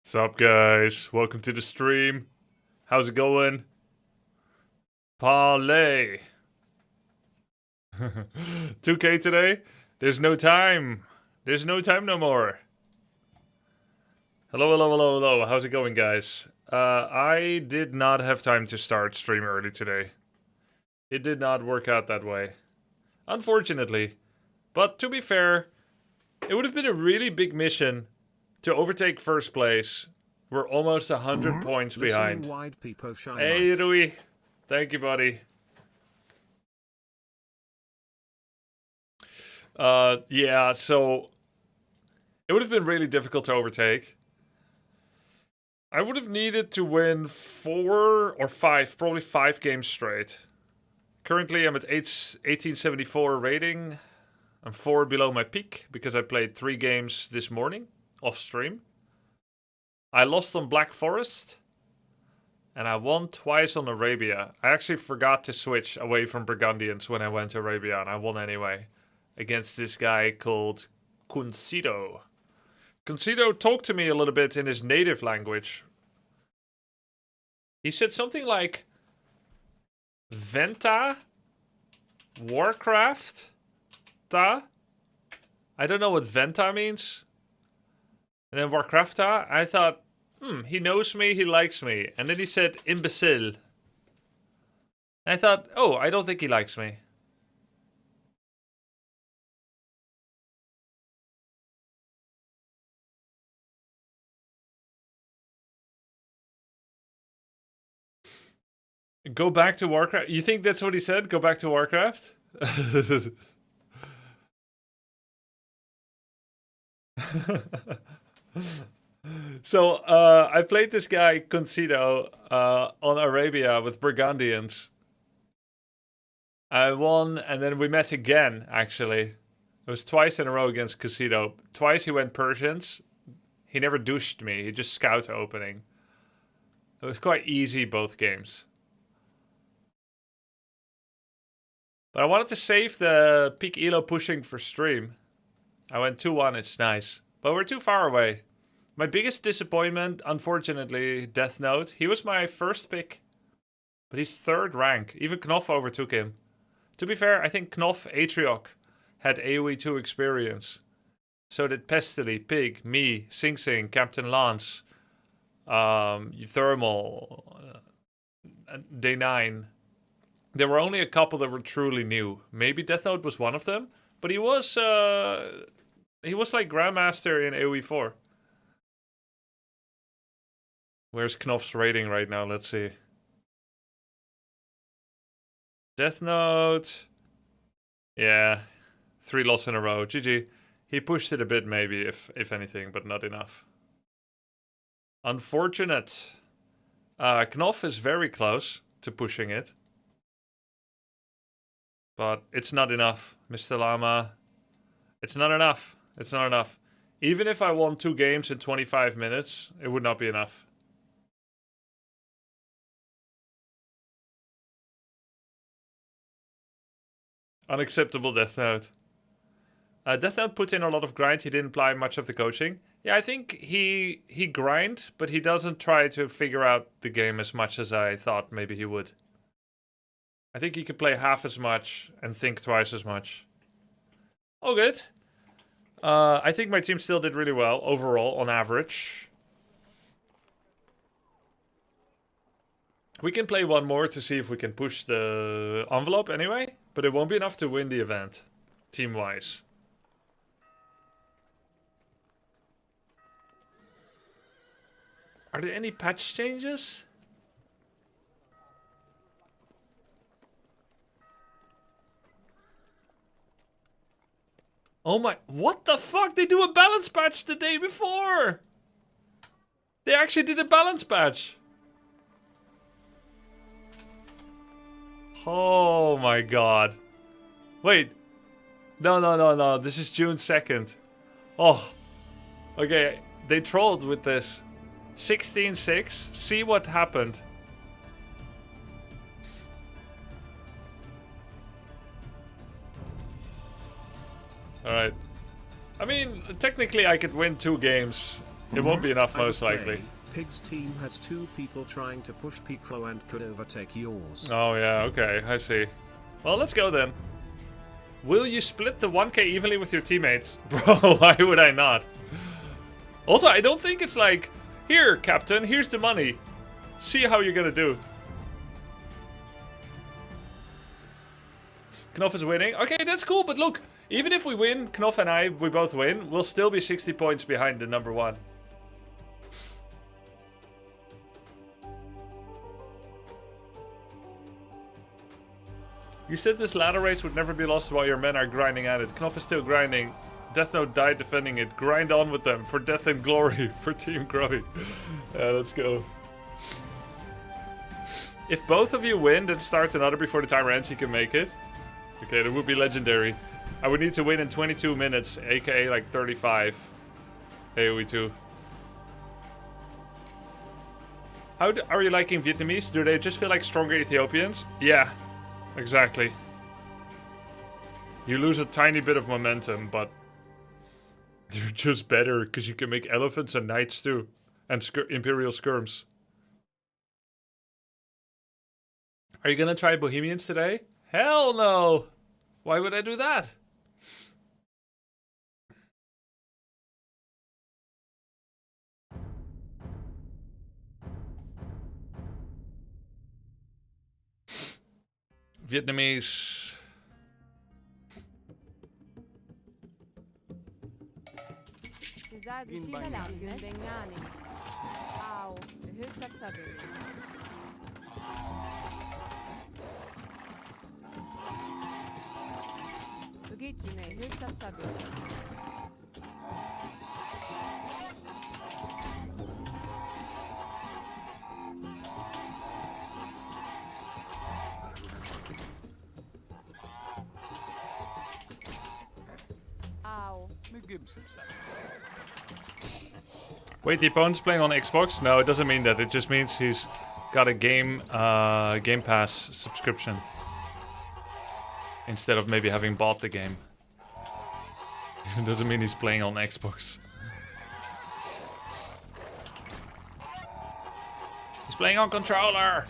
What's up, guys? Welcome to the stream. How's it going? Parlay. 2K today? There's no time. There's no time no more. Hello. How's it going, guys? I did not have time to start stream early today. It did not work out that way. Unfortunately. But to be fair, it would have been a really big mission to overtake first place. We're almost 100 points behind. Hey, Rui. Thank you, buddy. Yeah, so it would have been really difficult to overtake. I would have needed to win 4 or 5, probably 5 games straight. Currently, I'm at 1874 rating. I'm 4 below my peak because I played 3 games this morning off stream. I lost on Black Forest. And I won twice on Arabia. I actually forgot to switch away from Burgundians when I went to Arabia, and I won anyway. Against this guy called Concido. Concido talked to me a little bit in his native language. He said something like Venta, Warcraft, Ta. I don't know what Venta means. And then Warcrafta, I thought, he knows me, he likes me. And then he said imbecile. And I thought, oh, I don't think he likes me. Go back to Warcraft? You think that's what he said? Go back to Warcraft? So, I played this guy, Concido, on Arabia with Burgundians. I won, and then we met again, actually. It was twice in a row against Concido. Twice he went Persians. He never douched me. He just scout opening. It was quite easy, both games. But I wanted to save the peak elo pushing for stream. I went 2-1, it's nice. But we're too far away. My biggest disappointment, unfortunately, Death Note. He was my first pick. But he's 3rd rank. Even Knopf overtook him. To be fair, I think Knopf Atrioc had AoE2 experience. So did Pestily, Pig, me, Sing Sing, Captain Lance, Thermal, Day 9. There were only a couple that were truly new. Maybe Death Note was one of them. But he was like Grandmaster in AoE 4. Where's Knopf's rating right now? Let's see. Death Note. Yeah. 3 losses in a row. GG. He pushed it a bit maybe, if anything, but not enough. Unfortunate. Knopf is very close to pushing it. But it's not enough, Mr. Lama. It's not enough. It's not enough. Even if I won 2 games in 25 minutes, it would not be enough. Unacceptable Death Note. Death Note put in a lot of grind. He didn't apply much of the coaching. Yeah, I think he grind, but he doesn't try to figure out the game as much as I thought maybe he would. I think he could play half as much and think twice as much. Oh, good. I think my team still did really well overall, on average. We can play one more to see if we can push the envelope anyway. But it won't be enough to win the event, team-wise. Are there any patch changes? Oh my, what the fuck? They do a balance patch the day before! They actually did a balance patch! Oh my god. Wait. No. This is June 2nd. Oh. Okay, they trolled with this. 16-6. See what happened. Alright. I mean, technically I could win 2 games It won't be enough, most I would likely. say Pig's team has 2 people trying to push Pico and could overtake yours. Oh, yeah, okay, I see. Well, let's go then. Will you split the 1k evenly with your teammates? Bro, why would I not? Also, I don't think it's like, here, Captain, here's the money. See how you're gonna do. Knopf is winning. Okay, that's cool, but look, even if we win, Knopf and we both win, we'll still be 60 points behind the number 1. You said this ladder race would never be lost while your men are grinding at it. Knopf is still grinding. Death Note died defending it. Grind on with them for death and glory for Team Grubby. Yeah, let's go. If both of you win, then start another before the timer ends. You can make it. Okay, that would be legendary. I would need to win in 22 minutes, aka like 35. AoE2. Are you liking Vietnamese? Do they just feel like stronger Ethiopians? Yeah, exactly. You lose a tiny bit of momentum, but they're just better because you can make elephants and knights too. And Imperial skirms. Are you gonna try Bohemians today? Hell no! Why would I do that? Vietnamese. Wait, the opponent's playing on Xbox? No, it doesn't mean that. It just means he's got a Game Pass subscription. Instead of maybe having bought the game. It doesn't mean he's playing on Xbox. He's playing on controller!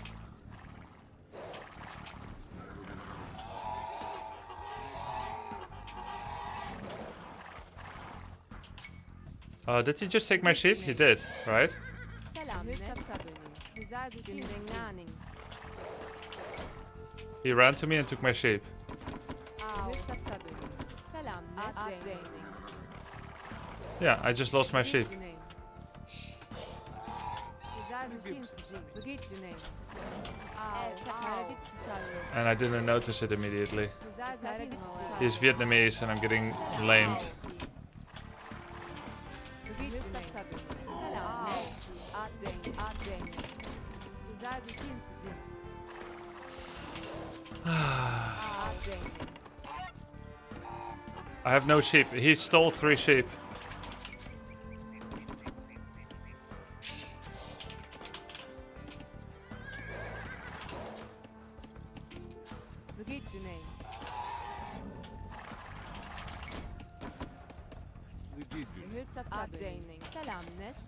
Did he just take my sheep? He did, right? He ran to me and took my sheep. Yeah, I just lost my sheep. And I didn't notice it immediately. He's Vietnamese and I'm getting lamed. I have no sheep. He stole 3 sheep.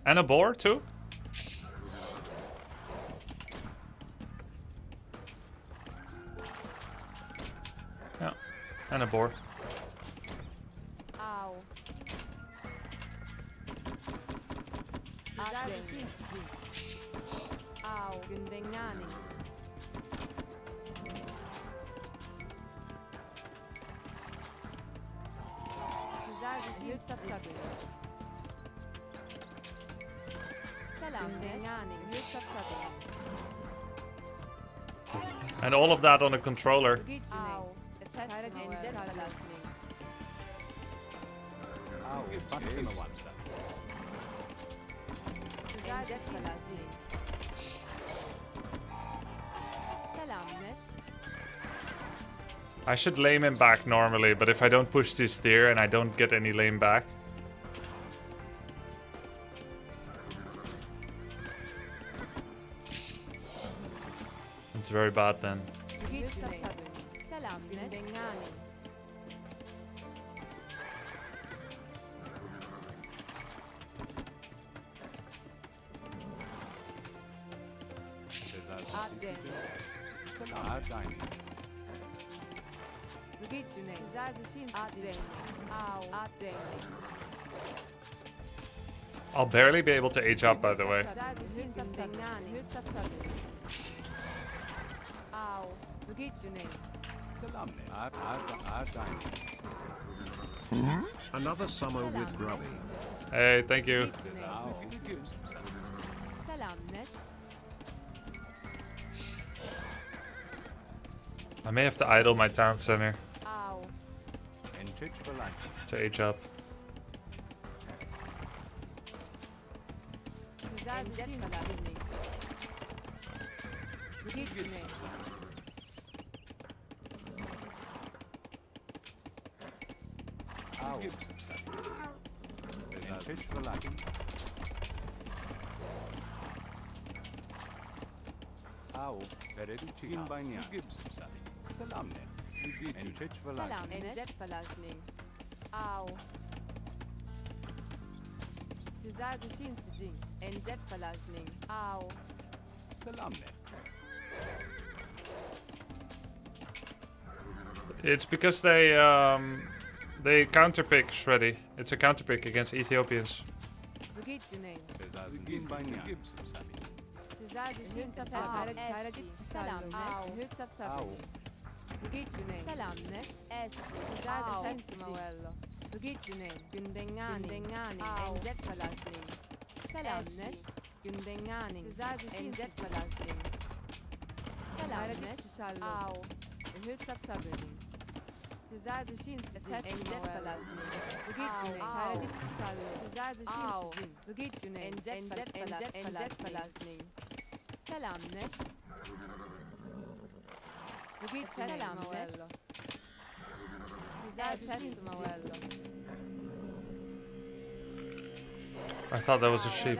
And a boar too? Yeah, and a boar. And all of that on a controller. I should lame him back normally, but if I don't push this steer and I don't get any lame back. It's very bad then. I'll barely be able to age up, by the way. Another summer with Grubby. Hey, thank you. I may have to idle my town center to age up. It's because they counterpick Shreddy. It's a counterpick against Ethiopians. I thought that was a sheep.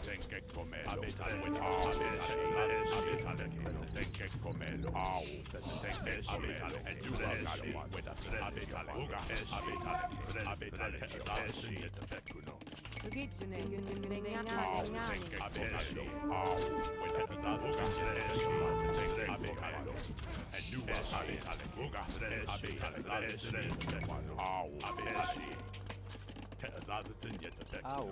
tenke comelo, abitale, tenke comelo, au, tenke abitale, and do that with abitale, uga, abitale, zazi, tekuno. Gugigine, Tenke comelo, au, with zazi, tenke abitale, and do abitale, uga, abitale, zazi, au, abitale. Tezazatin yet Au,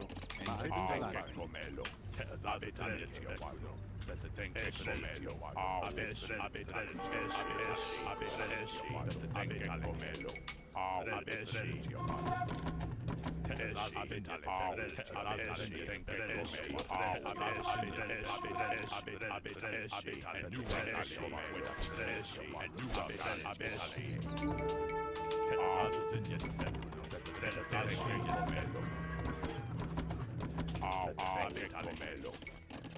tenke comelo, tezazatin yet walo, that tenke comelo, abitale, tenke comelo, abitale, tezazatin tenke comelo,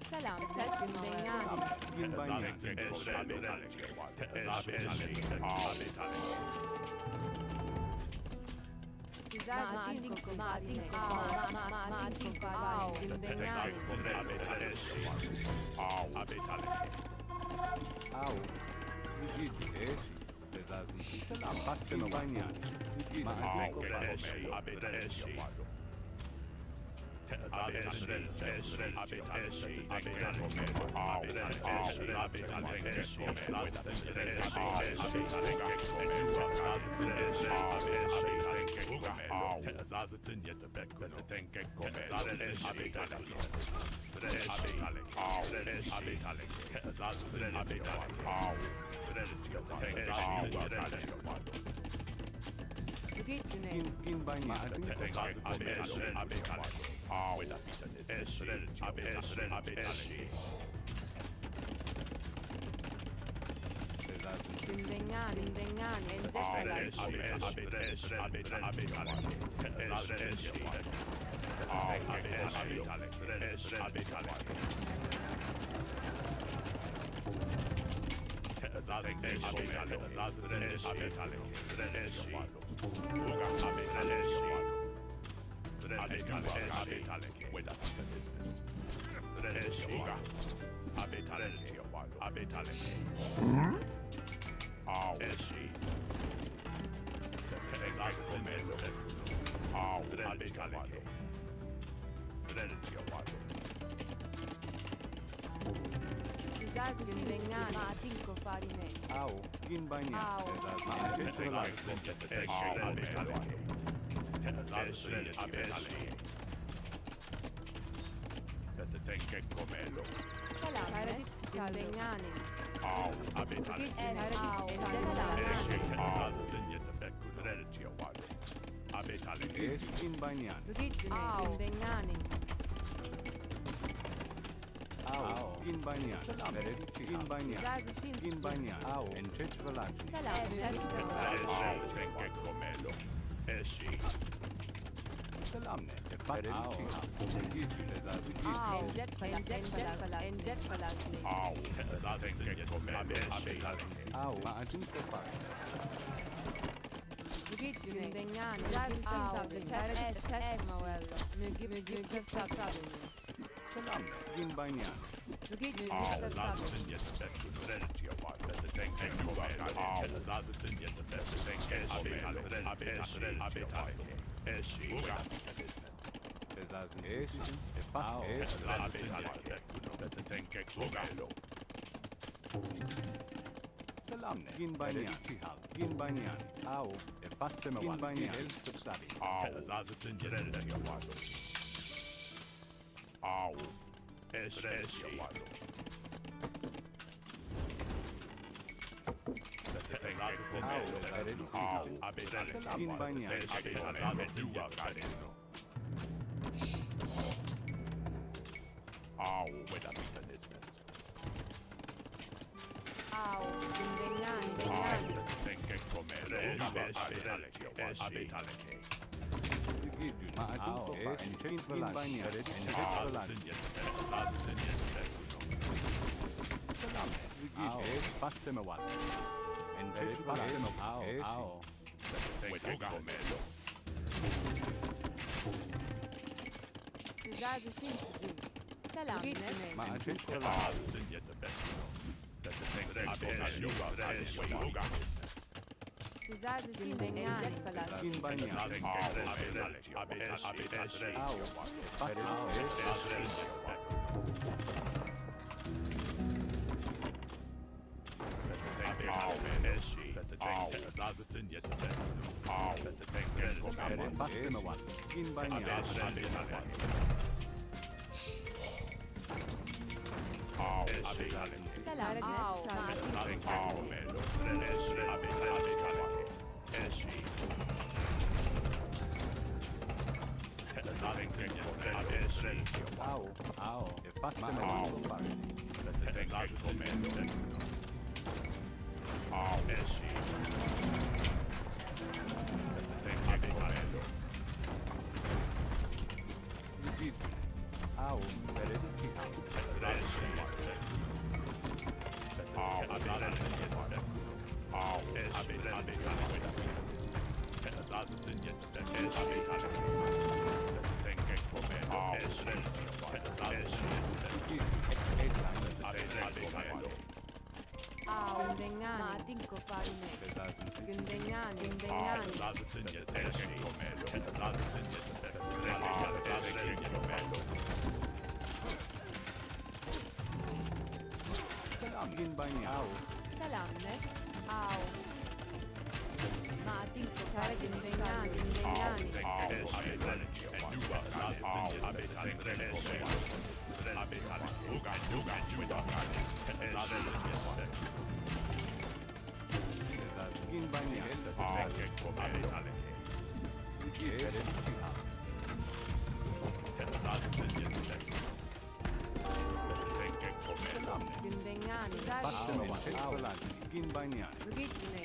Salam, sesin Benyani. Zazin Kumari, au, Gigi, ești, bezazi, să la parte mă banian. Gigi, Zazatin yet the back, let the tank get Gugigine, in banian, Benyani, Zazin Benyani, Matinko Farine. au, in banian, comelo, Salam, Harit Benyani. au, abitale, ești in banian, Gugigine, Benyani. au, in banian, in banian, Zazin in banian, au, încet vălaci, Salam, comelo, ești, selamne, te fac, au, Gigi, bezazi, Au, Enjet Falasni. au, zazenke comelo, abitale, au, ma ajung te fac, Gugigine, Benyani. Zazin Moello. Mügib Sabini. selamne, in banian, Gugigine, zazatin yet the back, let the tank comelo, zazatin yet the back, abitale, ești, bezazi, ești, te fac, ești, let the tank comelo, selamne, in banian, in banian, au, te fac-mă in banian, el subsabi, zazatin yet the back, au, ești, in banian, au, with a mechanism. Au, Benyani. Tenke comelo, abitale, Gigi, ma ajung te fac, încet vălaci, încet vălaci, selamne, Gigi, ești, fac-mă oată, încet vălaci, au, Zazin Simsijin. Selam. Ma gente la Güzel düşündün yani falan. in bagnati. Au. Fattene one. In bagnati. Selam. Au. Au. E fattene one. Au. Gündengani. Matinko farine. Gündengani. Gündengani. In bagnati. Selam ne? Au. Matinko fare gündengani. Gündengani. In bagnati. Gündengani. Fattene one. Au. In bagnati. Zugitne.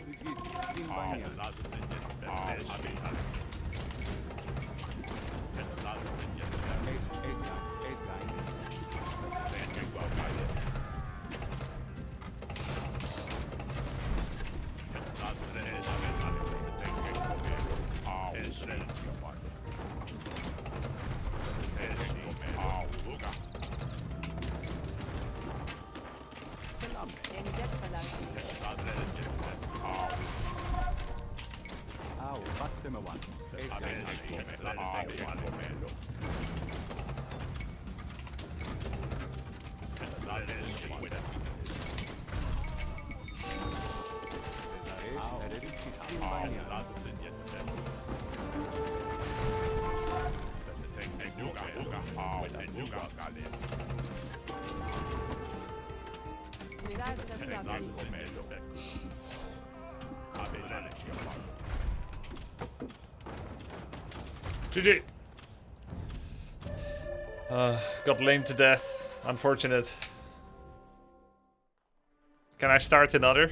In bagnati. Engel falan. Au. Fattene one. In bagnati. Güzel sabi. GG. Got lamed to death. Unfortunate. Can I start another?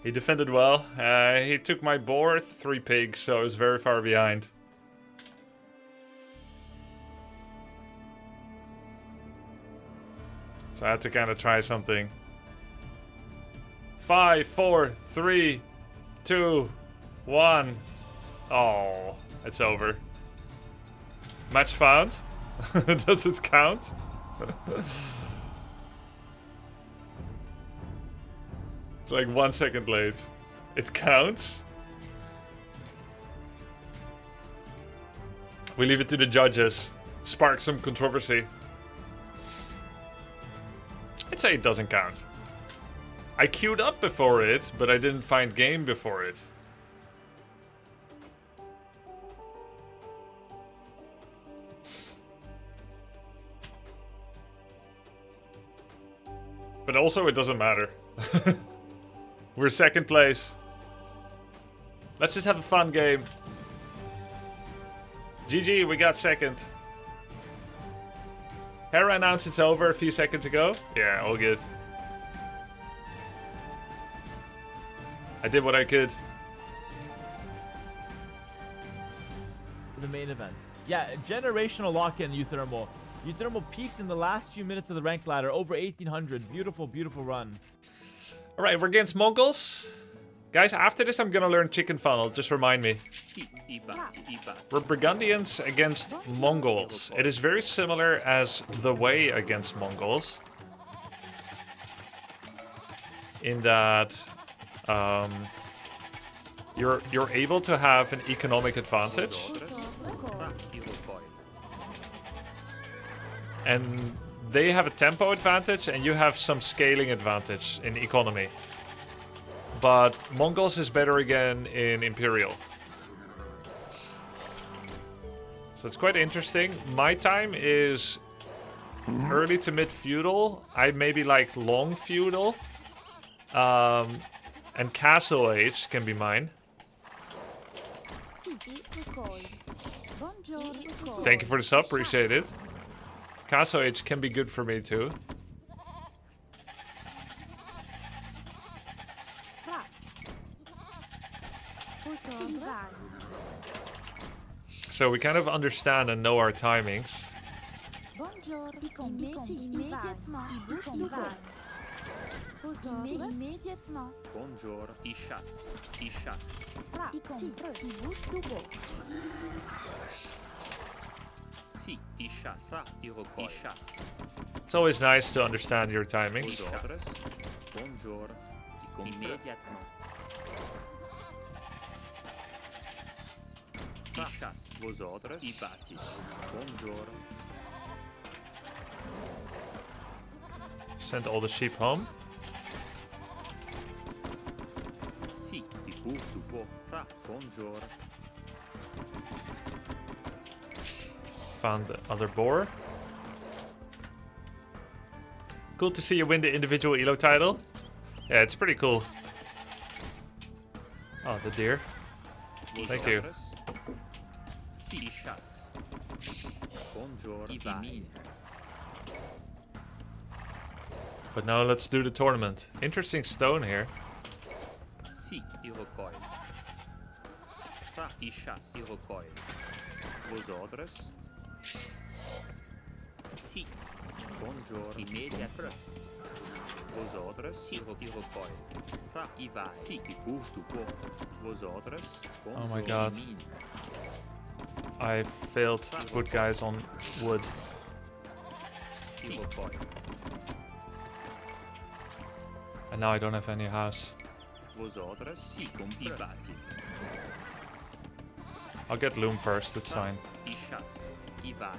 He defended well. He took my board, 3 pigs, so I was very far behind. So I had to kind of try something. 5, 4, 3, 2, 1. Oh, it's over. Match found. Does it count? It's like 1 second late. It counts? We leave it to the judges. Spark some controversy. I'd say it doesn't count. I queued up before it, but I didn't find game before it. But also it doesn't matter. We're second place. Let's just have a fun game. GG, we got second. Hera announced it's over a few seconds ago. Yeah, all good. I did what I could. For the main event. Yeah, generational lock-in Euthermal. Euthermal peaked in the last few minutes of the rank ladder, over 1800. Beautiful, beautiful run. Alright, we're against Mongols. Guys, after this I'm gonna learn chicken funnel, just remind me. Sì, i batti. We're Burgundians against Mongols. It is very similar as the way against Mongols. In that you're able to have an economic advantage. And they have a tempo advantage and you have some scaling advantage in economy. But Mongols is better again in Imperial. So it's quite interesting. My time is early to mid feudal. I maybe like long feudal. And Castle Age can be mine. Thank you for the sub, appreciate it. Castle Age can be good for me too. So we kind of understand and know our timings. Buongiorno, i chasse. Sì, i chasse. It's always nice to understand your timings. Buongiorno, immediatement. I chasse, vos ordres, i batti. Buongiorno. Send all the sheep home. Sì, i tu può. Buongiorno. Found the other boar. Cool to see you win the individual ELO title. Yeah, it's pretty cool. Oh, the deer. Thank you. Sì, i chasse. Buongiorno, i But now let's do the tournament. Interesting stone here. Sì, i recoil. I chasse, i recoil. Vos ordres. Sì. Buongiorno, immediatement. Vos ordres, sì, i recoil. I va, sì, i tu può. Vos ordres. Oh my god. I failed to put guys on wood. Sì, recoil. And now I don't have any house. Vos ordres, sì, i batti. I'll get loom first, it's fine. I chasse, i vai.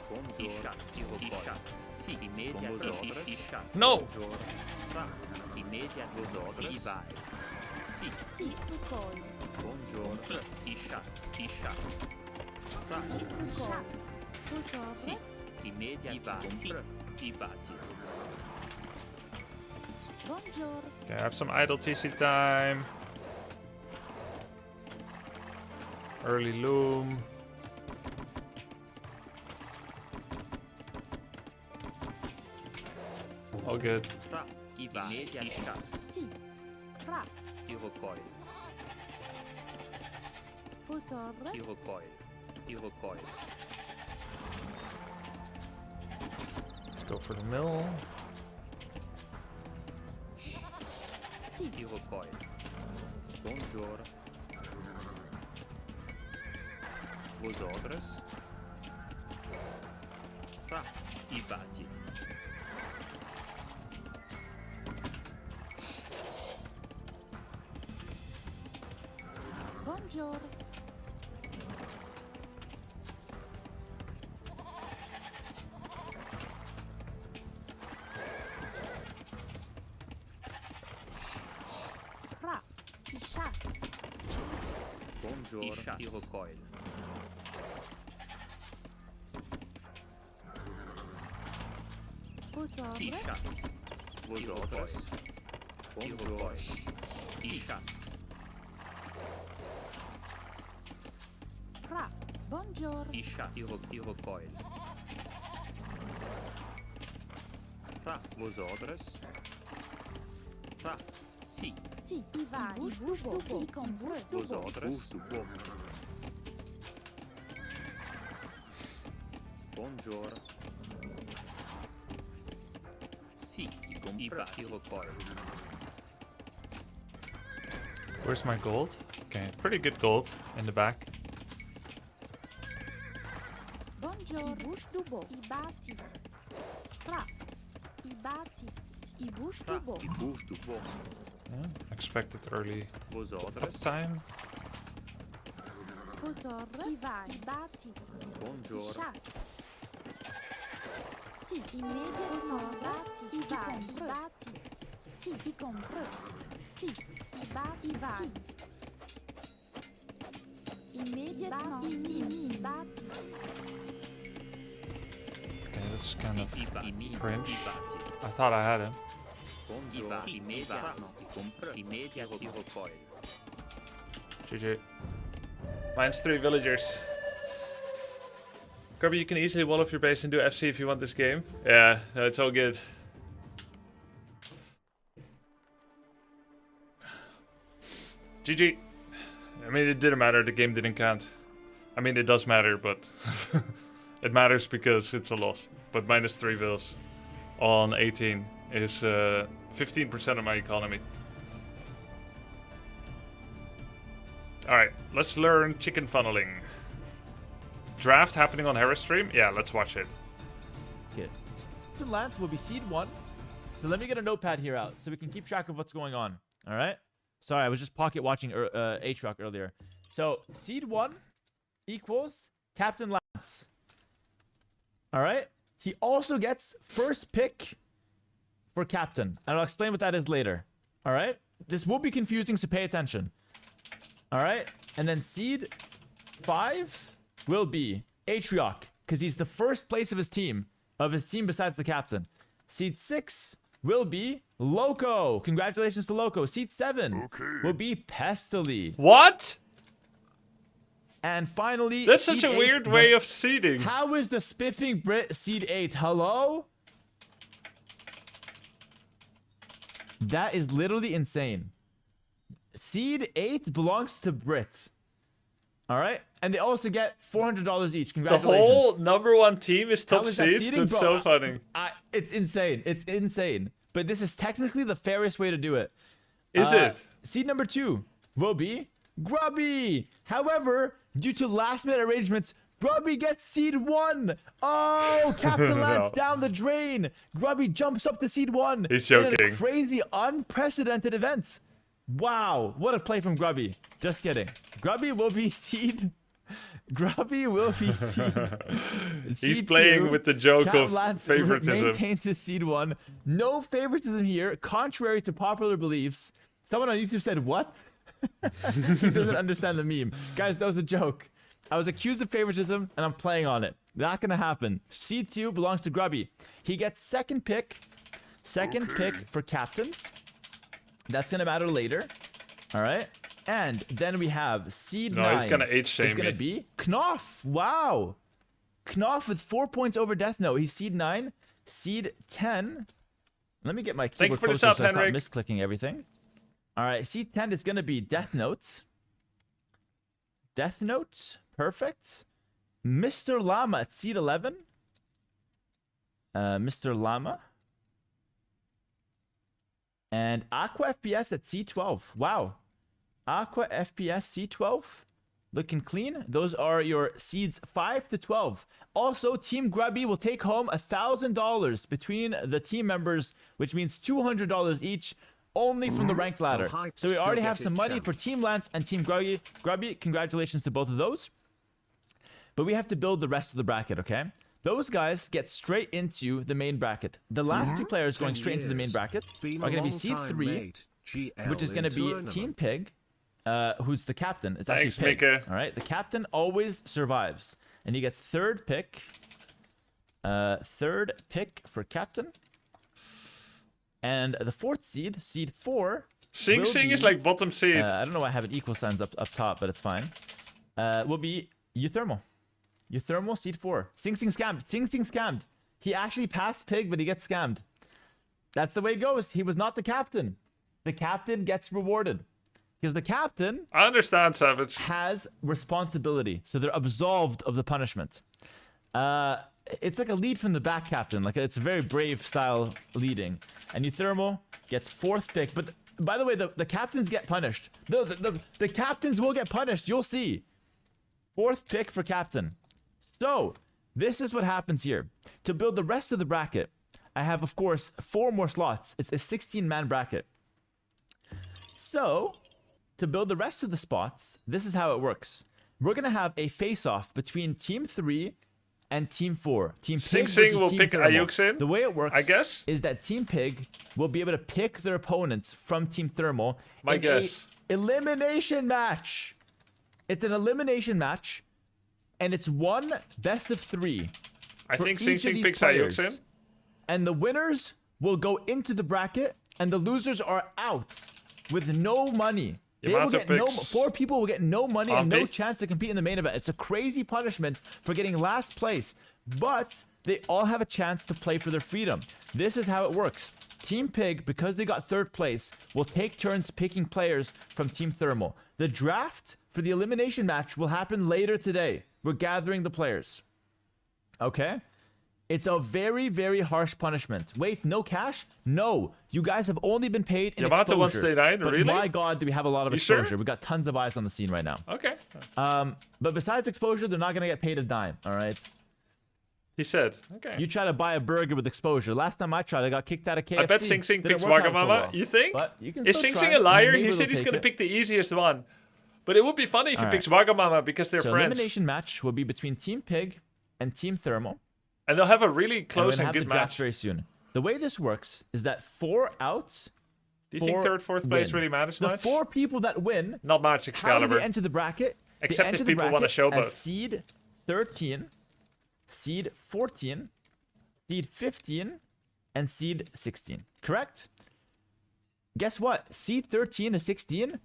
Buongiorno, i chasse. Sì, immediato, i chasse. No! Immediato, vos ordres, i vai. Sì, buongiorno, sì, i chasse. Sì, immediato, sì, i batti. Okay, I have some idle TC time. Early loom. All good. I va, i chasse. I recoil. I recoil. I recoil. Let's go for the mill. I recoil. Buongiorno. Vos ordres. I batti. Buongiorno. Buongiorno, i recoil. Si chasse. Vos ordres. Buongiorno. Si chasse. Buongiorno. I chasse. I recoil. Vos ordres. Si. Sì, i vai. Sì, con Vos ordres. Buongiorno. Si, i recoil. Where's my gold? Okay, pretty good gold in the back. Buongiorno. Ibushtubo. Ibati. Tra. Ibati. Ibushtubo. Ibushtubo. Yeah, expected early Vos ordres. uptime. Posorra. Ivai. Ibati. Buongiorno. Chas. Si. Immediatement. Ivai. Ibati. Si. I compre. Si. Ibati. Ivai. Immediatement. Ibati. Okay, that's kind of Ibati. cringe. Ibati. I thought I had him. Buongiorno. Immediatement. I compre. Immediatement. Foil. GG. Mine's 3 villagers. Grubby, you can easily wall off your base and do FC if you want this game. Yeah, no, it's all good. GG. I mean, it didn't matter. The game didn't count. I mean, it does matter, but it matters because it's a loss. But minus 3 vills on 18 is 15% of my economy. Alright, let's learn chicken funneling. Draft happening on Harris stream? Yeah, let's watch it. Good. Lance will be seed 1. So let me get a notepad here out so we can keep track of what's going on. All right? Sorry, I was just pocket watching Aatrox earlier. So seed 1 equals Captain Lance. All right? He also gets first pick for captain. And I'll explain what that is later. All right? This will be confusing, so pay attention. All right? And then seed 5 will be Aatrox, because he's the first place of his team besides the captain. Seed 6 will be Loco. Congratulations to Loco. Seed 7 will be Pestily. What? And finally, That's such seed a 8 weird way of seeding. How is the Spiffing Brit seed 8? Hello? That is literally insane. Seed 8 belongs to Brit. All right? And they also get $400 each. The Congratulations. whole #1 team is top How is that seed? seeding, That's bro? so funny. It's insane. It's insane. But this is technically the fairest way to do it. Is it? Seed number 2 will be Grubby. However, due to last-minute arrangements, Grubby gets seed 1. Oh, Captain Lance down the drain. Grubby jumps up to seed 1. He's in a joking. crazy, unprecedented event. Wow, what a play from Grubby. Just kidding. Grubby will be seed. Grubby will be seed. He's seed playing 2. with the joke Captain of Lance favoritism. maintains his seed 1. No favoritism here, contrary to popular beliefs. Someone on YouTube said, what? He doesn't understand the meme. Guys, that was a joke. I was accused of favoritism, and I'm playing on it. Not gonna happen. Seed 2 belongs to Grubby. He gets second pick. Second pick for captains. That's gonna matter later. All right. And then we have seed 9. No, he's gonna H-shame It's gonna me. be Knopf. Wow. Knopf with 4 points over Death Note. He's seed 9. Seed 10. Let me get my Thank you keyboard for the closer sub, so it's not Henrik. misclicking everything. All right. Seed 10 is gonna be Death Note. Death Note. Perfect. Mr. Llama at seed 11. Mr. Llama. And Aqua FPS at C12. Wow. Aqua FPS C12. Looking clean. Those are your seeds 5 to 12. Also, Team Grubby will take home $1,000 between the team members, which means $200 each, only from the ranked ladder. So we already have some money for Team Lance and Team Grubby. Grubby, congratulations to both of those. But we have to build the rest of the bracket, okay? Those guys get straight into the main bracket. The last 2 players going straight into the main bracket are going to be seed 3, which is going to be Team Pig, who's the captain. It's actually Thanks, Pig. Mika. All right, the captain always survives, and he gets third pick. Third pick for captain, and the 4th seed, seed 4. Sing will Sing be, is like bottom seed. I don't know why I have an equal signs up top, but it's fine. Will be Euthermal. Euthermal seed 4. Sing Sing scammed. Sing Sing scammed. He actually passed Pig, but he gets scammed. That's the way it goes. He was not the captain. The captain gets rewarded. Because the captain I understand, Savage. has responsibility. So they're absolved of the punishment. It's like a lead from the back captain. Like it's a very brave style leading. And Euthermal gets 4th pick. But By the way, the captains get punished. The captains will get punished. You'll see. 4th pick for captain. So, this is what happens here. To build the rest of the bracket, I have, of course, 4 more slots. It's a 16-man bracket. So, to build the rest of the spots, this is how it works. We're going to have a face-off between Team 3 and Team 4. Team Sing Pig Sing versus will Team pick Thermal. Ayuxin, The way it works, I guess? is that Team Pig will be able to pick their opponents from Team Thermal. My in guess. a elimination match. It's an elimination match, and it's one best of 3. I for think Sing each of Sing these picks players. Ayuxin. And the winners will go into the bracket, and the losers are out with no money. They will Yamato get no, picks 4 people will get no money and no Pompey. chance to compete in the main event. It's a crazy punishment for getting last place, but they all have a chance to play for their freedom. This is how it works. Team Pig, because they got 3rd place, will take turns picking players from Team Thermal. The draft for the elimination match will happen later today. We're gathering the players. Okay? It's a very, very harsh punishment. Wait, no cash? No. You guys have only been paid in Yamato exposure. wants to deny, But really? my God, do we have a lot of You sure? exposure. We got tons of eyes on the scene right now. Okay. But besides exposure, they're not going to get paid a dime, all right? He said. Okay. You try to buy a burger with exposure. Last time I tried, I got kicked out of KFC. I bet Sing Sing Didn't picks work out so Wagamama. well. You think? But you can Is still Sing try. Sing a liar? Maybe He they'll said he's take going to it. pick the easiest one. But it would be funny if he All picks Wagamama because they're So friends. elimination match will be between Team Pig and Team Thermal. And they'll have a really And close we're and gonna have good the draft match. very soon. The way this works is that 4 outs. Do you think 4 3rd, 4th place win. really matters The much? 4 people that win, Not much, how do Excalibur. they enter the bracket? They Except if enter the people wanna bracket show as both. Seed 13, Seed 14, Seed 15, and Seed 16. Correct? Guess what? Seed 13 to 16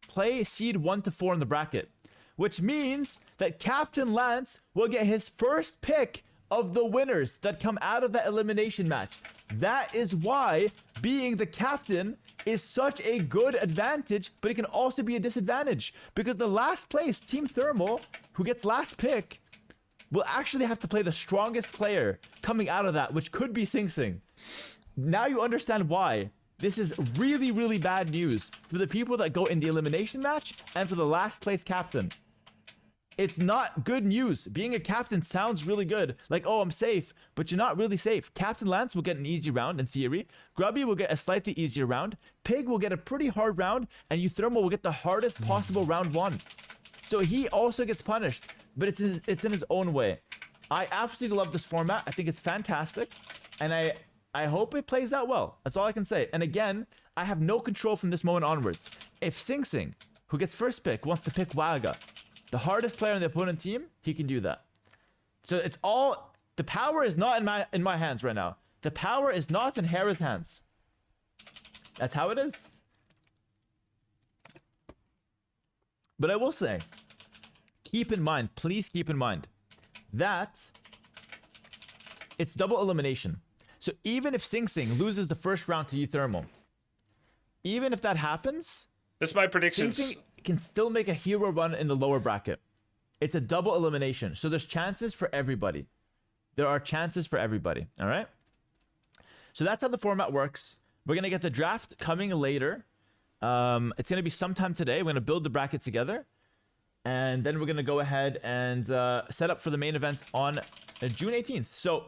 play Seed 1 to 4 in the bracket. Which means that Captain Lance will get his first pick of the winners that come out of that elimination match. That is why being the captain is such a good advantage, but it can also be a disadvantage. Because the last place, Team Thermal, who gets last pick, will actually have to play the strongest player coming out of that, which could be Sing Sing. Now you understand why. This is really, really bad news for the people that go in the elimination match and for the last place captain. It's not good news. Being a captain sounds really good. Like, oh, I'm safe. But you're not really safe. Captain Lance will get an easy round in theory. Grubby will get a slightly easier round. Pig will get a pretty hard round. And Euthermal will get the hardest possible round 1. So he also gets punished. But it's in his own way. I absolutely love this format. I think it's fantastic. And I hope it plays out well. That's all I can say. And again, I have no control from this moment onwards. If Sing Sing, who gets first pick, wants to pick Waga, the hardest player on the opponent team, he can do that. So it's all, the power is not in my hands right now. The power is not in Hera's hands. That's how it is. But I will say, keep in mind, please keep in mind, that it's double elimination. So even if Sing Sing loses the first round to Euthermal, even if that happens, This is my Sing predictions. Sing can still make a hero run in the lower bracket. It's a double elimination. So there's chances for everybody. There are chances for everybody. All right? So that's how the format works. We're going to get the draft coming later. It's going to be sometime today. We're going to build the bracket together. And then we're going to go ahead and set up for the main event on June 18th. So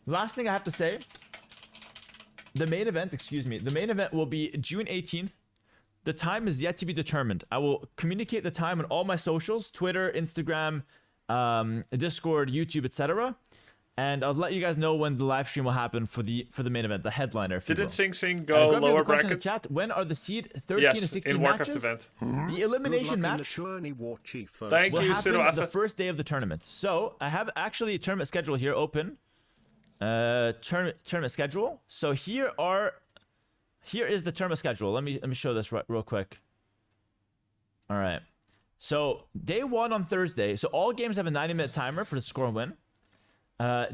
last thing I have to say, the main event will be June 18th. The time is yet to be determined. I will communicate the time on all my socials, Twitter, Instagram, Discord, YouTube, etc. And I'll let you guys know when the live stream will happen for the main event, the headliner. If you Didn't will. Sing Sing Grubby, go you have a lower question in the bracket? chat. When are the seed 13 to Yes, 16 in Warcraft matches? event. The Good luck elimination in the match tourney, War Chief. Thank will you, happen Ciro the Affe. first day of the tournament. So I have actually a tournament schedule here open. Tournament schedule. So here is the tournament schedule. Let me show this real quick. All right. So day 1 on Thursday. So all games have a 90-minute timer for the score and win.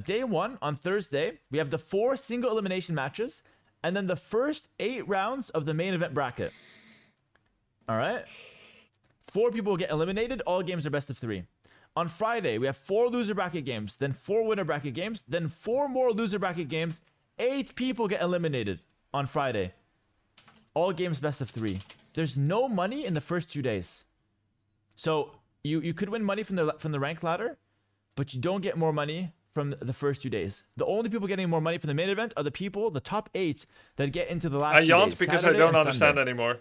Day 1 on Thursday, we have the 4 single elimination matches, and then the first 8 rounds of the main event bracket. All right. 4 people will get eliminated. All games are best of 3. On Friday, we have 4 loser bracket games, then 4 winner bracket games, then 4 more loser bracket games. 8 people get eliminated on Friday. All games best of 3. There's no money in the first 2 days. So you could win money from the rank ladder, but you don't get more money from the first 2 days. The only people getting more money from the main event are the people, the top 8 that get into the last. I 2 yawned days, because Saturday I don't and understand Sunday. anymore.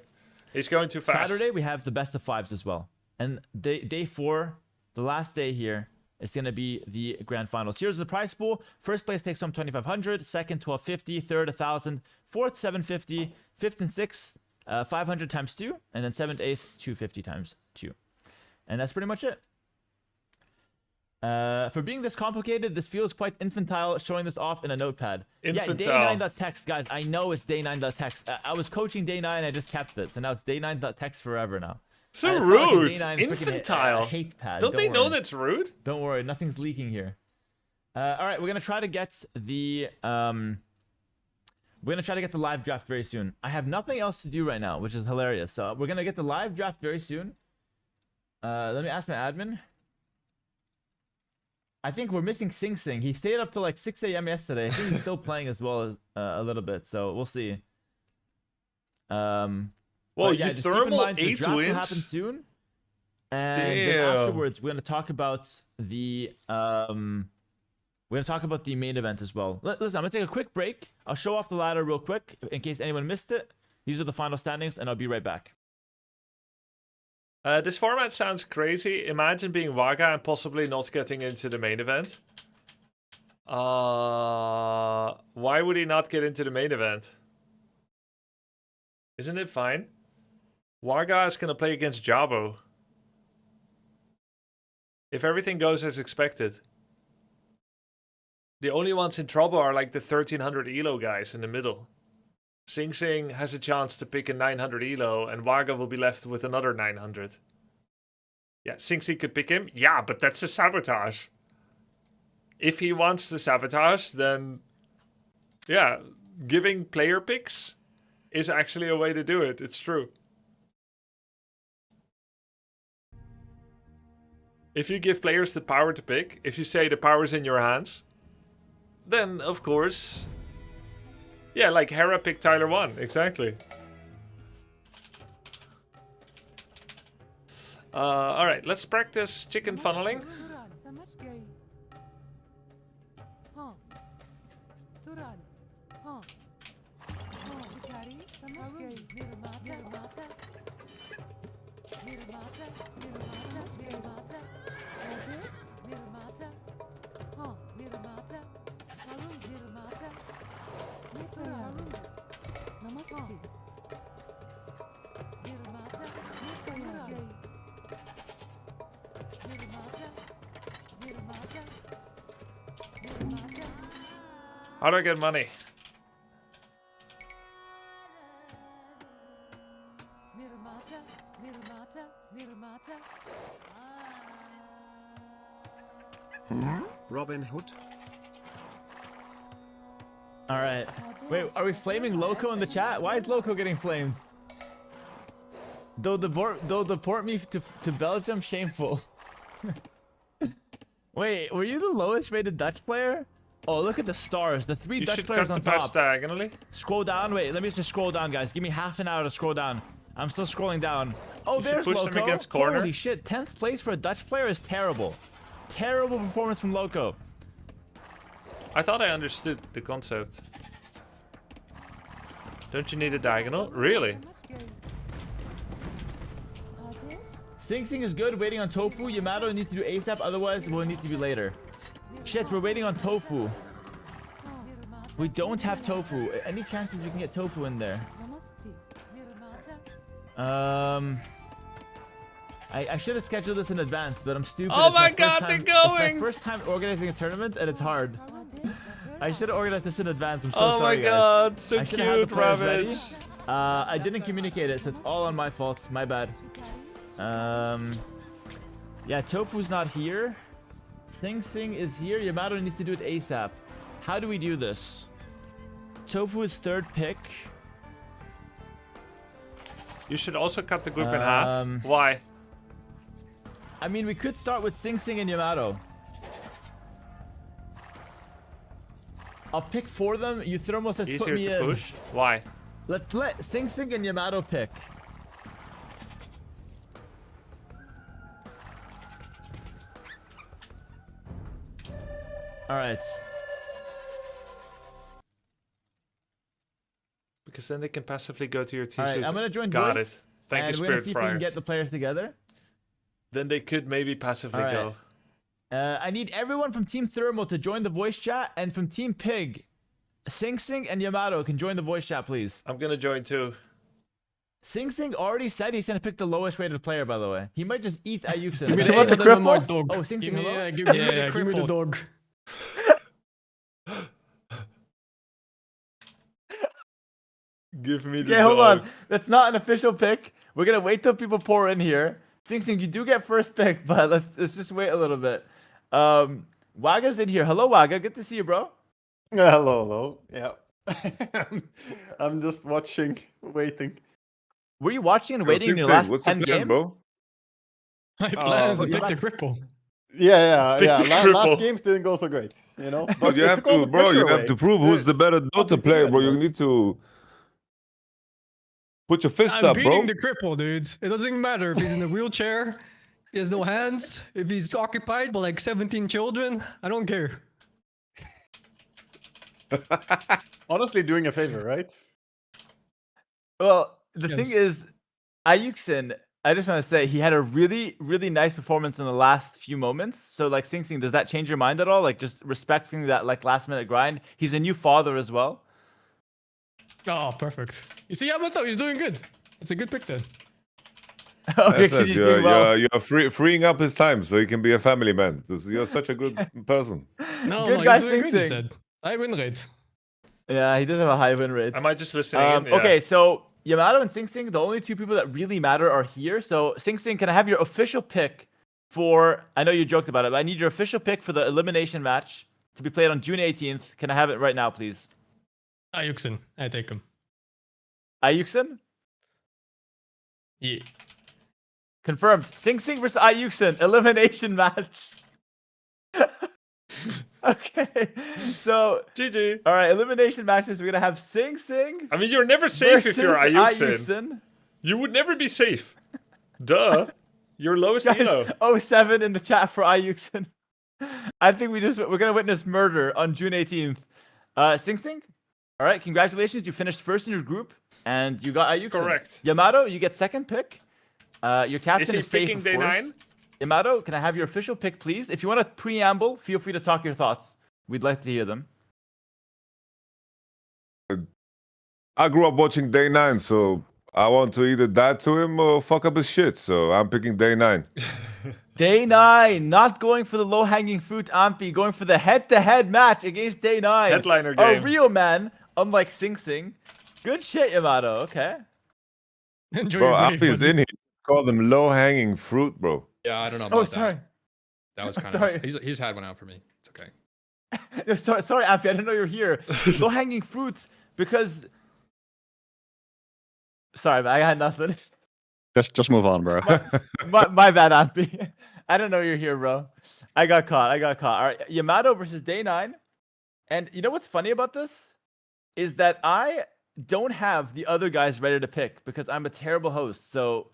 He's going too fast. Saturday we have the best of 5s as well, and day 4, the last day here, is gonna be the grand finals. Here's the prize pool. First place takes home 2,500. Second 1,250. Third 1,000. Fourth 750. Fifth and sixth 500 times 2, and then 7th, 8th 250 times 2, and that's pretty much it. For being this complicated, this feels quite infantile, showing this off in a notepad. Infantile. Yeah, day9.text, guys. I know it's day9.text. I was coaching day9, I just kept it. So now it's day9.text forever now. So I felt like a rude. day9 freaking, Infantile. hate pad. Don't they know worry. that's rude? Don't worry, nothing's leaking here. All right, we're gonna try to get the live draft very soon. I have nothing else to do right now, which is hilarious. So we're gonna get the live draft very soon. Let me ask my admin. I think we're missing Sing Sing. He stayed up till like 6 a.m. yesterday. I think he's still playing as well as a little bit. So we'll see. Well, yeah, you just keep in thermal mind the 8 draft will wins. happen soon. And then Damn. afterwards, we're gonna talk about the main event as well. Listen, I'm gonna take a quick break. I'll show off the ladder real quick in case anyone missed it. These are the final standings, and I'll be right back. This format sounds crazy. Imagine being Waga and possibly not getting into the main event. Why would he not get into the main event? Isn't it fine? Waga is going to play against Jabo. If everything goes as expected. The only ones in trouble are like the 1300 elo guys in the middle. Sing Sing has a chance to pick a 900 elo, and Waga will be left with another 900. Yeah, Sing Sing could pick him. Yeah, but that's a sabotage. If he wants to sabotage, then yeah, giving player picks is actually a way to do it. It's true. If you give players the power to pick, if you say the power's in your hands, then of course... Yeah, like Hera picked Tyler 1, exactly. Alright, let's practice chicken funneling. How do I get money? Robin Hood. All right. Wait, are we flaming Loco in the chat? Why is Loco getting flamed? Though deport me to Belgium, shameful. Wait, were you the lowest rated Dutch player? Oh, look at the stars. The 3 You Dutch should players cut on the patch top. diagonally. Scroll down. Wait, let me just scroll down, guys. Give me half an hour to scroll down. I'm still scrolling down. Oh, You should there's push Loco. them against corner. Holy shit, 10th place for a Dutch player is terrible. Terrible performance from Loco. I thought I understood the concept. Don't you need a diagonal? Really? Sing Sing is good, waiting on Tofu. Yamato needs to do ASAP, otherwise it will need to be later. Shit, we're waiting on Tofu. We don't have Tofu. Any chances we can get Tofu in there? I should have scheduled this in advance, but I'm stupid. Oh It's my first god, time- they're It's going! my first time organizing a tournament, and it's hard. I should have organized this in advance. I'm so Oh sorry, my guys. god, so I should have had the cute, players ready. rabbits. I didn't communicate it, so it's all on my fault. My bad. Yeah, Tofu's not here. Sing Sing is here. Yamato needs to do it ASAP. How do we do this? Tofu is 3rd pick. You should also cut the group in half. Why? I mean, we could start with Sing Sing and Yamato. I'll pick for them. You Thermal says put Easier me to in. push. Why? Let's let Sing Sing and Yamato pick. All right. Because then they can passively go to your T All right, suit. I'm gonna join Got voice, it. Thank and you, we're gonna Spirit see if we Friar. can get the players together. Then they could maybe passively All right. go. I need everyone from Team Thermal to join the voice chat, and from Team Pig, Sing Sing and Yamato can join the voice chat, please. I'm gonna join too. Sing Sing already said he's gonna pick the lowest rated player, by the way. He might just eat Ayuksen. Give me You the want the MMR cripple? dog. Oh, Sing Sing, Give me, hello? give me Yeah, the give me the cripple. dog. Give me the Okay, hold dog. on. That's not an official pick. We're gonna wait till people pour in here. Sing Sing, you do get first pick, but let's just wait a little bit. Waga's in here. Hello, Waga. Good to see you, bro. Hello. Yeah. I'm just watching, waiting. Were you watching and Yo, waiting in Sing your Sing, last what's the 10 plan, games? bro? My plan is to Oh, pick yeah. the cripple. Yeah. Pick the cripple. Last games didn't go so great, you know. But you it have took all to, the bro. You pressure have to away. prove who's the better Dota Fucking player, good, bro. You bro. need to put your fists I'm up, bro. beating the cripple, dudes. It doesn't matter if he's in a wheelchair, he has no hands, if he's occupied by like 17 children. I don't care. Honestly, doing a favor, right? Well, the thing Yes. is, Ayuksen, I just want to say he had a really, really nice performance in the last few moments. So, like, Sing Sing, does that change your mind at all? Like, just respecting that, like, last minute grind. He's a new father as well. Oh, perfect. You see, Yamato, he's doing good. It's a good pick then. Okay, Yes, 'cause yes, he's doing well. you're freeing up his time so he can be a family man. You're such a good person. No, Good no, guy, he's doing Sing good, he Sing. said. High win rate. Yeah, he does have a high win rate. Am I just listening in? Yeah. Okay, so Yamato and Sing Sing, the only two people that really matter are here. So, Sing Sing, can I have your official pick for? I know you joked about it, but I need your official pick for the elimination match to be played on June 18th. Can I have it right now, please? Ayuksen, I take him. Ayuksen? Yeah. Confirmed. Sing Sing versus Ayuksen elimination match. Okay, so GG. all right, elimination matches. We're gonna have Sing Sing. I mean, you're never safe if you're versus Ayuksen. You would never be safe. Duh. Your lowest elo. Guys, 07 in the chat for Ayuksen. I think we're gonna witness murder on June 18th. Sing Sing. All right, congratulations. You finished first in your group, and you got Ayuksen. Correct. Yamato, you get second pick. Your captain Is he is safe, picking of day course. 9? Yamato, can I have your official pick, please? If you want to preamble, feel free to talk your thoughts. We'd like to hear them. I grew up watching Day 9, so I want to either die to him or fuck up his shit. So I'm picking Day 9. Day 9, not going for the low-hanging fruit, Ampi, going for the head-to-head match against Day 9. Headliner A game. real man, unlike Sing Sing. Good shit, Yamato. Okay. Enjoy Bro, your Alfie day, is buddy. in here. Call them low-hanging fruit, bro. Yeah, I don't know about Oh, that. sorry. That was kind Sorry. of. He's had one out for me. It's okay. No, sorry, Ampi, I didn't know you were here. Low-hanging fruit, because... Sorry, man, I had nothing. Just move on, bro. My bad, Ampi. I don't know you're here, bro. I got caught. All right, Yamato versus Day 9. And you know what's funny about this? Is that I don't have the other guys ready to pick because I'm a terrible host. So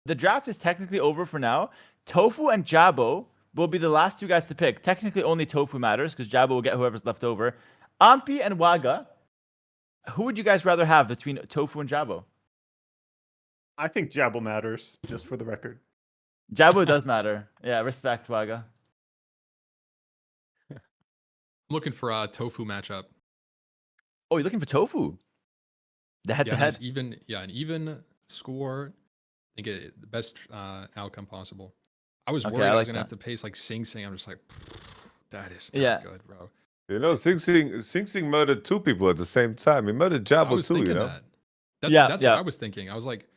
the draft is technically over for now. Tofu and Jabo will be the last two guys to pick. Technically, only Tofu matters because Jabo will get whoever's left over. Ampi and Waga, who would you guys rather have between Tofu and Jabo? I think Jabble matters, just for the record. Jabo does matter. Yeah, respect, Waga. I'm looking for a tofu matchup. Oh, you're looking for Tofu? The Yeah, head-to-head? nice even. Yeah, an even score. I think the best outcome possible. I was Okay, worried I I was like gonna have that. to pace like Sing Sing. I'm just like, that is not Yeah. good, bro. You know, Sing Sing murdered two people at the same time. He murdered I Jabba was too, you thinking know? that. That's Yeah, that's yeah. what I was thinking. I was like,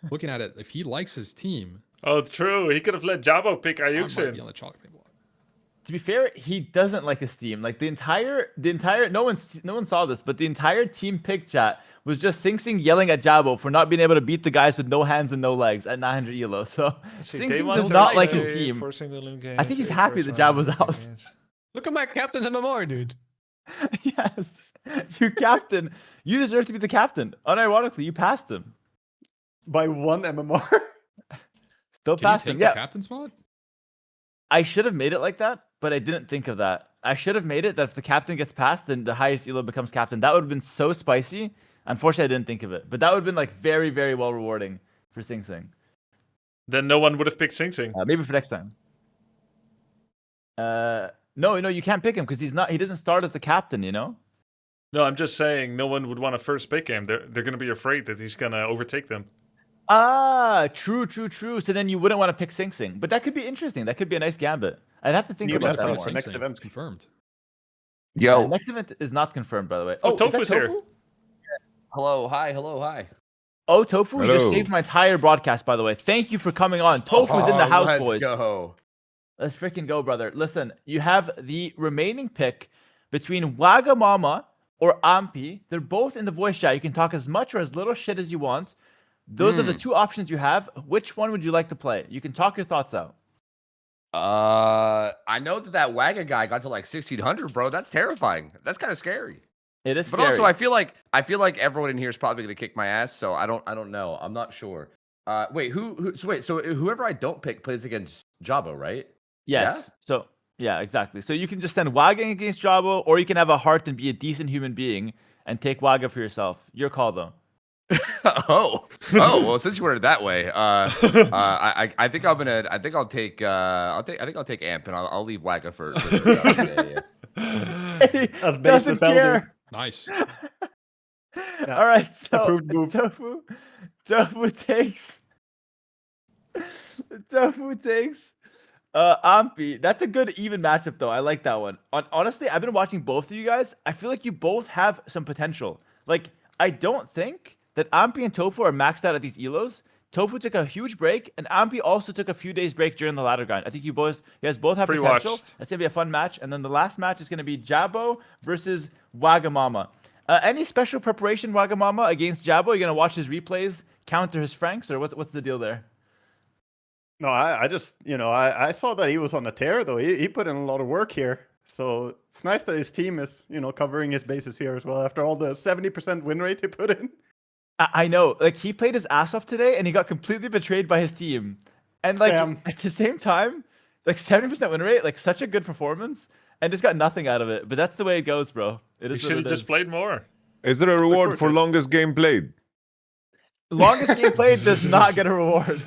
looking at it. If he likes his team, Oh, true. He could have let Jabo pick I might be Ayuksen. on the chocolate block. To be fair, he doesn't like his team. Like the entire no one saw this, but the entire team pick chat was just Sing Sing yelling at Jabo for not being able to beat the guys with no hands and no legs at 900 elo. So Sing Sing does not like his team. I think he's happy that Jabo's out. Look at my captain's MMR, dude. Yes, you captain. You deserve to be the captain. Unironically, you passed him. By 1 MMR. Still Can you passed take him. the Yeah, captain spot? I should have made it like that, but I didn't think of that. I should have made it that if the captain gets passed, then the highest elo becomes captain. That would have been so spicy. Unfortunately, I didn't think of it, but that would have been like very, very well rewarding for Sing Sing. Then no one would have picked Sing Sing. Maybe for next time. No, you can't pick him because he doesn't start as the captain, you know? No, I'm just saying no one would want to first pick him. They're going to be afraid that he's going to overtake them. Ah, true. So then you wouldn't want to pick Sing Sing. But that could be interesting. That could be a nice gambit. I'd have to think New about that meta more. for next Sing. event. It's confirmed. Yo, Next event is not confirmed, by the way. Oh, is that Tofu's here. Tofu? hello, hi. Oh, Tofu, you just Hello. saved my entire broadcast, by the way. Thank you for coming on. Tofu's in the house, let's boys. Go. Let's freaking go, brother. Listen, you have the remaining pick between Wagamama or Ampi. They're both in the voice chat. You can talk as much or as little shit as you want. Those are the two options you have. Which one would you like to play? You can talk your thoughts out. I know that Wagga guy got to like 1600, bro. That's terrifying. That's kind of scary. It is But scary. also, I feel like everyone in here is probably gonna kick my ass. So I don't know. I'm not sure. Wait, so whoever I don't pick plays against Jabo, right? Yes. So, yeah, exactly. So you can just send Wagging against Jabo, or you can have a heart and be a decent human being and take Wagga for yourself. Your call, though. oh, well, since you went it that way, I think I'll take Amp and I'll leave Wagga for He As base doesn't as Elder. care. Nice. Yeah. All right, so Approved move. Tofu takes Ampi. That's a good even matchup, though. I like that one. Honestly, I've been watching both of you guys. I feel like you both have some potential. Like, I don't think that Ampi and Tofu are maxed out at these elos. Tofu took a huge break, and Ampi also took a few days break during the ladder grind. I think you guys both have potential. Pre-watched. That's gonna be a fun match. And then the last match is gonna be Jabo versus Wagamama. Any special preparation, Wagamama, against Jabo? You're gonna watch his replays, counter his franks, or what's the deal there? No, I just, I saw that he was on a tear, though. He put in a lot of work here. So it's nice that his team is, covering his bases here as well after all the 70% win rate he put in. I know. Like, he played his ass off today, and he got completely betrayed by his team. And, like, Damn. at the same time, like, 70% win rate, like, such a good performance, and just got nothing out of it. But that's the way it goes, bro. It You is should what have it just is. played more. Is there a reward for longest game played? Longest game played does not get a reward.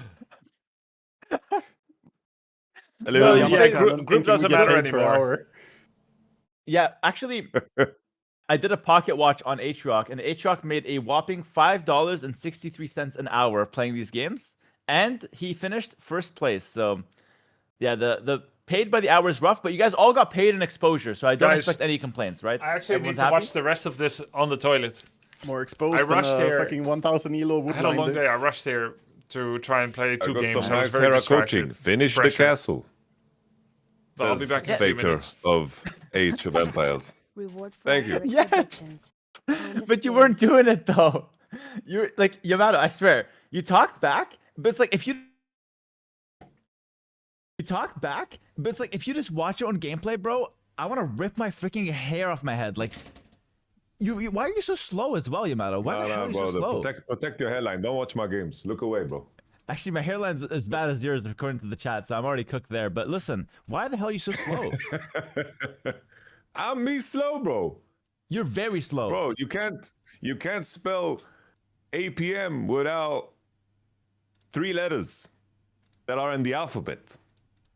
Hello. No, yeah, you group thinking doesn't we get matter paid per anymore. hour. Yeah, actually, I did a pocket watch on H-Rock, and H-Rock made a whopping $5.63 an hour playing these games, and he finished first place. So, yeah, the paid by the hour is rough, but you guys all got paid in exposure, so I don't Guys, expect any complaints, right? I actually Everyone's need to happy? watch the rest of this on the toilet. More exposed I than rushed here. fucking 1000 elo I wood had a long line day. did. I rushed here to try and play I two got games. some I was nice very Hera distracted. coaching. Finish the Pressure. castle. So I'll be Says back in a few Faker minutes. of Age of Empires. Reward for Thank you. accurate Yes. predictions. Kind of But you scary. weren't doing it, though. You're like, Yamato, I swear, you talk back, but it's like if you talk back, but it's like if you just watch your own gameplay, bro, I want to rip my freaking hair off my head. Like, you why are you so slow as well, Yamato? Why the hell are you so brother. slow? Protect your hairline. Don't watch my games. Look away, bro. Actually, my hairline's as bad as yours according to the chat, so I'm already cooked there. But listen, why the hell are you so slow? I'm me slow, bro. You're very slow. Bro, you can't spell APM without 3 letters that are in the alphabet.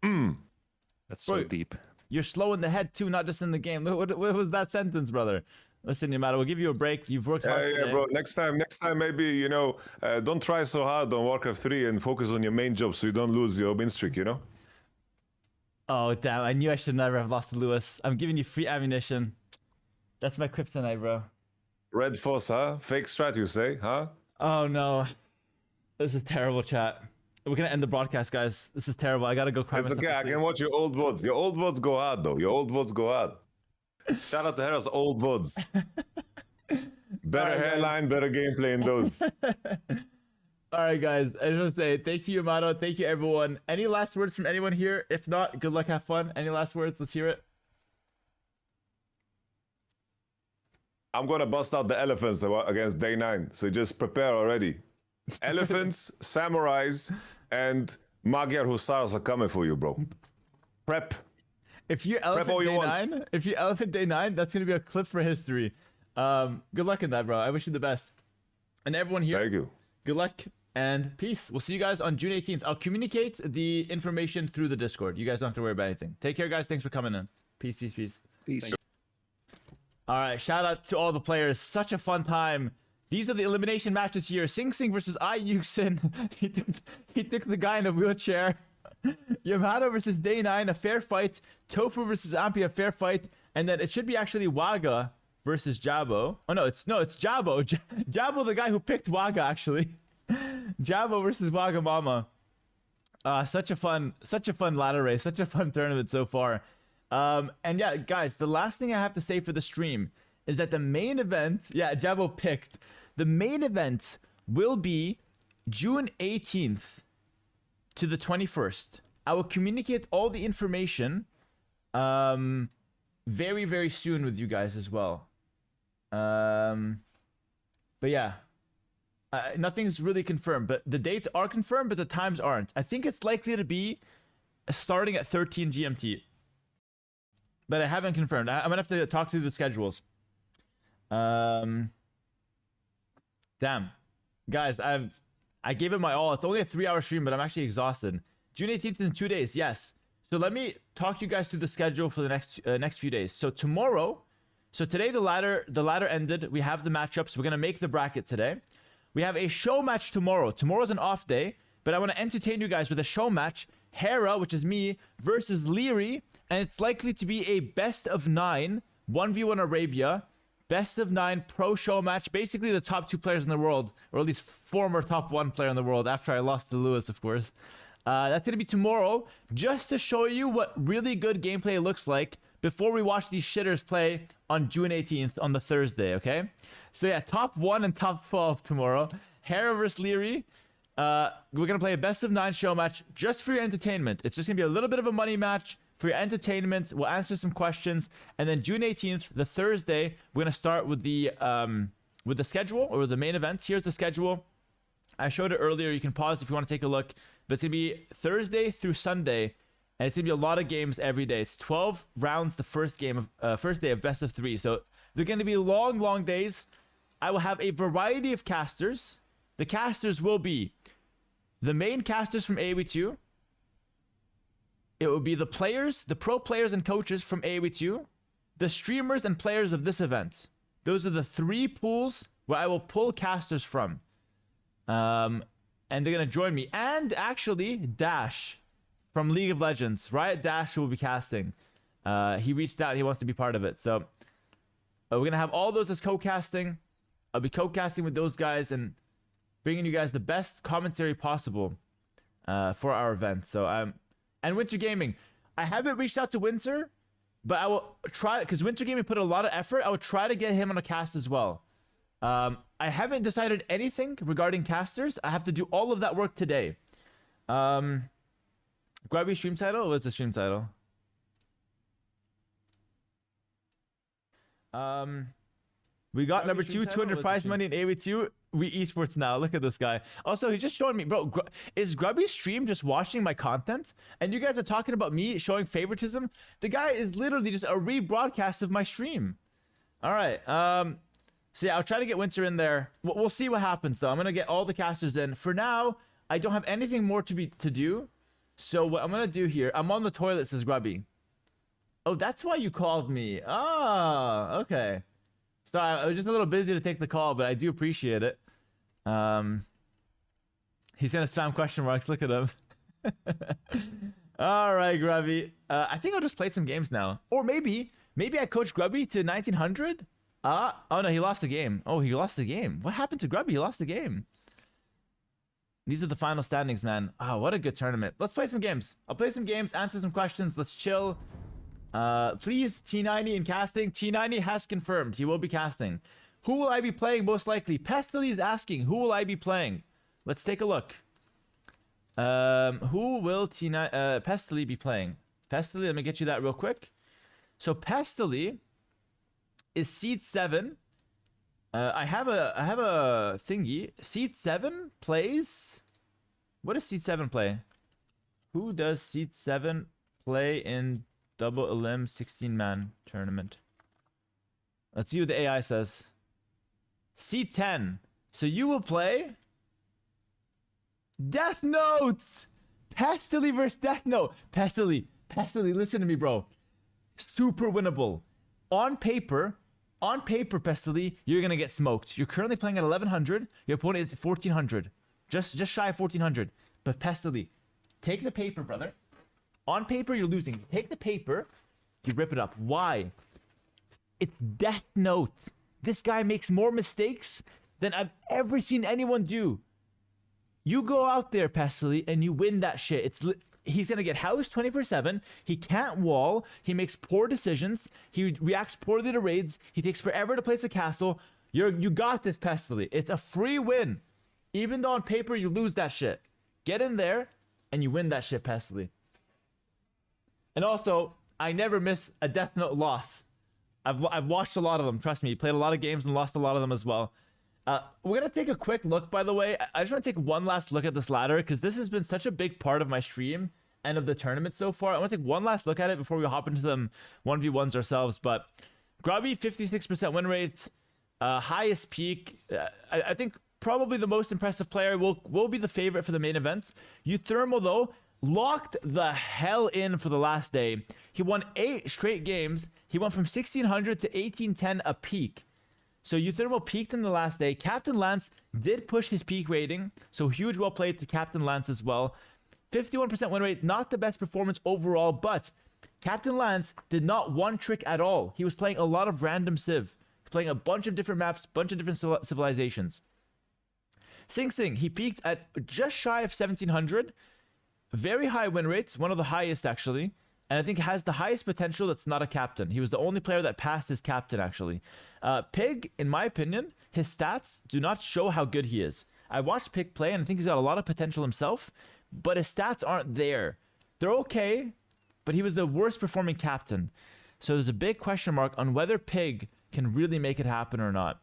That's so Bro, deep. You're slow in the head too, not just in the game. What was that sentence, brother? Listen, Yamato, we'll give you a break. You've worked hard Yeah, today. bro. Next time, maybe don't try so hard on Warcraft 3 and focus on your main job so you don't lose your win streak. Oh, damn. I knew I should never have lost to Lewis. I'm giving you free ammunition. That's my kryptonite, bro. Red Force, huh? Fake strat, you say, huh? Oh, no. This is terrible, chat. We're going to end the broadcast, guys. This is terrible. I got to go cry It's myself okay. to I sleep. can watch your old VODs. Your old VODs go hard, though. Your old VODs go hard. Shout out to Hera's old VODs. Better hairline, better gameplay in those. All right, guys. I just want to say thank you, Yamato. Thank you, everyone. Any last words from anyone here? If not, good luck, have fun. Any last words? Let's hear it. I'm gonna bust out the elephants against day 9. So just prepare already. Elephants, samurais, and Magyar Hussars are coming for you, bro. Prep. If you elephant day 9, that's gonna be a clip for history. Good luck in that, bro. I wish you the best. And everyone here, Thank you. good luck and peace. We'll see you guys on June 18th. I'll communicate the information through the Discord. You guys don't have to worry about anything. Take care, guys. Thanks for coming in. Peace, peace, peace. Peace. All right, shout out to all the players. Such a fun time. These are the elimination matches here. Sing Sing versus Ayuksin. he took the guy in a wheelchair. Yamada versus Day 9, a fair fight. Tofu versus Ampi, a fair fight. And then it should be actually Waga versus Jabo. Oh no, it's Jabo. Jabo, the guy who picked Waga, actually. Jabo versus Waga Mama. Such a fun ladder race, such a fun tournament so far. And yeah, guys, the last thing I have to say for the stream is that the main event, yeah, Jabo picked. The main event will be June 18th to the 21st. I will communicate all the information very, very soon with you guys as well. But yeah, nothing's really confirmed, but the dates are confirmed, but the times aren't. I think it's likely to be starting at 13 GMT, but I haven't confirmed. I'm gonna have to talk through the schedules. Damn, guys, I gave it my all. It's only a 3-hour stream, but I'm actually exhausted. June 18th in 2 days, yes. So let me talk you guys through the schedule for the next few days. So tomorrow, so today the ladder ended. We have the matchups. We're gonna make the bracket today. We have a show match tomorrow. Tomorrow's an off day, but I want to entertain you guys with a show match. Hera, which is me, versus Leary, and it's likely to be a best of 9 1v1 Arabia. Best of 9 pro show match. Basically the top 2 players in the world, or at least former top 1 player in the world after I lost to Lewis, of course. That's going to be tomorrow, just to show you what really good gameplay looks like before we watch these shitters play on June 18th on the Thursday, okay? So yeah, top 1 and top 12 tomorrow. Hera versus Leary. We're going to play a best of 9 show match just for your entertainment. It's just going to be a little bit of a money match. For your entertainment, we'll answer some questions, and then June 18th, the Thursday, we're gonna start with the schedule, or the main event. Here's the schedule. I showed it earlier. You can pause if you want to take a look. But it's gonna be Thursday through Sunday, and it's gonna be a lot of games every day. It's 12 rounds the first day of best of 3. So they're gonna be long days. I will have a variety of casters. The casters will be the main casters from AoE2. It will be the players, the pro players and coaches from AoE2, the streamers and players of this event. Those are the 3 pools where I will pull casters from. And they're going to join me. And actually, Dash from League of Legends. Riot Dash will be casting. He reached out. He wants to be part of it. So we're going to have all those as co-casting. I'll be co-casting with those guys and bringing you guys the best commentary possible for our event. So and Winter Gaming, I haven't reached out to Winter, but I will try, because Winter Gaming put a lot of effort. I will try to get him on a cast as well. I haven't decided anything regarding casters. I have to do all of that work today. Grubby stream title? What's the stream title? We got number 2, 200 prize money in AoE2. We esports now. Look at this guy. Also, he's just showing me, bro. Is Grubby's stream just watching my content? And you guys are talking about me showing favoritism? The guy is literally just a rebroadcast of my stream. All right. So yeah, I'll try to get Winter in there. We'll see what happens though. I'm gonna get all the casters in. For now, I don't have anything more to do. So what I'm gonna do here, I'm on the toilet, says Grubby. Oh, that's why you called me. Ah, okay. Sorry, I was just a little busy to take the call, but I do appreciate it. He's gonna spam question marks. Look at him. All right, Grubby. I think I'll just play some games now. Or maybe I coach Grubby to 1900? Oh no, he lost the game. Oh, he lost the game. What happened to Grubby? He lost the game. These are the final standings, man. Oh, what a good tournament. Let's play some games. I'll play some games, answer some questions. Let's chill. Please, T90 in casting. T90 has confirmed he will be casting. Who will I be playing most likely? Pestily is asking, who will I be playing? Let's take a look. Who will Pestily be playing? Pestily, let me get you that real quick. So Pestily is seed 7 I have a thingy. Seed 7 plays. What does Seed 7 play? Who does Seed 7 play in double elim 16-man tournament? Let's see what the AI says. Seed 10. So you will play Death Notes. Pestily versus Death Note. Pestily, listen to me, bro. Super winnable. On paper, Pestily, you're gonna get smoked. You're currently playing at 1100. Your opponent is 1400, just shy of 1400. But Pestily, take the paper, brother. On paper, you're losing. Take the paper, you rip it up. Why? It's Death Note. This guy makes more mistakes than I've ever seen anyone do. You go out there, Pestily, and you win that shit. He's gonna get housed 24/7. He can't wall. He makes poor decisions. He reacts poorly to raids. He takes forever to place a castle. You got this, Pestily. It's a free win. Even though on paper you lose that shit. Get in there and you win that shit, Pestily. And also, I never miss a Death Note loss. I've watched a lot of them. Trust me, played a lot of games and lost a lot of them as well. We're gonna take a quick look, by the way. I just want to take one last look at this ladder because this has been such a big part of my stream and of the tournament so far. I want to take one last look at it before we hop into some 1v1s ourselves. But Grubby, 56% win rate, highest peak. I think probably the most impressive player will be the favorite for the main event. Euthermal, though, locked the hell in for the last day. He won 8 straight games. He went from 1600 to 1810 a peak. So Euthermal peaked in the last day. Captain Lance did push his peak rating, so huge well played to Captain Lance as well. 51% win rate, not the best performance overall, but Captain Lance did not one trick at all. He was playing a lot of random civ, playing a bunch of different maps, bunch of different civilizations. Sing Sing, he peaked at just shy of 1700. Very high win rates, one of the highest actually. And I think has the highest potential that's not a captain. He was the only player that passed his captain, actually. Pig, in my opinion, his stats do not show how good he is. I watched Pig play, and I think he's got a lot of potential himself, but his stats aren't there. They're okay, but he was the worst performing captain. So there's a big question mark on whether Pig can really make it happen or not.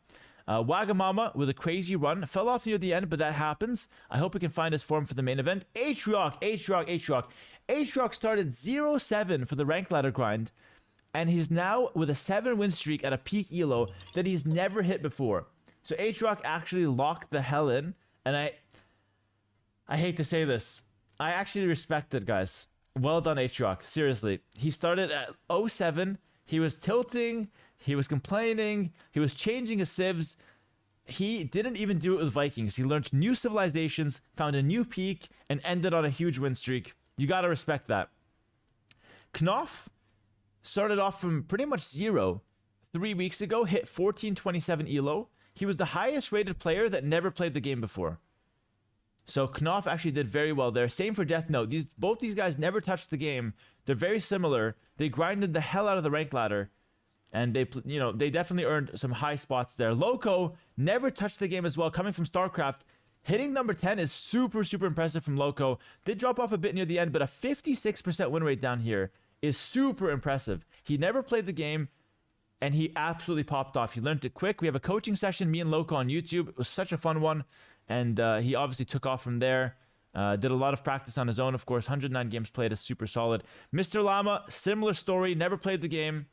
Wagamama with a crazy run. Fell off near the end, but that happens. I hope he can find his form for the main event. H-Rock. H-Rock started 0-7 for the rank ladder grind, and he's now with a 7-win streak at a peak elo that he's never hit before. So H-Rock actually locked the hell in, and I hate to say this. I actually respect it, guys. Well done, H-Rock. Seriously. He started at 0-7. He was tilting. He was complaining. He was changing his civs. He didn't even do it with Vikings. He learned new civilizations, found a new peak, and ended on a huge win streak. You gotta respect that. Knopf started off from pretty much 0 3 weeks ago, hit 1427 elo. He was the highest rated player that never played the game before. So Knopf actually did very well there. Same for Death Note. Both these guys never touched the game. They're very similar. They grinded the hell out of the rank ladder. And they definitely earned some high spots there. Loco never touched the game as well, coming from StarCraft. Hitting number 10 is super, super impressive from Loco. Did drop off a bit near the end, but a 56% win rate down here is super impressive. He never played the game, and he absolutely popped off. He learned it quick. We have a coaching session, me and Loco on YouTube. It was such a fun one, and he obviously took off from there. Did a lot of practice on his own, of course. 109 games played is super solid. Mr. Llama, similar story, never played the game,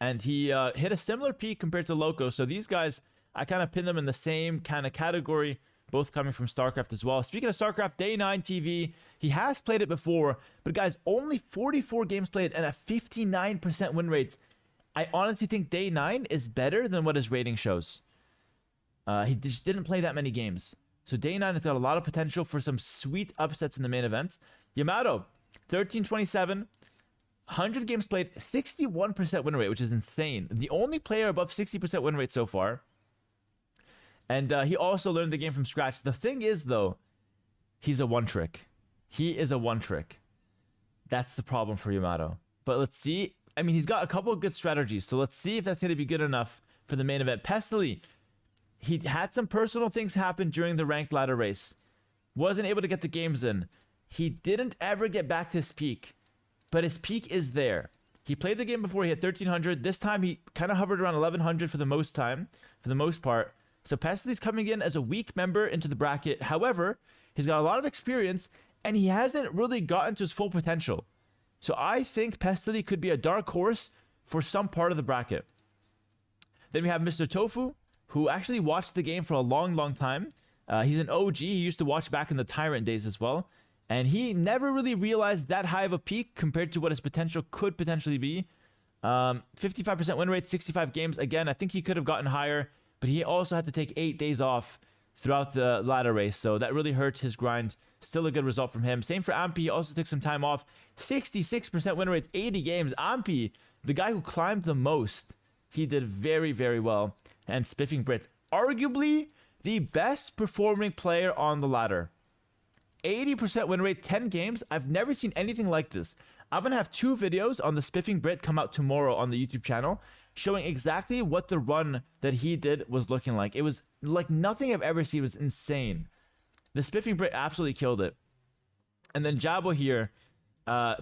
and he hit a similar peak compared to Loco. So these guys, I kind of pin them in the same kind of category, both coming from StarCraft as well. Speaking of StarCraft, Day 9 TV, he has played it before, but guys, only 44 games played and a 59% win rate. I honestly think Day 9 is better than what his rating shows. He just didn't play that many games. So Day 9 has got a lot of potential for some sweet upsets in the main event. Yamato, 1327, 100 games played, 61% win rate, which is insane. The only player above 60% win rate so far. And he also learned the game from scratch. The thing is, though, he's a one-trick. He is a one-trick. That's the problem for Yamato. But let's see. I mean, he's got a couple of good strategies. So let's see if that's going to be good enough for the main event. Pestily, he had some personal things happen during the ranked ladder race. Wasn't able to get the games in. He didn't ever get back to his peak. But his peak is there. He played the game before, he had 1300. This time he kind of hovered around 1100 for the most part. So Pestely's coming in as a weak member into the bracket. However, he's got a lot of experience and he hasn't really gotten to his full potential. So I think Pestely could be a dark horse for some part of the bracket. Then we have Mr. Tofu, who actually watched the game for a long time. He's an OG. He used to watch back in the Tyrant days as well. And he never really realized that high of a peak compared to what his potential could potentially be. 55% win rate, 65 games. Again, I think he could have gotten higher, but he also had to take 8 days off throughout the ladder race. So that really hurts his grind. Still a good result from him. Same for Ampy. He also took some time off. 66% win rate, 80 games. Ampy, the guy who climbed the most, he did very well. And Spiffing Brit, arguably the best performing player on the ladder. 80% win rate, 10 games. I've never seen anything like this. I'm going to have 2 videos on the Spiffing Brit come out tomorrow on the YouTube channel showing exactly what the run that he did was looking like. It was like nothing I've ever seen. It was insane. The Spiffing Brit absolutely killed it. And then Jabo here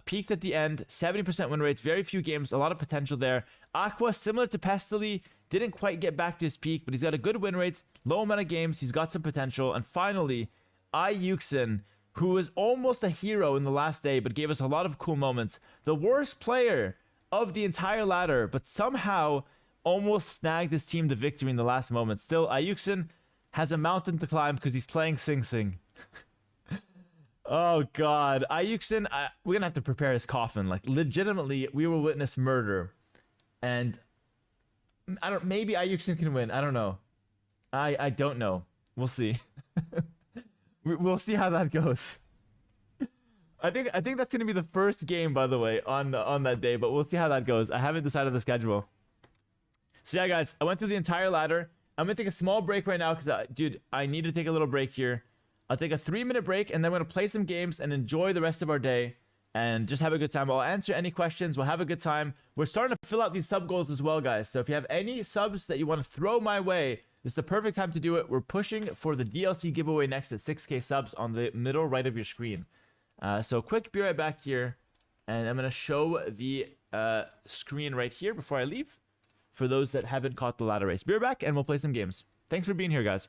peaked at the end, 70% win rates, very few games, a lot of potential there. Aqua, similar to Pestely, didn't quite get back to his peak, but he's got a good win rates, low amount of games, he's got some potential. And finally, Ayuxin, who was almost a hero in the last day, but gave us a lot of cool moments. The worst player of the entire ladder, but somehow almost snagged his team the victory in the last moment. Still, Ayuxin has a mountain to climb because he's playing Sing Sing. Oh, God. Ayuxin, we're going to have to prepare his coffin. Like, legitimately, we will witness murder. And maybe Ayuxin can win. I don't know. I don't know. We'll see. We'll see how that goes. I think that's gonna be the first game, by the way, on that day. But we'll see how that goes. I haven't decided the schedule. So yeah, guys, I went through the entire ladder. I'm gonna take a small break right now because, dude, I need to take a little break here. I'll take a 3-minute break and then we're gonna play some games and enjoy the rest of our day and just have a good time. I'll answer any questions. We'll have a good time. We're starting to fill out these sub goals as well, guys. So if you have any subs that you want to throw my way, this is the perfect time to do it. We're pushing for the DLC giveaway next at 6K subs on the middle right of your screen. So quick, be right back here. And I'm going to show the screen right here before I leave for those that haven't caught the ladder race. Be right back and we'll play some games. Thanks for being here, guys.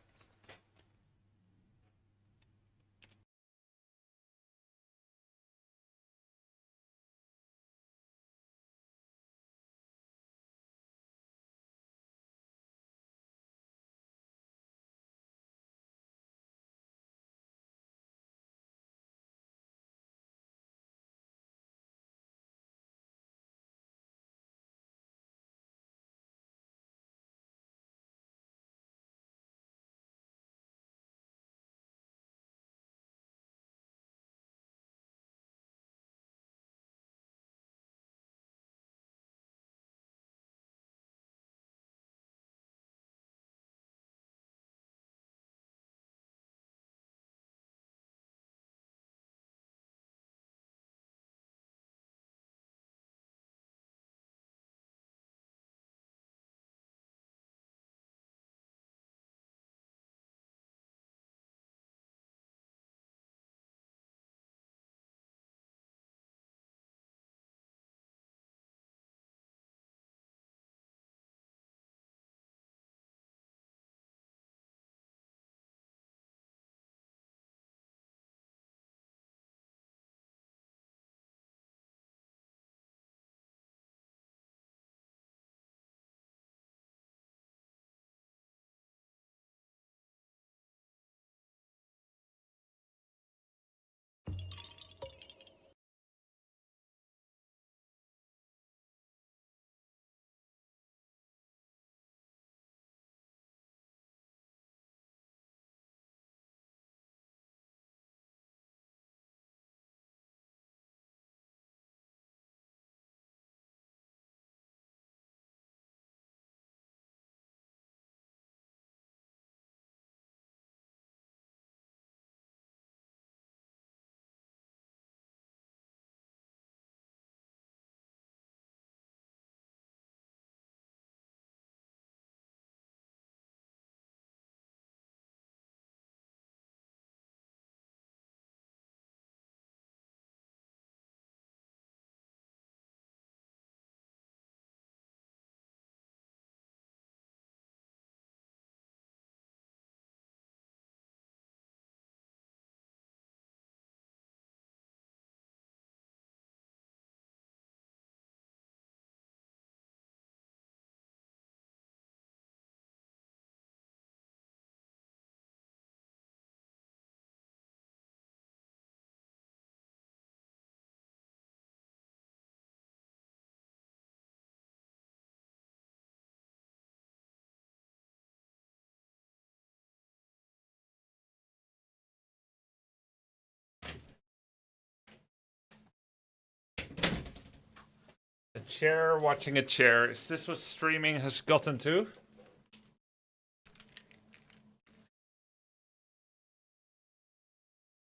chair watching a chair. Is this what streaming has gotten to?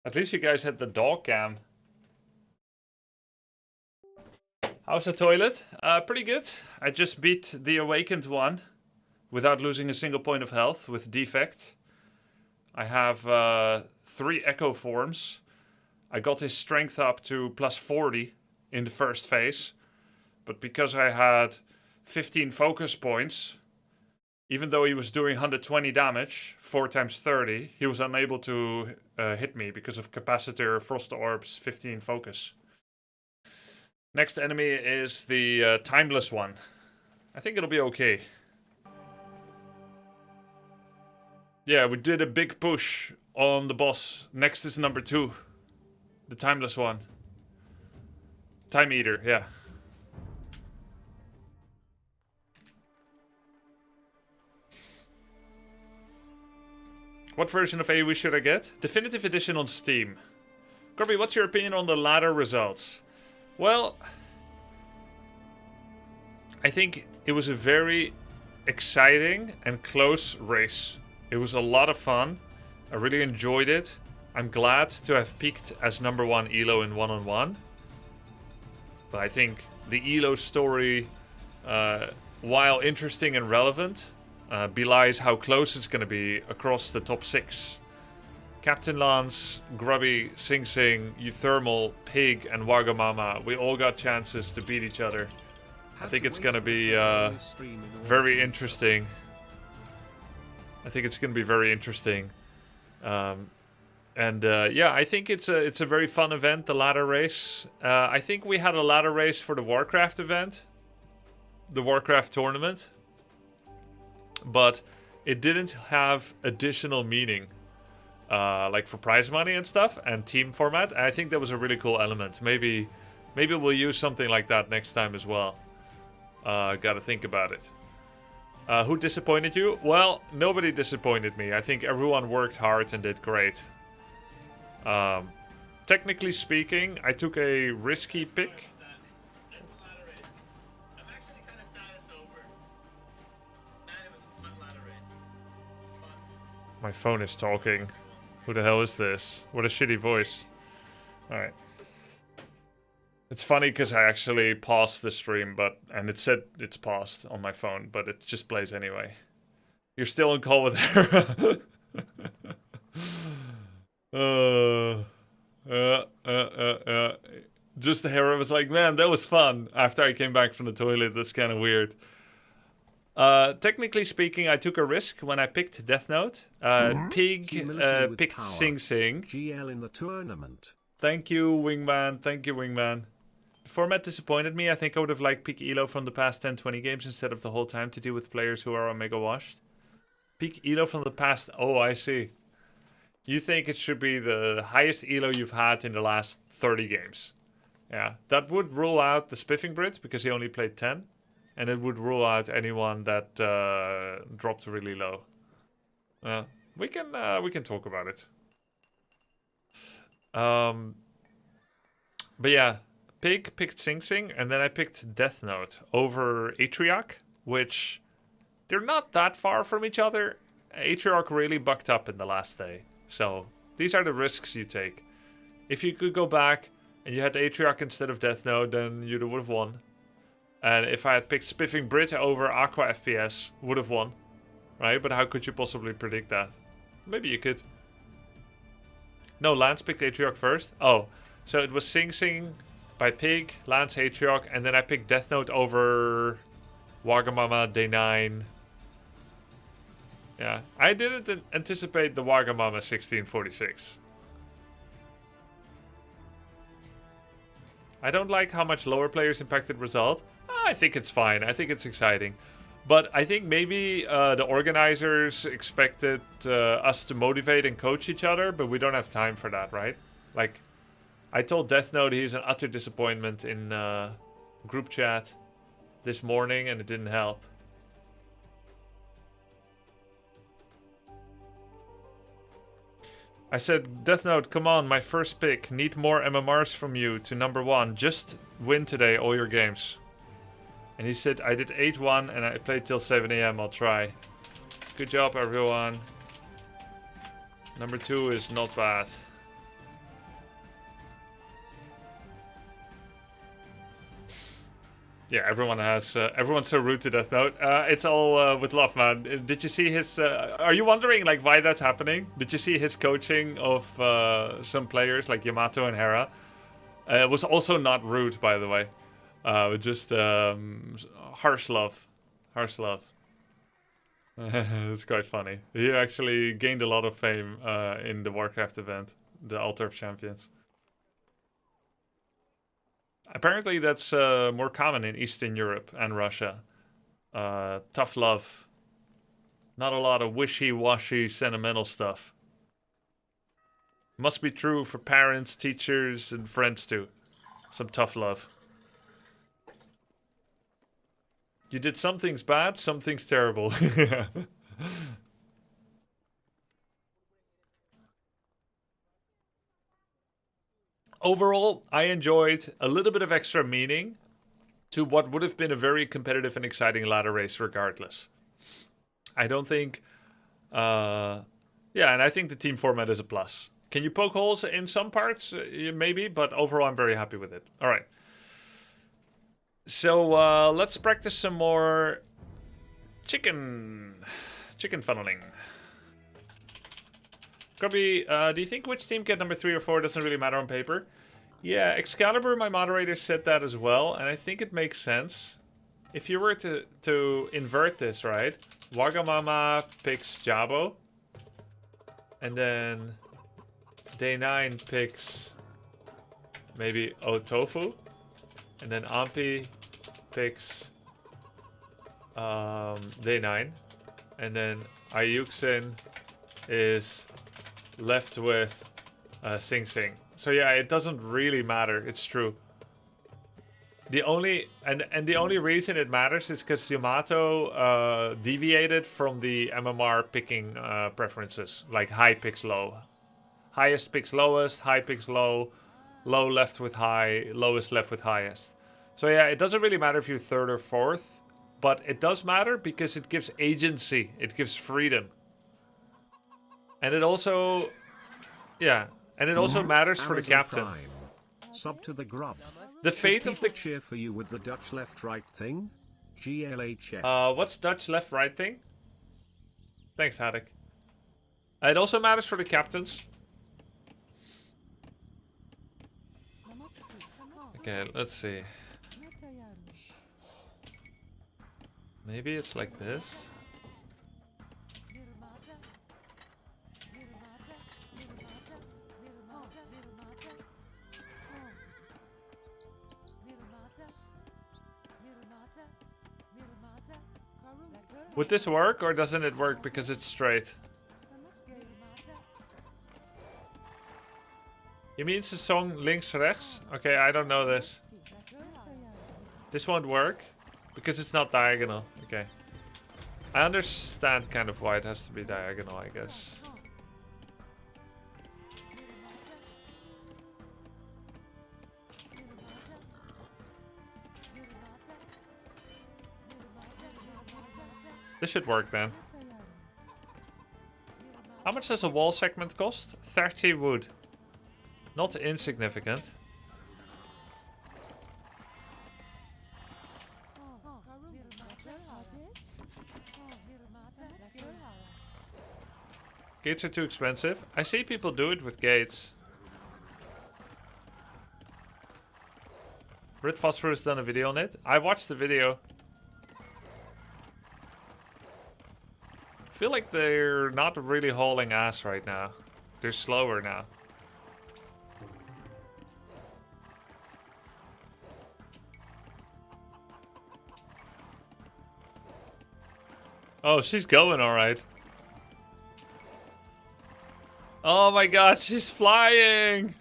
At least you guys had the dog cam. How's the toilet? Pretty good. I just beat the awakened one without losing a single point of health with defect. I have 3 echo forms. I got his strength up to plus 40 in the first phase. But because I had 15 focus points, even though he was doing 120 damage, 4 times 30, he was unable to hit me because of capacitor, frost orbs, 15 focus. Next enemy is the timeless one. I think it'll be okay. Yeah, we did a big push on the boss. Next is number 2. The timeless one. Time Eater, yeah. What version of AoE should I get? Definitive Edition on Steam. Grubby, what's your opinion on the ladder results? Well, I think it was a very exciting and close race. It was a lot of fun. I really enjoyed it. I'm glad to have peaked as number 1 Elo in 1-on-1. But I think the Elo story, while interesting and relevant, belies how close it's going to be across the top 6. Captain Lance, Grubby, Sing Sing, Euthermal, Pig, and Wagamama, we all got chances to beat each other. I think it's going to be very interesting. I think it's going to be very interesting. Yeah, I think it's a very fun event, the ladder race. I think we had a ladder race for the Warcraft event, the Warcraft tournament, but it didn't have additional meaning, like for prize money and stuff and team format. And I think that was a really cool element. Maybe we'll use something like that next time as well. Gotta think about it. Who disappointed you? Well, nobody disappointed me. I think everyone worked hard and did great. Technically speaking, I took a risky pick. My phone is talking. Who the hell is this? What a shitty voice. Alright. It's funny because I actually paused the stream, and it said it's paused on my phone, but it just plays anyway. You're still on call with her. Just the hair was like, man, that was fun. After I came back from the toilet, that's kind of weird. Technically speaking, I took a risk when I picked Death Note. Pig picked Sing Sing. GL in the tournament. Thank you, Wingman. Thank you, Wingman. The format disappointed me. I think I would have liked Peak Elo from the past 10-20 games instead of the whole time to deal with players who are Omega washed. Peak Elo from the past... Oh, I see. You think it should be the highest Elo you've had in the last 30 games. Yeah, that would rule out the Spiffing Brit because he only played 10. And it would rule out anyone that dropped really low. We can talk about it. But yeah, Pig picked Sing Sing, and then I picked Death Note over Atrioc, which they're not that far from each other. Atrioc really bucked up in the last day. So these are the risks you take. If you could go back and you had Atrioc instead of Death Note, then you would have won. And if I had picked Spiffing Brit over Aqua FPS, would have won. Right? But how could you possibly predict that? Maybe you could. No, Lance picked Atrioc first. Oh, so it was Sing Sing by Pig, Lance Atrioc, and then I picked Death Note over Wagamama, Day 9. Yeah, I didn't anticipate the Wagamama 1646. I don't like how much lower players impacted result. I think it's fine. I think it's exciting. But I think maybe the organizers expected us to motivate and coach each other, but we don't have time for that, right? Like, I told Death Note he's an utter disappointment in group chat this morning, and it didn't help. I said, Death Note, come on, my first pick. Need more MMRs from you to number 1. Just win today all your games. And he said, I did 8-1 and I played till 7 a.m. I'll try. Good job, everyone. Number 2 is not bad. Yeah, everyone's so rude to Death Note. It's all with love, man. Did you see his... are you wondering like why that's happening? Did you see his coaching of some players like Yamato and Hera? It was also not rude, by the way. Just harsh love. Harsh love. It's quite funny. He actually gained a lot of fame in the Warcraft event, the Altar of Champions. Apparently that's more common in Eastern Europe and Russia. Tough love. Not a lot of wishy-washy sentimental stuff. Must be true for parents, teachers, and friends too. Some tough love. You did some things bad, some things terrible. Overall, I enjoyed a little bit of extra meaning to what would have been a very competitive and exciting ladder race regardless. I don't think... yeah, and I think the team format is a plus. Can you poke holes in some parts? Maybe, but overall I'm very happy with it. All right. So let's practice some more chicken funneling. Grubby, do you think which team get number 3 or 4 doesn't really matter on paper? Yeah, Excalibur, my moderator, said that as well, and I think it makes sense. If you were to invert this, right? Wagamama picks Jabo. And then Day 9 picks maybe Otofu. And then Ampi picks Day 9. And then Ayuxin is left with Sing Sing. So yeah, it doesn't really matter. It's true. The only the only reason it matters is because Yamato deviated from the MMR picking preferences, like high picks low, highest picks lowest, high picks low, low left with high, lowest left with highest. So yeah, it doesn't really matter if you're 3rd or 4th, but it does matter because it gives agency, it gives freedom. And it also, yeah, and it also matters for the captain. Prime. Sub to the grub. The fate of the... cheer for you with the Dutch left-right thing? GLHF. What's Dutch left-right thing? Thanks, Haddock. It also matters for the captains. Okay, let's see. Maybe it's like this. Would this work, or doesn't it work because it's straight? You mean the song links rechts? Okay, I don't know this. This won't work because it's not diagonal. Okay. I understand kind of why it has to be diagonal, I guess. This should work then. How much does a wall segment cost? 30 wood. Not insignificant. Gates are too expensive. I see people do it with gates. Red Phosphorus done a video on it. I watched the video. I feel like they're not really hauling ass right now. They're slower now. Oh, she's going all right. Oh my god, she's flying!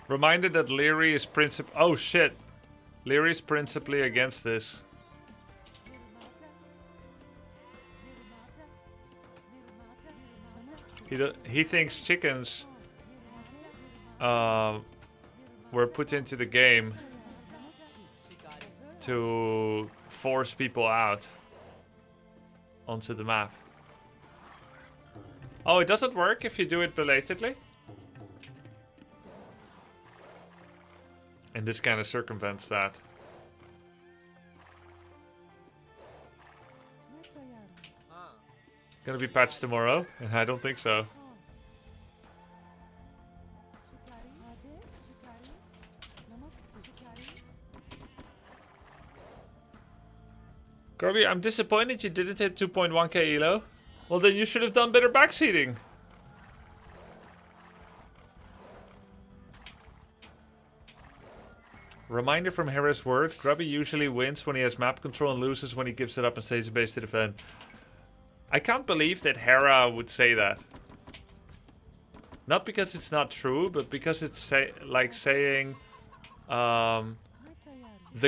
Reminded that Leary is oh shit. Leary's principally against this. He thinks chickens were put into the game to force people out onto the map. Oh, it doesn't work if you do it belatedly? And this kind of circumvents that. Gonna be patched tomorrow? I don't think so. Grubby, I'm disappointed you didn't hit 2.1k elo. Well, then you should have done better backseating. Reminder from Harris Word. Grubby usually wins when he has map control and loses when he gives it up and stays in base to defend. I can't believe that Hera would say that. Not because it's not true, but because it's like saying the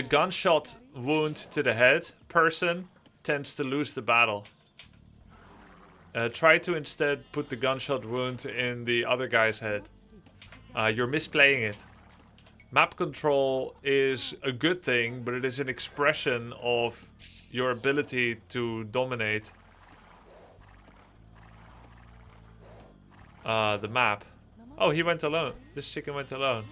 gunshot wound to the head person tends to lose the battle. Try to instead put the gunshot wound in the other guy's head. You're misplaying it. Map control is a good thing, but it is an expression of your ability to dominate the map. Oh, he went alone. This chicken went alone.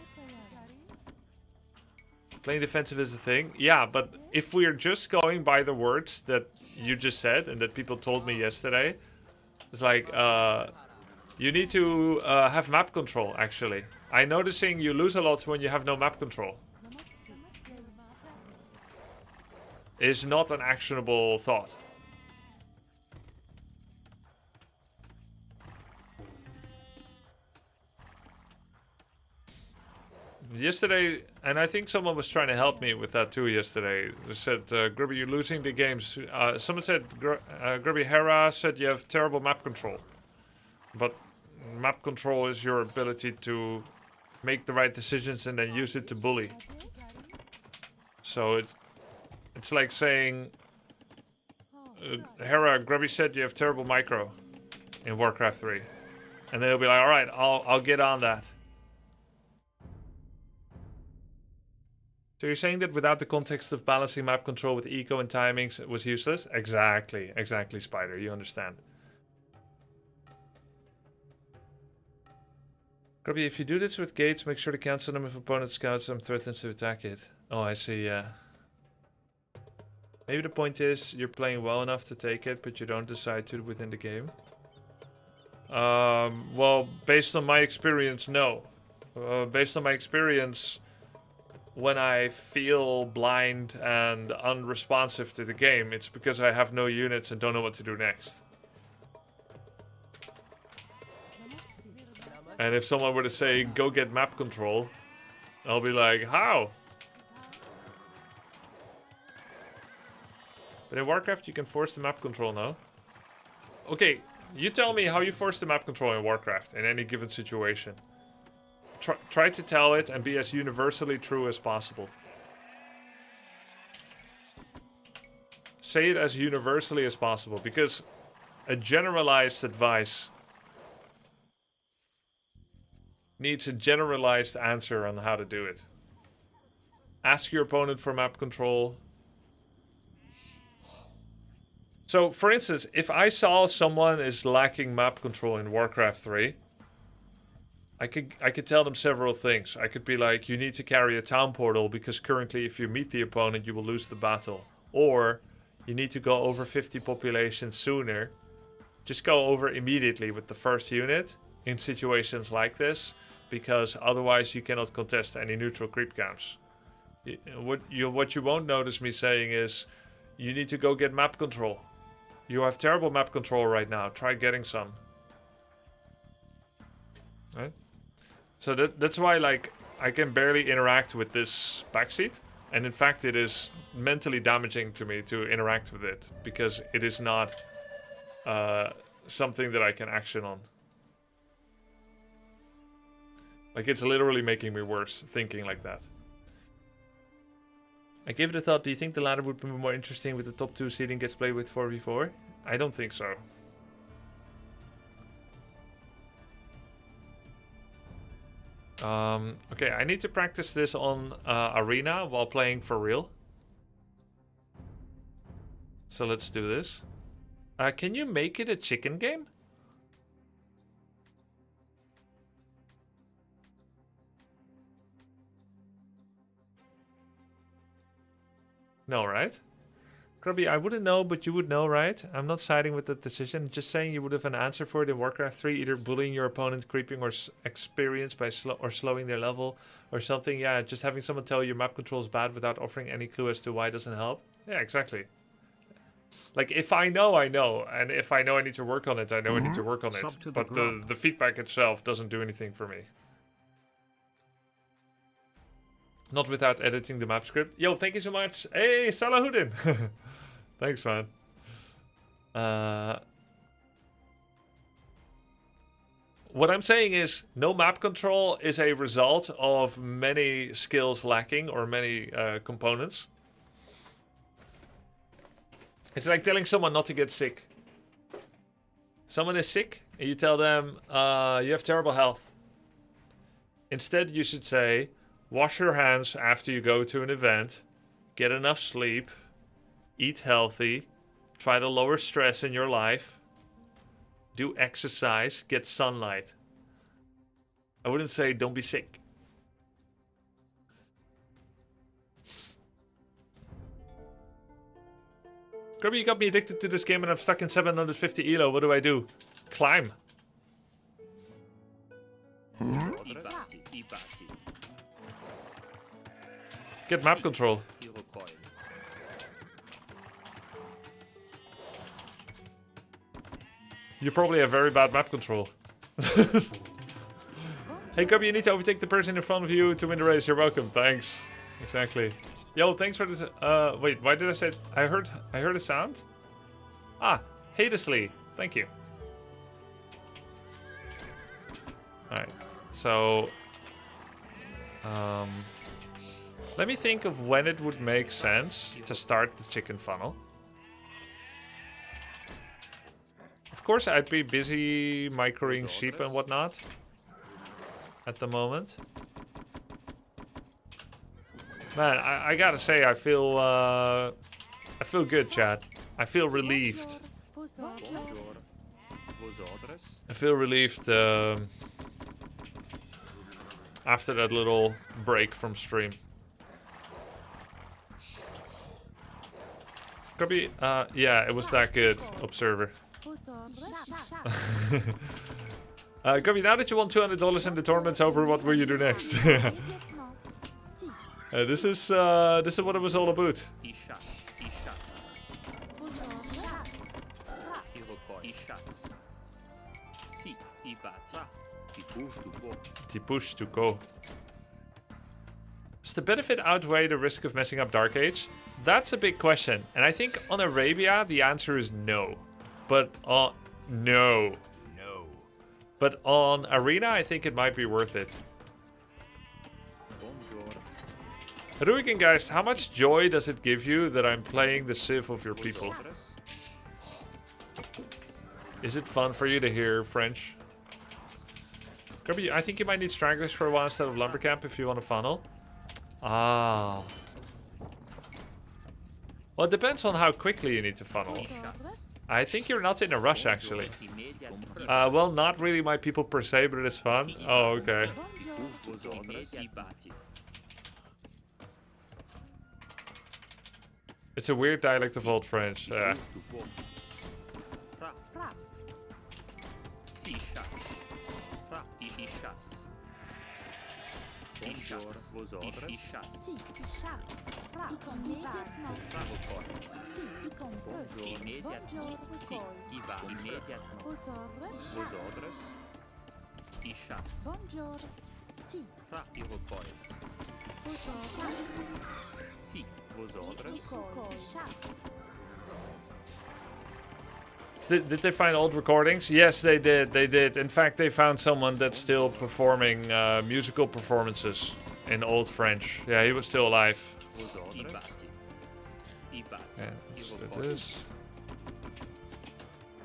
Playing defensive is a thing. Yeah, but if we are just going by the words that you just said and that people told me yesterday, it's like, you need to have map control, actually. I'm noticing you lose a lot when you have no map control. Is not an actionable thought. Yesterday, and I think someone was trying to help me with that too yesterday. They said, Grubby, you're losing the games. Someone said, Grubby, Hera said you have terrible map control. But map control is your ability to make the right decisions and then use it to bully. So it's like saying, Hera, Grubby said you have terrible micro in Warcraft 3. And they'll be like, alright, I'll get on that. So you're saying that without the context of balancing map control with eco and timings it was useless? Exactly, Spider, you understand. Grubby, if you do this with gates, make sure to cancel them if opponent scouts them threatens to attack it. Oh, I see, yeah. Maybe the point is you're playing well enough to take it, but you don't decide to within the game. Well, based on my experience, no. Based on my experience, when I feel blind and unresponsive to the game, it's because I have no units and don't know what to do next. And if someone were to say, go get map control, I'll be like, how? But in Warcraft, you can force the map control now. Okay, you tell me how you force the map control in Warcraft in any given situation. Try to tell it and be as universally true as possible. Say it as universally as possible, because a generalized advice needs a generalized answer on how to do it. Ask your opponent for map control. So, for instance, if I saw someone is lacking map control in Warcraft 3, I could tell them several things. I could be like, you need to carry a town portal because currently if you meet the opponent, you will lose the battle. Or, you need to go over 50 population sooner. Just go over immediately with the first unit in situations like this, because otherwise you cannot contest any neutral creep camps. What you won't notice me saying is, you need to go get map control. You have terrible map control right now. Try getting some. Right? So that's why, like, I can barely interact with this backseat. And in fact, it is mentally damaging to me to interact with it, because it is not something that I can action on. Like, it's literally making me worse thinking like that. I gave it a thought. Do you think the ladder would be more interesting with the top 2 seeding gets played with 4v4? I don't think so. Okay, I need to practice this on Arena while playing for real. So let's do this. Can you make it a chicken game? No, right? Grubby, I wouldn't know, but you would know, right? I'm not siding with the decision. Just saying you would have an answer for it in Warcraft 3, either bullying your opponent, creeping or experience by slowing their level or something. Yeah, just having someone tell you your map control is bad without offering any clue as to why it doesn't help. Yeah, exactly. Like, if I know, I know. And if I know I need to work on it, I know I need to work on it. But the feedback itself doesn't do anything for me. Not without editing the map script. Yo, thank you so much. Hey, Salahuddin. Thanks, man. What I'm saying is, no map control is a result of many skills lacking or many components. It's like telling someone not to get sick. Someone is sick, and you tell them, you have terrible health. Instead, you should say, wash your hands after you go to an event, get enough sleep, eat healthy, try to lower stress in your life, do exercise, get sunlight. I wouldn't say don't be sick. Grubby, you got me addicted to this game and I'm stuck in 750 elo. What do I do? Climb. Get map control. You probably have very bad map control. Hey Grubby, you need to overtake the person in front of you to win the race. You're welcome. Thanks. Exactly. Yo, thanks for this. Wait, why did I say? I heard a sound. Ah, Hadesley. Thank you. All right. So, let me think of when it would make sense to start the chicken funnel. Of course, I'd be busy microing sheep and whatnot at the moment. Man, I gotta say, I feel good, chat. I feel relieved. I feel relieved after that little break from stream. Grubby, yeah, it was that good, Observer. Grubby, now that you won $200 in the tournament's over, what will you do next? This is what it was all about. The push to go. Does the benefit outweigh the risk of messing up Dark Age? That's a big question, and I think on Arabia the answer is no. But no. But on Arena, I think it might be worth it. Ruigen, guys, how much joy does it give you that I'm playing the Civ of your people? Is it fun for you to hear French? Grubby, I think you might need Stragglers for a while instead of Lumbercamp if you want to funnel. Ah. Well, it depends on how quickly you need to funnel. I think you're not in a rush, actually. Well, not really my people per se, but it is fun. Oh, okay. It's a weird dialect of Old French. Yeah. Did they find old recordings? Yes, they did. They did. In fact, they found someone that's still performing musical performances in Old French. Yeah, he was still alive. Yeah, let's do this.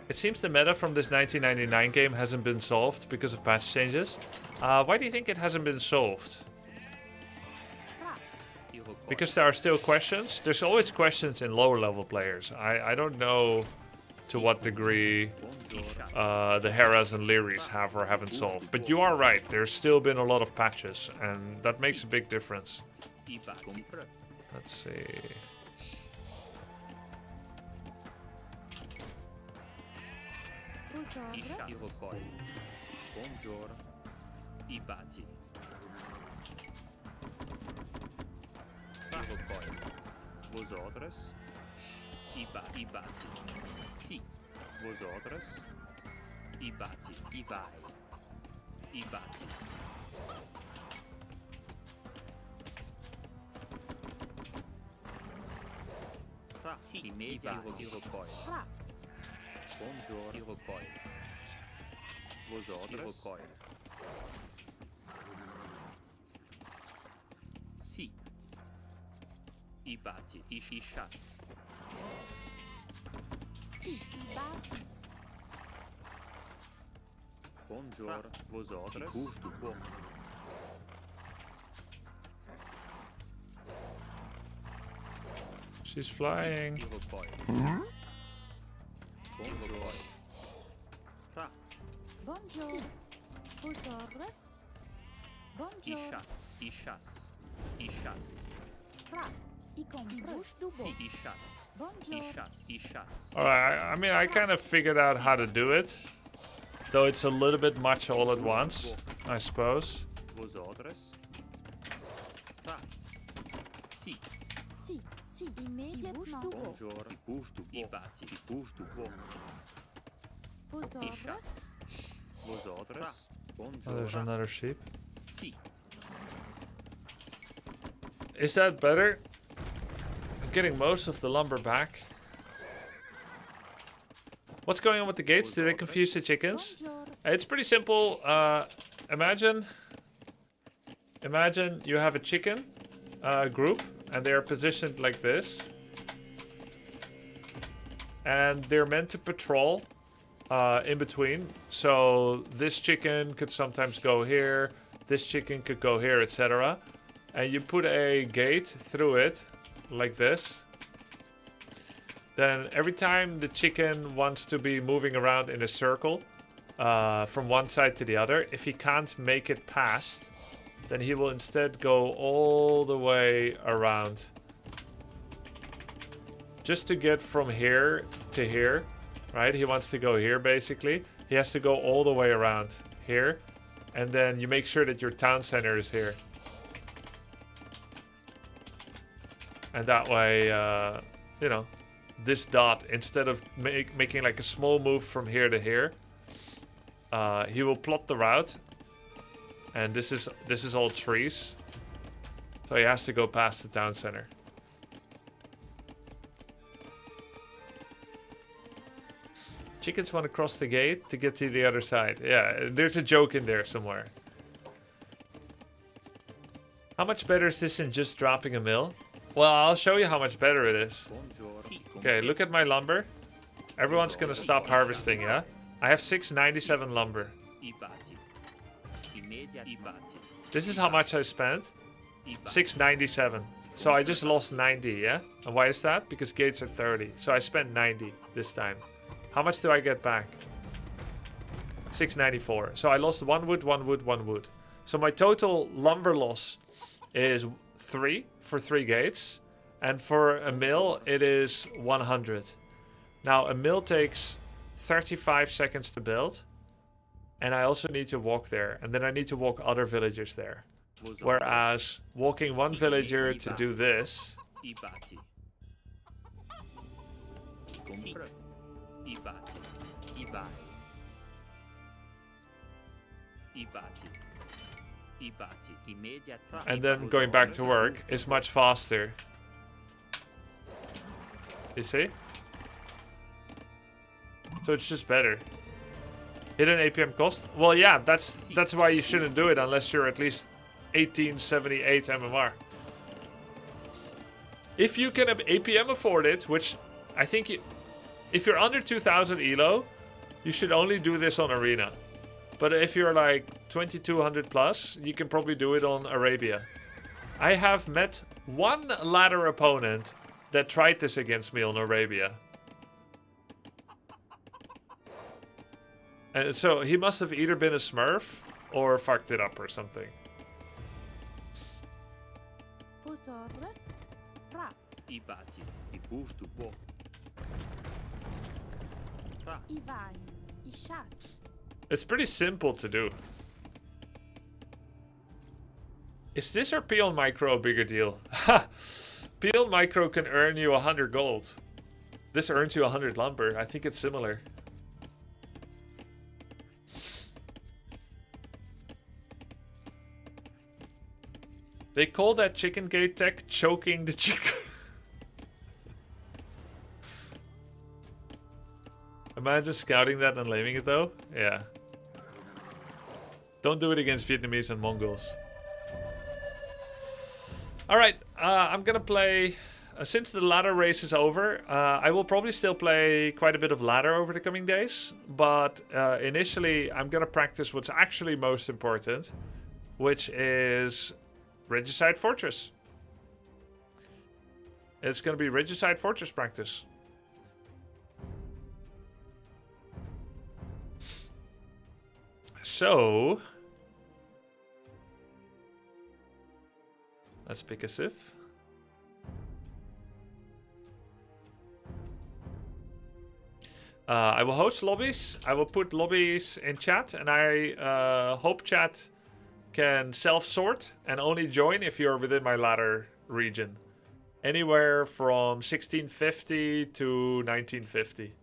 It seems the meta from this 1999 game hasn't been solved because of patch changes. Why do you think it hasn't been solved? Because there are still questions. There's always questions in lower level players. I don't know to what degree the Heras and Lyris have or haven't solved. But you are right. There's still been a lot of patches, and that makes a big difference. Let's see. Buongiorno. Ibati. Vos outras. Ibati. Si. Vos outras. Ibati. Ibai. Ibati. Si. Irokoi. Buongiorno. Irokoi. Vos outras. Irokoi. Si. Ibati. Ishas. Si, ibati. Buongiorno. Vos outras. Custo bom. She's flying. Irokoi. Buongiorno. Bonjour. Vos ordres. Bonjour. Ishas. Fra. I compre. Si, ishas. Bonjour. Ishas. Alright, I mean, I kind of figured out how to do it. Though it's a little bit much all at once, I suppose. Vos outras. Fra. Si. Si, immédiatement. Buongiorno. Custo bom. Ibati. Custo bom. Vos ordres. Ishas. Vos outras. Oh, there's Buongiorno. another sheep. Si. Is that better? I'm getting most of the lumber back. What's going on with the gates? Did they confuse the chickens? Bonjour. It's pretty simple. Imagine you have a chicken group, and they are positioned like this. And they're meant to patrol in between. So this chicken could sometimes go here, this chicken could go here, etc. And you put a gate through it, like this. Then every time the chicken wants to be moving around in a circle, from one side to the other, if he can't make it past, then he will instead go all the way around. Just to get from here to here, right? He wants to go here, basically. He has to go all the way around here. And then you make sure that your town center is here. And that way, you know, this dot, instead of making like a small move from here to here, he will plot the route. And this is all trees. So he has to go past the town center. Chickens want to cross the gate to get to the other side. Yeah, there's a joke in there somewhere. How much better is this than just dropping a mill? Well, I'll show you how much better it is. Okay, look at my lumber. Everyone's gonna stop harvesting, yeah? I have 697 lumber. This is how much I spent. 697. So I just lost 90, yeah? And why is that? Because gates are 30. So I spent 90 this time. How much do I get back? 694. So I lost 1 wood, 1 wood, 1 wood. So my total lumber loss is 3 for 3 gates. And for a mill, it is 100. Now, a mill takes 35 seconds to build. And I also need to walk there. And then I need to walk other villagers there. Whereas walking one villager to do this... and then going back to work is much faster. You see? So it's just better. Hidden APM cost? Well, yeah, that's why you shouldn't do it unless you're at least 1878 MMR. If you can APM afford it, which I think if you're under 2000 ELO, you should only do this on Arena. But if you're like 2200 plus, you can probably do it on Arabia. I have met one ladder opponent that tried this against me on Arabia. And so he must have either been a smurf or fucked it up or something. Vosaurus, fra, I bati, I push tu bo. Fra, I vai, I chasse. It's pretty simple to do. Is this or Peel Micro a bigger deal? Ha! Peel Micro can earn you 100 gold. This earns you 100 lumber. I think it's similar. They call that chicken gate tech choking the chicken. Imagine scouting that and laming it though. Yeah. Don't do it against Vietnamese and Mongols. Alright, I'm gonna play... since the ladder race is over, I will probably still play quite a bit of ladder over the coming days. But initially, I'm gonna practice what's actually most important. Which is Regicide Fortress. It's gonna be Regicide Fortress practice. So... let's pick a civ. I will host lobbies. I will put lobbies in chat. And I hope chat can self-sort and only join if you're within my ladder region. Anywhere from 1650 to 1950.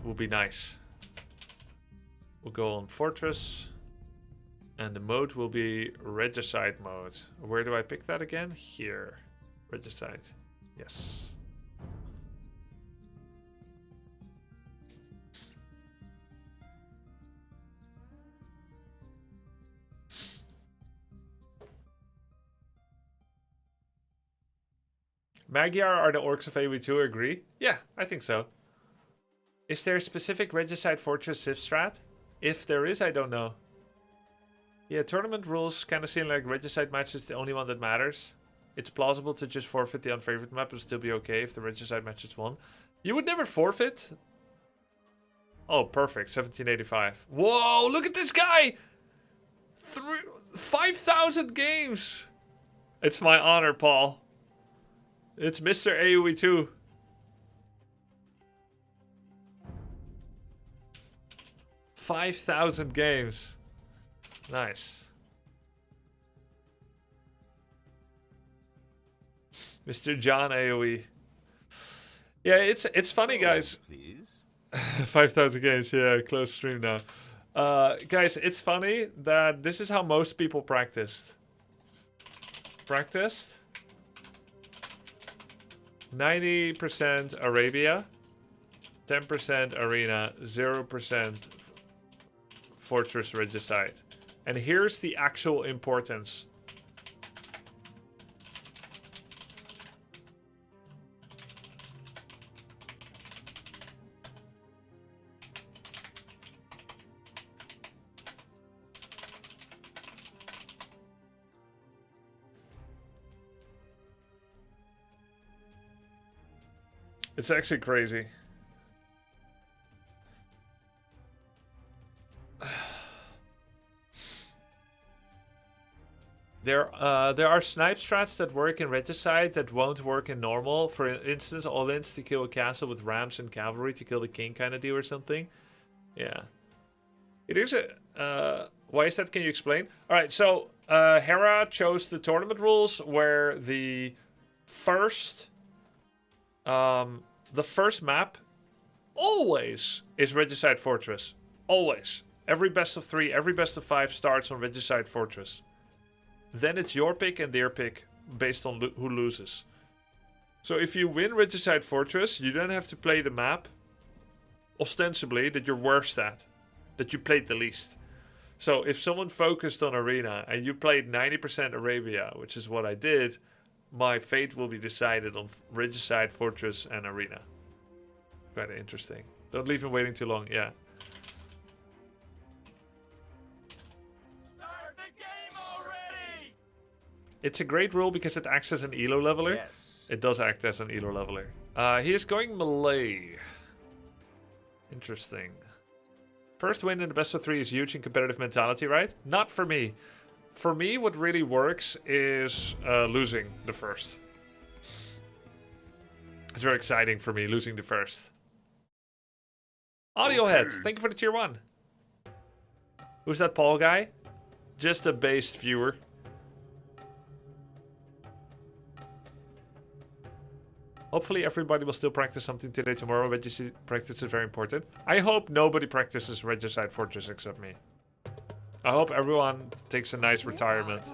Will be nice. We'll go on Fortress. And the mode will be Regicide mode. Where do I pick that again? Here. Regicide. Yes. Magyar are the orcs of AoE2, agree? Yeah, I think so. Is there a specific Regicide Fortress civ strat? If there is, I don't know. Yeah, tournament rules kind of seem like Regicide match is the only one that matters. It's plausible to just forfeit the unfavored map and still be okay if the Regicide match is won. You would never forfeit? Oh, perfect. 1785. Whoa, look at this guy! 5,000 games! It's my honor, Paul. It's Mr. AoE2. $5,000 games. Nice. Mr. John AoE. Yeah, it's funny, guys. Please. 5,000 games, yeah, close stream now. Guys, it's funny that this is how most people practiced. 90% Arabia, 10% Arena, 0% Fortress Regicide. And here's the actual importance. It's actually crazy. There are snipe strats that work in Regicide that won't work in normal. For instance, all-ins to kill a castle with rams and cavalry to kill the king kind of deal or something. Yeah. It is a... why is that? Can you explain? Alright, so Hera chose the tournament rules where the first map always is Regicide Fortress. Always. Every best of 3, every best of 5 starts on Regicide Fortress. Then it's your pick and their pick based on who loses. So if you win Regicide Fortress, you don't have to play the map ostensibly that you're worst at, that you played the least. So if someone focused on Arena and you played 90% Arabia, which is what I did, my fate will be decided on Regicide Fortress and Arena. Quite interesting. Don't leave him waiting too long. Yeah. Start the game already! It's a great rule because it acts as an elo leveler. Yes. It does act as an elo leveler. He is going melee. Interesting. First win in the best of 3 is huge in competitive mentality, right? Not for me. For me, what really works is losing the first. It's very exciting for me, losing the first. Audiohead, thank you for the tier 1. Who's that Paul guy? Just a based viewer. Hopefully everybody will still practice something today, tomorrow. Regicide practice is very important. I hope nobody practices Regicide Fortress except me. I hope everyone takes a nice retirement.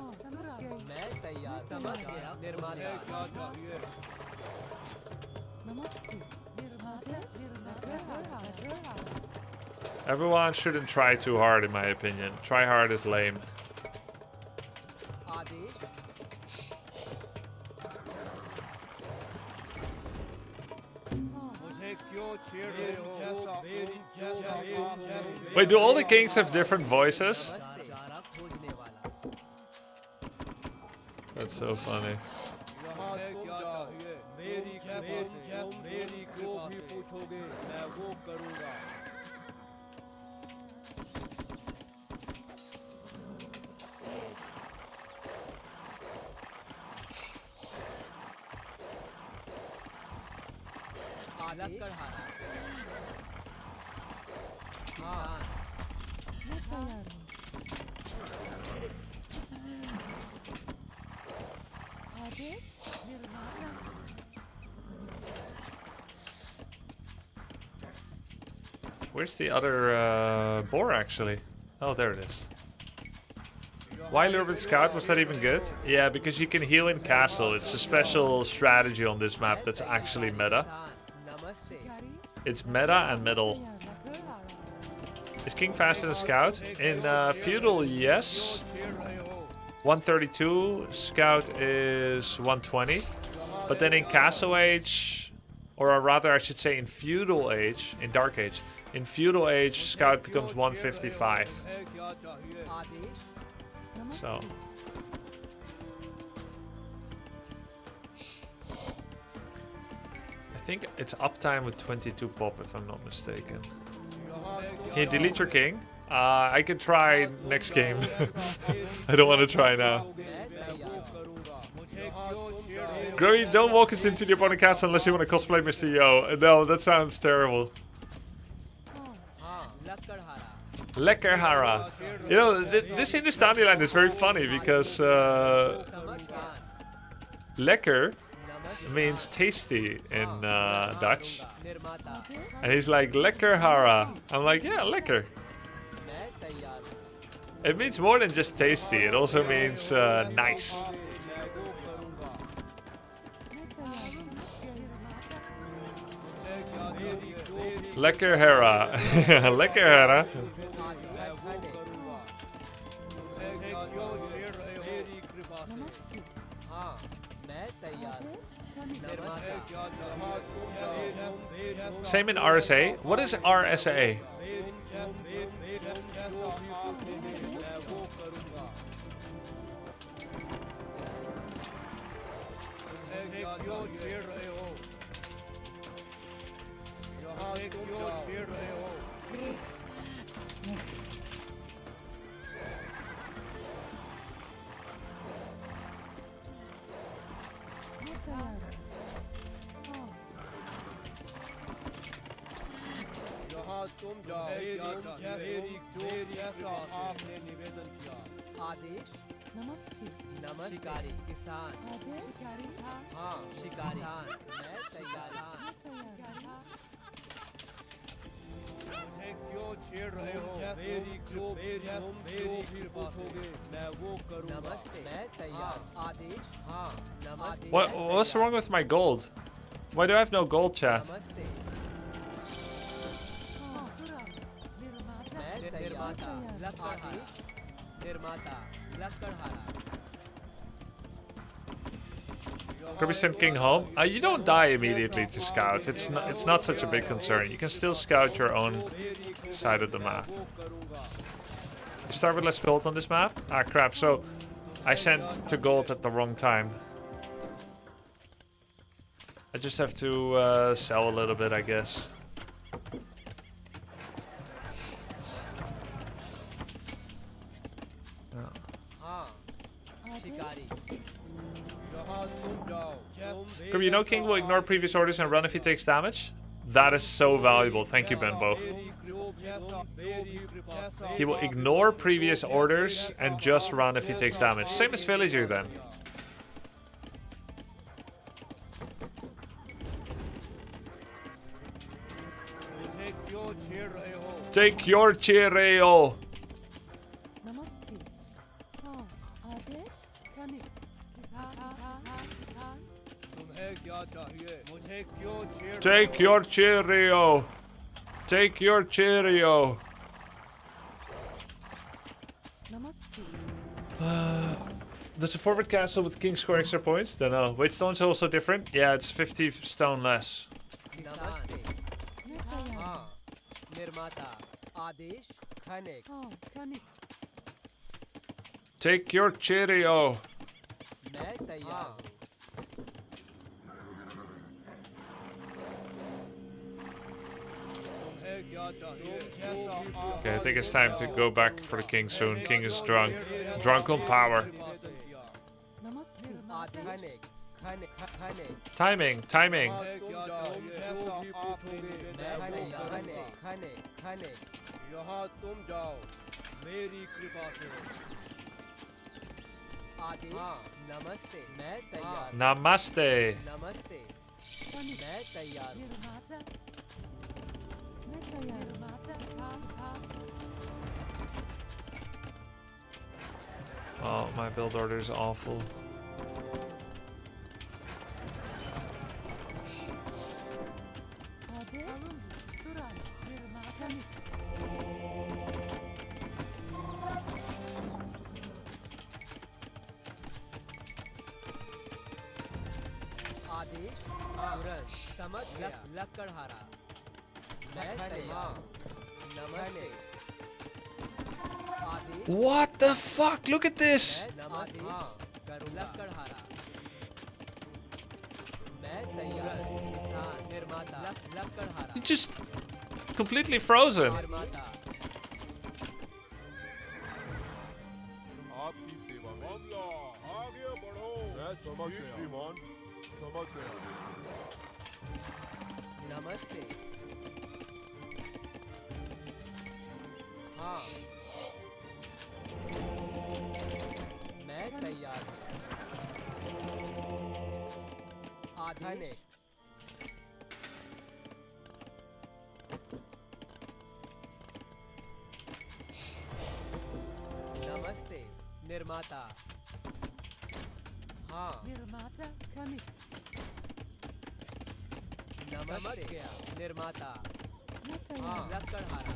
Everyone shouldn't try too hard, in my opinion. Try hard is lame. Wait, do all the kings have different voices? That's so funny. Where's the other boar, actually? Oh, there it is. Why lure with Scout? Was that even good? Yeah, because you can heal in castle. It's a special strategy on this map that's actually meta. It's meta and middle. Is King faster than Scout? In Feudal, yes. 132, Scout is 120. But then in Castle Age, or rather I should say in Feudal Age, in Dark Age, in Feudal Age, Scout becomes 155. So. I think it's uptime with 22 pop if I'm not mistaken. Can you delete your king? I can try next game. I don't want to try now. Grubby, don't walk it into the opponent castle unless you want to cosplay Mr. Yo. No, that sounds terrible. Lekkerhara. You know, this Hindustani line is very funny because lekker means tasty in Dutch. And he's like, Lekkerhara. I'm like, yeah, lekker. It means more than just tasty. It also means nice. Lekkerhara. Lekkerhara. Same in RSA. What is RSA? What's wrong with my gold? Why do I have no gold, chat? Grubby sent King home. You don't die immediately to scout. It's not such a big concern. You can still scout your own side of the map. You start with less gold on this map? Ah, crap. So I sent to gold at the wrong time. I just have to sell a little bit, I guess. Grubby, you know King will ignore previous orders and run if he takes damage? That is so valuable. Thank you, Benbo. He will ignore previous orders and just run if he takes damage. Same as Villager then. Take your Chireo. Take your Cheerio. Take your Cheerio. Does a forward castle with king score extra points? Don't know. Wait, stone's also different? Yeah, it's 50 stone less. Take your Cheerio. Okay, I think it's time to go back for the king soon. King is drunk. Drunk on power. Timing, timing. Namaste. Oh, my build order is awful. What the fuck? Look at this! You just completely frozen. Namaste, Nirmata. हाँ निर्माता कनिक नमस्ते निर्माता हाँ लकड़हारा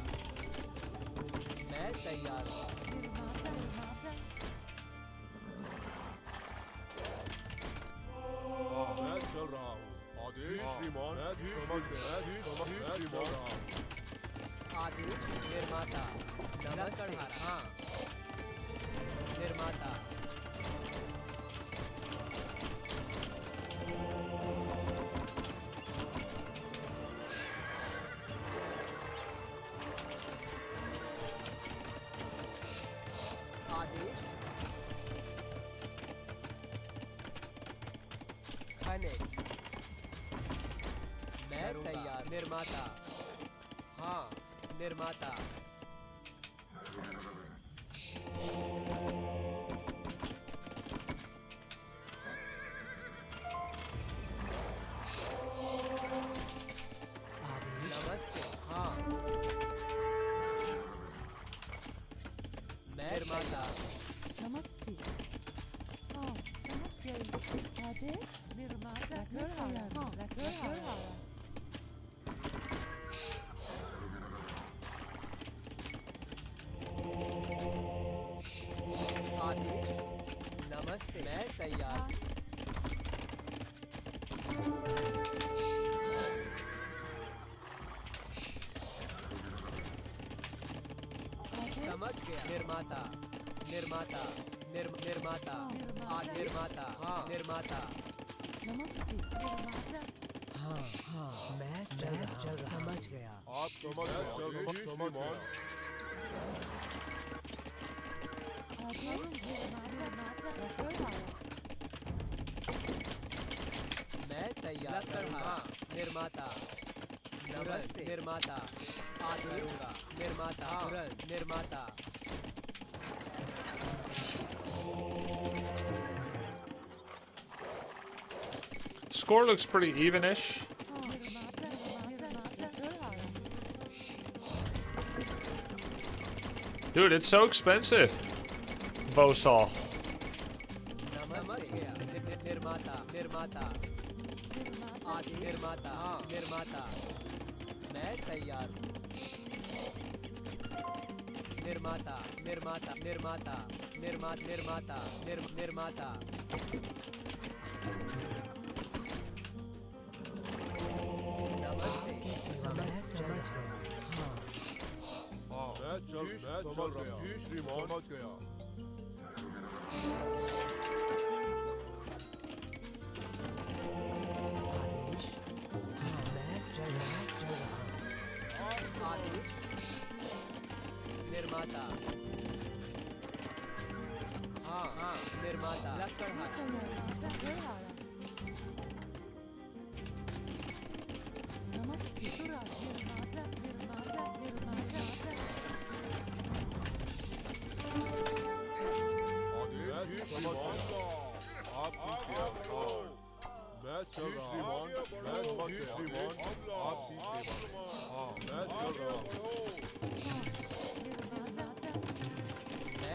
मैं तैयार हूँ निर्माता निर्माता मैं चल रहा हूँ आदेश श्रीमान आदेश निर्माता लकड़हारा हाँ निर्माता मैं तैयार निर्माता हाँ निर्माता नमस्ते हाँ मैं निर्माता नमस्ते हाँ समझ गई आदेश निर्माता निर्माता निर्माता निर्माता निर्माता निर्माता नमस्ते निर्माता हाँ हाँ मैं चल समझ गया आप समझ श्रीमान आदेश निर्माता रखवाला मैं तैयार करूँगा निर्माता नमस्ते निर्माता आदेश निर्माता तुरंत निर्माता Score looks pretty evenish. निर्माता रखवाला Dude, it's so expensive. Bowsaw. समझ गया निर्माता निर्माता आदि निर्माता निर्माता मैं तैयार हूँ निर्माता निर्माता निर्माता निर्माता निर्माता नमस्ते समझ गया मैं चल रहा जी श्रीमान समझ गया आदेश हाँ मैं चल रहा आदेश निर्माता हाँ हाँ निर्माता लकड़हारा निर्माता रखवाला नमस्ते तुरा निर्माता आदेश जी श्रीमान आप मैं चल रहा मैं समझ गया श्रीमान आपकी सेवा हाँ मैं चल रहा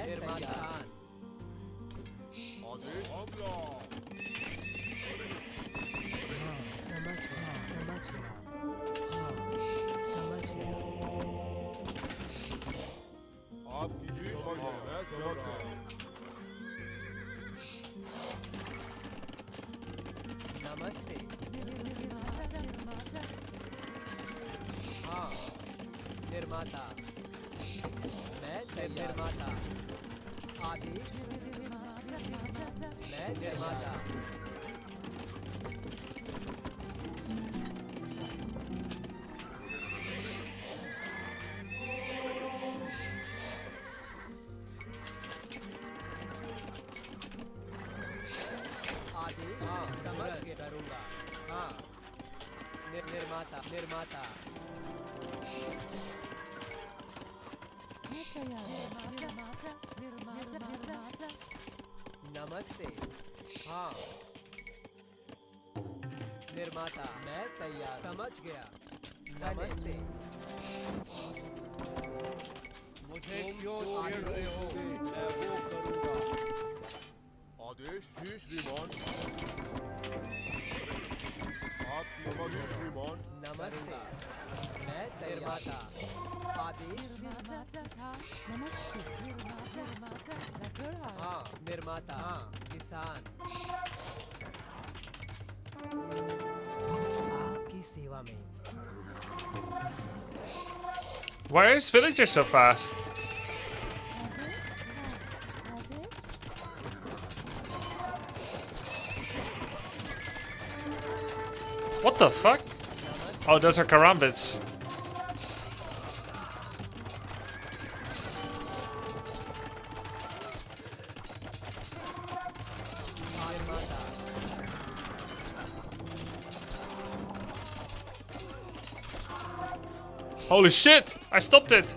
निर्माता आदेश हमला समझ गया हाँ समझ गया आपकी सेवा मैं चल रहा नमस्ते हाँ निर्माता मैं निर्माता आदेश मैं निर्माता आदेश हाँ समझ के करूँगा हाँ निर्माता निर्माता नमस्ते हाँ निर्माता मैं तैयार समझ गया नमस्ते मुझे क्यों छेड़ रहे हो मैं वो करूँगा आदेश जी श्रीमान आप समझ श्रीमान नमस्ते मैं निर्माता आदेश नमस्ते निर्माता रखवाला हाँ निर्माता हाँ किसान आपकी सेवा में Why is villager so fast? What the fuck? Oh, those are karambits. Holy shit! I stopped it!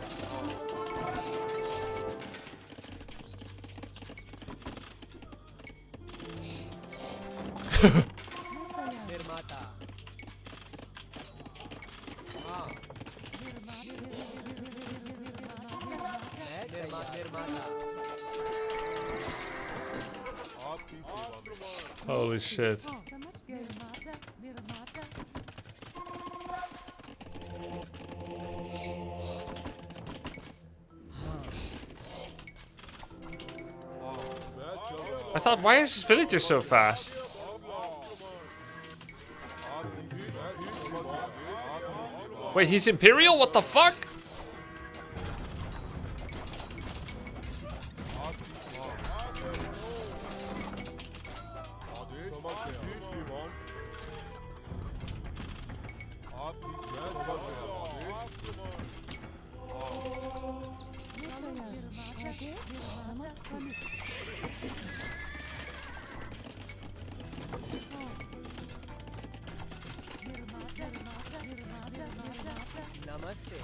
निर्माता हाँ निर्माता आपकी सेवा में Holy shit. निर्माता मैं चल रहा I thought, why is this villager so fast? Wait, he's Imperial? What the fuck? आपकी सेहत चल रहा है नमस्ते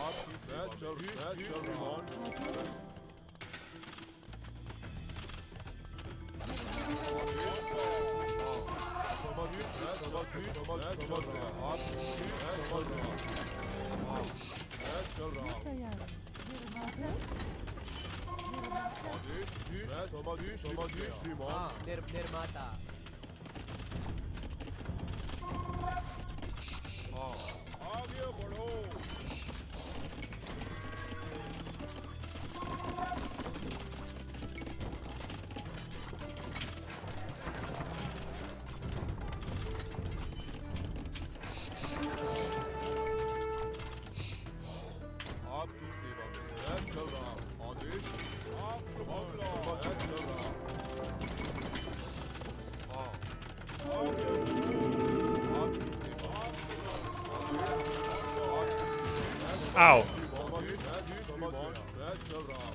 आपकी सेहत चल रहा है निर्माता आगे बढ़ो आपकी सेवा में मैं चल रहा हूँ आदेश आपका मामला मैं चल रहा हूँ आपकी सेवा Ow. मैं चल रहा हूँ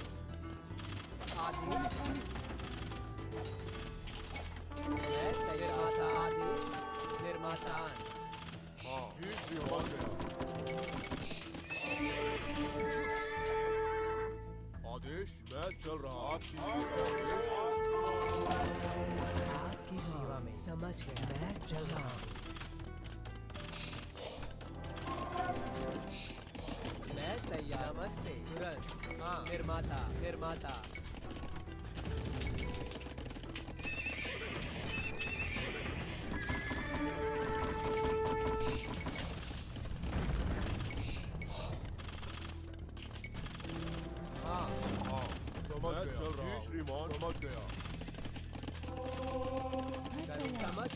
निर्माता जी श्रीमान आदेश मैं चल रहा हूँ आपकी सेवा में समझ गया मैं चल रहा हूँ मैं तैयार नमस्ते तुरंत हाँ निर्माता निर्माता समझ गया श्रीमान समझ गया समझ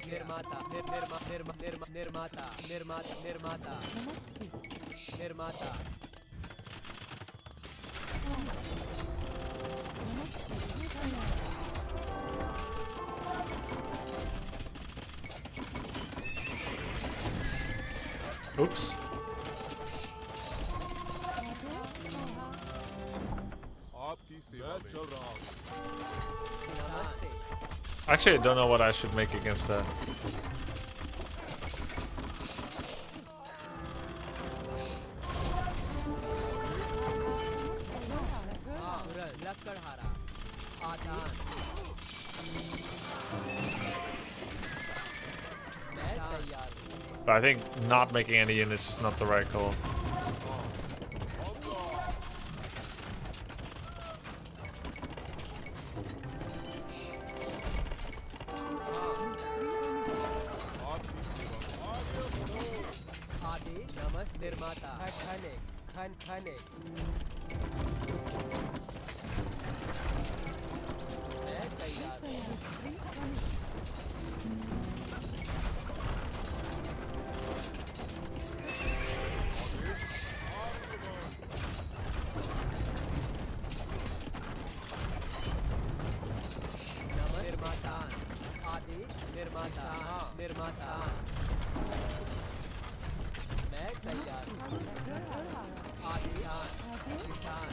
निर्माता निर्माता निर्माता निर्माता Oops. आपकी सेवा में चल रहा हूँ Actually, I don't know what I should make against that. लकड़हारा आसान मैं तैयार हूँ But I think not making any units is not the right call. आदेश नमस निर्माता खाने खाने मैं तैयार हूँ निर्माता आदेश निर्माता निर्माता मैं तैयार हूँ आदेश किसान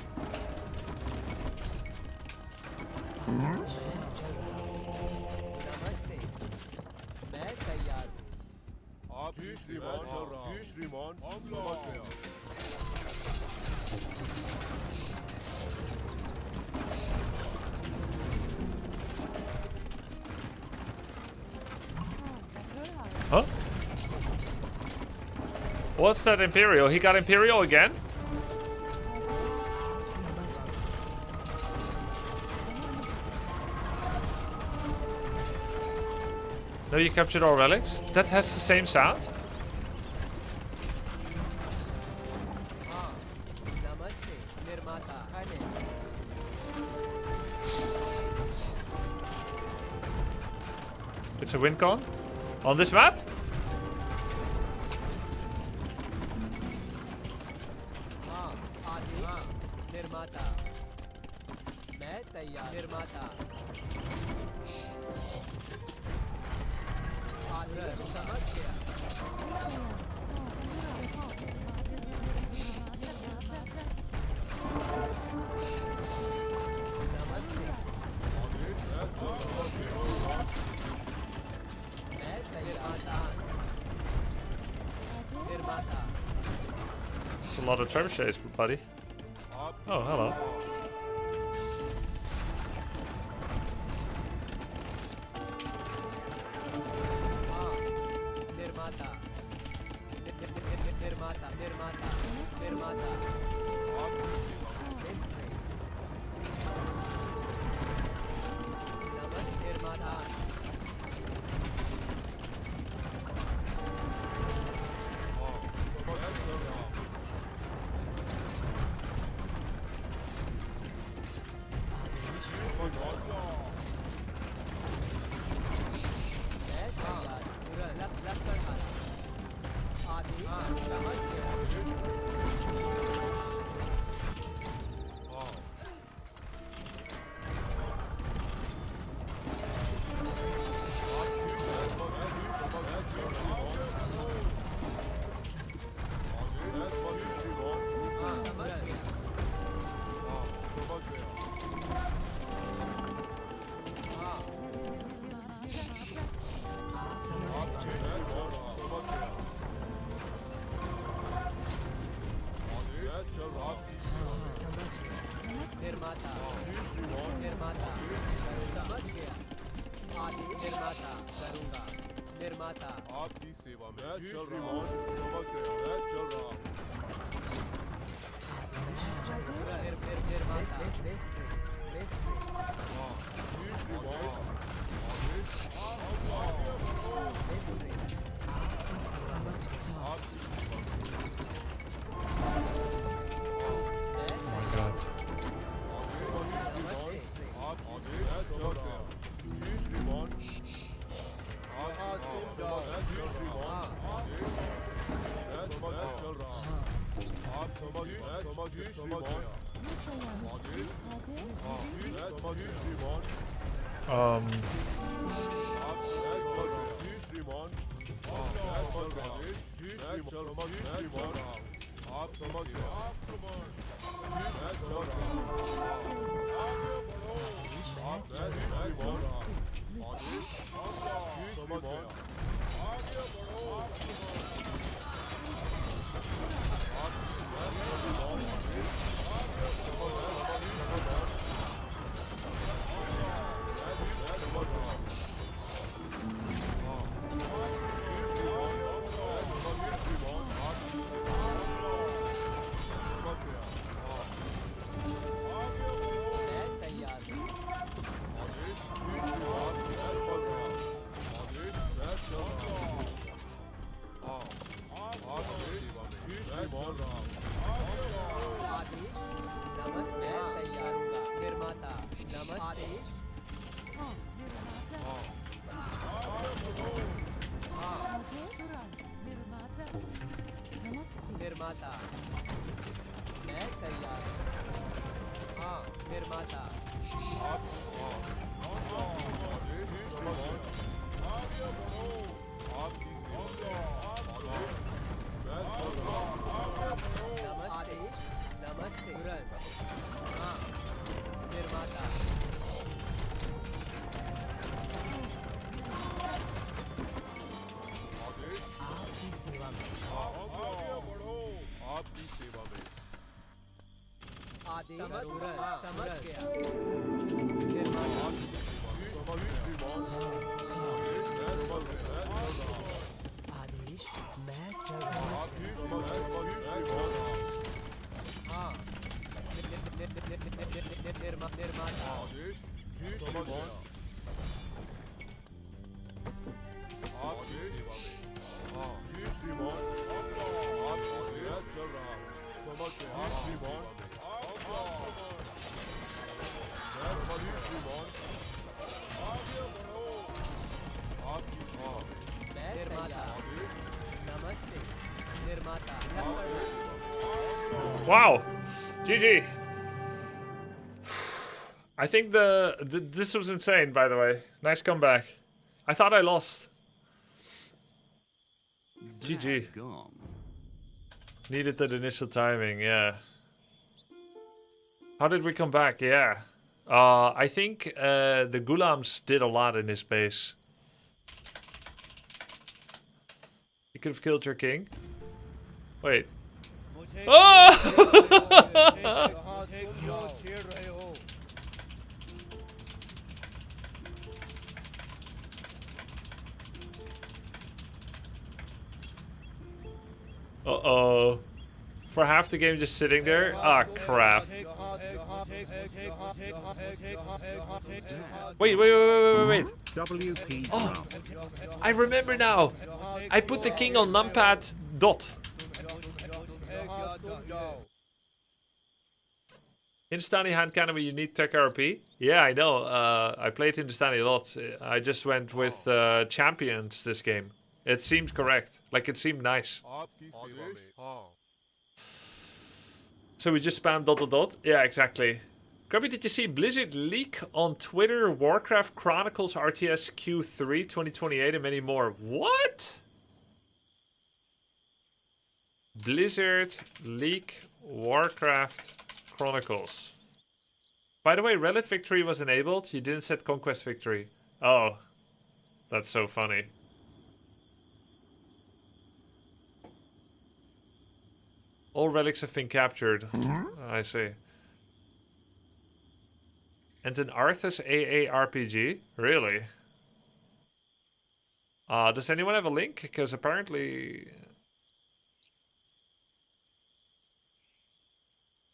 नमस्ते मैं तैयार हूँ आप जी श्रीमान चल रहा हूँ जी श्रीमान समझ गया Huh? What's that Imperial? He got Imperial again? No, you captured all relics? That has the same sound? नमस्ते निर्माता खाने It's a win con? On this map? निर्माता मैं तैयार निर्माता lot of trebuchets, buddy. Oh, hello. आपकी सेवा में चल रहा हूं, समझ गया, मैं चल रहा हूं। निर्माता मैं तैयार हूं। हाँ निर्माता नमस्ते नमस्ते तुरंत हाँ निर्माता आपकी सेवा में आपकी सेवा में आदेश समझ गया आदेश मैं चल रहा हाँ निर्माता नमस्ते निर्माता Wow, GG. I think this was insane, by the way. Nice comeback. I thought I lost. GG. Needed that initial timing, yeah. How did we come back? Yeah. I think the Gulams did a lot in his base. You could have killed your king. Wait. Uh-oh. For half the game just sitting there? Ah, crap. Wait. WP Oh, I remember now. I put the king on numpad dot. Hindustani hand cannon with unique tech RP? Yeah, I know. I played Hindustani a lot. I just went with champions this game. It seemed correct. Like, it seemed nice. So we just spam ... Yeah, exactly. Grubby, did you see Blizzard leak on Twitter Warcraft Chronicles RTS Q3 2028 and many more? What? Blizzard leak Warcraft Chronicles. By the way, Relic Victory was enabled. You didn't set Conquest Victory. Oh, that's so funny. All relics have been captured. I see. And an Arthas AARPG? Really? Does anyone have a link? Because apparently...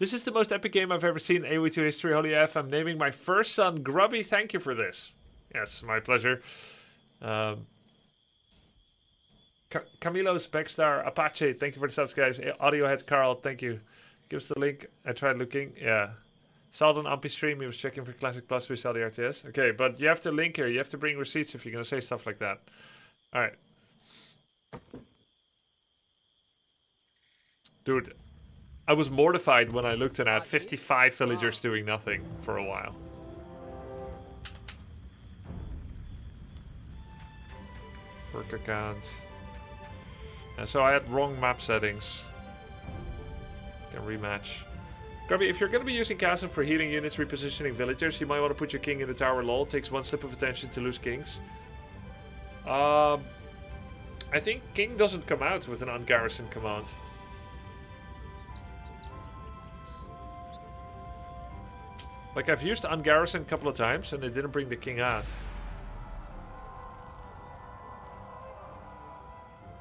This is the most epic game I've ever seen. AoE2 history. Holy F. I'm naming my first son Grubby. Thank you for this. Yes, my pleasure. Camilo's Backstar Apache. Thank you for the subs, guys. Audiohead Carl. Thank you. Give us the link. I tried looking. Yeah. Saw it on Ampy stream. He was checking for Classic Plus. We saw the RTS. Okay, but you have to link here. You have to bring receipts if you're going to say stuff like that. All right. Dude, I was mortified when I looked and had 55 villagers doing nothing for a while. Work accounts. And so I had wrong map settings. Can rematch. Grubby, if you're going to be using castle for healing units, repositioning villagers, you might want to put your king in the tower lol. Takes one slip of attention to lose kings. I think king doesn't come out with an ungarrison command. Like, I've used ungarrison a couple of times and it didn't bring the king out.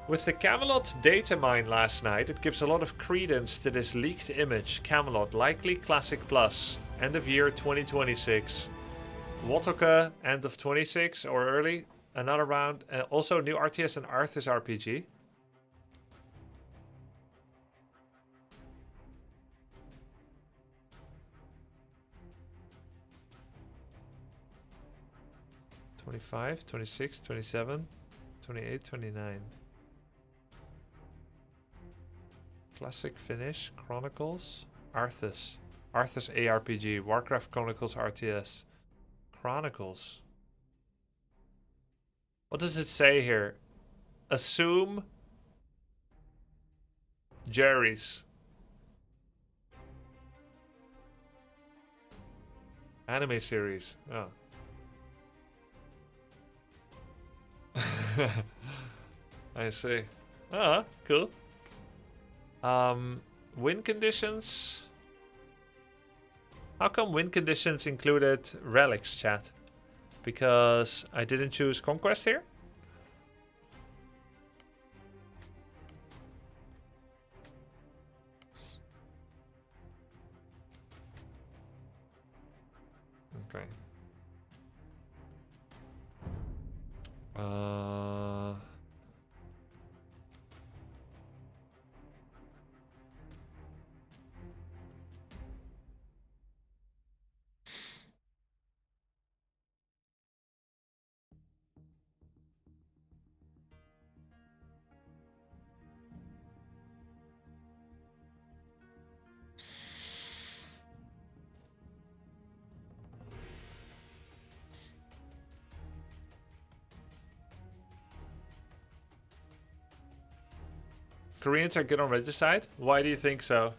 With the Camelot data mine last night, it gives a lot of credence to this leaked image. Camelot, likely Classic Plus, end of year 2026. Watoka, end of 26 or early. Another round. Also new RTS and Arthas RPG. (25, 26, 27, 28, 29). Classic Finish, Chronicles, Arthas. Arthas ARPG, Warcraft Chronicles RTS. Chronicles. What does it say here? Assume Jerry's. Anime series. Oh. I see. Ah, cool. Win conditions. How come win conditions included relics, chat? Because I didn't choose conquest here? Okay. Koreans are good on regicide? Why do you think so?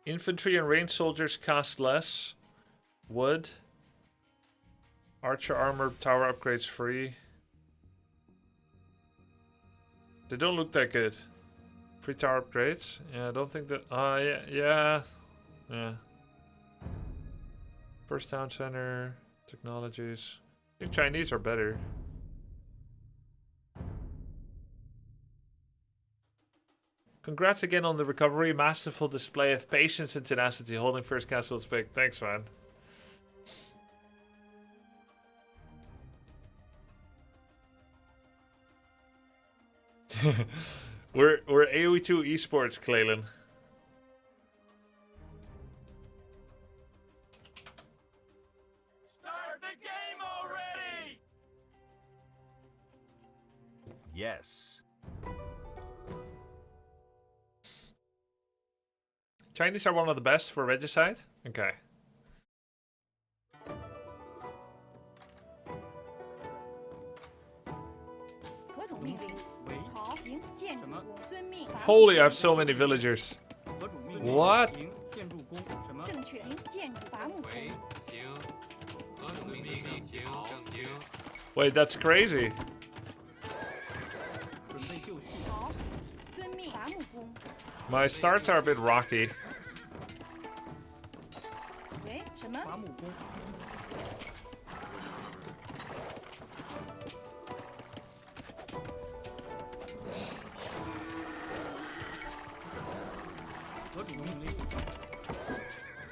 Infantry and ranged soldiers cost less. Wood. Archer armor tower upgrades free. They don't look that good. Free tower upgrades. Yeah, I don't think that. Yeah. First town center, technologies. I think Chinese are better. Congrats again on the recovery. Masterful display of patience and tenacity. Holding first castle was big. Thanks, man. we're AoE2 esports, Claylan. Start the game already! Yes. Chinese are one of the best for regicide? Okay. Holy, I have so many villagers. What? Wait, that's crazy. My starts are a bit rocky.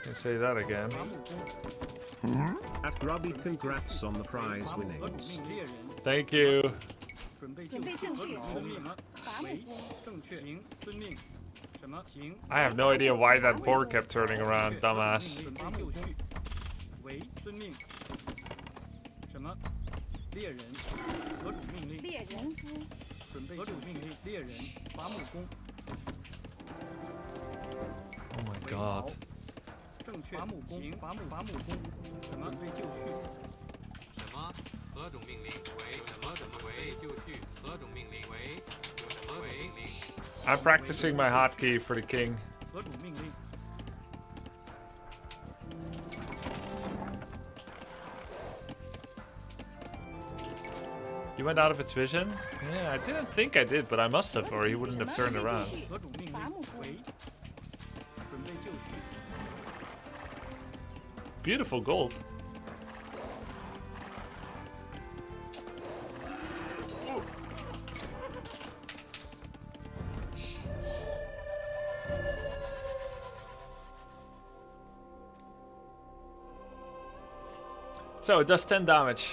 Can say that again. At Grubby, congrats on the prize winnings. Thank you. I have no idea why that board kept turning around, dumbass. Oh my god. I'm practicing my hotkey for the king. You went out of its vision? Yeah, I didn't think I did, but I must have, or he wouldn't have turned around. Beautiful gold. So it does 10 damage.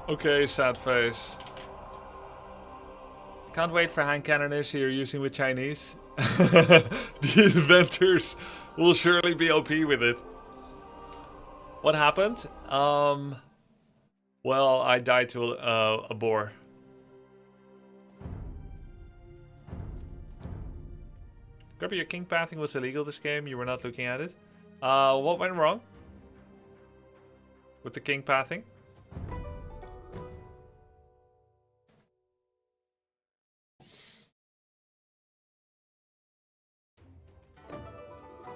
Okay, sad face. Can't wait for hand cannoners you're using with Chinese. The inventors will surely be OP with it. What happened? Well, I died to a boar. Grubby, your king pathing was illegal this game. You were not looking at it. What went wrong with the king pathing?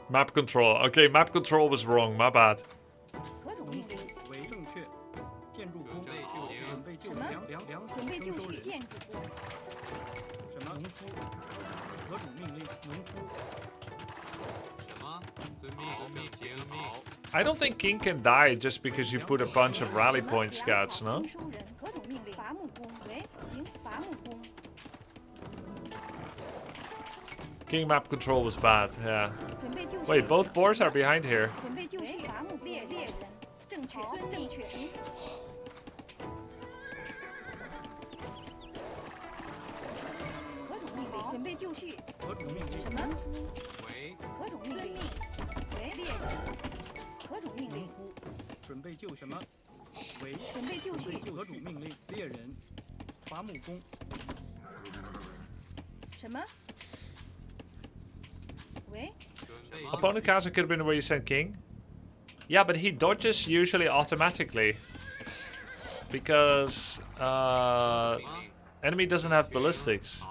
Map control. Okay, map control was wrong. My bad. I don't think king can die just because you put a bunch of rally point scouts, no? King map control was bad, yeah. Wait, both boars are behind here. Opponent castle could have been where you sent king. Yeah, but he dodges usually automatically. Because enemy doesn't have ballistics.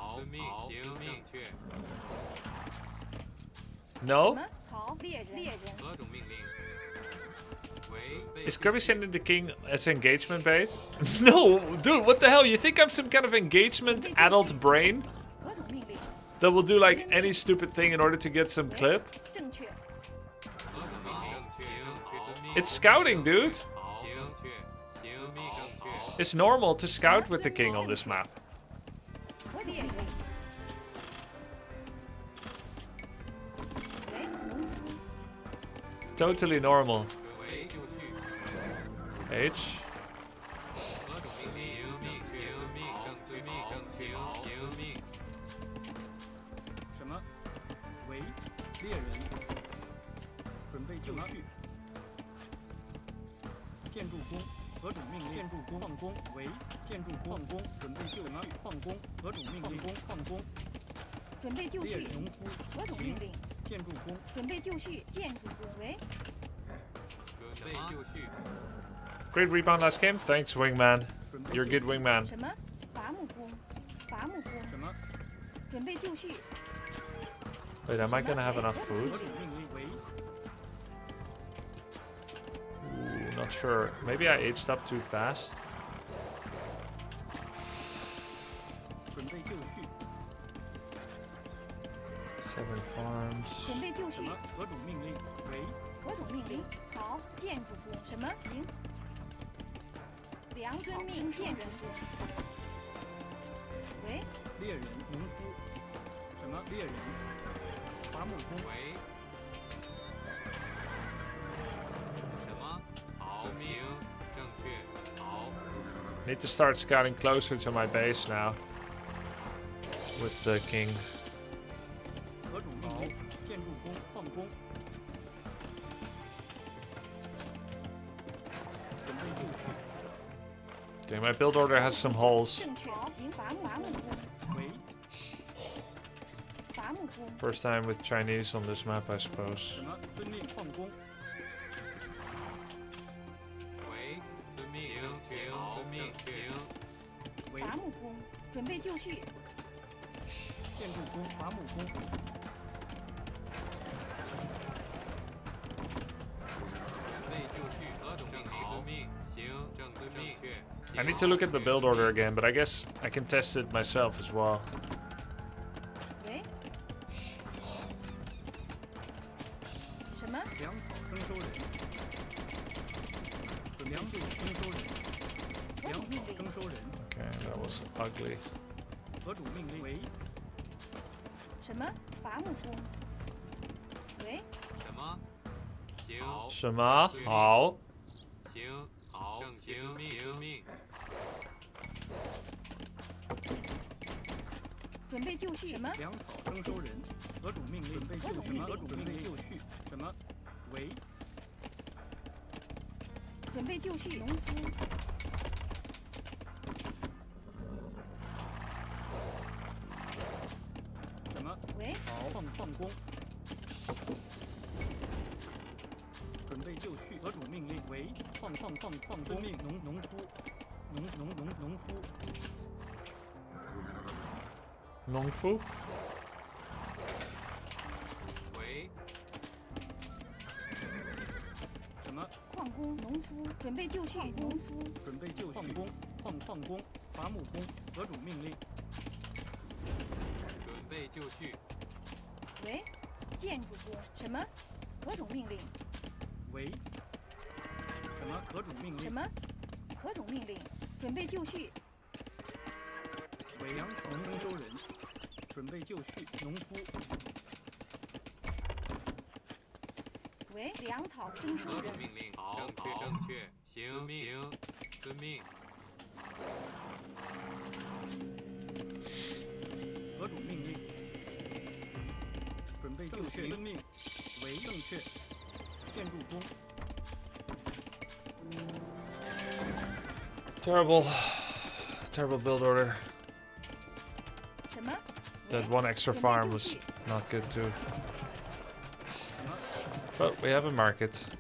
No? Is Grubby sending the king as engagement bait? No, dude, what the hell? You think I'm some kind of engagement adult brain? That will do like any stupid thing in order to get some clip? It's scouting, dude. It's normal to scout with the king on this map. Totally normal. H. Great rebound last game. Thanks, wingman. You're a good wingman. Wait, am I gonna have enough food? Ooh, not sure. Maybe I aged up too fast. Seven farms. Need to start scouting closer to my base now. With the king. Okay, my build order has some holes. First time with Chinese on this map, I suppose. I need to look at the build order again, but I guess I can test it myself as well. Okay, that was ugly. 什么？好。准备就绪。什么？粮草征收人。何种命令？准备就绪。何种命令就绪？什么？喂。准备就绪。农夫。什么？喂。好，放工。准备就绪。何种命令？喂。放工。命农夫。农夫。 农夫？喂。什么？矿工，农夫，准备就绪。农夫，准备就绪。矿工，伐木工，何种命令？准备就绪。喂，建筑工，什么？何种命令？喂。什么？何种命令？什么？何种命令？准备就绪。 伪粮草征收人，准备就绪。农夫。喂，粮草征收人。命令。好，正确。行，遵命。何种命令？准备就绪。遵命。为正确。建筑工。Terrible build order. That one extra farm was not good too. But we have a market.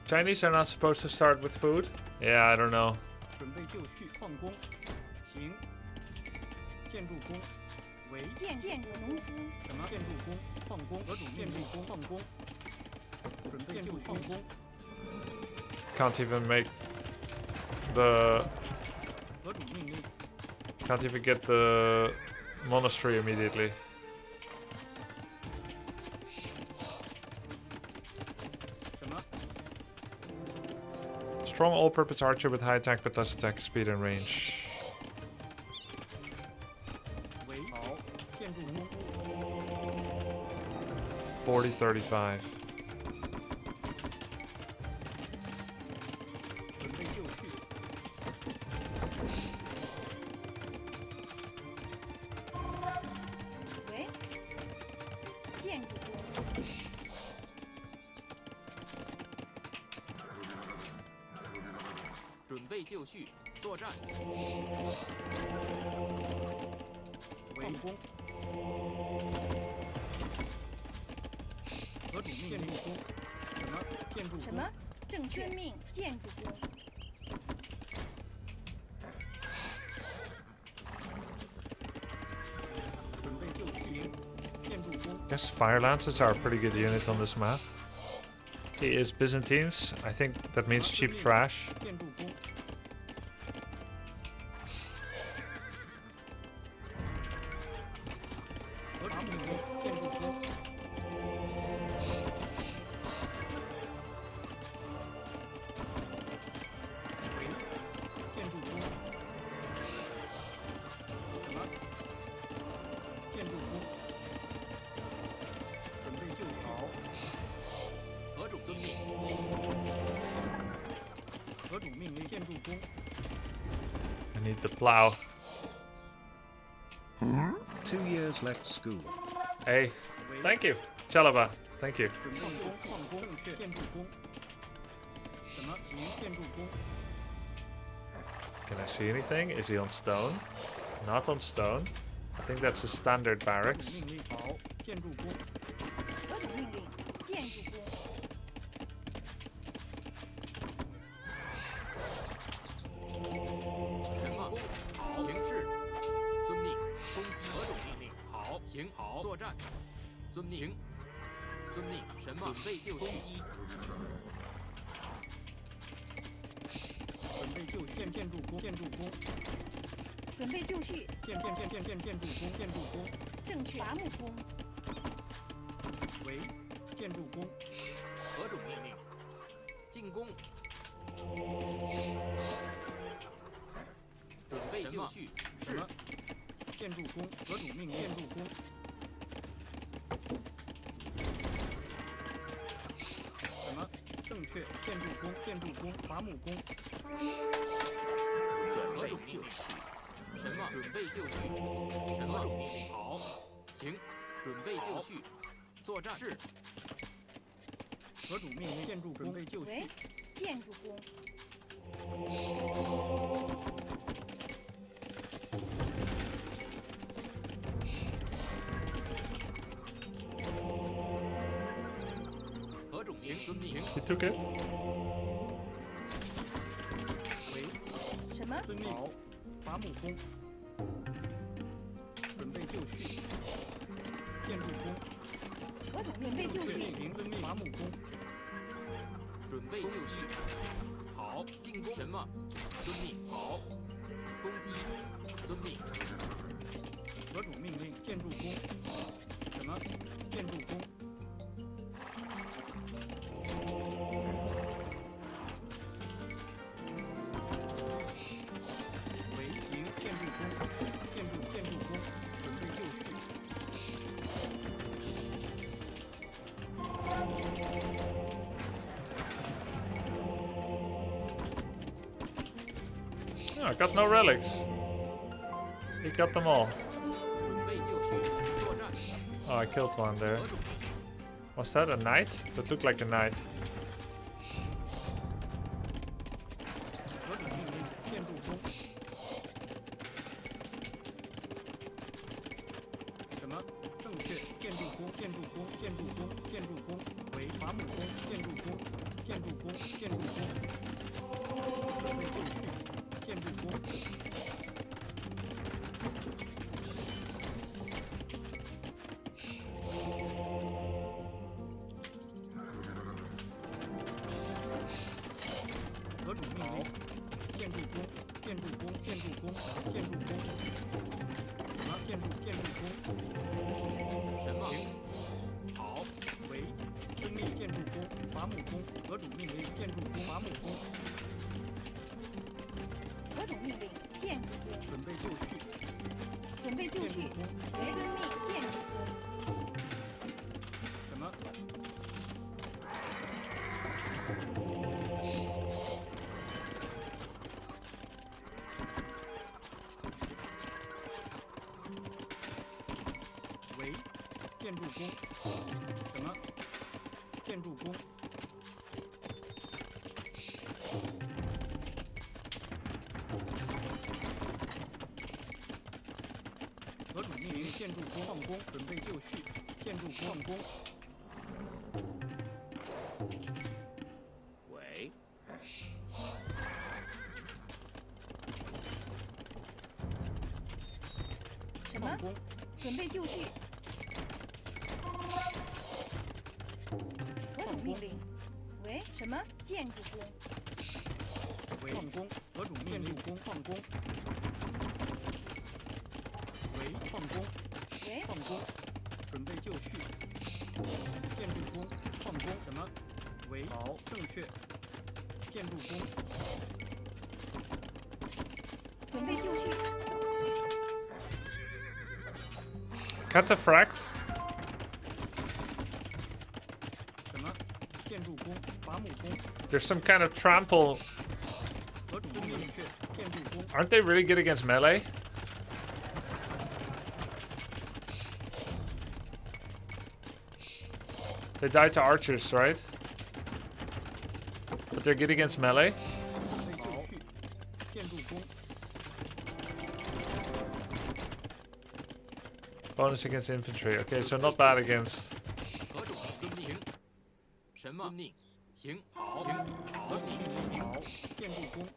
Chinese are not supposed to start with food? Yeah, I don't know. 准备就绪，放工，行。建筑工，为建筑农夫，什么？建筑工，放工，何种建筑工放工？准备就绪，放工。 Can't even make the... 何种命令？ Can't even get the monastery immediately. 什么？ Strong all-purpose archer with high attack but less attack speed and range. 为好，建筑工。 40-35. 准备就绪。喂，建筑工，准备就绪，作战。放工。何种命令？建筑工。什么？建筑工。什么？正确命建筑工，准备就绪。建筑工。 Guess fire lancers are a pretty good unit on this map. He is Byzantines. I think that means cheap trash. 建筑工。何种命令？建筑工。为建筑工。什么？建筑工。准备就绪。何种遵命？何种命令？建筑工。 I need the plow. 2 years left school. Hey, thank you. Chalaba, thank you. 准备工，放工，正确。建筑工。什么？行，建筑工。 Can I see anything? Is he on stone? Not on stone. I think that's a standard 何种 barracks. 命令？好，建筑工。何种命令？建筑工，什么？好，行事。遵命。攻击。何种命令？好，行，好，作战。遵命。遵命。什么？准备就攻击。准备就绪。建筑工。建筑工。准备就绪，建筑工。建筑工。正确伐木工，为建筑工。何种命令？进攻。准备就绪。什么？建筑工。何种命令？建筑工。什么？正确。建筑工。建筑工。伐木工。何种命令？什么？准备就绪。什么？命令？好，行。准备就绪。作战。是。何种命令？建筑工。准备就绪喂。，建筑工，何种命？遵命。 He took it. 为什么？遵命。好，伐木工。准备就绪。建筑工。何种准备就绪，行，遵命。伐木工。准备就绪。好，进攻。什么？遵命。好，攻击。遵命。何种命令？建筑工。什么？建筑工。为行，建筑工。建筑工。准备就绪。Oh, I got no relics. He got them all. 准备就绪。作战。 Oh, I killed one there. Was that a knight? That looked like a knight. 何种命令？建筑工。什么？正确。建筑工。建筑工。建筑工。建筑工。为伐木工。建筑工。建筑工，建筑工，准备就绪，建筑工。何种命令？建筑工，建筑工，建筑工，建筑工。什么？建筑工？什么？好，为遵命建筑工，伐木工。何种命令？建筑工，伐木工。何种命令？建筑工。准备就绪。准备就绪。遵命建筑工。什么？为建筑工。什么？建筑工。何种命令？建筑工矿工，准备就绪。建筑矿工。喂，什么矿？工。准备就绪。何种命令？为什么？建筑工。为矿工。何种命令？工矿工。为矿工。为矿工。准备就绪。建筑工。矿工。什么？为好，正确。建筑工。准备就绪。 Cataphract. 什么？建筑工，伐木工。 There's some kind of trample. 何种命令？确。建筑工。 Aren't they really good against melee? They die to archers, right? But they're good against melee? 准备就绪。建筑工。 Bonus against infantry. Okay, so not bad against. 何种遵命？什么？遵命。行，好，行，好，好，建筑工。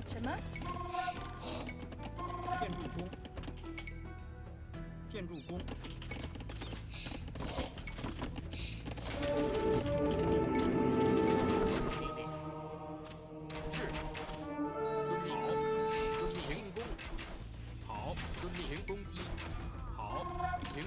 什么？建筑工。建筑工。好，遵命行攻击。好，行。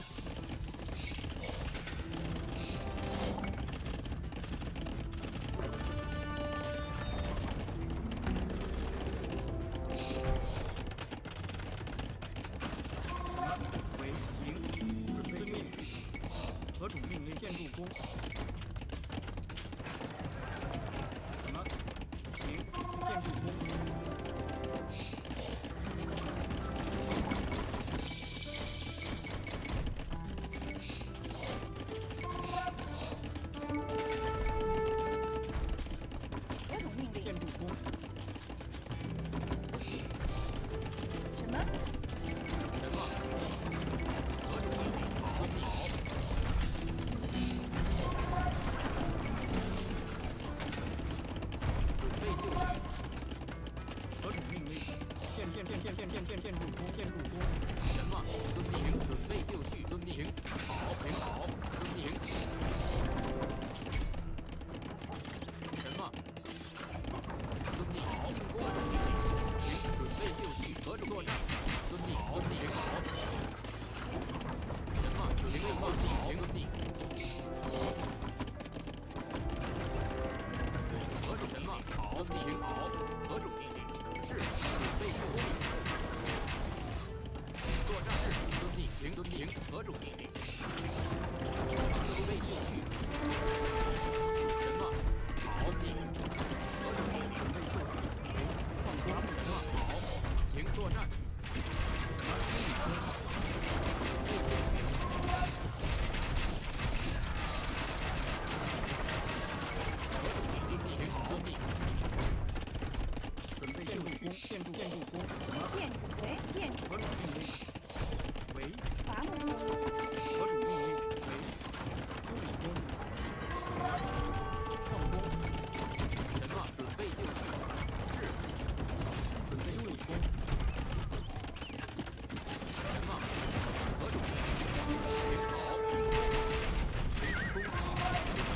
为行，准备就绪。何种命令？建筑工。什么？行，建筑工。何种命令？建筑工。什么？ 何种命令？建筑工，建筑工。什么？遵命，准备就绪。遵命，好，很好。遵命。什么？遵命，好。何种命令？行，准备就绪。何种作战？遵命，遵命，好。什么？准备放弃。遵命。何种什么？好。听好，何种命令？是准备就绪。作战是遵命，遵命。何种命令？准备就绪。什么？好，命令。何种命令？准备就绪。放光。什么？好，请作战。准备就绪。建筑工。什么？建筑为建筑何种命令？为伐木工，何种命令？为修理工。放工。什么？准备就绪。是。准备修理工。什么？何种命令？请好，应该。攻击。准备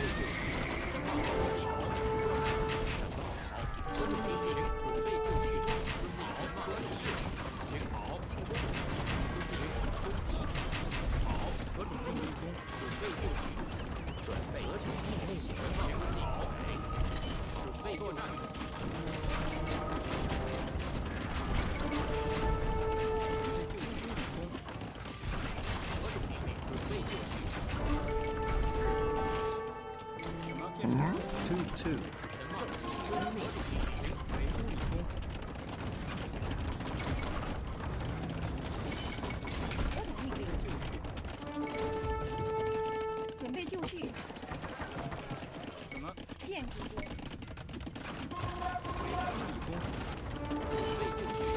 就绪。什么？准备好。好。何种命令？准备就绪。遵命。什么？何种命令？请好，进攻。遵命。攻击。好，何种命令？准备就绪。准备。何种命令？什么？好。准备作战。何种命令？准备就绪。是。什么？建筑工。 2-2. 什么？修理命令？请为修理工。何种命令？就绪。准备就绪。什么？建筑工，为修理工。准备就绪。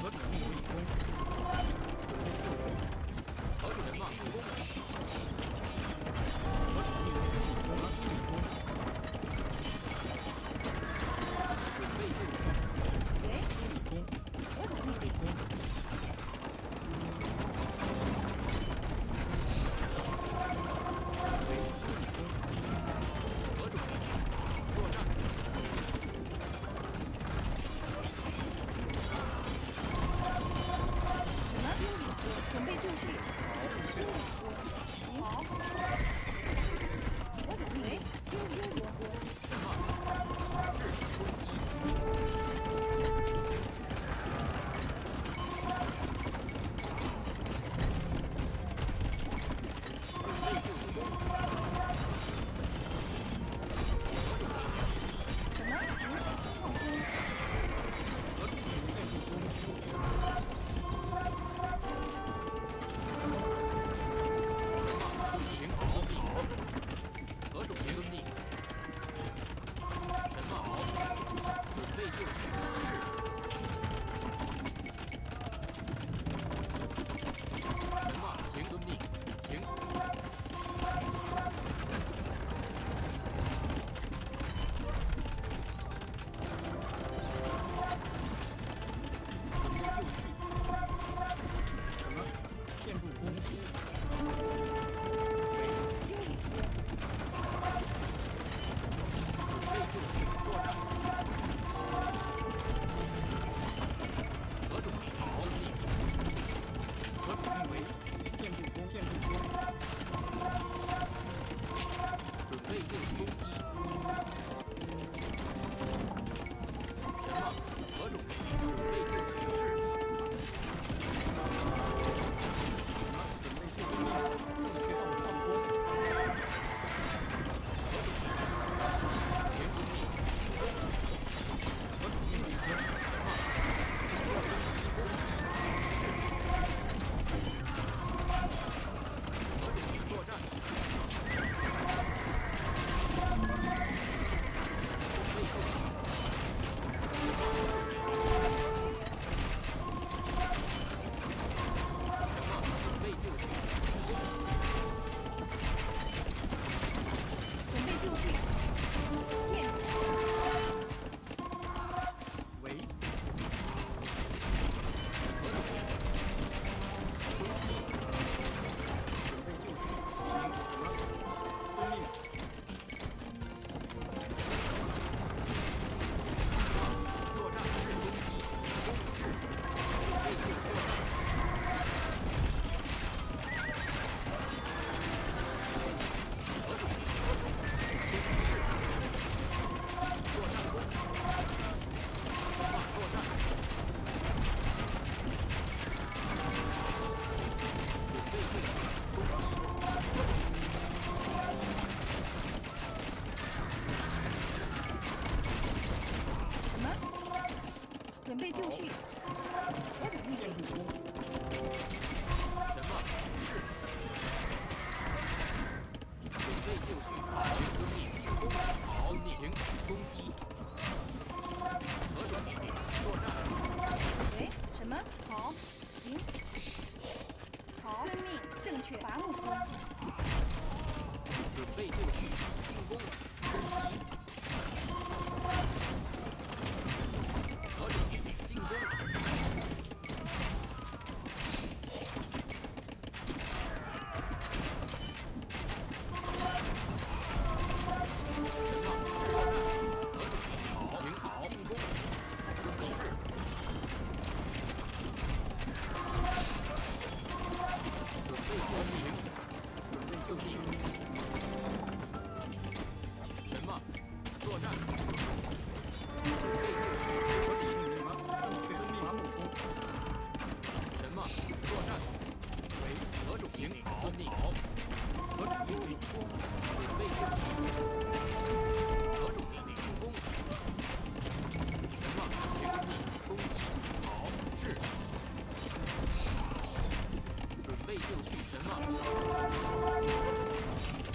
何种命令？工。准备就绪。何种什么？工。何种命令？工。修理工。准备就绪。为修理工。何种命令？工。为修理工。何种命令？作战。什么？修理工，准备就绪。修理工，好。何种命令？修理工，什么？是攻击。准备就绪。什么？行，放工。何种命令？建筑工。请好，好。何种命令？什么好？准备就绪。是。什么？请遵命。请。准备就绪。什么？建筑工。为修理工，准备就绪。作战。何种命令？好命令。何种命为？建筑工。建筑工。准备就绪。攻击。什么？何种命令？准备就绪。是。什么？准备就绪。正确放工。何种命令？请遵命。何种命令？什么？攻击。何种命？作战。备就绪，何种命令？什么？是。准备就绪，好，遵命。进攻，好，停，攻击。何种命令？作战。喂，什么？好，行。好，遵命，正确，伐木工。准备就绪，进攻，攻击。何种命令？进攻。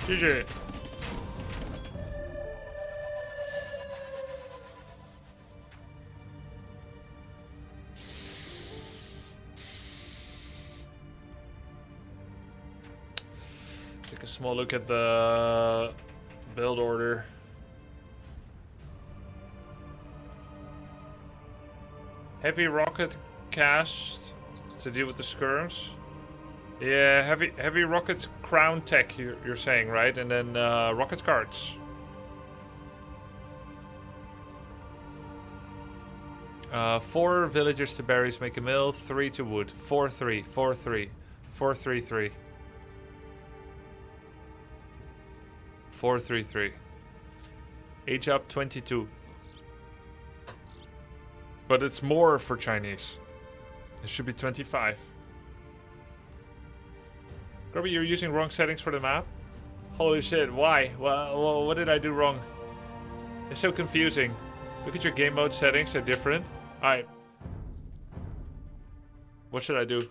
GG. Take a small look at the build order. Heavy rocket cast to deal with the skirms. Yeah, heavy rocket crown tech. You're saying, right? And then rocket cards. 4 villagers to berries make a mill. 3 to wood. 4-3. 4-3. 4-3-3. 4-3-3. Age up 22. But it's more for Chinese. It should be 25. Grubby, you're using wrong settings for the map? Holy shit, why? Well, what did I do wrong? It's so confusing. Look at your game mode settings, they're different. Alright. What should I do?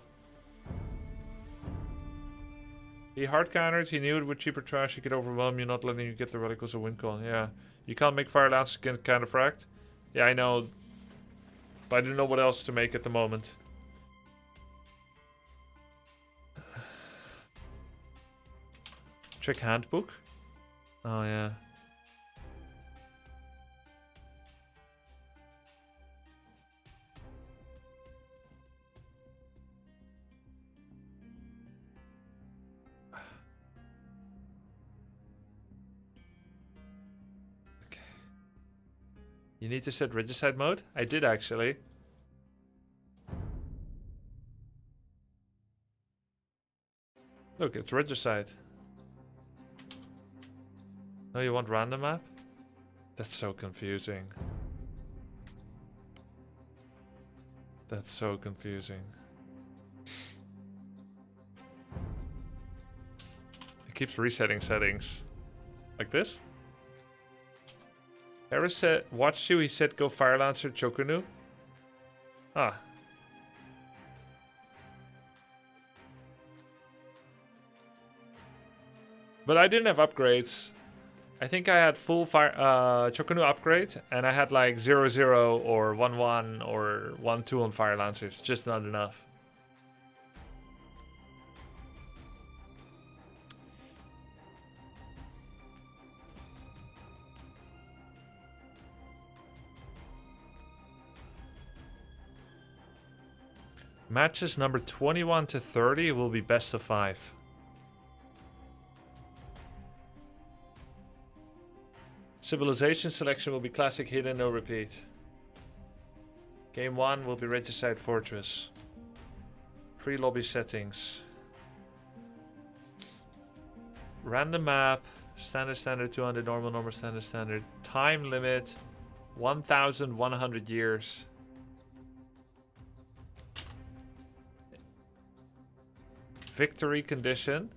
He hard countered, he knew it with cheaper trash he could overwhelm you, not letting you get the radicals or win con. Yeah. You can't make fire lance against counterfract. Yeah, I know. But I don't know what else to make at the moment. Trick handbook? Oh, yeah. Okay. You need to set regicide mode? I did actually. Look, it's regicide. No, you want random map? That's so confusing. That's so confusing. It keeps resetting settings. Like this? Harris said, watched you, he said go Fire Lancer Chokunu. Ah. But I didn't have upgrades. I think I had full fire Chokunu upgrade, and I had like 0-0 or 1-1 or 1-2 on Fire Lancers. Just not enough. Matches number 21 to 30 will be best of 5. Civilization selection will be classic, hidden, no repeat. Game 1 will be Regicide Fortress. Pre-lobby settings. Random map. Standard, standard, 200, normal, normal, standard, standard. Time limit. 1,100 years. Victory condition.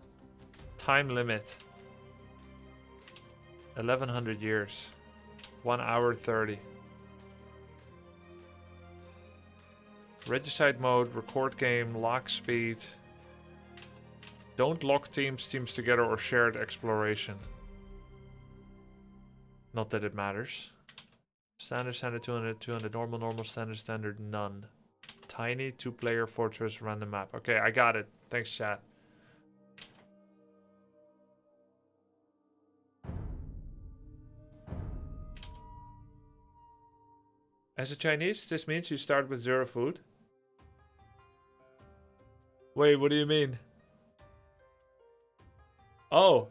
Time limit. 1,100 years. 1 hour 30. Regicide mode, record game, lock speed. Don't lock teams together or shared exploration. Not that it matters. Standard, standard, 200, 200, normal, normal, standard, standard, none. Tiny, 2-player, fortress, random map. Okay, I got it. Thanks, chat. As a Chinese, this means you start with 0 food. Wait, what do you mean? Oh.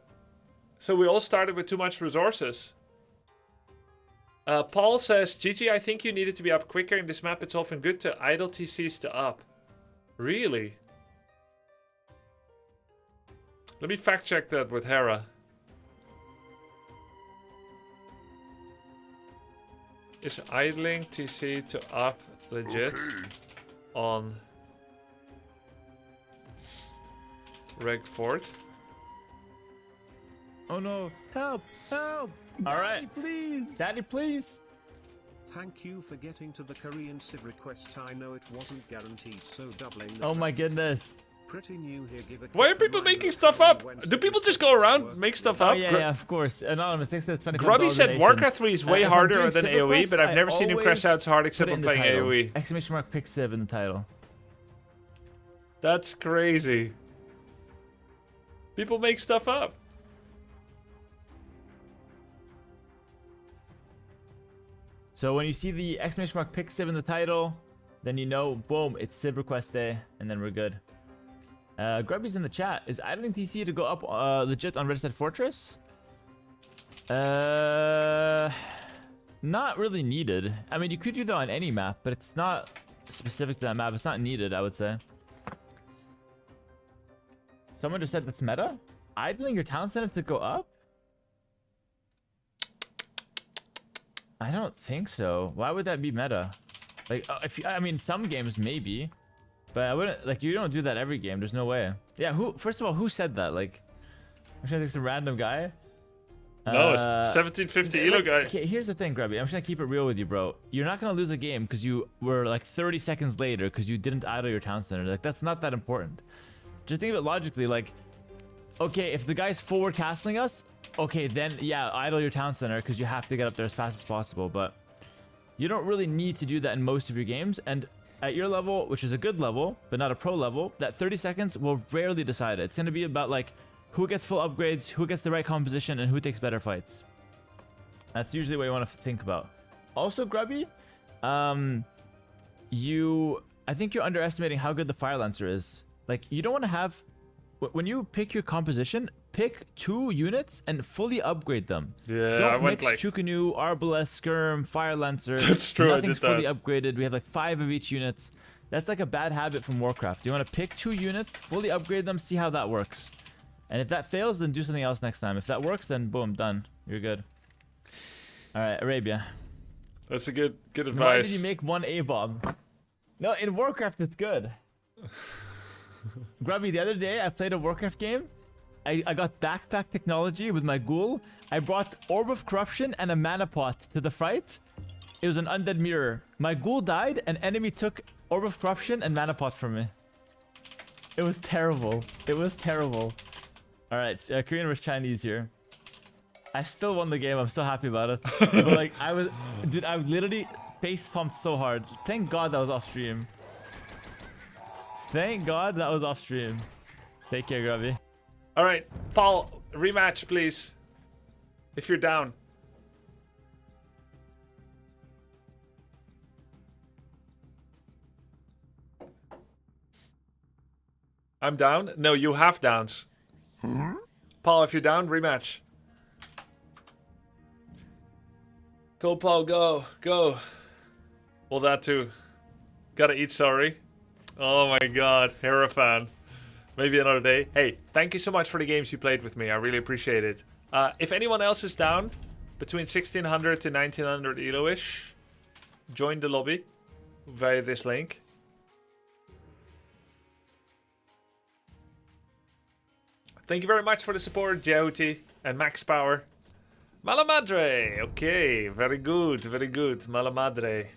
So we all started with too much resources. Paul says, GG, I think you needed to be up quicker in this map. It's often good to idle TCs to up. Really? Let me fact check that with Hera. Is idling TC to up legit on Reg Fort? Oh no! Help! Help! All right, please. Daddy, please. Thank you for getting to the Korean Civ request. I know it wasn't guaranteed, so doubling the Oh my goodness. Pretty new here. Give a Why are people making stuff up? Do people just go around make stuff Oh up? yeah, of course. Anonymous, thanks for that. Grubby said Warcraft 3 is way harder than AoE, but I've never seen him crash out so hard except when playing AoE. Exclamation mark pick Civ in the title. That's crazy. People make stuff up. So when you see the exclamation mark pick Civ in the title, then you know, boom, it's Civ request day, and then we're good. Grubby's in the chat. Is idling TC to go up legit on Regicide Fortress? Not really needed. I mean, you could do that on any map, but it's not specific to that map. It's not needed, I would say. Someone just said that's meta? Idling your town center to go up? I don't think so. Why would that be meta? Like, I mean, some games maybe, but I wouldn't. Like, you don't do that every game. There's no way. Yeah. First of all, who said that? Like, I'm trying to think some random guy. No, it's 1750 Elo guy. Okay, here's the thing, Grubby. I'm just gonna keep it real with you, bro. You're not gonna lose a game because you were like 30 seconds later because you didn't idle your town center. Like, that's not that important. Just think of it logically. Like, okay, if the guy's forward castling us, okay, then yeah, idle your town center because you have to get up there as fast as possible. But you don't really need to do that in most of your games. And at your level, which is a good level, but not a pro level, that 30 seconds will rarely decide it. It's going to be about like who gets full upgrades, who gets the right composition, and who takes better fights. That's usually what you want to think about. Also, Grubby, I think you're underestimating how good the Fire Lancer is. Like, you don't want to have... When you pick your composition, pick 2 units and fully upgrade them. Yeah, don't I went mix like... Chukunu, Arbalest, Skirm, Fire Lancer. That's true, Nothing's I did fully that. upgraded. We have like 5 of each units. That's like a bad habit from Warcraft. You want to pick 2 units, fully upgrade them, see how that works. And if that fails, then do something else next time. If that works, then boom, done. You're good. All right, Arabia. That's a good advice. Why did you make 1 A-bomb? No, in Warcraft, it's good. Grubby, the other day, I played a Warcraft game. I got backpack technology with my ghoul. I brought Orb of Corruption and a mana pot to the fight. It was an undead mirror. My ghoul died, and enemy took Orb of Corruption and mana pot from me. It was terrible. It was terrible. All right, Korean versus Chinese here. I still won the game. I'm so happy about it. But like, I literally face pumped so hard. Thank God that was off stream. Thank God that was off stream. Take care, Grubby. All right, Paul, rematch, please. If you're down. I'm down? No, you have downs. Paul, if you're down, rematch. Go, Paul, go, go. Well, that too. Gotta eat, sorry. Oh my god, Hera fan. Maybe another day. Hey, thank you so much for the games you played with me. I really appreciate it. If anyone else is down, between 1600 to 1900 Elo-ish, join the lobby via this link. Thank you very much for the support, Jauti and Max Power. Malamadre! Okay, very good, very good. Malamadre.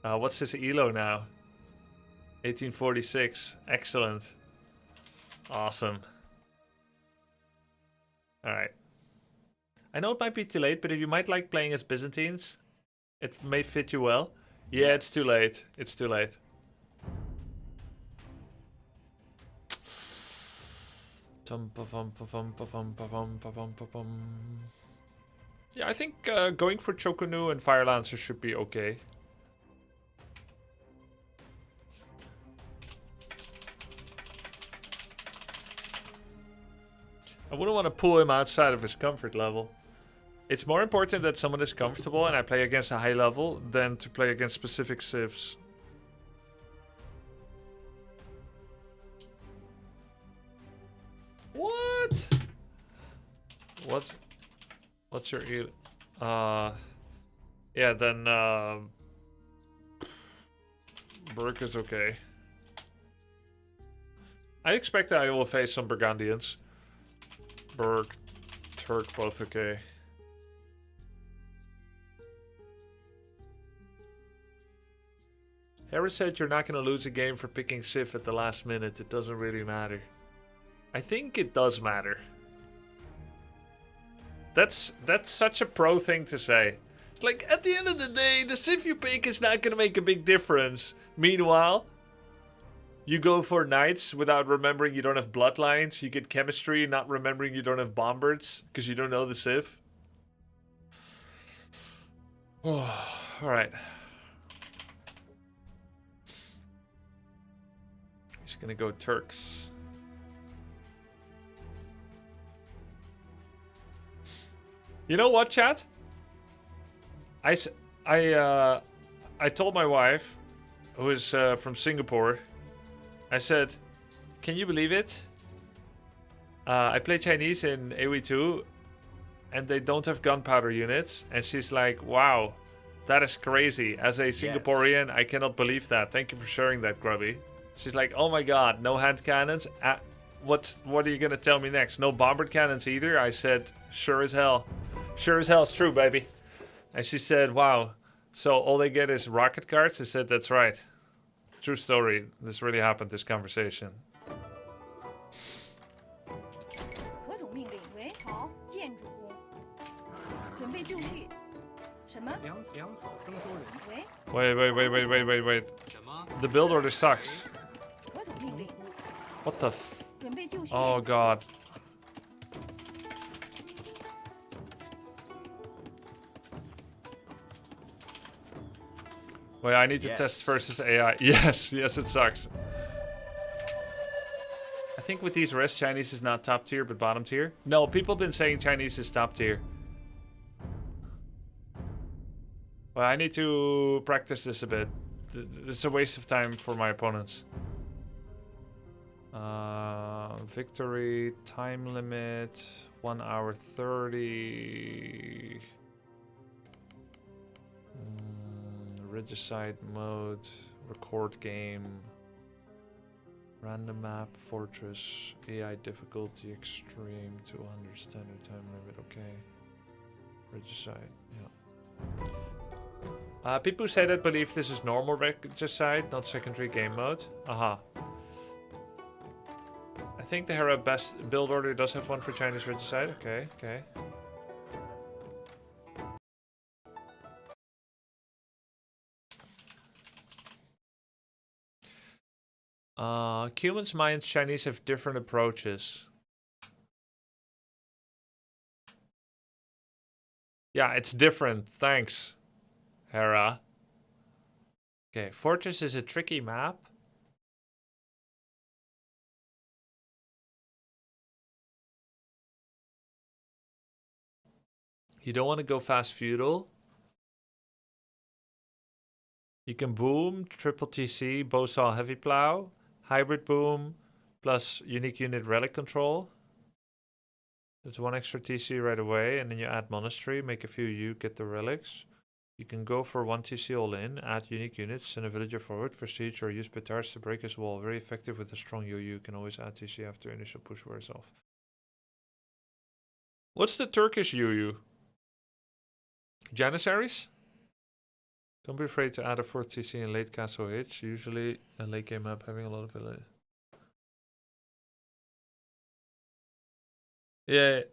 What's his Elo now? 1846. Excellent. Awesome. Alright. I know it might be too late, but if you might like playing as Byzantines, it may fit you well. Yeah, it's too late. It's too late. Yeah, I think going for Chokunu and Fire Lancer should be okay. I wouldn't want to pull him outside of his comfort level. It's more important that someone is comfortable and I play against a high level than to play against specific civs. What? What's your yeah, then Burke is okay. I expect I will face some Burgundians. Burke, Turk, both okay. Harris said you're not going to lose a game for picking Civ at the last minute. It doesn't really matter. I think it does matter. That's such a pro thing to say. It's like, at the end of the day, the Civ you pick is not going to make a big difference. Meanwhile, you go for Knights without remembering you don't have Bloodlines. You get Chemistry, not remembering you don't have Bombards, because you don't know the Civ. Alright. He's gonna go Turks. You know what, chat? I told my wife, who is from Singapore, I said, can you believe it? I play Chinese in AoE2 and they don't have gunpowder units. And she's like, wow, that is crazy. As a Singaporean, I cannot believe that. Thank you for sharing that, Grubby. She's like, oh my god, no hand cannons? What are you gonna tell me next? No bombard cannons either? I said, sure as hell. Sure as hell, it's true, baby. And she said, wow, so all they get is rocket carts? I said, that's right. True story. This really happened, this conversation. 何种命令为好建筑工，准备就绪。什么？粮草征收人。喂。 Wait. 什么？ The build order sucks. 何种命令？ What the f... 准备就绪。 Oh god. Wait, I need to test versus AI. Yes, it sucks. I think with these risks, Chinese is not top tier, but bottom tier. No, people have been saying Chinese is top tier. Well, I need to practice this a bit. It's a waste of time for my opponents. Victory, time limit, 1 hour 30. Regicide mode, record game, random map, fortress, AI difficulty extreme, 200 standard time limit, okay. Regicide, yeah. People who say that believe this is normal Regicide, not secondary game mode. Aha. I think the Hera best build order does have one for Chinese Regicide. Okay. Cumans, Mayans, Chinese have different approaches. Yeah, it's different. Thanks, Hera. Okay, Fortress is a tricky map. You don't want to go fast feudal. You can boom, triple TC, bowsaw, heavy plow, hybrid boom, plus unique unit relic control. There's one extra TC right away, and then you add monastery, make a few U, get the relics. You can go for 1 TC all in, add unique units, send a villager forward for siege, or use petards to break his wall. Very effective with a strong UU. You can always add TC after initial push wears off. What's the Turkish UU? Janissaries? Don't be afraid to add a 4th TC in late castle H. Usually a late game map having a lot of village. Yeah.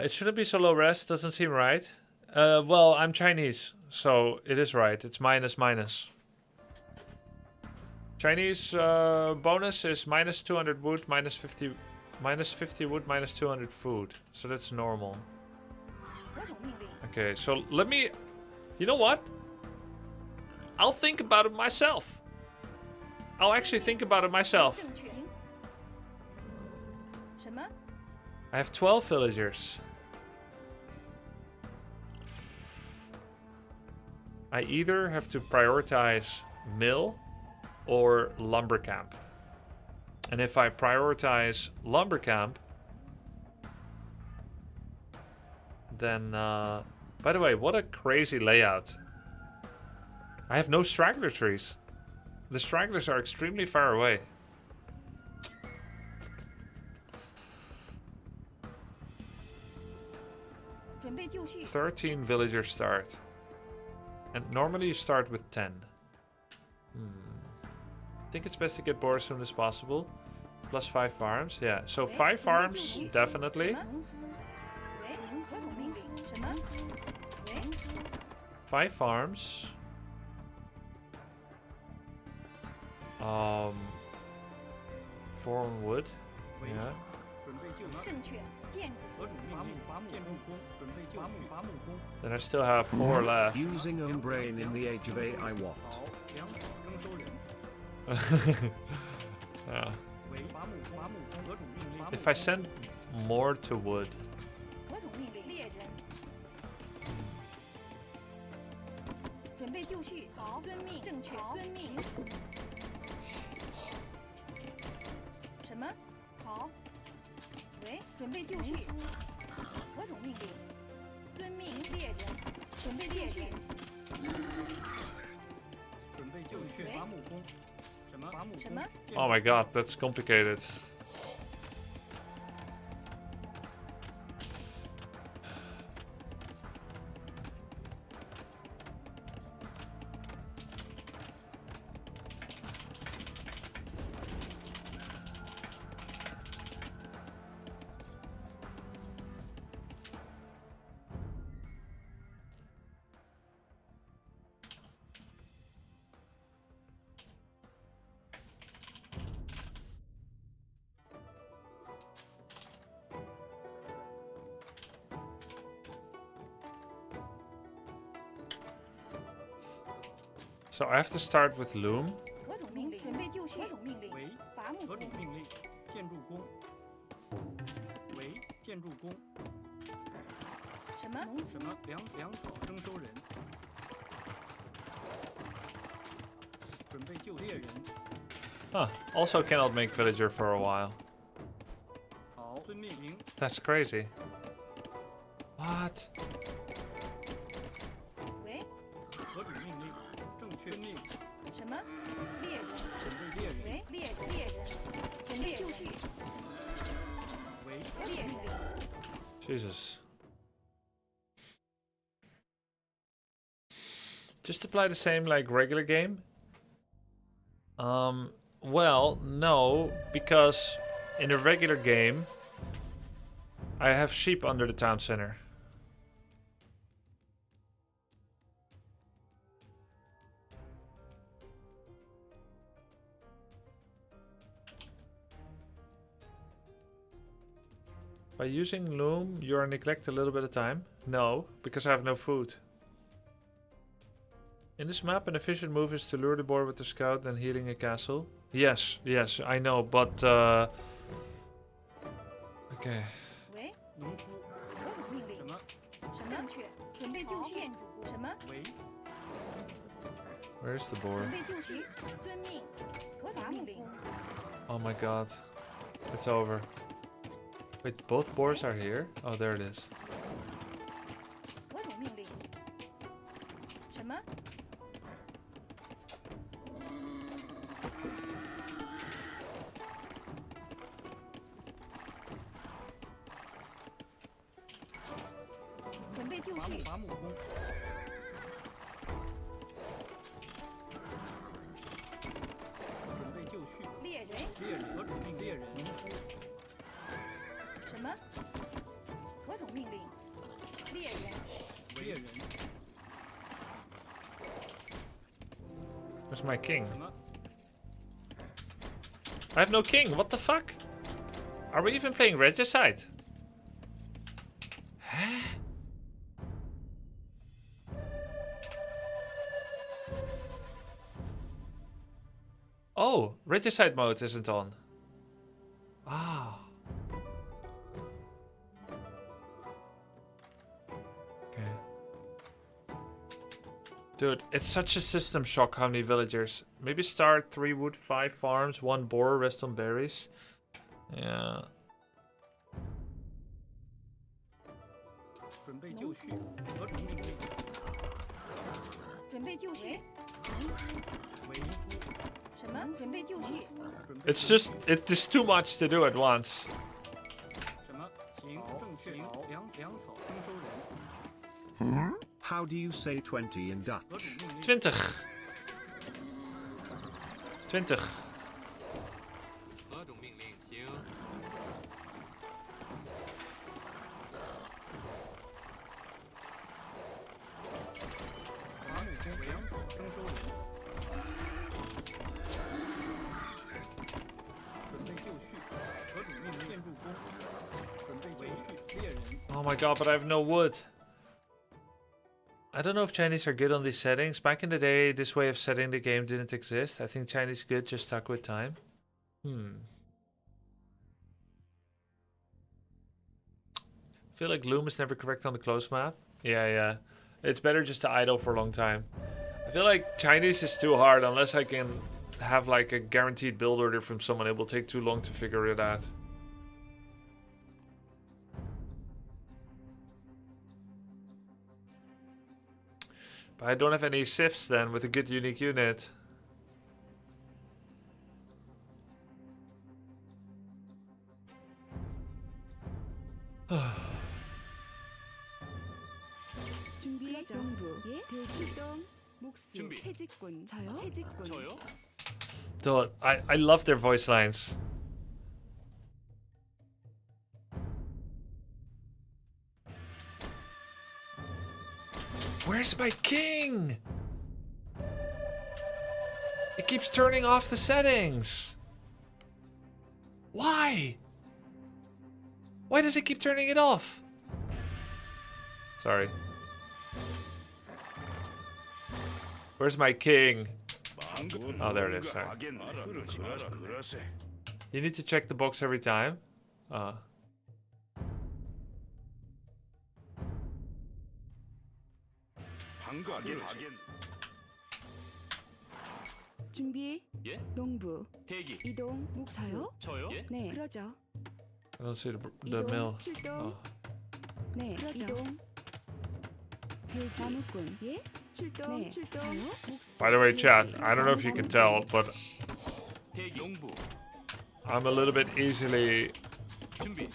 It shouldn't be so low res. Doesn't seem right. Well, I'm Chinese, so it is right. It's minus. Chinese bonus is minus 200 wood, minus 50 wood, minus 200 food. So that's normal. Okay, so let me... You know what? I'll think about it myself. I'll actually think about it myself. I have 12 villagers. I either have to prioritize mill or lumber camp. And if I prioritize lumber camp, then by the way, what a crazy layout. I have no straggler trees. The stragglers are extremely far away. "13 villagers start. And normally you start with 10. I think it's best to get bored as soon as possible. Plus 5 farms. Yeah, so 5 farms, definitely. 5 farms. 4 on wood. Yeah. 正确，建筑。何种命令？伐木工，准备就绪。伐木工。 Then I still have 4 left. Using own brain in the age of AI what? 好，粮草征收人。 Yeah. 为伐木工，何种命令？ If I send more to wood. 何种命令？猎人。准备就绪。好，遵命。正确，遵命。什么？好。 喂，准备就绪。何种命令？遵命。猎人，准备猎人。准备就绪。伐木工。什么？伐木什么？ Oh my god, that's complicated. So I have to start with loom. 何种命令？准备就绪。何种命令？为伐木何种工。命令？建筑工。为建筑工。什么？什么？粮草征收人。准备就猎人。 Huh. Also cannot make villager for a while. 好，遵命令。 That's crazy. What? 喂，何种命令？正确命。什么？猎人。准备猎人。喂，猎人。准备就绪。为猎人。 Jesus. Just apply the same like regular game? Well, no, because in a regular game, I have sheep under the town center. By using loom, you are neglect a little bit of time? No, because I have no food. In this map, an efficient move is to lure the boar with the scout and healing a castle. Yes, I know, but okay. 喂，农夫。何种命令？什么？什么？正确，准备就绪。建筑工。什么？为 Where's the boar? 准备就绪。遵命。何种命令？ Oh my god. It's over. Wait, both boars are here? Oh, there it is. 何种命令？什么？ 准就伐木绪，伐木工。准备就绪。猎人猎人何种命猎人？什么？何种命令？猎人猎人 Where's my king? 什么？ I have no king. What the fuck? Are we even playing Regicide? Huh? Oh, Regicide mode isn't on. Ah. Okay. Dude, it's such a system shock how many villagers. Maybe start 3 wood, 5 farms, 1 boar, rest on berries. Yeah. 准备就绪。何种命令？准备就绪，为夫。什么？准备就绪，准备 It's just too much to do at once. 什么？行，正确。粮草征收人。 How do you say 20 in Dutch? 何种命令？ 20. 20. 何种命令？行。伐木工为粮草征收人。准备就绪。何种命令？建筑工。准备就绪。猎人。 Oh my god, but I have no wood. I don't know if Chinese are good on these settings. Back in the day, this way of setting the game didn't exist. I think Chinese good, just stuck with time. I feel like Loom is never correct on the close map. Yeah. It's better just to idle for a long time. I feel like Chinese is too hard unless I can have like a guaranteed build order from someone. It will take too long to figure it out. But I don't have any sifts then with a good unique unit. 준비 농부 대출동 목수 준비. 채직군 저요 채직군 저요? Dude, I love their voice lines. Where's my king? It keeps turning off the settings. Why? Why does it keep turning it off? Sorry. Where's my king? Oh, there it is. Sorry. You need to check the box every time. 준비 예? 농부 대기. 이동 목수 저요? 예? 네 그러죠 I don't see the 이동 mill. 출동 Oh. 네 그러죠 이동 대기 나무꾼 예 출동 네 출동 저요 목수 By the way, chat, I don't know if you can tell, but 대기. 농부. I'm a little bit easily 준비.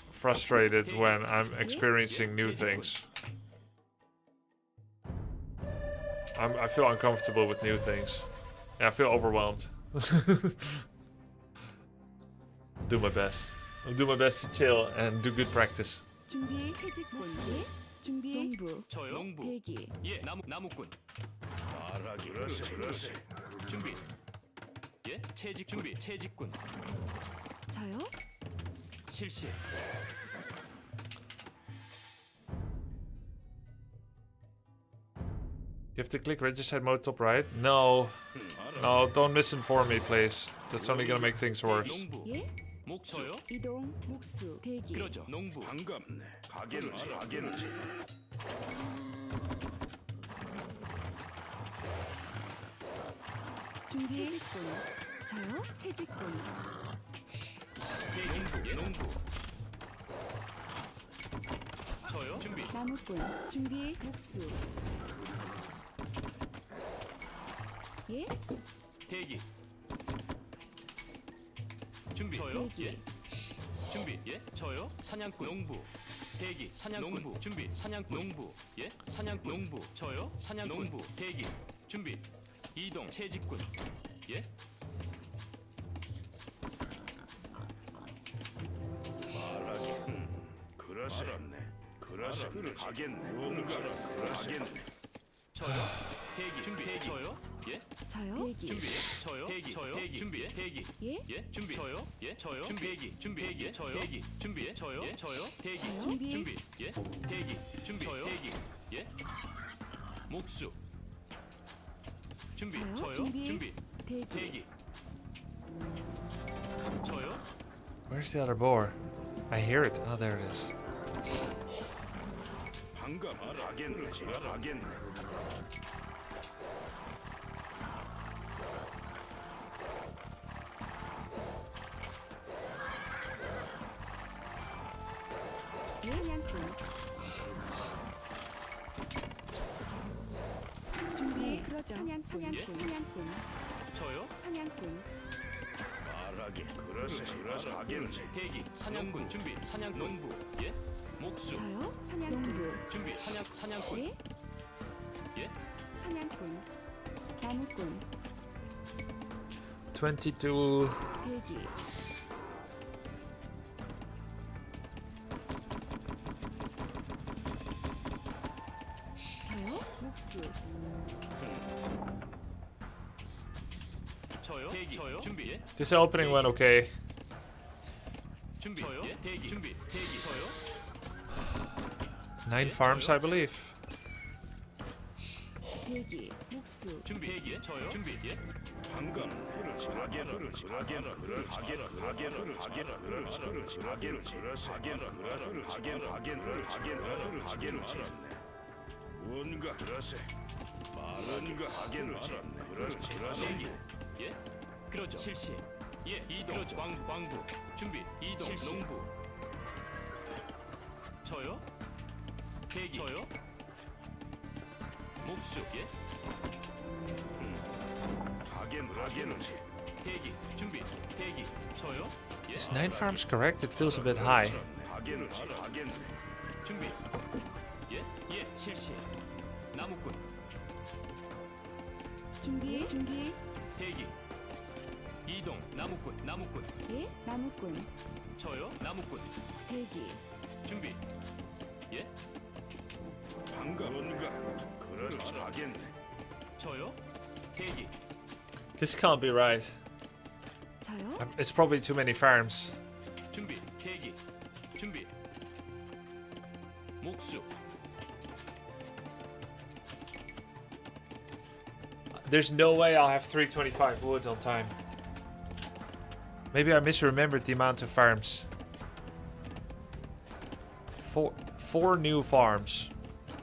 frustrated when I'm experiencing new things. I feel uncomfortable with new things. Yeah, I feel overwhelmed. Do my best. I'll do my best to chill and do good practice. 준비 채직군 예 준비 농부 저요? 농부. 대기 예. 나무꾼. 준비. 예? 채직 준비. 채직군. 저요 실시. You have to click regicide mode top right? No. No, don't misinform me, please. That's only gonna make things worse. 농부. 예 목수. 저요? 이동 목수 대기 그러죠. 농부. 준비 채직군 저요 채직군 농부. 저요? 준비. 나무꾼 준비 목수 예 대기. 준비. 저요? 대기. 예. 준비. 예. 저요? 사냥꾼. 농부. 대기. 사냥꾼. 농부. 준비. 사냥꾼. 농부. 예? 사냥꾼. 농부. 저요? 사냥꾼. 농부. 대기. 준비. 이동. 채집꾼. 예? 그러세. 그러세. 가겠네. 뭔가 가겠네. 저요? 대기. 준비. 대기. 저요? 예? 저요? 대기. 준비. 저요? 대기. 저요? 대기. 준비. 대기. 예? 예? 준비. 저요? 예? 저요? 준비. 대기. 준비. 대기. 저요? 대기. 준비. 저요? 예? 저요? 대기. 저요? 준비. 예? 대기. 준비. 저요? 대기. 예? 목수. 준비. 저요? 저요? 준비. 준비. 대기. 대기. 저요? Where's the other boar? I hear it. Oh, there it is. 방금 가겠네. 가겠네. 사냥꾼. 준비. 그러죠. 사냥꾼. 저요? 사냥꾼. 말하기. 그러세. 가겠네. 대기. 사냥꾼. 준비. 사냥 농부. 예? 목수. 저요? 사냥꾼. 준비. 사냥꾼. 예? 예? 사냥꾼. 나무꾼. 22. 대기. 저요? 목수. 저요? 대기. 저요? 준비. 예? This opening went okay. 준비. 저요? 예? 대기. 준비. 대기. 저요? 9 farms, I believe. 대기. 목수. 준비. 대기. 저요? 준비. 예? 방금 가게는 그러세. 뭔가 그러세. 뭔가 하겠네. 그러세. 대기. 예? 그러죠. 실시. 예. 이동. 그러죠. 광부. 준비. 이동. 실시. 농부. 저요? 대기. 저요? 목수. 예? 가게는 대기. 준비. 대기. 저요? 예? Is 9 farms correct? It feels a bit high. 가게는 준비. 예? 예. 실시. 나무꾼. 준비. 대기. 이동. 나무꾼. 예? 나무꾼. 저요? 나무꾼. 대기. 준비. 예? 방금 뭔가 그러하겠네. 저요? 대기. This can't be right. 저요? It's probably too many farms. 준비. 대기. 준비. 목수. There's no way I'll have 325 wood on time. Maybe I misremembered the amount of farms. Four new farms.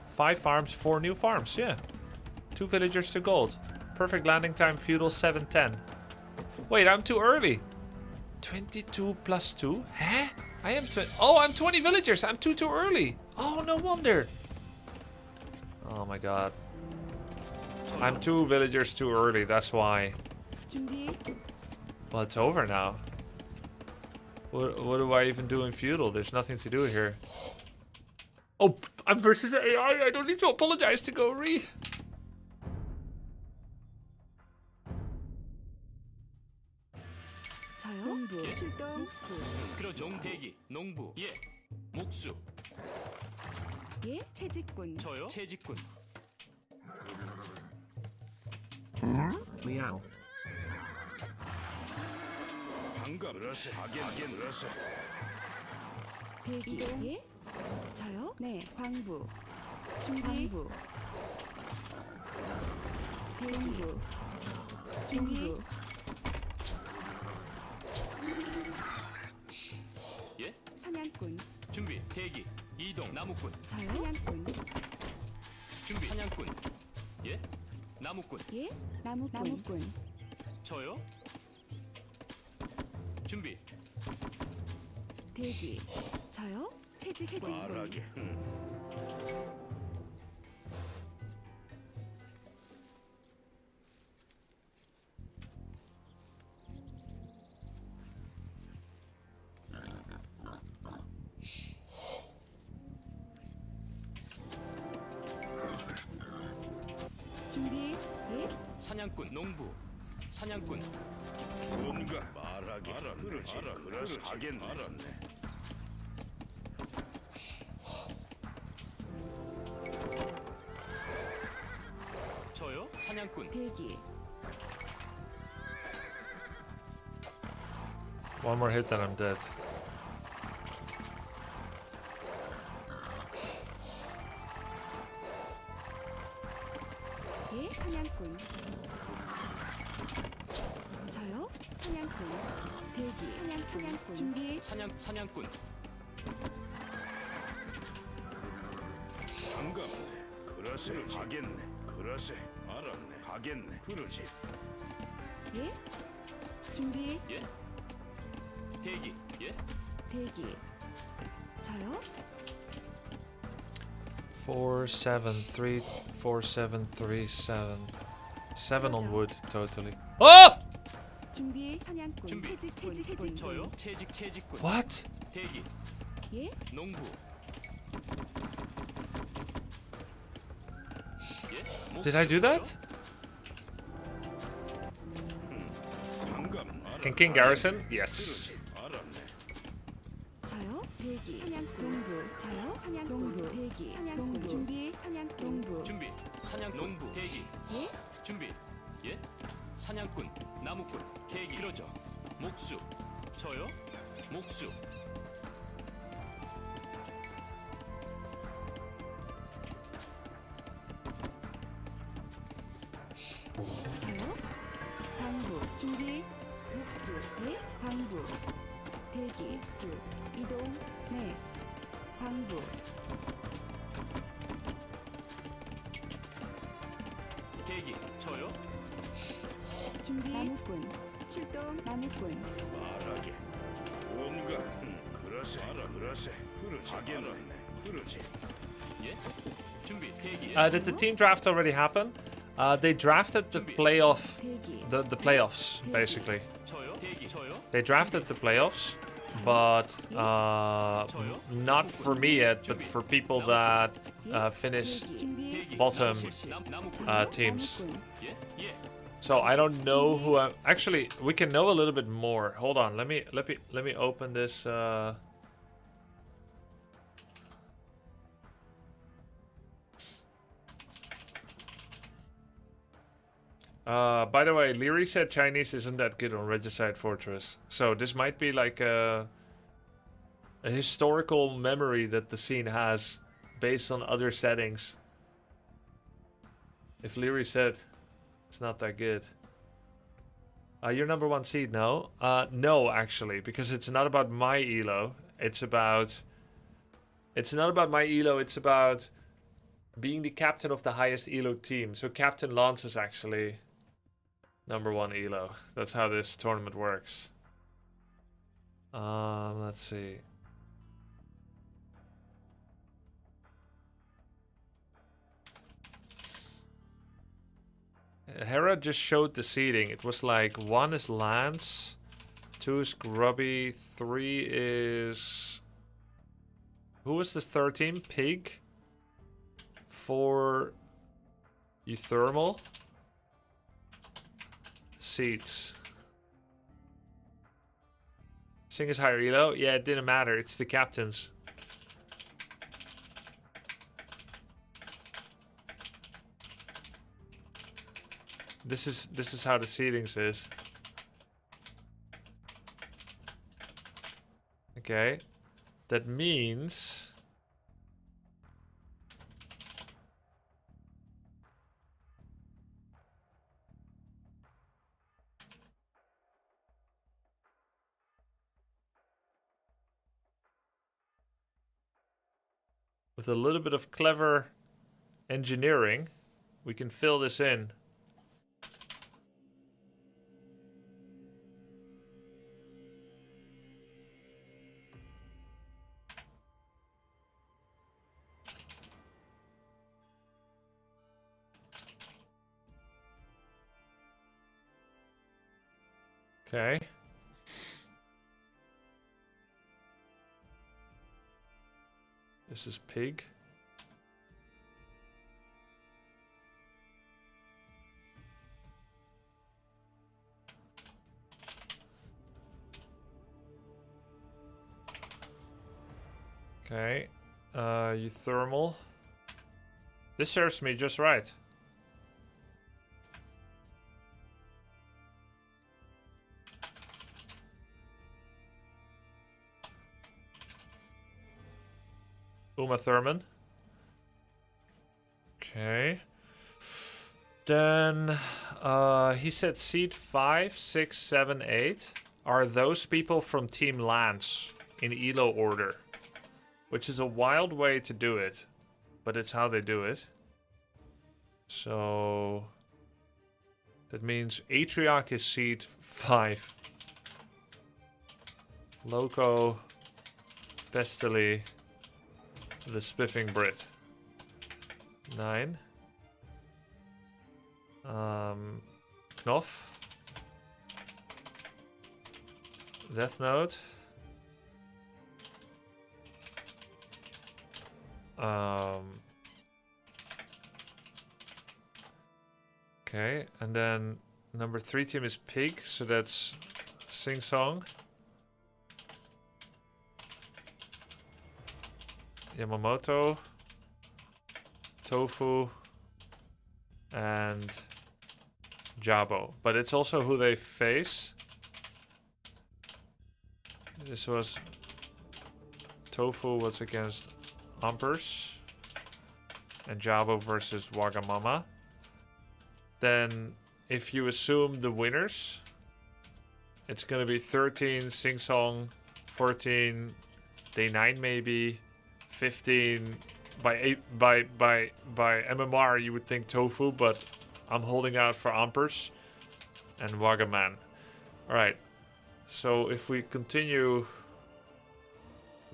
5 farms, 4 new farms, yeah. 2 villagers to gold. Perfect landing time, feudal 710. Wait, I'm too early. 22 plus 2? Huh? I am 20. Oh, I'm 20 villagers. I'm too early. Oh, no wonder. Oh my god. I'm 2 villagers too early, that's why. 준비. Well, it's over now. What do I even do in feudal? There's nothing to do here. Oh, I'm versus AI. I don't need to apologize to Gori. 저요? 농부. 예? 출동. 목수. 그러죠. 대기. 농부. 예. 목수. 예? 채집꾼. 저요? 채집꾼. Meow. 방금 그러세. 대기. 예? 저요? 네. 광부. 준비. 광부. 대기. 준비. 예? 사냥꾼. 준비. 대기. 이동. 나무꾼. 저요? 사냥꾼. 준비. 사냥꾼. 예? 나무꾼. 예? 나무꾼. 저요? 준비. 대기. 저요? 채집꾼. 말하기. 사냥꾼 농부 사냥꾼 뭔가 말하기 그러지 그래서 하겠네 알았네 저요 사냥꾼 대기. One more hit and I'm dead. 예, 사냥꾼. 저요? 사냥꾼. 대기. 사냥꾼. 준비. 사냥꾼 반갑네 그러세 하겠네 그러세 알았네 하겠네 그러지 예? 준비. 예 대기 예 대기. 저요? 4737. 7 on wood, totally. Oh! 준비. 사냥꾼. 준비. 채직꾼. 저요 채직꾼 What? 대기 예? 농부 예 Did I do that? 반갑 Can King Garrison? Yes. 알았네 저요? 대기. 사냥꾼. 농부. 저요? 사냥꾼. 대기. 사냥꾼. 준비. 사냥꾼. 농부. 준비 농부 대기 예? 준비 예 사냥꾼 나무꾼 대기 그러죠 목수 저요 목수 저요? 광부. 준비. 목수. 예? 광부. 대기. 목수. 이동. 네. 광부. 대기 저요 준비. 나무꾼. 출동. 나무꾼. 말하게 뭔가 그러세 그러세 그러지 하겠네 그러지 예 준비 대기 Did the team draft already happen? They drafted the playoff, 대기. the playoffs basically. 저요 대기 저요 They drafted the playoffs, but not for me yet, but for people that finished 준비. bottom 나무꾼 teams. 나무꾼. 예 So I don't know who I'm. Actually, we can know a little bit more. Hold on, let me open this. By the way, Leary said Chinese isn't that good on Regicide Fortress. So this might be like a historical memory that the scene has based on other settings. If Leary said it's not that good. You're number 1 seed, no? No, actually, because it's not about my elo. It's not about my elo, it's about being the captain of the highest elo team. So Captain Lance is actually number 1 elo. That's how this tournament works. Let's see. Hera just showed the seeding. It was like 1 is Lance, 2 is Grubby, 3 is... Who was this third team? Pig? 4 Euthermal. Seats. Sing is higher elo? Yeah, it didn't matter. It's the captains. This is how the seedings is. Okay. That means with a little bit of clever engineering, we can fill this in. Okay. This is pig. Okay. You thermal. This serves me just right. Uma Thurman. Okay. Then he said seed 5, 6, 7, 8 are those people from Team Lance in ELO order. Which is a wild way to do it. But it's how they do it. So that means Atrioc is seed 5. Loco, Pestily, the Spiffing Brit. 9. Knopf. Death Note. Okay, and then number 3 team is Pig, so that's Sing Song. Yamamoto, Tofu, and Jabo. But it's also who they face. This was Tofu was against Umpers and Jabo versus Wagamama. Then if you assume the winners, it's gonna be 13 Sing Song, 14 Day 9 maybe, 15 by MMR you would think Tofu, but I'm holding out for Umpers and Wagaman. Alright. So if we continue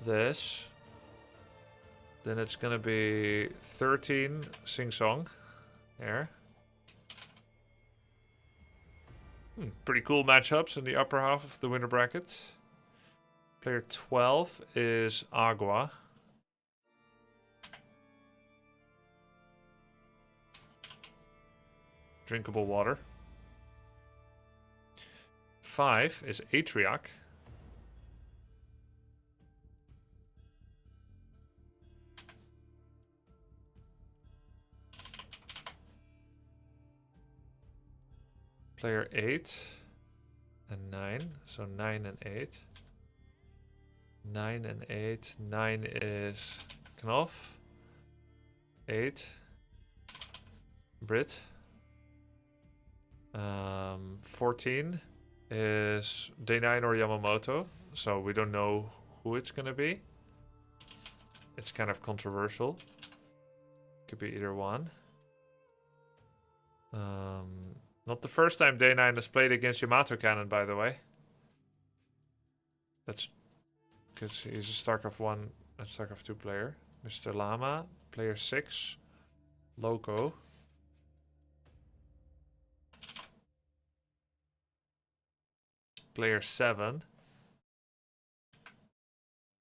this, then it's gonna be 13 Sing Song there. Pretty cool matchups in the upper half of the winner bracket. Player 12 is Agua. Drinkable water. 5 is Atrioc. Player 8 and 9. So 9 and 8. 9 and 8. 9 is Knopf. 8. Brit. 14 is Day9 or Yamamoto. So we don't know who it's gonna be. It's kind of controversial. Could be either one. Not the first time Day9 has played against Yamato Cannon, by the way. That's because he's a StarCraft 1 and StarCraft 2 player. Mr. Lama, player 6. Loco. Player 7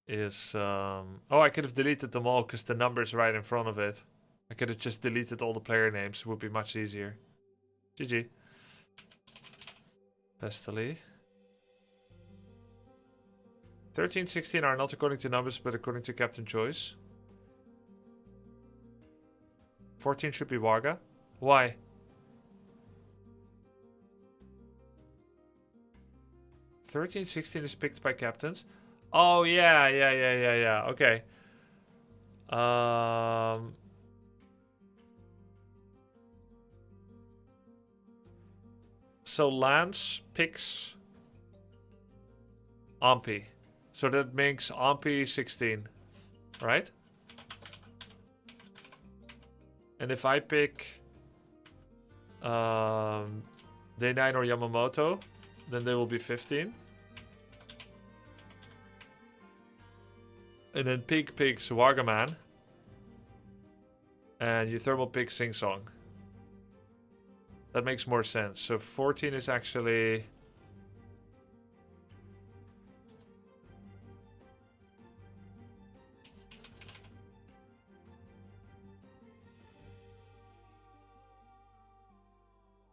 is... oh, I could have deleted them all because the number is right in front of it. I could have just deleted all the player names. It would be much easier. GG. Pestily. 13, 16 are not according to numbers, but according to Captain Choice. 14 should be Waga. Why? "13, 16 is picked by captains." Oh yeah. Okay. So Lance picks Ampi. So that makes Ampi 16, right? And if I pick Day9 or Yamamoto, then they will be 15. And then Pig picks Wagaman. And Euthermal picks Sing Song. That makes more sense. So 14 is actually...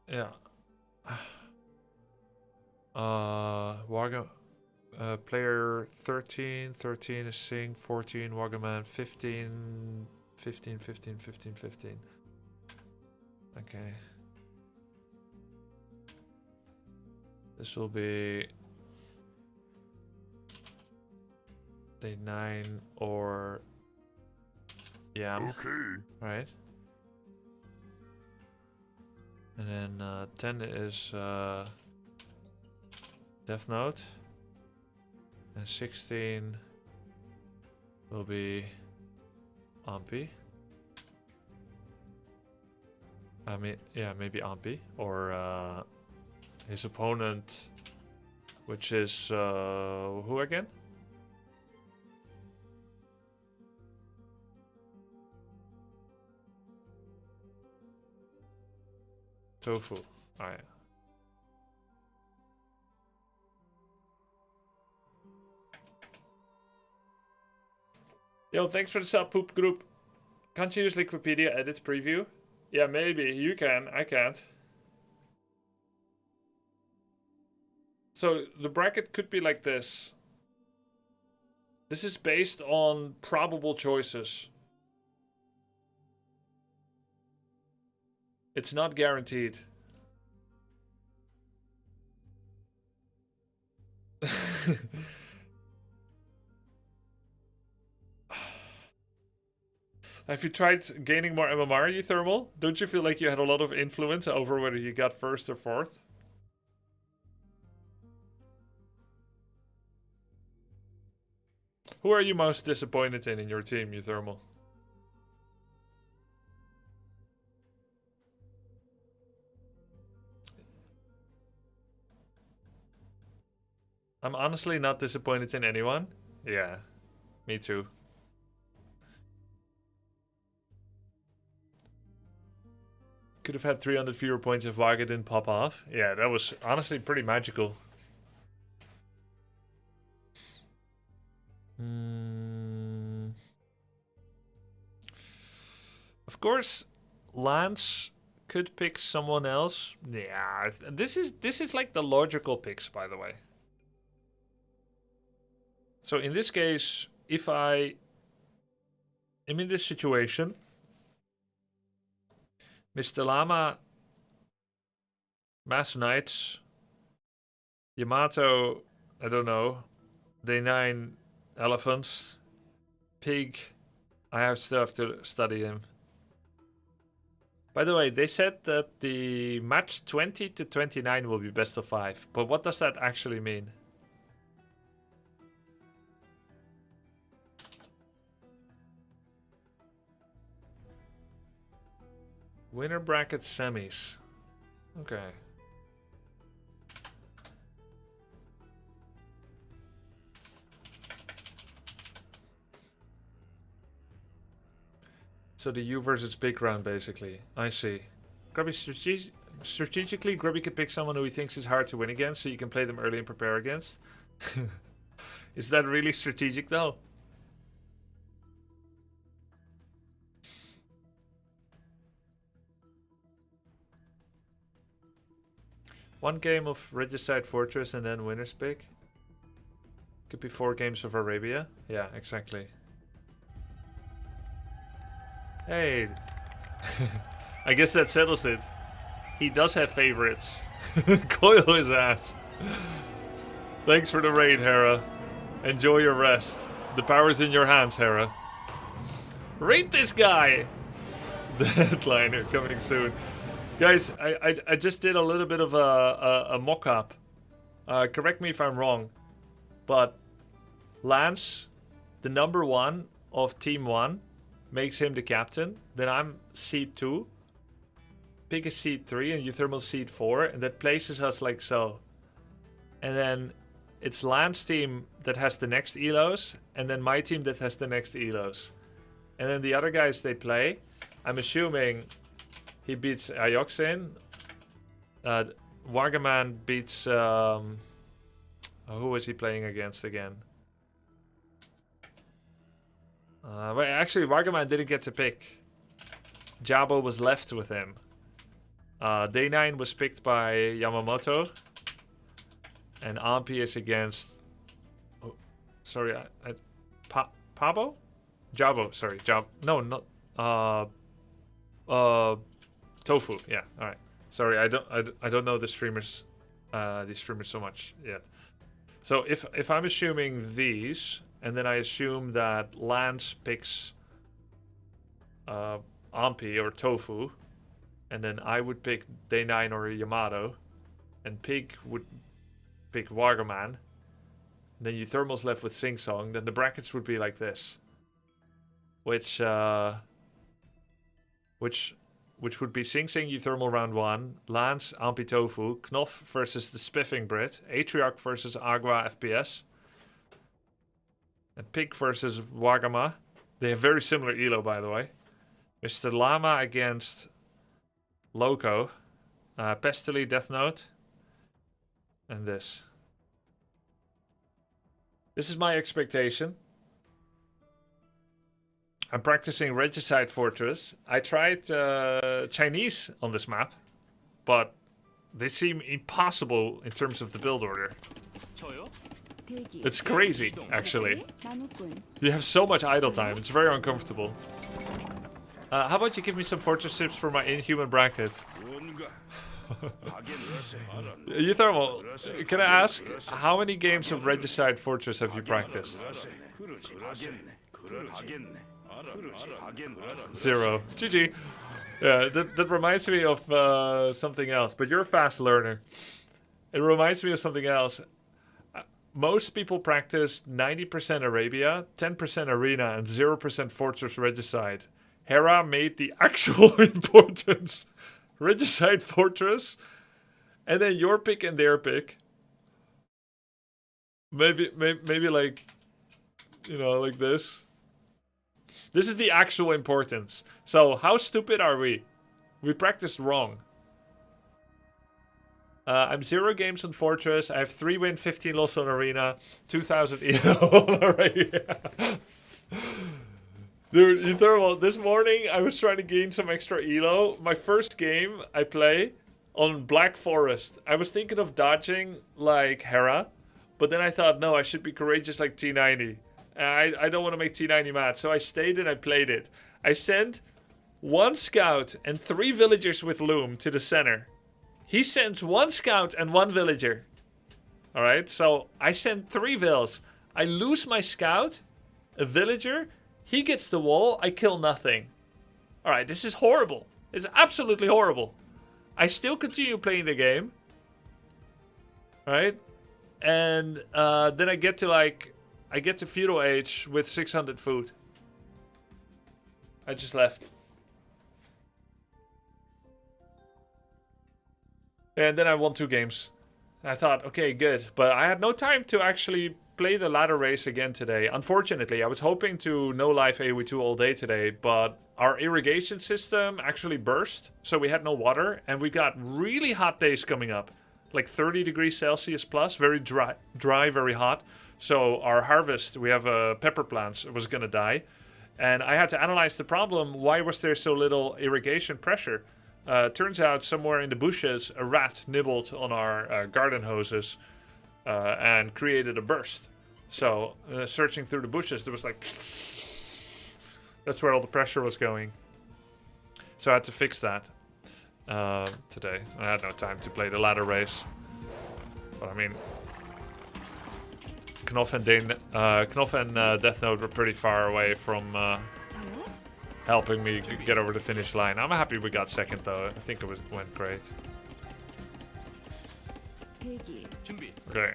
Yeah. Player 13. 13 is Sing. 14 Wagaman. 15. 15. 15. 15. 15. Okay. This will be day 9 or Yam. Okay. Right. And then 10 is Death Note. And 16 will be Ampi. I mean, yeah, maybe Ampi. Or his opponent, which is who again? Tofu. Oh, yeah. Yo, thanks for the sub, Poop Group. Can't you use Liquipedia edit preview? Yeah, maybe. You can. I can't. So the bracket could be like this. This is based on probable choices. It's not guaranteed. Have you tried gaining more MMR, you Thermal? Don't you feel like you had a lot of influence over whether you got first or fourth? Who are you most disappointed in your team, you Thermal? I'm honestly not disappointed in anyone. Yeah, me too. Could have had 300 fewer points if Vaga didn't pop off. Yeah, that was honestly pretty magical. Of course, Lance could pick someone else. Yeah, this is like the logical picks, by the way. So in this case, if I am in this situation, Mr. Llama, Mass Knights, Yamato, I don't know, Day 9 Elephants, Pig, I have stuff to study him. By the way, they said that the match 20 to 29 will be best of 5, but what does that actually mean? Winner bracket semis. Okay. So the U versus Big round, basically. I see. Grubby strategically, Grubby can pick someone who he thinks is hard to win against, so you can play them early and prepare against. Is that really strategic, though? One game of Regicide Fortress and then winner's pick. Could be 4 games of Arabia. Yeah, exactly. Hey. I guess that settles it. He does have favorites. Coil his ass. Thanks for the raid, Hera. Enjoy your rest. The power's in your hands, Hera. Raid this guy! The headliner coming soon. Guys, I just did a little bit of a mock-up. Correct me if I'm wrong, but Lance, the number 1 of Team 1, makes him the captain. Then I'm seed 2. Pig is seed 3 and Euthermal seed 4, and that places us like so. And then it's Lance team that has the next elos, and then my team that has the next elos. And then the other guys they play, I'm assuming he beats Ioxin. Wargaman beats... who was he playing against again? But actually, Wargaman didn't get to pick. Jabo was left with him. Day 9 was picked by Yamamoto. And Ampi is against Sorry, Pabo? Jabo, sorry. No, not... Tofu, yeah, alright. Sorry, I don't know the streamers, these streamers so much yet. So if I'm assuming these, and then I assume that Lance picks Ampi or Tofu, and then I would pick Day 9 or Yamato, and Pig would pick Wagaman, then Euthermal's left with Sing Song, then the brackets would be like this. Which would be Sing Sing Euthermal round 1, Lance, Ampi Tofu, Knof versus the Spiffing Brit, Atriarch versus Agua FPS, and Pig versus Wagama. They have very similar elo, by the way. Mr. Llama against Loco, Pestily, Death Note, and this. This is my expectation. I'm practicing Regicide Fortress. I tried Chinese on this map, but they seem impossible in terms of the build order. It's crazy, actually. You have so much idle time. It's very uncomfortable. How about you give me some fortress tips for my inhuman bracket? Euthermal, can I ask, how many games of Regicide Fortress have you practiced? 0. GG. Yeah, that reminds me of something else, but you're a fast learner. It reminds me of something else. Most people practice 90% Arabia, 10% Arena, and 0% Fortress Regicide. Hera made the actual importance Regicide Fortress, and then your pick and their pick. Maybe like, you know, like this. This is the actual importance. So how stupid are we? We practiced wrong. I'm 0 games on Fortress. I have 3 win, 15 loss on Arena, 2,000 elo on Arena. Dude, Euthermal, this morning I was trying to gain some extra elo. My first game I play on Black Forest. I was thinking of dodging like Hera, but then I thought, no, I should be courageous like T90. I don't want to make T90 mad, so I stayed and I played it. I sent 1 scout and 3 villagers with Loom to the center. He sends 1 scout and 1 villager. Alright, so I send 3 vills. I lose my scout, a villager, he gets the wall, I kill nothing. Alright, this is horrible. It's absolutely horrible. I still continue playing the game. Alright, and then I get to feudal age with 600 food. I just left. And then I won 2 games. I thought, okay, good. But I had no time to actually play the ladder race again today. Unfortunately, I was hoping to no live AoE2 all day today, but our irrigation system actually burst, so we had no water, and we got really hot days coming up. Like 30 degrees Celsius plus, very dry, very hot. So our harvest, we have pepper plants, was gonna die. And I had to analyze the problem. Why was there so little irrigation pressure? Turns out somewhere in the bushes, a rat nibbled on our garden hoses and created a burst. So searching through the bushes, there was like... That's where all the pressure was going. So I had to fix that today. I had no time to play the ladder race. But I mean... Knof and Death Note were pretty far away from helping me get over the finish line. I'm happy we got second though. I think it went great. Okay.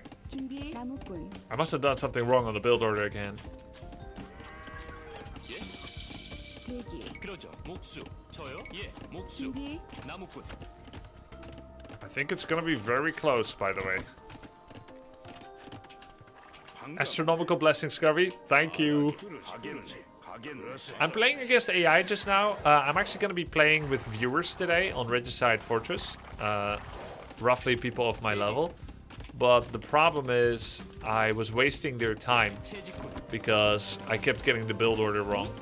I must have done something wrong on the build order again. I think it's gonna be very close, by the way. Astronomical blessings, Grubby. Thank you. I'm playing against AI just now. I'm actually going to be playing with viewers today on Regicide Fortress. Roughly people of my level. But the problem is I was wasting their time because I kept getting the build order wrong.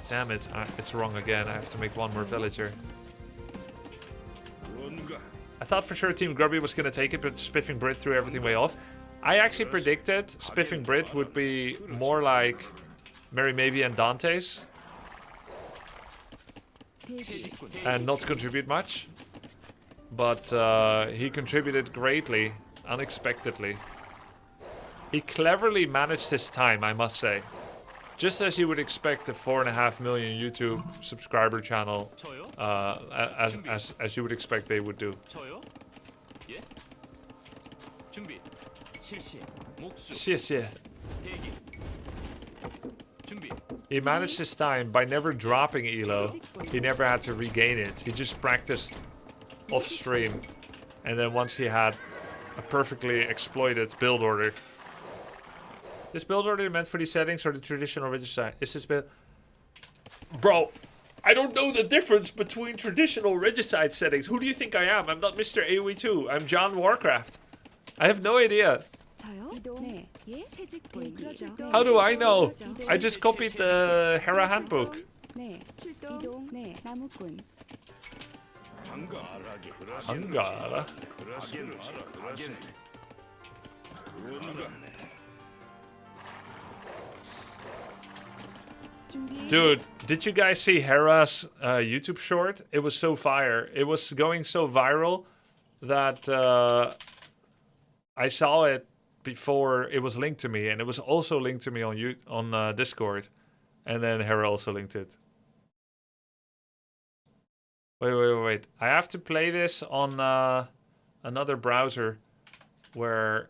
Damn it, it's wrong again. I have to make 1 more villager. I thought for sure Team Grubby was going to take it, but Spiffing Brit threw everything way off. I actually predicted Spiffing Brit would be more like Mary Maybe and Dante's and not contribute much. But he contributed greatly, unexpectedly. He cleverly managed his time, I must say. Just as you would expect a 4.5 million YouTube subscriber channel, as you would expect they would do. 예? 준비. 실시. 목수. 谢谢. 대기. 준비. He managed his time by never dropping Elo. He never had to regain it. He just practiced off stream. And then once he had a perfectly exploited build order. This build order meant for these settings or the traditional regicide? Is this build... Bro, I don't know the difference between traditional regicide settings. Who do you think I am? I'm not Mr. AoE2. I'm John Warcraft. I have no idea. How do I know? I just copied the Hera handbook. Hangara. Dude, did you guys see Hera's YouTube short? It was so fire. It was going so viral that I saw it before it was linked to me, and it was also linked to me on Discord, and then Hera also linked it. Wait. I have to play this on another browser where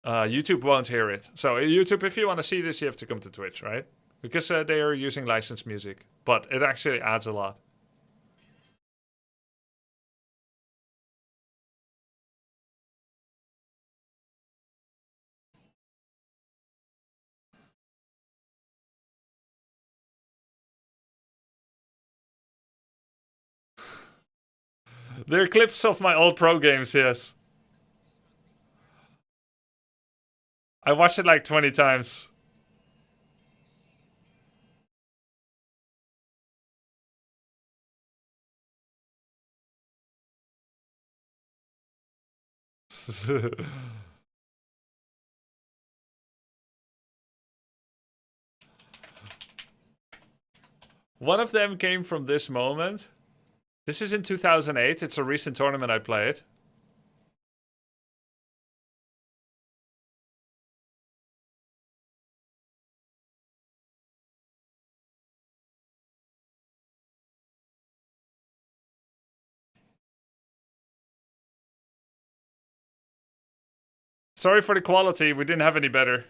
YouTube won't hear it. So YouTube, if you want to see this, you have to come to Twitch, right? Because they are using licensed music. But it actually adds a lot. There are clips of my old pro games, yes. I watched it like 20 times. One of them came from this moment. This is in 2008. It's a recent tournament I played. Sorry for the quality. We didn't have any better.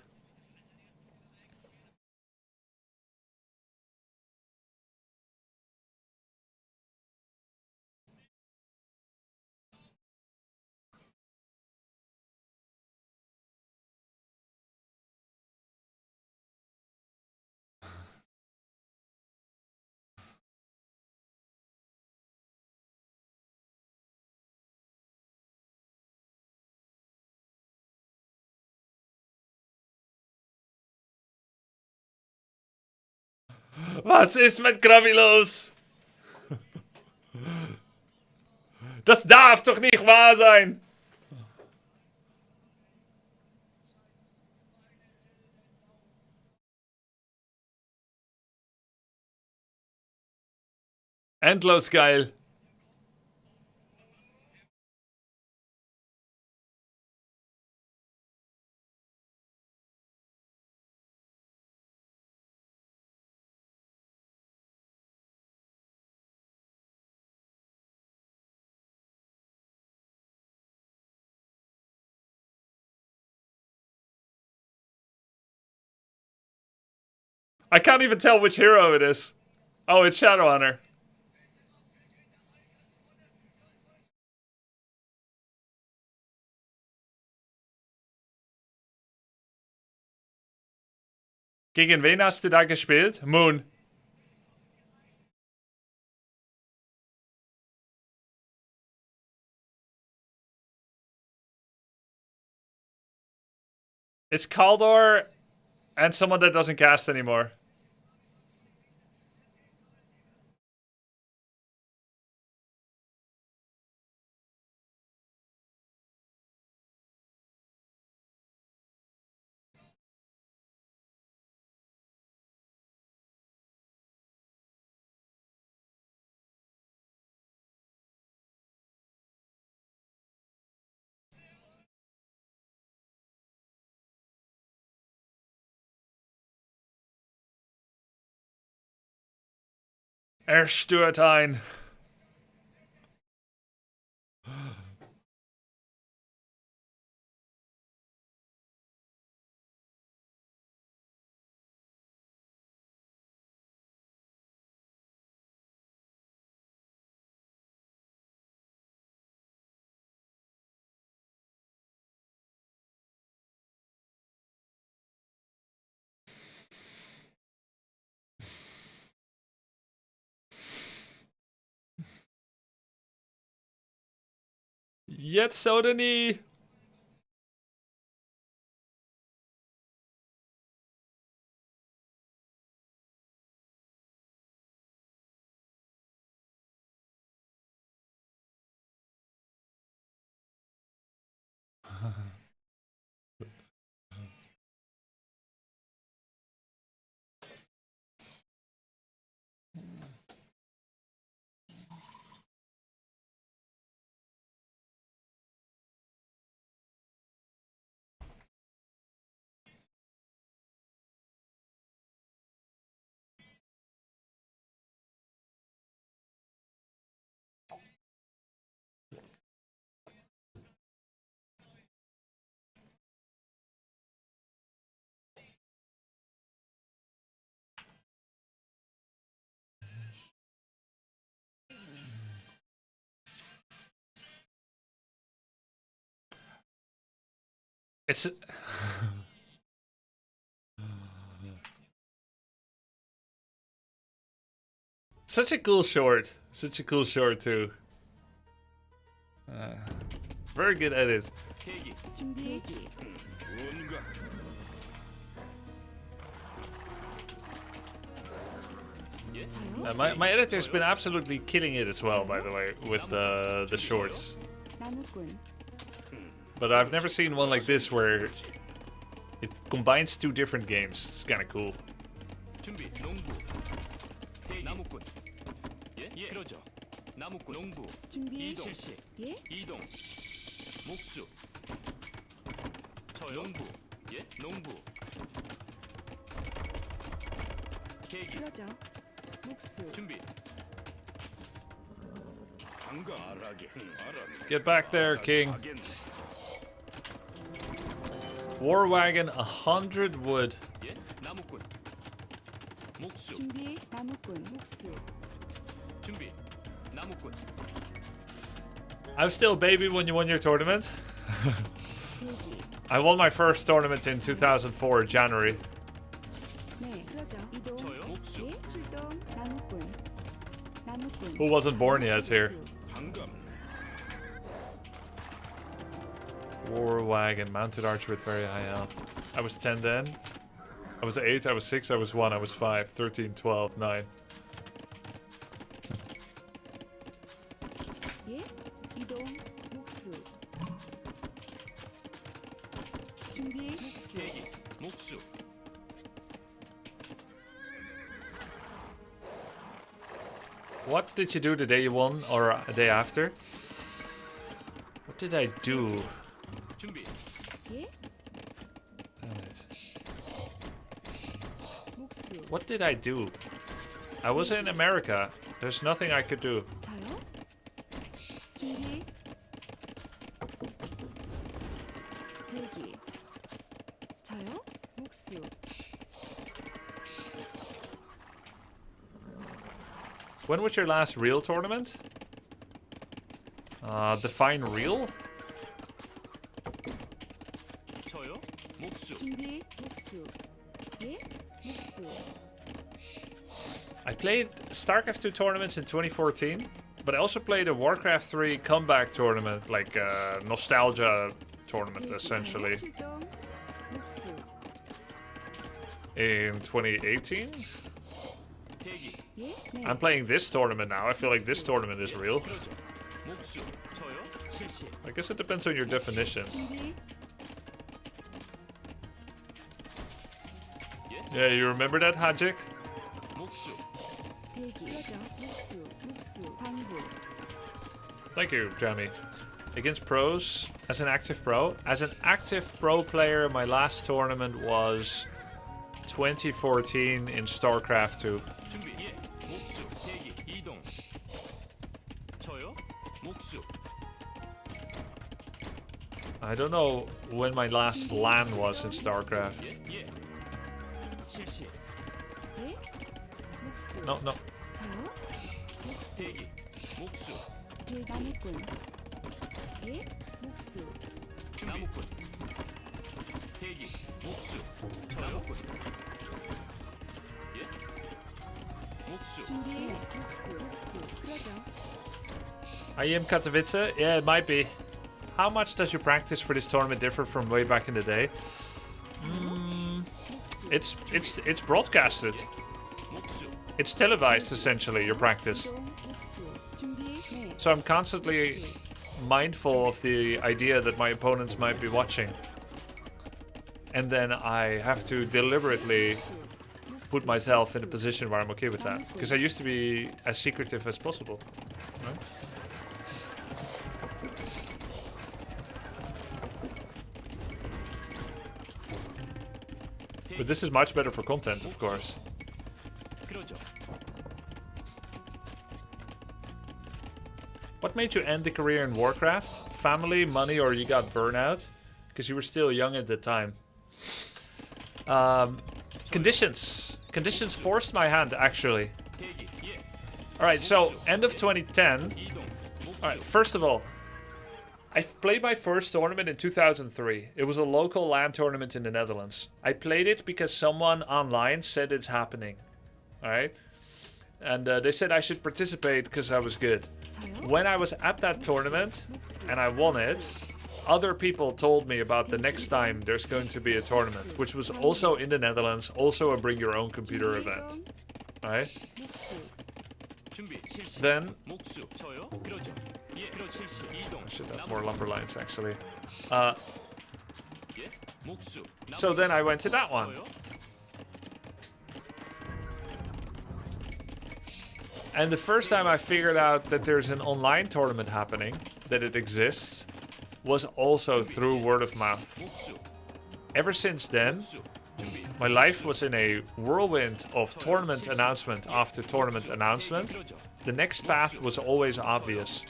Was ist mit Grubby los? Das darf doch nicht wahr sein! Endlos geil. I can't even tell which hero it is. Oh, it's Shadowhunter. Gegen wen hast du da gespielt? Moon. It's Kaldor and someone that doesn't cast anymore. Erstuurtijn. Jet zouden niet. It's such a cool short. Such a cool short too. Very good edit. 준비. My editor's been absolutely killing it as well, by the way, with the shorts. 나무꾼. But I've never seen one like this where it combines two different games. It's kind of cool. 준비. 농부. 나무꾼. 예. 그러죠. 나무꾼. 농부. 준비. 이동. 실시. 예? 이동. 목수. 저요. 농부. 예. 농부. 계기. 그러죠. 목수. 준비. Get back there, King. War wagon, 100 wood. 예. 나무꾼. 목수. 준비. 나무꾼. 목수. 준비. 나무꾼. I was still a baby when you won your tournament. 대기. I won my first tournament in 2004, January. 네. 그러죠. 이동. 저요. 목수. 예? 출동. 나무꾼. 나무꾼. Who wasn't born yet here? War wagon, mounted archer with very high health. I was 10 then. I was 8, I was 6, I was 1, I was 5, 13, 12, 9. 예? 이동. 목수. 준비. 목수. 계기. 목수. What did you do the day you won or a day after? What did I do? 준비. 예? Damn it. 목수. What did I do? I was in America. There's nothing I could do. 저요? 준비. 대기. 저요? 목수. When was your last real tournament? Define real? 저요. 목수. 준비. 목수. 예? 목수. I played StarCraft 2 tournaments in 2014, but I also played a Warcraft 3 comeback tournament, like a nostalgia tournament, essentially, 출동. 목수. in 2018. 대기. 예? 네. I'm playing this tournament now. I feel like this tournament is real. 그러죠. 목수. 저요. 실시. I guess it depends on your definition. 준비. Yeah, you remember that, Hajik? 목수. 대기. 그러죠. 목수. 목수. 방부. Thank you, Jamie. Against pros, as an active pro player, my last tournament was 2014 in StarCraft 2. 준비. 예. 목수. 대기. I don't know when my last LAN was in StarCraft. No, no. 나무꾼. 예? 목수. 나무꾼. 대기. 목수. 나무꾼. 예? 목수. 준비해. 목수. 그러죠. IEM Katowice? Yeah, it might be. How much does your practice for this tournament differ from way back in the day? It's broadcasted. It's televised, essentially, your practice. So I'm constantly mindful of the idea that my opponents might be watching. And then I have to deliberately put myself in a position where I'm okay with that. Because I used to be as secretive as possible. Right? But this is much better for content, of course. What made you end the career in Warcraft? Family, money, or you got burnout? Because you were still young at the time. Conditions. Conditions forced my hand, actually. Alright, so end of 2010. Alright, first of all, I played my first tournament in 2003. It was a local LAN tournament in the Netherlands. I played it because someone online said it's happening. Alright? And they said I should participate because I was good. When I was at that tournament and I won it, other people told me about the next time there's going to be a tournament, which was also in the Netherlands, also a bring your own computer event. Alright? Then I should have more lumber lines, actually. So then I went to that one. And the first time I figured out that there's an online tournament happening, that it exists, was also through word of mouth. Ever since then, my life was in a whirlwind of tournament announcement after tournament announcement. The next path was always obvious.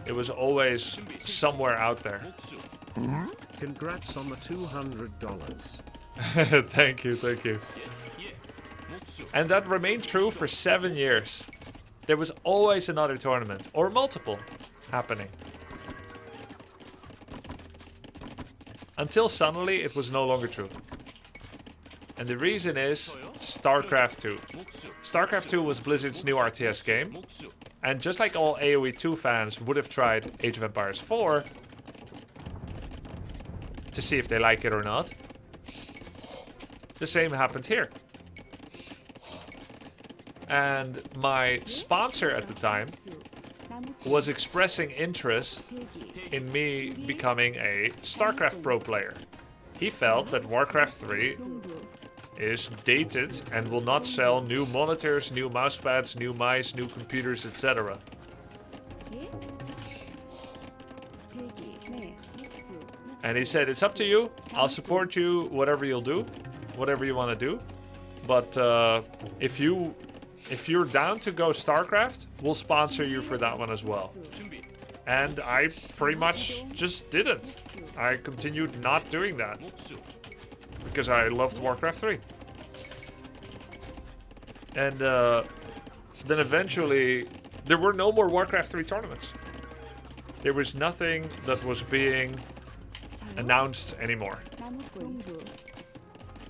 It was always somewhere out there. Congrats on the $200. Thank you, thank you. And that remained true for 7 years. There was always another tournament, or multiple, happening. Until suddenly it was no longer true. And the reason is StarCraft 2. StarCraft 2 was Blizzard's new RTS game. And just like all AoE2 fans would have tried Age of Empires 4 to see if they like it or not, the same happened here. And my sponsor at the time was expressing interest in me becoming a StarCraft pro player. He felt that Warcraft 3 is dated and will not sell new monitors, new mousepads, new mice, new computers, etc. And he said, it's up to you. I'll support you, whatever you'll do, whatever you want to do. But if you're down to go StarCraft, we'll sponsor you for that one as well. And I pretty much just didn't. I continued not doing that. Because I loved Warcraft 3. And then eventually, there were no more Warcraft 3 tournaments. There was nothing that was being announced anymore.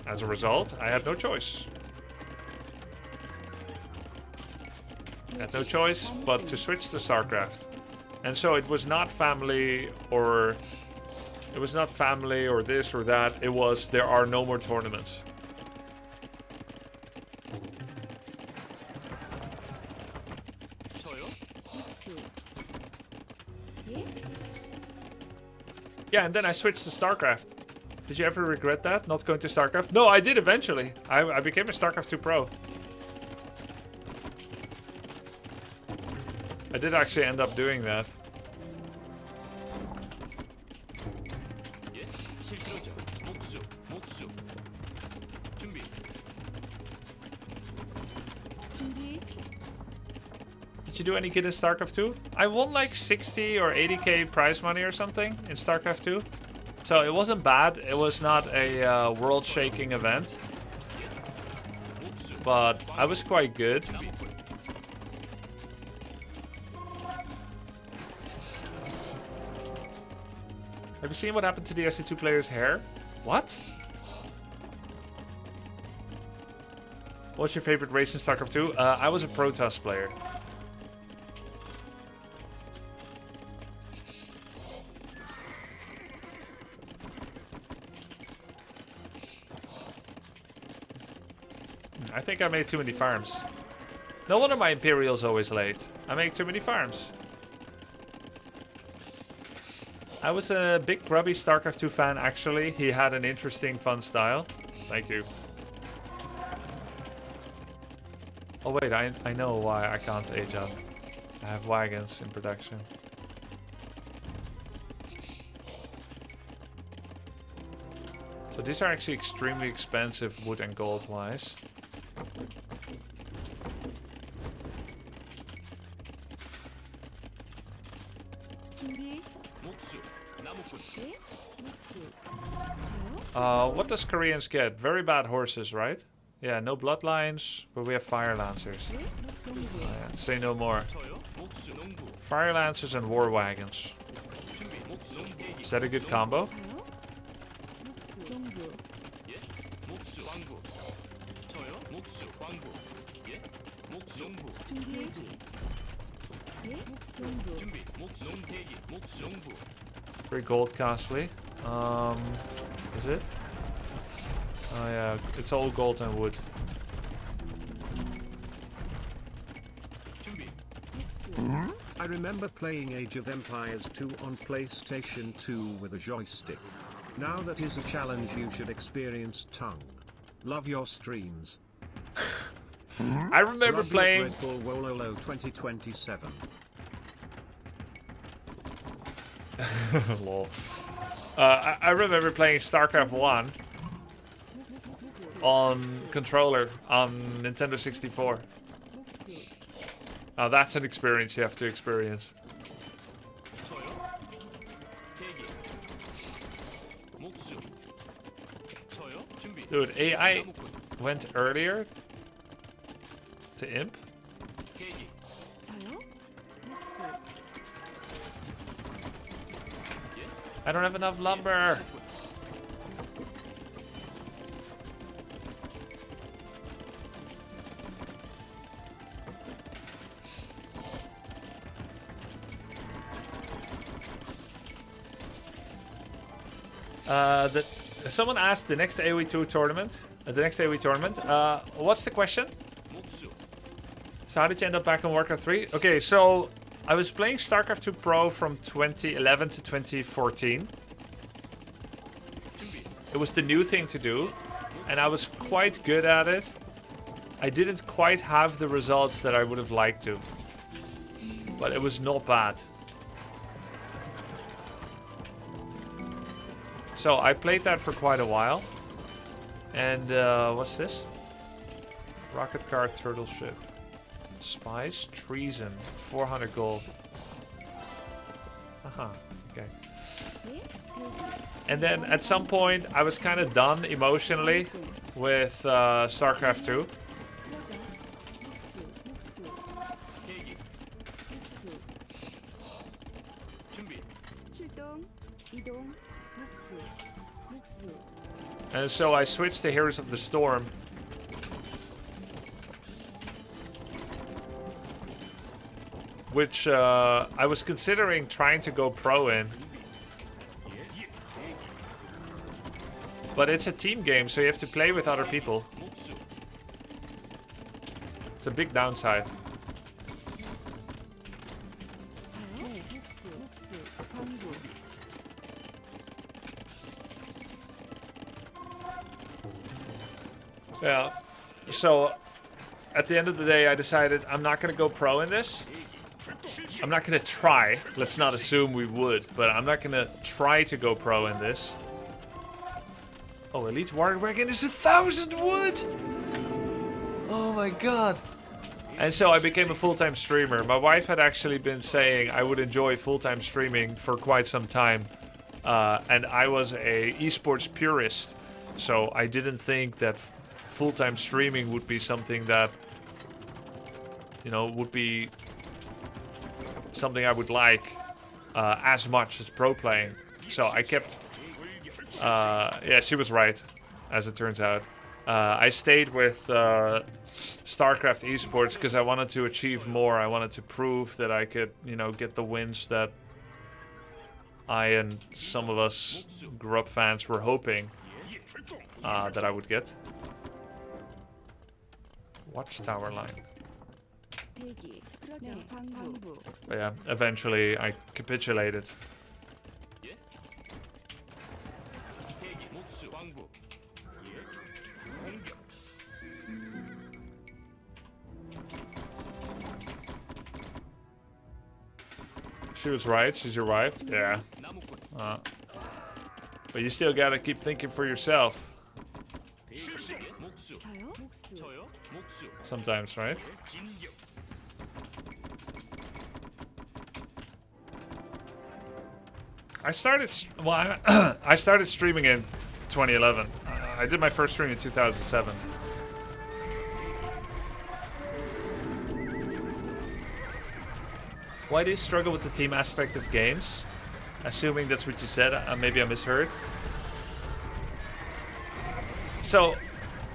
As a result, I had no choice. I had no choice but to switch to StarCraft. And so it was not family or... It was not family or this or that. It was, there are no more tournaments. Yeah, and then I switched to StarCraft. Did you ever regret that, not going to StarCraft? No, I did eventually. I became a StarCraft 2 pro. I did actually end up doing that. Did you do any good in StarCraft 2? I won like 60 or 80k prize money or something in StarCraft 2. So it wasn't bad. It was not a world-shaking event. But I was quite good. Have you seen what happened to the SC2 player's hair? What? What's your favorite race in StarCraft 2? I was a Protoss player. I think I made too many farms. No wonder my Imperial's always late. I make too many farms. I was a big Grubby StarCraft 2 fan, actually. He had an interesting, fun style. Thank you. Oh wait, I know why I can't age up. I have wagons in production. So these are actually extremely expensive wood and gold wise. What does Koreans get? Very bad horses, right? Yeah, no bloodlines, but we have fire lancers. Oh, yeah. Say no more. Fire lancers and war wagons. Is that a good combo? Very gold costly. Is it? Oh yeah, it's all gold and wood. I remember playing Age of Empires 2 on PlayStation 2 with a joystick. Now that is a challenge you should experience. Tongue. Love your streams. I remember playing Red Bull Wololo 2027. Lol. I remember playing StarCraft 1 on controller on Nintendo 64. Now that's an experience you have to experience. Dude, AI went earlier to Imp. I don't have enough lumber. Someone asked the next AoE2 tournament. What's the question? So how did you end up back on Warcraft 3? Okay, so I was playing StarCraft 2 Pro from 2011 to 2014. It was the new thing to do, and I was quite good at it. I didn't quite have the results that I would have liked to, but it was not bad. So I played that for quite a while. And what's this? Rocket car, turtle ship. Spies, treason, 400 gold. Aha, okay. And then at some point I was kind of done emotionally with StarCraft 2. And so I switched to Heroes of the Storm. Which I was considering trying to go pro in. But it's a team game, so you have to play with other people. It's a big downside. Yeah, so at the end of the day I decided I'm not going to go pro in this. I'm not going to try. Let's not assume we would, but I'm not going to try to go pro in this. Oh, Elite Warrior Wagon is 1,000 wood! Oh my god. And so I became a full-time streamer. My wife had actually been saying I would enjoy full-time streaming for quite some time. And I was a esports purist. So I didn't think that full-time streaming would be something that, you know, would be something I would like as much as pro playing. So I kept... yeah, she was right, as it turns out. I stayed with StarCraft esports because I wanted to achieve more. I wanted to prove that I could, you know, get the wins that I and some of us Grub fans were hoping that I would get. Watchtower line. 대기. 네, 광부. But yeah, eventually I capitulated. She was right. She's your wife. Yeah. But you still gotta keep thinking for yourself. 저요? Sometimes, right? I started. Well, I started streaming in 2011. I did my first stream in 2007. Why do you struggle with the team aspect of games? Assuming that's what you said, maybe I misheard. So,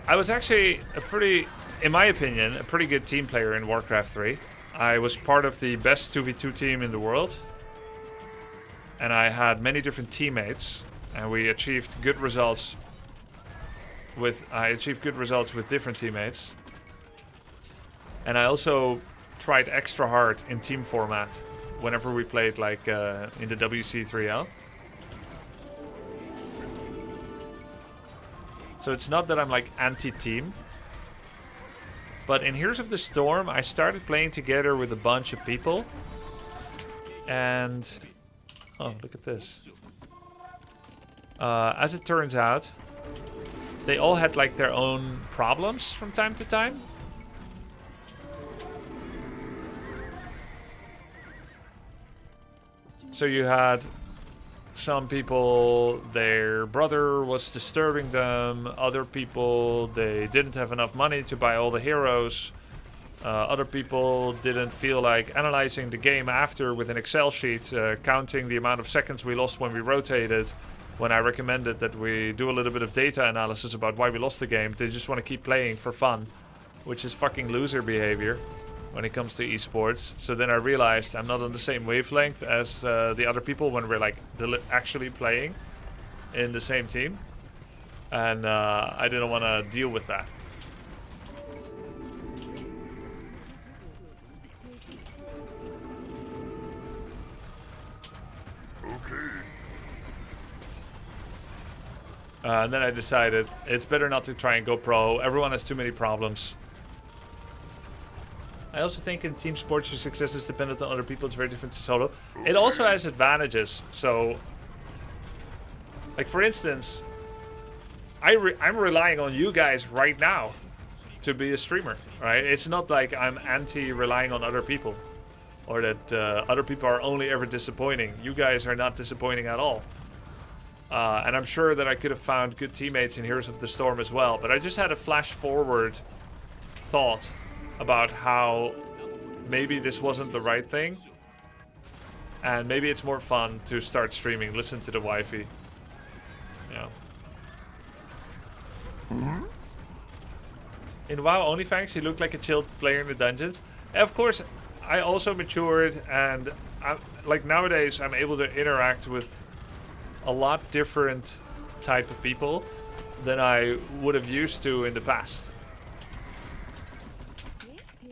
I was actually a pretty, in my opinion, a pretty good team player in Warcraft 3. I was part of the best 2v2 team in the world. And I had many different teammates, and we achieved good results with different teammates. And I also tried extra hard in team format whenever we played, like in the WC3L. So it's not that I'm like anti-team, but in Heroes of the Storm I started playing together with a bunch of people, and oh, look at this. As it turns out, they all had like their own problems from time to time. So you had some people, their brother was disturbing them. Other people, they didn't have enough money to buy all the heroes. Other people didn't feel like analyzing the game after with an Excel sheet, counting the amount of seconds we lost when we rotated. When I recommended that we do a little bit of data analysis about why we lost the game, they just want to keep playing for fun, which is fucking loser behavior when it comes to esports. So then I realized I'm not on the same wavelength as the other people when we're like actually playing in the same team, and I didn't want to deal with that. And then I decided it's better not to try and go pro. Everyone has too many problems. I also think in team sports your success is dependent on other people. It's very different to solo. It also has advantages. So, like for instance, I'm relying on you guys right now to be a streamer, right? It's not like I'm anti-relying on other people, or that other people are only ever disappointing. You guys are not disappointing at all. And I'm sure that I could have found good teammates in Heroes of the Storm as well. But I just had a flash forward thought about how maybe this wasn't the right thing. And maybe it's more fun to start streaming, listen to the wifey. Yeah. In WoW OnlyFans, he looked like a chilled player in the dungeons. And of course, I also matured, and like nowadays I'm able to interact with a lot different type of people than I would have used to in the past.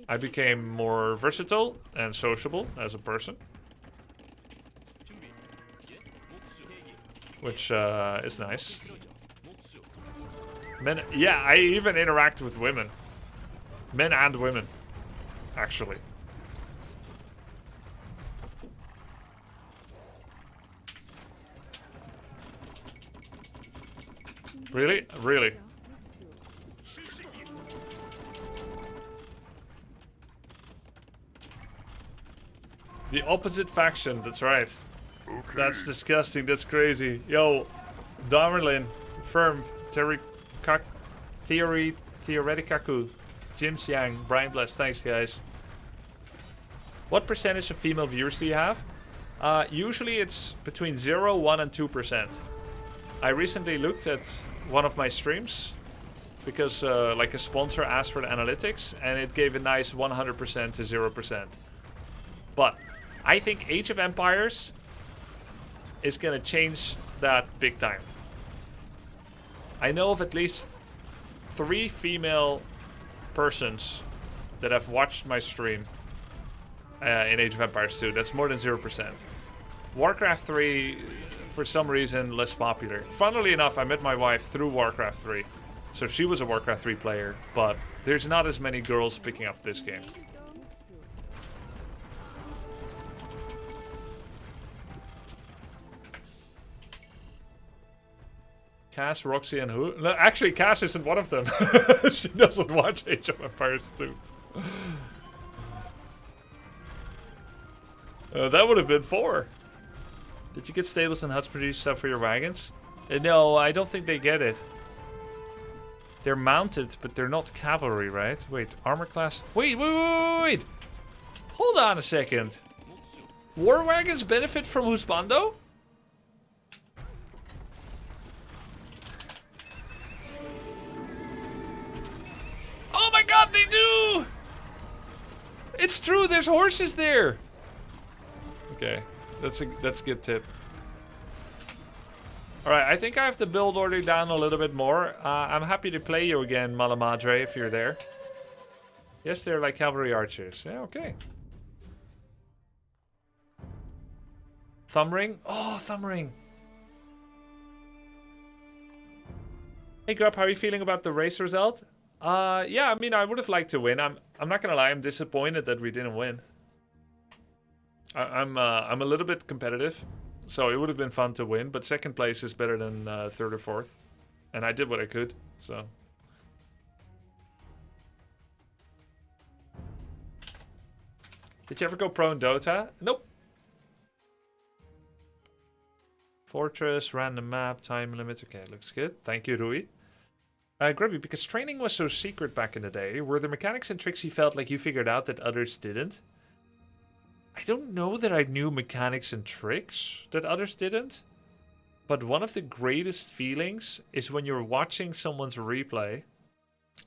I became more versatile and sociable as a person, which is nice. Men, yeah, I even interact with women, men and women, actually. Really? Really? The opposite faction, that's right. That's disgusting, that's crazy. Yo, Darmerlin, Firm, Theoretikaku, Jim Xiang, Brian Bless, thanks guys. What percentage of female viewers do you have? Usually it's between 0, 1 and 2%. I recently looked at one of my streams because like a sponsor asked for the analytics and it gave a nice 100% to 0%. But I think Age of Empires is gonna change that big time. I know of at least 3 female persons that have watched my stream in Age of Empires 2. That's more than 0%. Warcraft 3, for some reason, less popular. Funnily enough, I met my wife through Warcraft 3. So she was a Warcraft 3 player, but there's not as many girls picking up this game. Cass, Roxy, and who? No, actually, Cass isn't one of them. She doesn't watch Age of Empires 2. That would have been 4. Did you get stables and huts produced stuff for your wagons? No, I don't think they get it. They're mounted, but they're not cavalry, right? Wait, armor class. Wait. Hold on a second. War wagons benefit from husbando? Oh my god, they do! It's true, there's horses there. Okay, that's a good tip. Alright, I think I have the build order down a little bit more. I'm happy to play you again, Malamadre, if you're there. Yes, they're like cavalry archers. Yeah, okay. Thumb ring? Oh, thumb ring. Hey, Grub, how are you feeling about the race result? Yeah, I mean, I would have liked to win. I'm not gonna lie, I'm disappointed that we didn't win. I'm a little bit competitive, so it would have been fun to win. But second place is better than third or fourth, and I did what I could. So. Did you ever go pro in Dota? Nope. Fortress, random map, time limit. Okay, looks good. Thank you, Rui. Grubby, because training was so secret back in the day, were there mechanics and tricks you felt like you figured out that others didn't? I don't know that I knew mechanics and tricks that others didn't. But one of the greatest feelings is when you're watching someone's replay.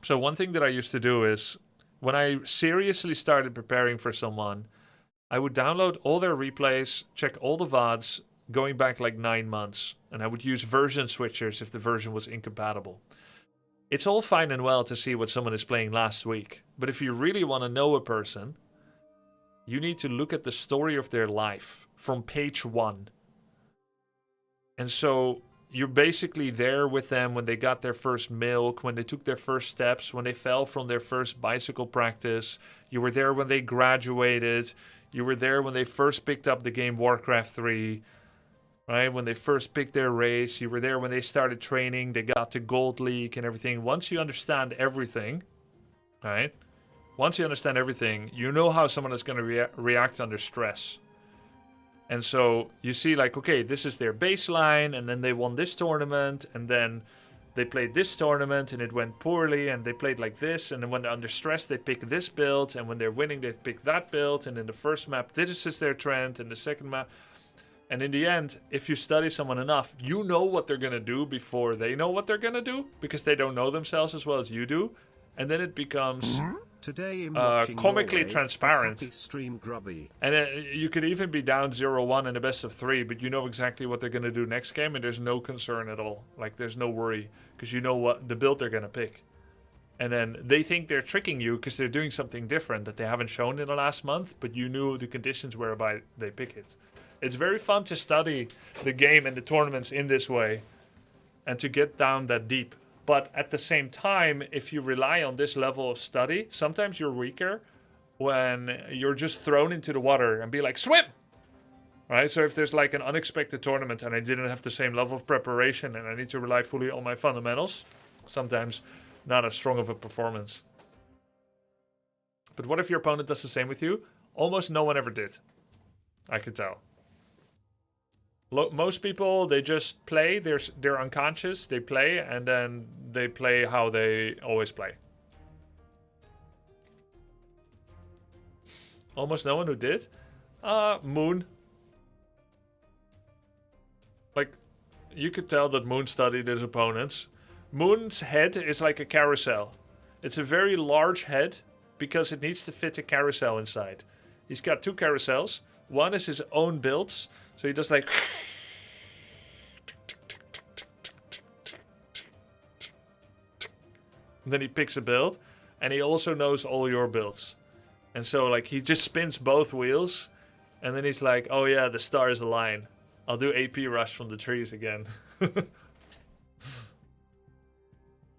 So one thing that I used to do is, when I seriously started preparing for someone, I would download all their replays, check all the VODs, going back like 9 months. And I would use version switchers if the version was incompatible. It's all fine and well to see what someone is playing last week. But if you really want to know a person, you need to look at the story of their life from page 1. And so you're basically there with them when they got their first milk, when they took their first steps, when they fell from their first bicycle practice. You were there when they graduated. You were there when they first picked up the game Warcraft 3. Right? When they first picked their race. You were there when they started training. They got to Gold League and everything. Once you understand everything, right? Once you understand everything, you know how someone is going to react under stress. And so you see like, okay, this is their baseline, and then they won this tournament, and then they played this tournament, and it went poorly, and they played like this, and then when they're under stress, they pick this build, and when they're winning, they pick that build, and in the first map, this is their trend, and the second map... And in the end, if you study someone enough, you know what they're going to do before they know what they're going to do, because they don't know themselves as well as you do. And then it becomes comically transparent. Stream Grubby. And you could even be down 0-1 in the best of 3, but you know exactly what they're going to do next game, and there's no concern at all. Like, there's no worry, because you know what the build they're going to pick. And then they think they're tricking you because they're doing something different that they haven't shown in the last month, but you knew the conditions whereby they pick it. It's very fun to study the game and the tournaments in this way and to get down that deep. But at the same time, if you rely on this level of study, sometimes you're weaker when you're just thrown into the water and be like, swim! Right? So if there's like an unexpected tournament and I didn't have the same level of preparation and I need to rely fully on my fundamentals, sometimes not as strong of a performance. But what if your opponent does the same with you? Almost no one ever did. I could tell. Most people, they just play. They're unconscious. They play, and then they play how they always play. Almost no one who did. Moon. Like, you could tell that Moon studied his opponents. Moon's head is like a carousel. It's a very large head because it needs to fit a carousel inside. He's got 2 carousels. One is his own builds. So he does like... And then he picks a build. And he also knows all your builds. And so like he just spins both wheels. And then he's like, oh yeah, the stars align. I'll do AP rush from the trees again.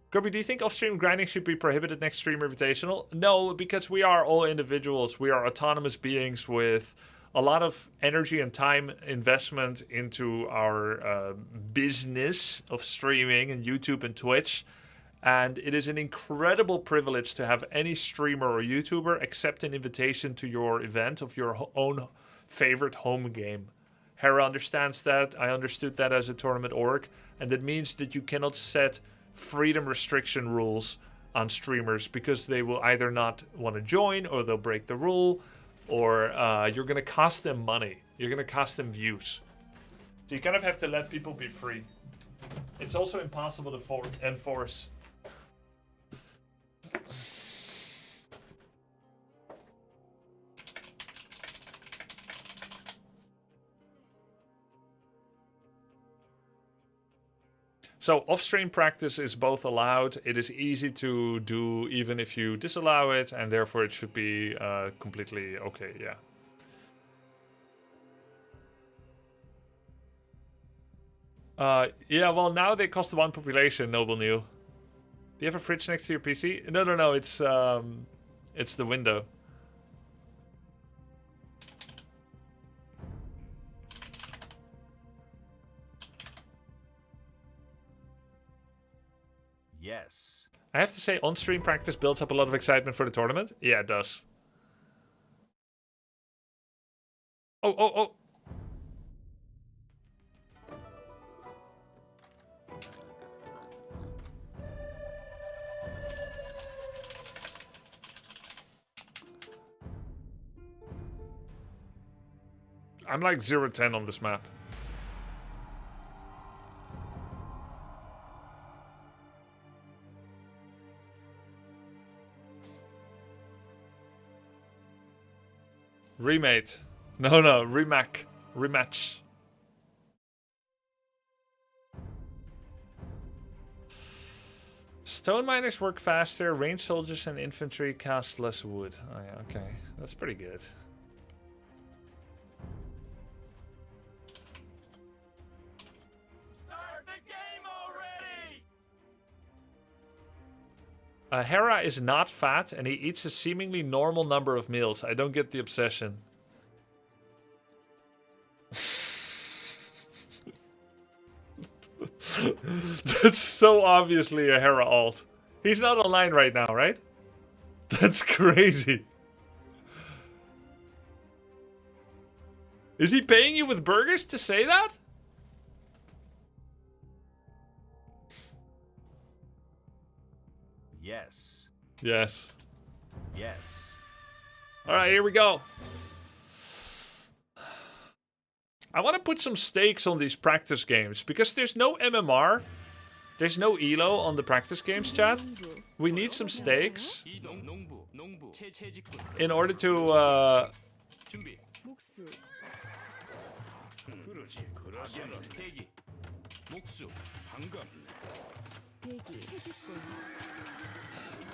Grubby, do you think off-stream grinding should be prohibited next stream invitational? No, because we are all individuals. We are autonomous beings with a lot of energy and time investment into our business of streaming and YouTube and Twitch. And it is an incredible privilege to have any streamer or YouTuber accept an invitation to your event of your own favorite home game. Hera understands that. I understood that as a tournament org. And that means that you cannot set freedom restriction rules on streamers because they will either not want to join or they'll break the rule or you're going to cost them money. You're going to cost them views. So you kind of have to let people be free. It's also impossible to enforce. So off-stream practice is both allowed. It is easy to do even if you disallow it, and therefore it should be completely okay, yeah. Yeah, well now they cost 1 population, Noble New. Do you have a fridge next to your PC? No, it's the window. Yes. I have to say, on-stream practice builds up a lot of excitement for the tournament. Yeah, it does. Oh. I'm like 0-10 on this map. Remate. No, rematch. Stone miners work faster, ranged soldiers and infantry cost less wood. Oh yeah, okay. That's pretty good. Start the game already! Hera is not fat and he eats a seemingly normal number of meals. I don't get the obsession. That's so obviously a Hera alt. He's not online right now, right? That's crazy. Is he paying you with burgers to say that? Yes. Yes. Yes. All right, here we go. I want to put some stakes on these practice games because there's no MMR. There's no ELO on the practice games, chat. We need some stakes in order to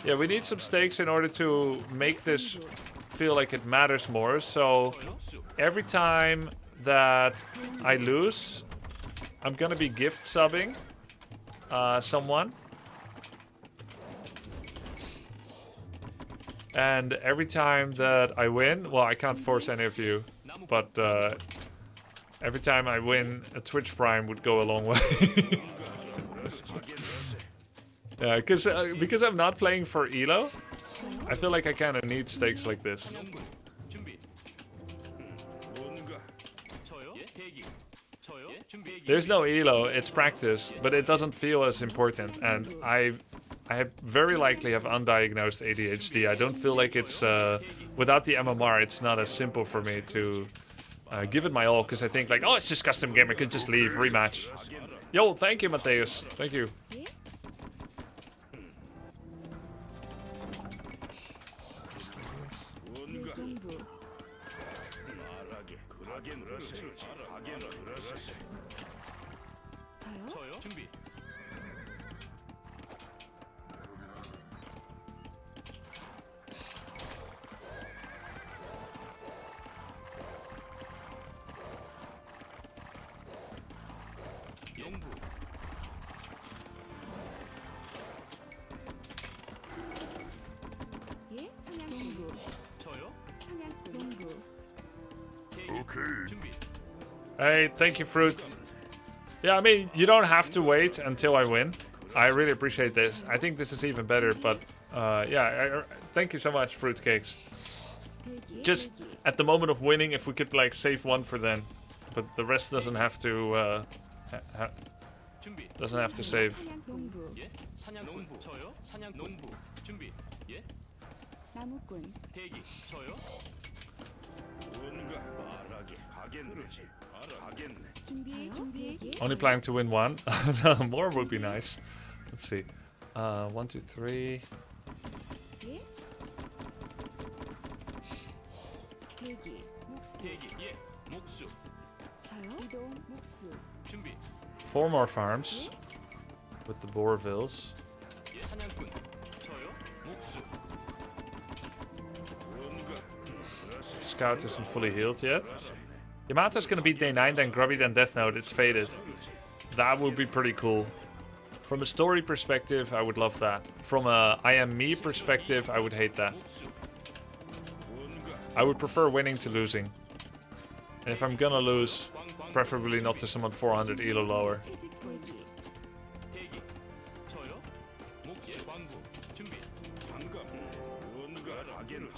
yeah, we need some stakes in order to make this feel like it matters more. So every time that I lose, I'm gonna be gift subbing someone. And every time that I win, well, I can't force any of you, but every time I win, a Twitch Prime would go a long way. Yeah, because I'm not playing for ELO, I feel like I kind of need stakes like this. There's no elo, it's practice, but it doesn't feel as important. And I very likely have undiagnosed ADHD. I don't feel like it's without the MMR, it's not as simple for me to give it my all, because I think like, oh, it's just custom game, I could just leave, rematch. Yo, thank you, Mateus. Thank you. 저요? 준비. 영부. 예? 사냥꾼. 저요? 사냥꾼. 오케이. 준비. Hey, thank you, Fruit. Yeah, I mean, you don't have to wait until I win. I really appreciate this. I think this is even better, but yeah, thank you so much, Fruitcakes. Just at the moment of winning, if we could like save one for then, but the rest doesn't have to save. 예? 사냥꾼. 저요? 사냥꾼. 준비. 예? 나무꾼. 대기. 저요? 뭔가 말하게 가겠네. 가겠네. 준비. Only planning to win one. More would be nice. Let's see. 1, 2, 3. 예? 대기. 목수. 대기. 예. 목수. 저요? 이동. 목수. 준비. 4 more farms with the Borevilles. 예. 사냥꾼. 저요? 목수. Scout isn't fully healed yet. Yamato's gonna beat Day 9, then Grubby, then Death Note. It's fated. That would be pretty cool. From a story perspective, I would love that. From a I am me perspective, I would hate that. I would prefer winning to losing. And if I'm gonna lose, preferably not to someone 400 elo lower. 대기. 저요? 목수. 광부. 준비. 방금 뭔가 가겠네.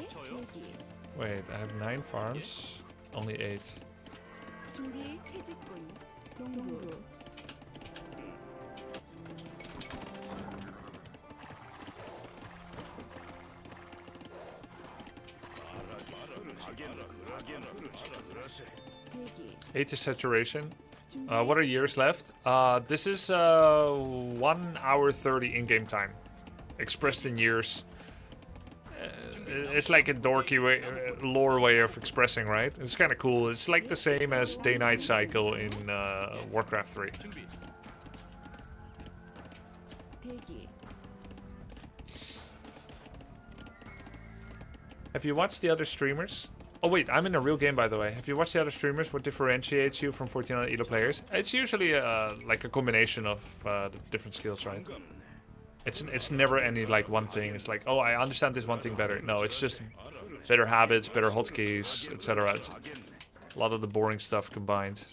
저요? 대기. Wait, I have 9 farms, only 8. 준비. 채집꾼. 농부. 대기. 8 is saturation. What are years left? This is 1 hour 30 in-game time, expressed in years. It's like a dorky way, lore way of expressing, right? It's kind of cool. It's like the same as day-night cycle in Warcraft 3. 준비. 대기. Have you watched the other streamers? Oh wait, I'm in a real game, by the way. Have you watched the other streamers? What differentiates you from 1400 elo players? It's usually like a combination of the different skills, right? It's never any like one thing. It's like, oh, I understand this one thing better. No, it's just better habits, better hotkeys, etc. It's a lot of the boring stuff combined.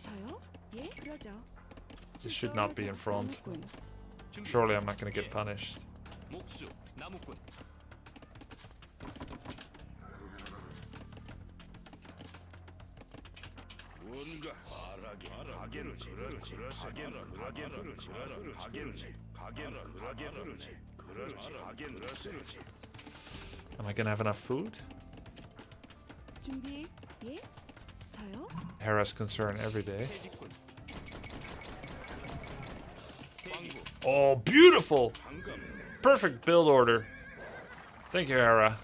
저요? 예? 그러죠. This should not be in front. Surely I'm not gonna get punished. 목수. 나무꾼. 뭔가 가겠네. Am I gonna have enough food? 준비. 예? 저요? Hera's concern every day. 채집꾼. 대기. Oh, beautiful! Perfect build order. Thank you, Hera.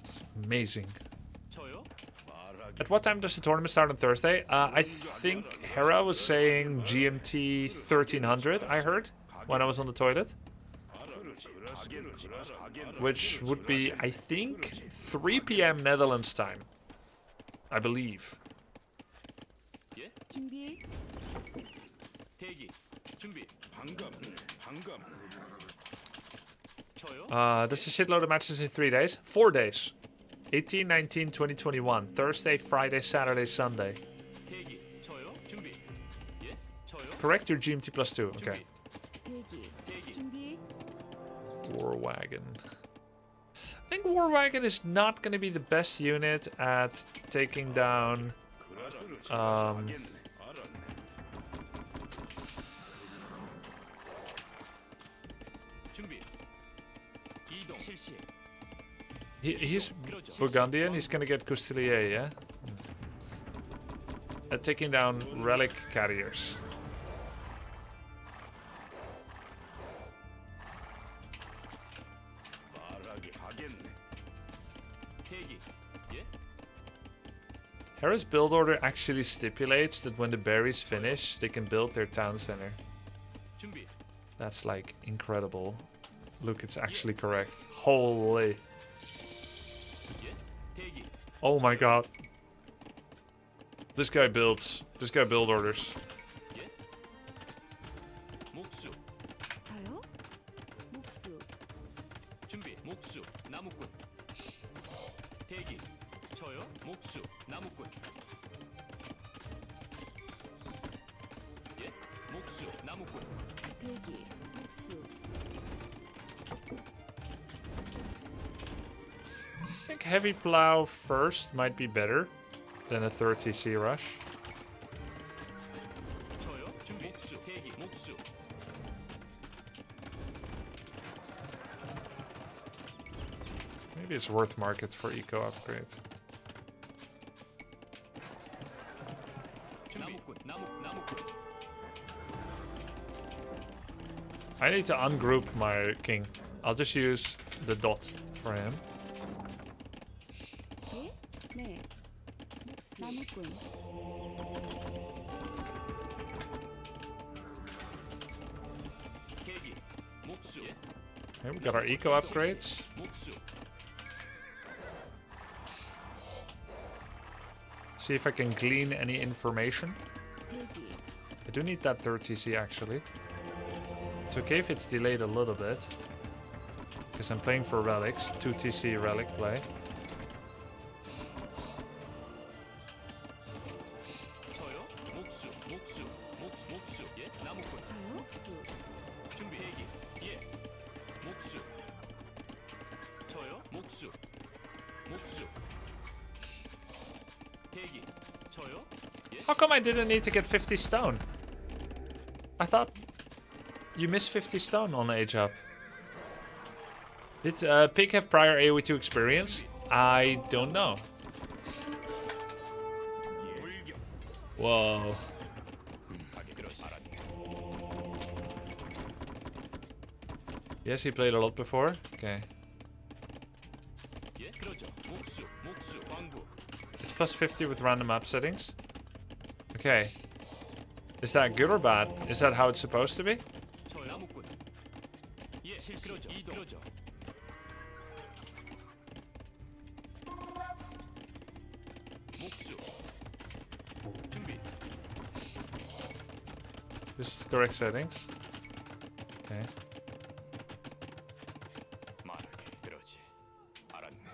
It's amazing. 저요? At what time does the tournament start on Thursday? I think Hera was saying GMT 1300, I heard, when I was on the toilet. Which would be, I think, 3 p.m. Netherlands time. I believe. 예? 준비. 대기. 준비. 방금 저요? There's a shitload of matches in 3 days. 4 days. 18, 19, 20, 21. Thursday, Friday, Saturday, Sunday. 대기. 저요? 준비. 예? 저요? Correct, your GMT plus 2. Okay. 대기. 대기. 준비. War wagon. I think think War Wagon is not going to be the best unit at taking down... He's Burgundian, he's gonna get Coustelier, yeah? At taking down relic carriers. Harris build order actually stipulates that when the berries finish, they can build their town center. That's like incredible. Look, it's actually correct. Holy. Oh my god. This guy builds. This guy build orders. 저요? 목수. 준비. 목수. 나무꾼. 대기. 저요. 목수. 나무꾼. 예? 목수. 나무꾼. 대기. 목수. I think heavy plow first might be better than a 3rd TC rush. 저요. 준비. 목수. 대기. 목수. Maybe it's worth market for eco upgrade. 나무꾼. 나무꾼. I need to ungroup my king. I'll just use the dot for him. 예? 네. 목수. 나무꾼. 대기. 목수. 예? Okay, we got our eco upgrades. 목수. See if I can glean any information. 대기. I do need that 3rd TC actually. It's okay if it's delayed a little bit. Because I'm playing for relics. 2 TC relic play. 저요. 목수. 목수. 목수. 예? 나무꾼. 저요? 목수. 준비. 대기. 예. 목수. 저요. 목수. 목수. 대기. 저요. 예. How come I didn't need to get 50 stone? I thought you missed 50 stone on age up. Did Pig have prior AoE2 experience? I don't know. Whoa. Yes, he played a lot before. Okay. 예. 그러죠. 목수. 목수. 광부. It's plus 50 with random map settings. Okay. Is that good or bad? Is that how it's supposed to be? 저 나무꾼. 예. 그러죠. 이동. 그러죠. 목수. 준비. This is the correct settings. Okay. 말하게. 그러지. 알았네.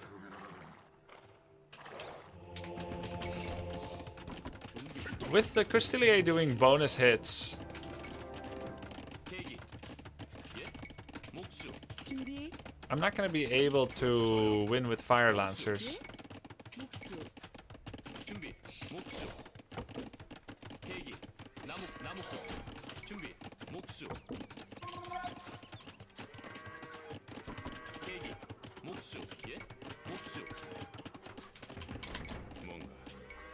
With the Coustelier doing bonus hits, 대기. 예. 목수. 준비. I'm not going to be able to win with Fire Lancers. 목수. 준비. 목수. 대기. 나무꾼. 준비. 목수. 대기. 목수. 예? 목수. 뭔가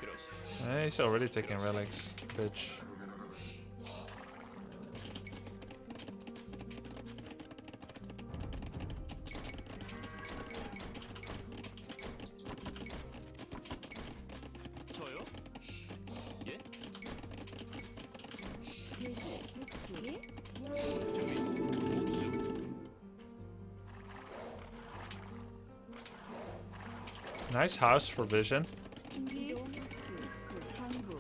그러지. He's already taking relics, bitch. 저요? 예? 대기. 목수. 예? 준비. 목수. Nice house for vision. 준비. 목수. 목수. 광부.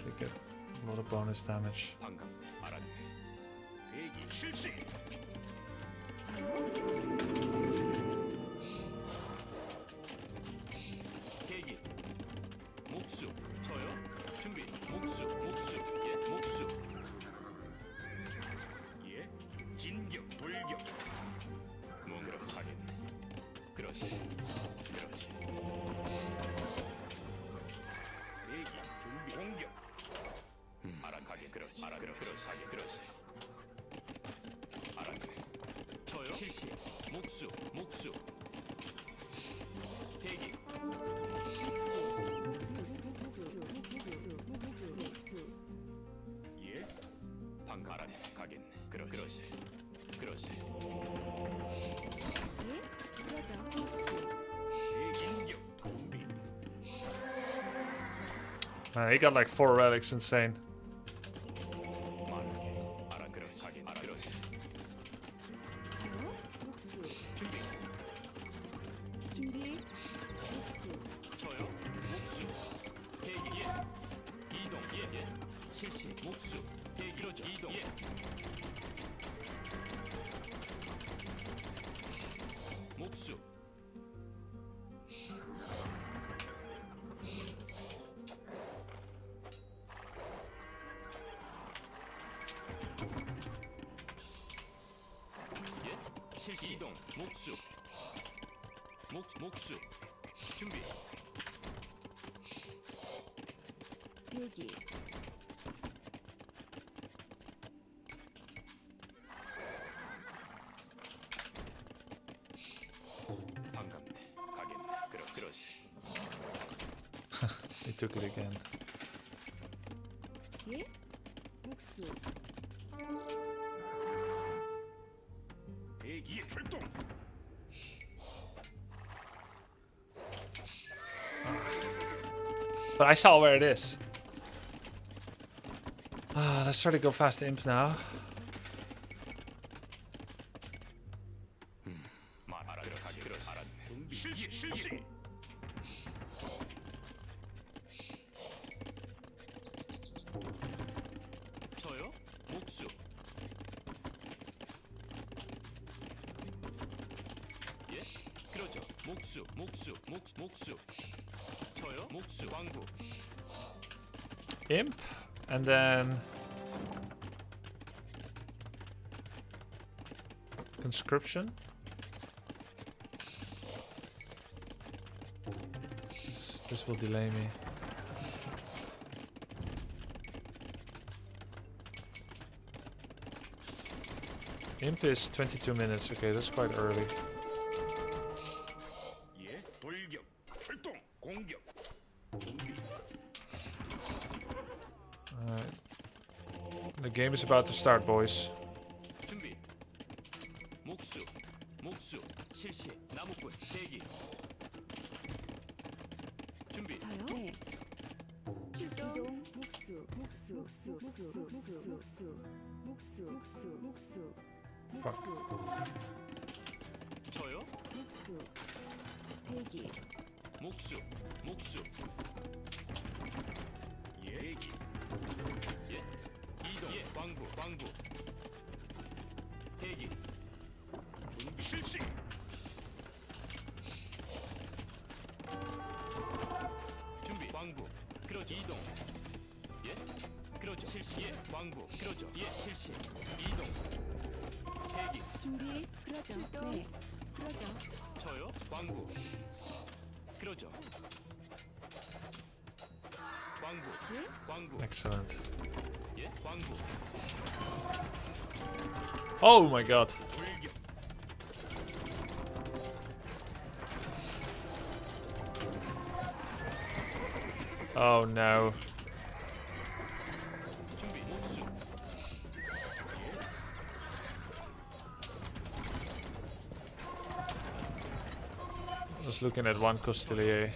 They get a lot of bonus damage. 방금 알았네. 대기 실시. 저요? 목수. 대기. 목수. 저요? 준비. 목수. 돌격. 뭔가 하겠네. 그렇지. 그렇지. 대기 준비 공격. 알아가게 그렇지. 그렇지. 하게 그렇지. 알아가. 저요. 실시. 목수. 대기. 예. 방금 알아내. 가겠네. 그렇지. 그렇지. 대긴격 준비. Man, he got like 4 relics, insane. 알아 그렇지. 알아 그렇지. 준비. 저요. 목수. 대기. 예. 이동. 예. 실시. 목수. 대기로 이동. 예. 목수. 예. 실시. 이동. 목수. 목수. 준비. 대기. 반갑네. 가겠네. 그렇지. He took it again. 예? 목수. 대기 출동. But I saw where it is. Let's try to go fast imp now. 알아 들어가게 그렇지. 알아. 준비. 실시. 저요? 목수. 예? 그러죠. 목수. 저요? 목수. 왕구. Imp, and then conscription. This will delay me. Imp is 22 minutes. Okay, that's quite early. 예. 돌격. 출동. 공격. 준비. Alright. The game is about to start, boys. 준비. 목수. 실시. 나무꾼. 대기. 준비. 저요? 네. 이동. 목수. 저요? 목수. 대기. 목수. 대기. 예. 이동. 예. 광부. 대기. 준비. 실시. 준비. 광부. 그러죠. 이동. 예. 그러죠. 실시. 예. 광부. 그러죠. 예. 실시. 이동. 대기. 준비. 그러죠. 네. 그러죠. 저요? 광부. 그러죠. 광부. Excellent. 예? 광부. Oh my god. 돌격. Oh no. 준비. 목수. I was looking at one Costelier.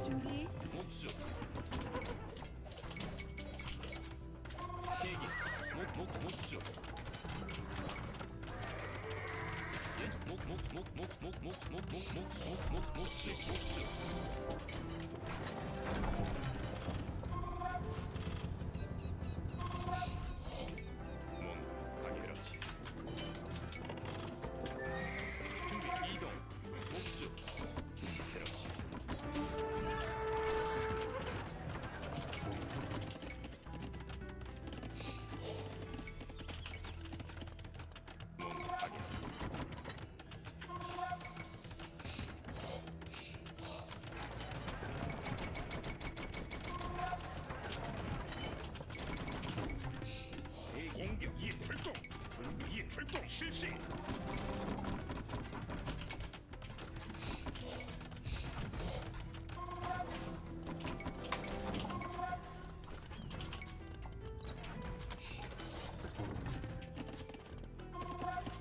준비. 목수. 대기. 목수. 예? 목수. 가기 그렇지. 준비. 이동. 목수. 그렇지. 실시.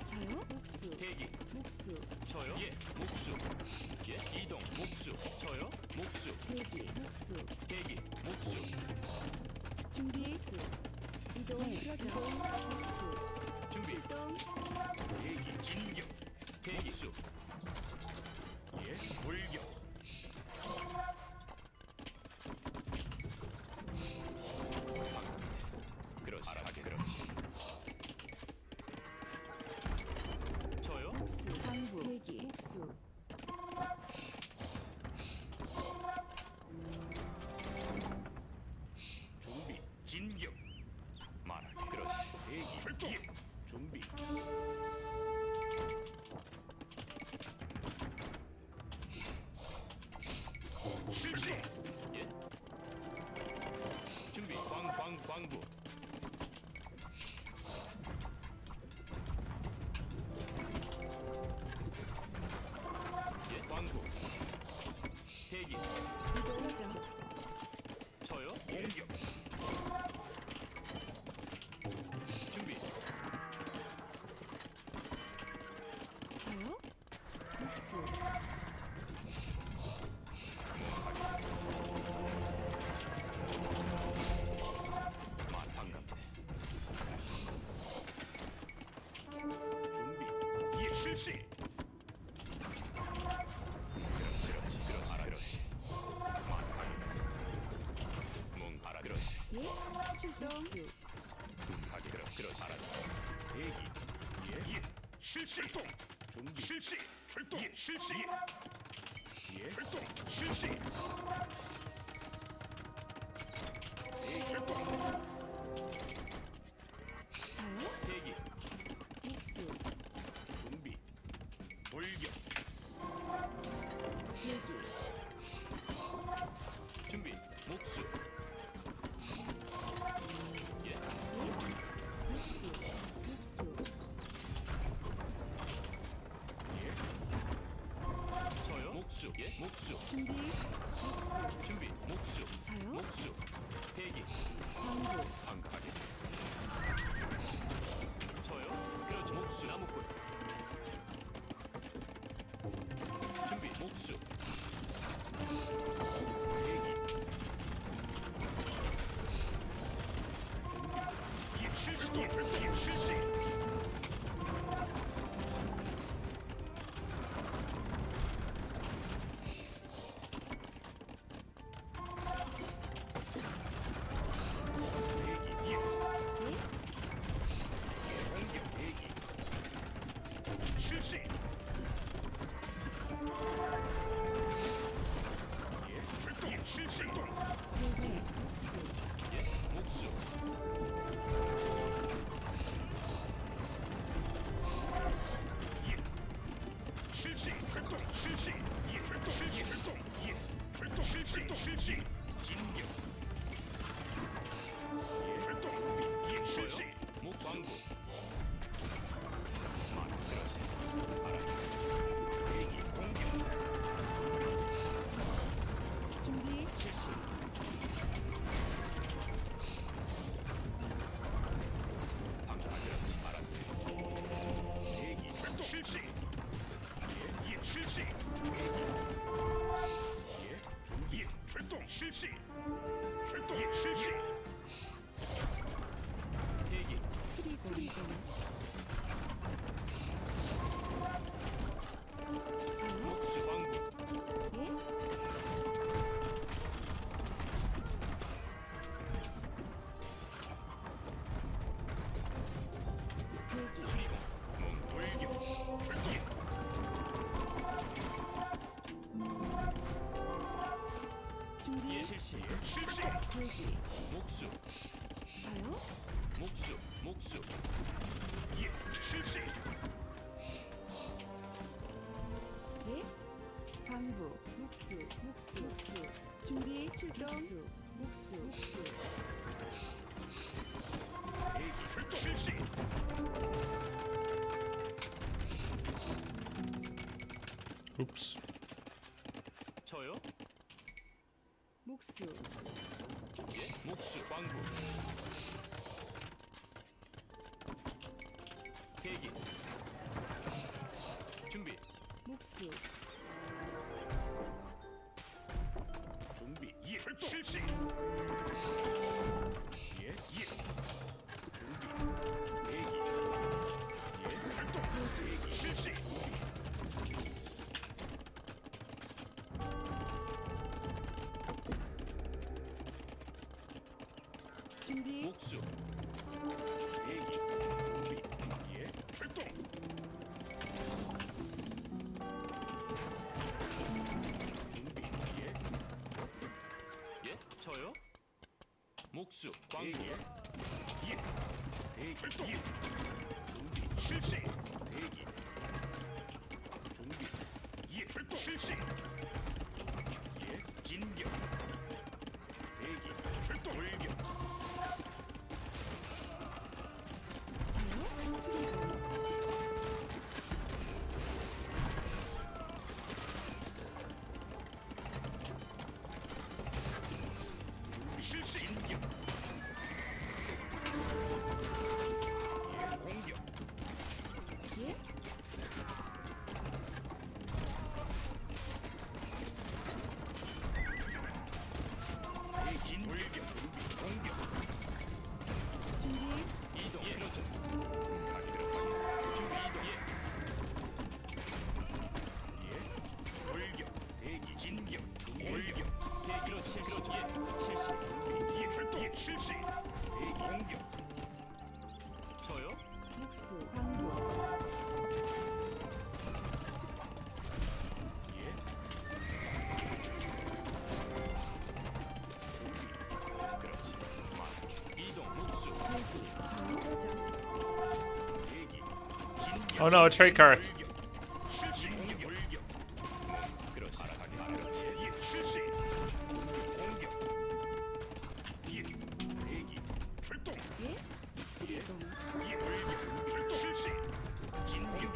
저요? 목수. 대기. 목수. 저요? 예. 목수. 예. 이동. 목수. 저요? 목수. 대기. 목수. 대기. 목수. 준비. 목수. 이동. 그러죠. 목수. 준비. 출동. 대기. 진격. 대기수. 예. 돌격. 그렇지. 하게 그렇지. 저요? 목수. 방부. 대기. 목수. 준비. 진격. 말하게 그렇지. 대기. 출동. 예. 준비. 실시. 예. 준비. 광부. 예. 광부. 대기. 이동하죠. 저요? 공격. 준비. 저요? 목수. 반갑네. 준비. 예, 실시. 그렇지. 알아, 그렇지. 뭉하라, 그렇지. 예? 출동. 목수. 하게, 그렇지. 알아. 대기. 예. 실시. 출동. 준비. 실시. 출동. 예, 실시. 예. 출동. 실시. 출동. 저요? 대기. 목수. 준비. 돌격. 대기. 준비. 목수. 예. 목수. 목수. 저요? 목수. 예. 목수. 준비. 목수. 준비. 목수. 저요? 목수. 대기. 방부. 반갑하게. 저요? 그렇죠. 목수. 나무꾼. 준비. 목수. 대기. 예, 실시. 출동. 실시. 대기. 예. 예? 공격. 대기. 실시. 예. 출동. 실시. 출동. 대기. 목수. 예. 목수. 실시. 출동. 실시. 예, 출동. 실시. 출동. 예. 출동. 실시. 실시. 진격. 예, 출동. 예, 실시. 목수. 말 그렇지. 알아. 대기. 공격. 준비. 실시. 방금 그렇지. 알았네. 대기. 출동. 실시. 예, 실시. 예. 준비. 예, 출동. 실시. 출동. 예, 실시. 대기. 수리공. 저요? 목수 광부. 예? 대기. 수리공. 몽 돌격. 출동. 준비. 예 실시. 실시. 대기. 목수. 저요? 목수. 예, 실시. 예? 광부. 목수. 준비. 출동. 목수. 대기. 출동. 실시. Oops. 저요? 목수 예? 목수 광부. 대기. 준비. 목수 준비. 예. 실시. 예. 예. 준비. 대기. 예. 출동. 대기. 실시. 준비 목수. 대기. 준비. 예. 출동. 준비. 예. 예. 저요? 목수. 광부. 예. 대기. 출동. 예. 준비. 실시. 대기. 준비. 예. 출동. 실시. 예. 진격. 대기. 출동. 돌격. 저요? 수리공 실시. 진격. 예. 공격. 예? 긴 돌격. 준비. 공격. 준비 이동. 예. 그렇죠. 다시 그렇지. 준비 이동. 예. 예. 돌격. 대기. 진격. 돌격. 대기. 그렇지. 그렇지. 예. 실시. 준비. 예. 출동. 예. 실시. 대기. 공격. 저요? 목수 광부 예. 그렇지. 이동. 목수. 대기 저요 대기. 진격. Oh no, a trade card. 실시. 공격. 그렇지. 그렇지. 예. 실시. 공격. 예. 대기. 출동. 예? 수리공 예. 돌격. 출동. 실시. 진격.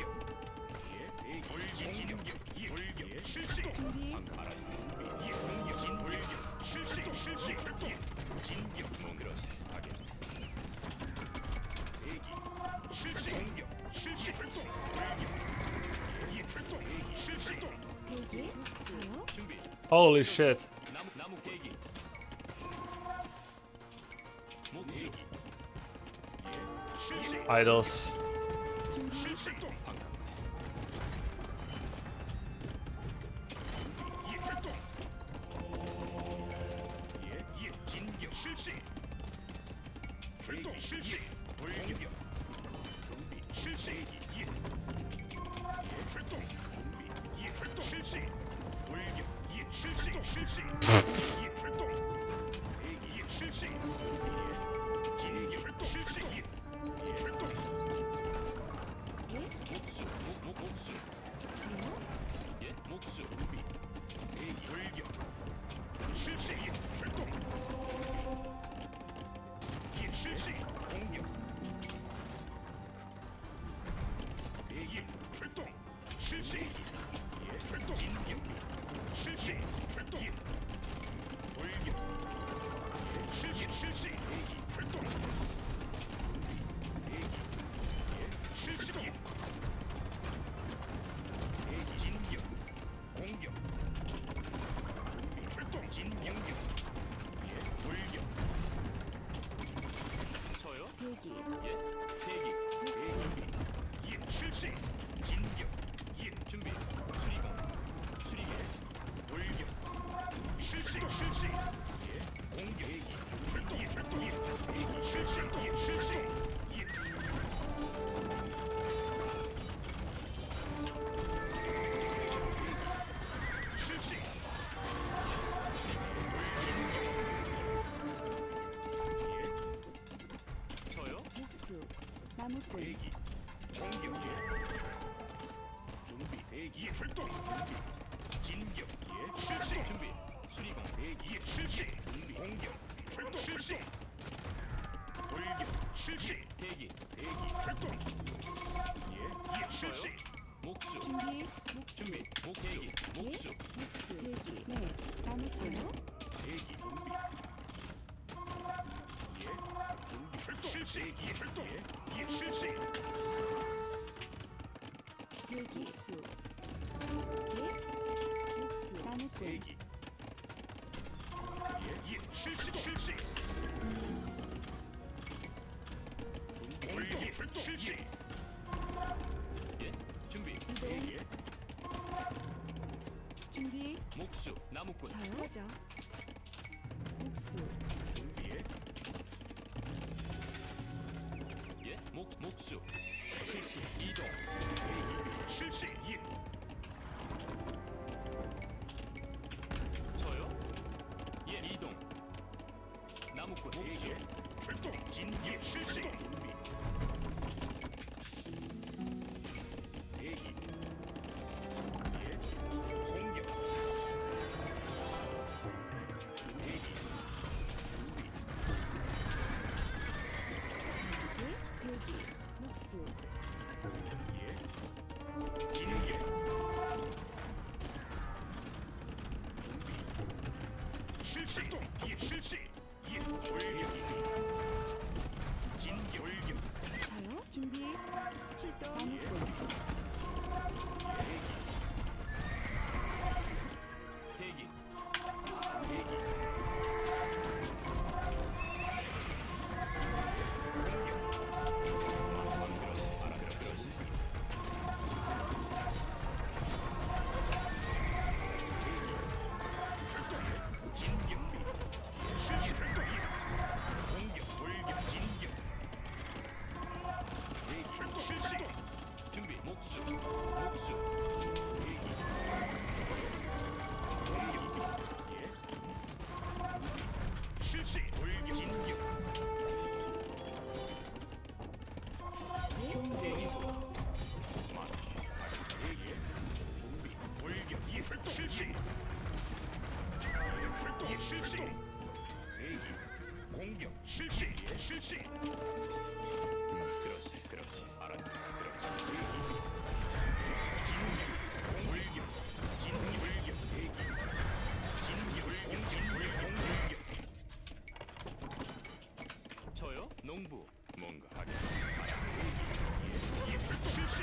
예. 대기. 돌기. 진격. 예. 돌격. 실시. 준비 예. 공격. 진 돌격. 실시. 실시. 출동. 예. 진격. 그렇지. 하게. 대기. 실시. 공격. 실시. 출동. 돌격. 예. 출동. 대기. 실시. 대기 목수요 준비. Holy shit. 나무 대기. 목수. 예. 실시. Idols. 실시. 방금. 예. 출동. 예. 예. 진격. 실시. 출동. 실시. 돌격. 준비. 실시. 예. 예. 출동. 준비. 예. 출동. 실시. 돌격. 예. 실시. 실시. 예. 출동. 대기. 예. 실시. 예. 진격. 출동. 실시. 예. 예. 출동. 예? 목수. 목수. 저요? 예. 목수. 준비. 대기. 돌격. 실시. 예. 출동. 예. 실시. 공격. 대기. 출동. 실시. 예. 출동. 진격. 실시. 출동. 예. 돌격. 예. 실시. 실시. 대기. 출동. 대기. 예. 실시. 예. 대기. 진격. 공격. 준비. 출동. 진격격. 예. 돌격. 저요? 대기 예. 대기. 대기. 예. 실시. 진격. 예. 준비. 수리공. 수리개. 돌격. 실시. 실시. 예. 공격. 대기. 출동. 예. 출동. 예. 대기. 실시. 예. 실시. 예. 실시. 예. 저요? 목수 나무꾼 대기. 공격. 예. 준비. 대기. 예. 출동. 준비. 진격. 예. 실시. 준비. 수리공. 대기. 예. 실시. 준비. 공격. 출동. 실시. 돌격. 실시. 대기. 대기. 출동. 예. 예. 실시. 목수. 준비. 목수. 준비. 목수. 대기. 목수. 목수. 대기. 네. 나무 쳐요. 대기. 준비. 예. 준비. 출동. 실시. 대기. 출동. 예. 실시. 대기. 목수. 예. 목수. 나무꾼. 대기. 예. 실시. 실시. 준비. 출동. 실시. 예. 준비. 대기. 준비. 목수. 나무꾼. 저요. 하죠. 목수. 준비해. 예, 목수. 실시. 이동. 대기. 실시. 예. 저요? 예, 이동. 나무꾼. 목수. 출동. 진기. 실시. 준비. 대기. 예. 공격. 대기. 예. 대기. 목수. 예. 진격. 준비. 실시. 예, 실시. 예. 돌격. 진격. 돌격. 저요. 준비. 출동. 나무꾼. 대기. 대기. 준비. 목수. 목수. 대기. 예. 실시. 돌격. 진격. 대기. 대기. 준비. 돌격. 예. 출동. 실시. 출동. 예. 실시. 대기. 공격. 실시. 예. 실시. 그렇지. 그렇지. 알았다. 그렇지. 대기. 진격. 돌격. 진격. 돌격. 대기. 진격. 돌격. 진격. 공격. 저요? 농부. 뭔가 하겠다. 예. 출동. 실시.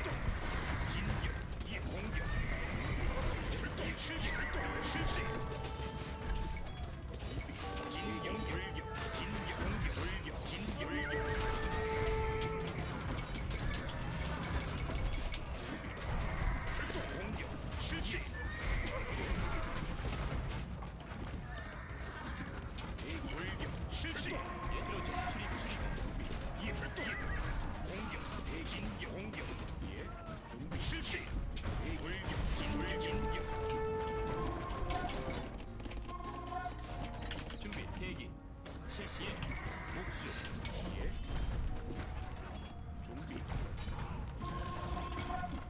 진격. 예. 공격. 출동. 실시. 출동. 실시. 진격. 돌격. 진격. 공격. 돌격. 진격. 돌격. 공격. 실시. 대기. 돌격. 실시. 예, 그렇죠. 수립. 예, 출동. 공격. 대기. 진격. 공격. 예. 준비. 실시. 대기. 돌격. 진격. 진격. 준비. 대기. 실시. 목수. 예. 준비.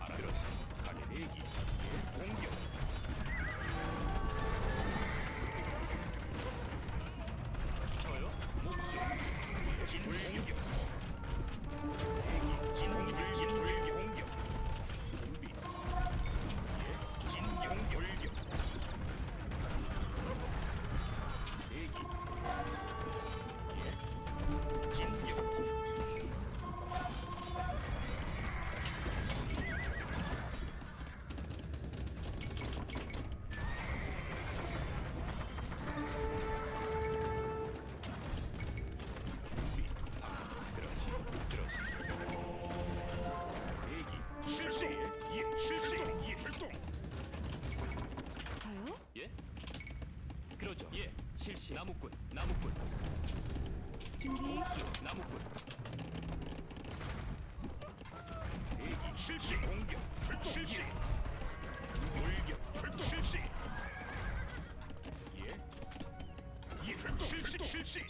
알아들었어. 가게 대기. 예. 공격. 저요? 목수. 진 공격. 대기. 진 공격. 진 돌격. 공격. 준비. 예. 진격. 돌격. 대기. 예. 진격. 실시. 예. 실시. 예. 출동. 저요. 예? 그러죠. 예. 실시. 나무꾼. 나무꾼. 준비. 목수. 나무꾼. 대기. 실시. 공격. 출동. 실시. 돌격. 출동. 실시. 예. 예. 출동. 실시. 실시.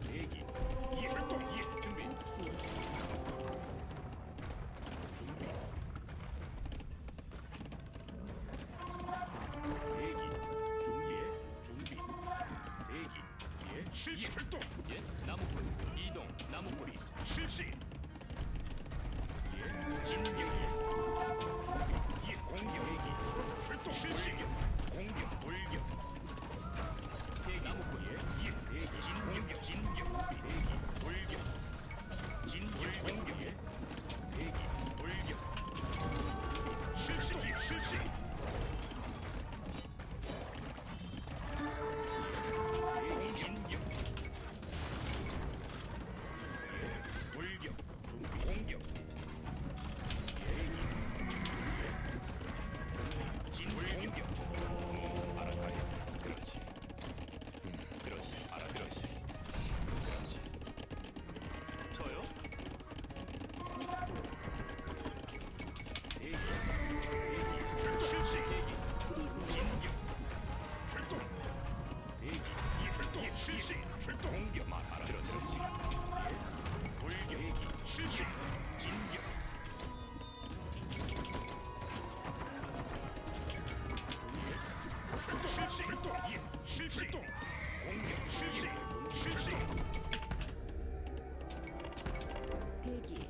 대기. 예. 출동. 예. 준비. 목수. 준비. 대기. 준비. 대기. 예. 실시. 출동. 예. 나무꾼. 이동. 나무꾼이. 실시. 실시. 예, 진격. 예, 공격. 출동 실시. 공격. 돌격. 대기. 나무꾼. 예, 대기. 진격. 대기. 돌격. 진격. 공격. 대기. 돌격. 실시. 실시. 진격. 돌격. 준비. 공격. 진공격. 알아가요. 그렇지. 그렇지. 알아들었지. 그렇지. 저요? 육수 대기. 실시. 대기. 수리공 진격. 출동. 대기. 출동. 실시. 출동. 공격. 알아들었지. 돌격. 대기. 실시. 진격. 실시. 출동. 실시. 공격. 실시. 실시. 대기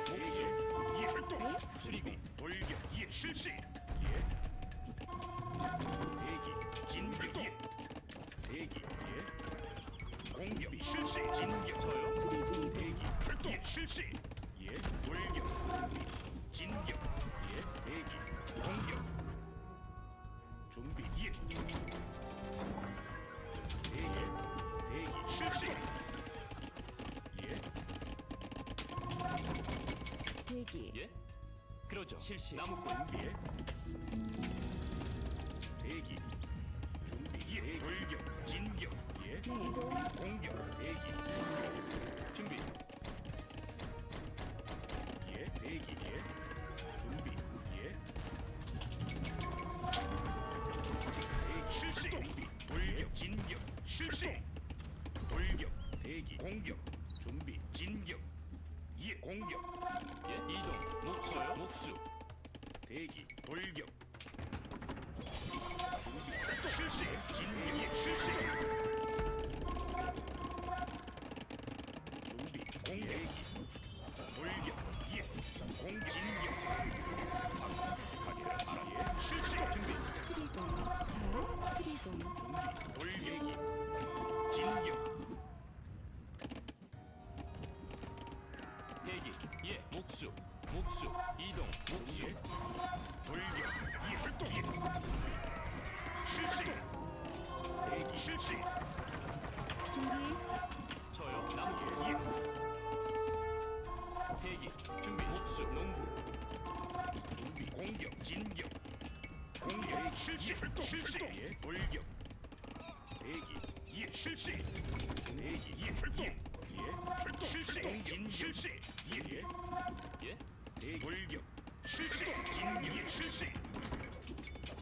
목숨. 출동. 수리공. 돌격. 실시. 대기. 진격. 대기. 공격. 실시. 진격. 저요? 수리공 대기. 출동. 실시. 돌격. 진격. 대기. 공격. 준비. 대기. 대기. 실시. 대기 예? 그러죠. 실시. 나무꾼. 대기. 준비. 돌격. 진격. 이동 공격. 대기. 준비. 대기. 준비. 실시. 돌격. 진격. 실시. 돌격. 대기. 공격. 준비. 진격. 공격. 이동. 목수요. 목수. 대기. 돌격. 준비. 실시. 진격. 실시. 준비. 공격. 돌격. 공격. 진격. 실시. 준비. 수리공 잘 수리공 준비. 돌격이. 진격. 대기. 목수. 목수. 이동. 목수. 돌격. 출동. 실시. 대기. 실시. 준비 저요. 남기. 대기. 준비. 목수. 농부. 준비. 공격. 진격. 공격. 실시. 출동. 실시. 돌격. 대기. 실시. 대기. 출동. 출동. 실시. 공격. 실시. 대기. 돌격. 실시. 진격. 실시.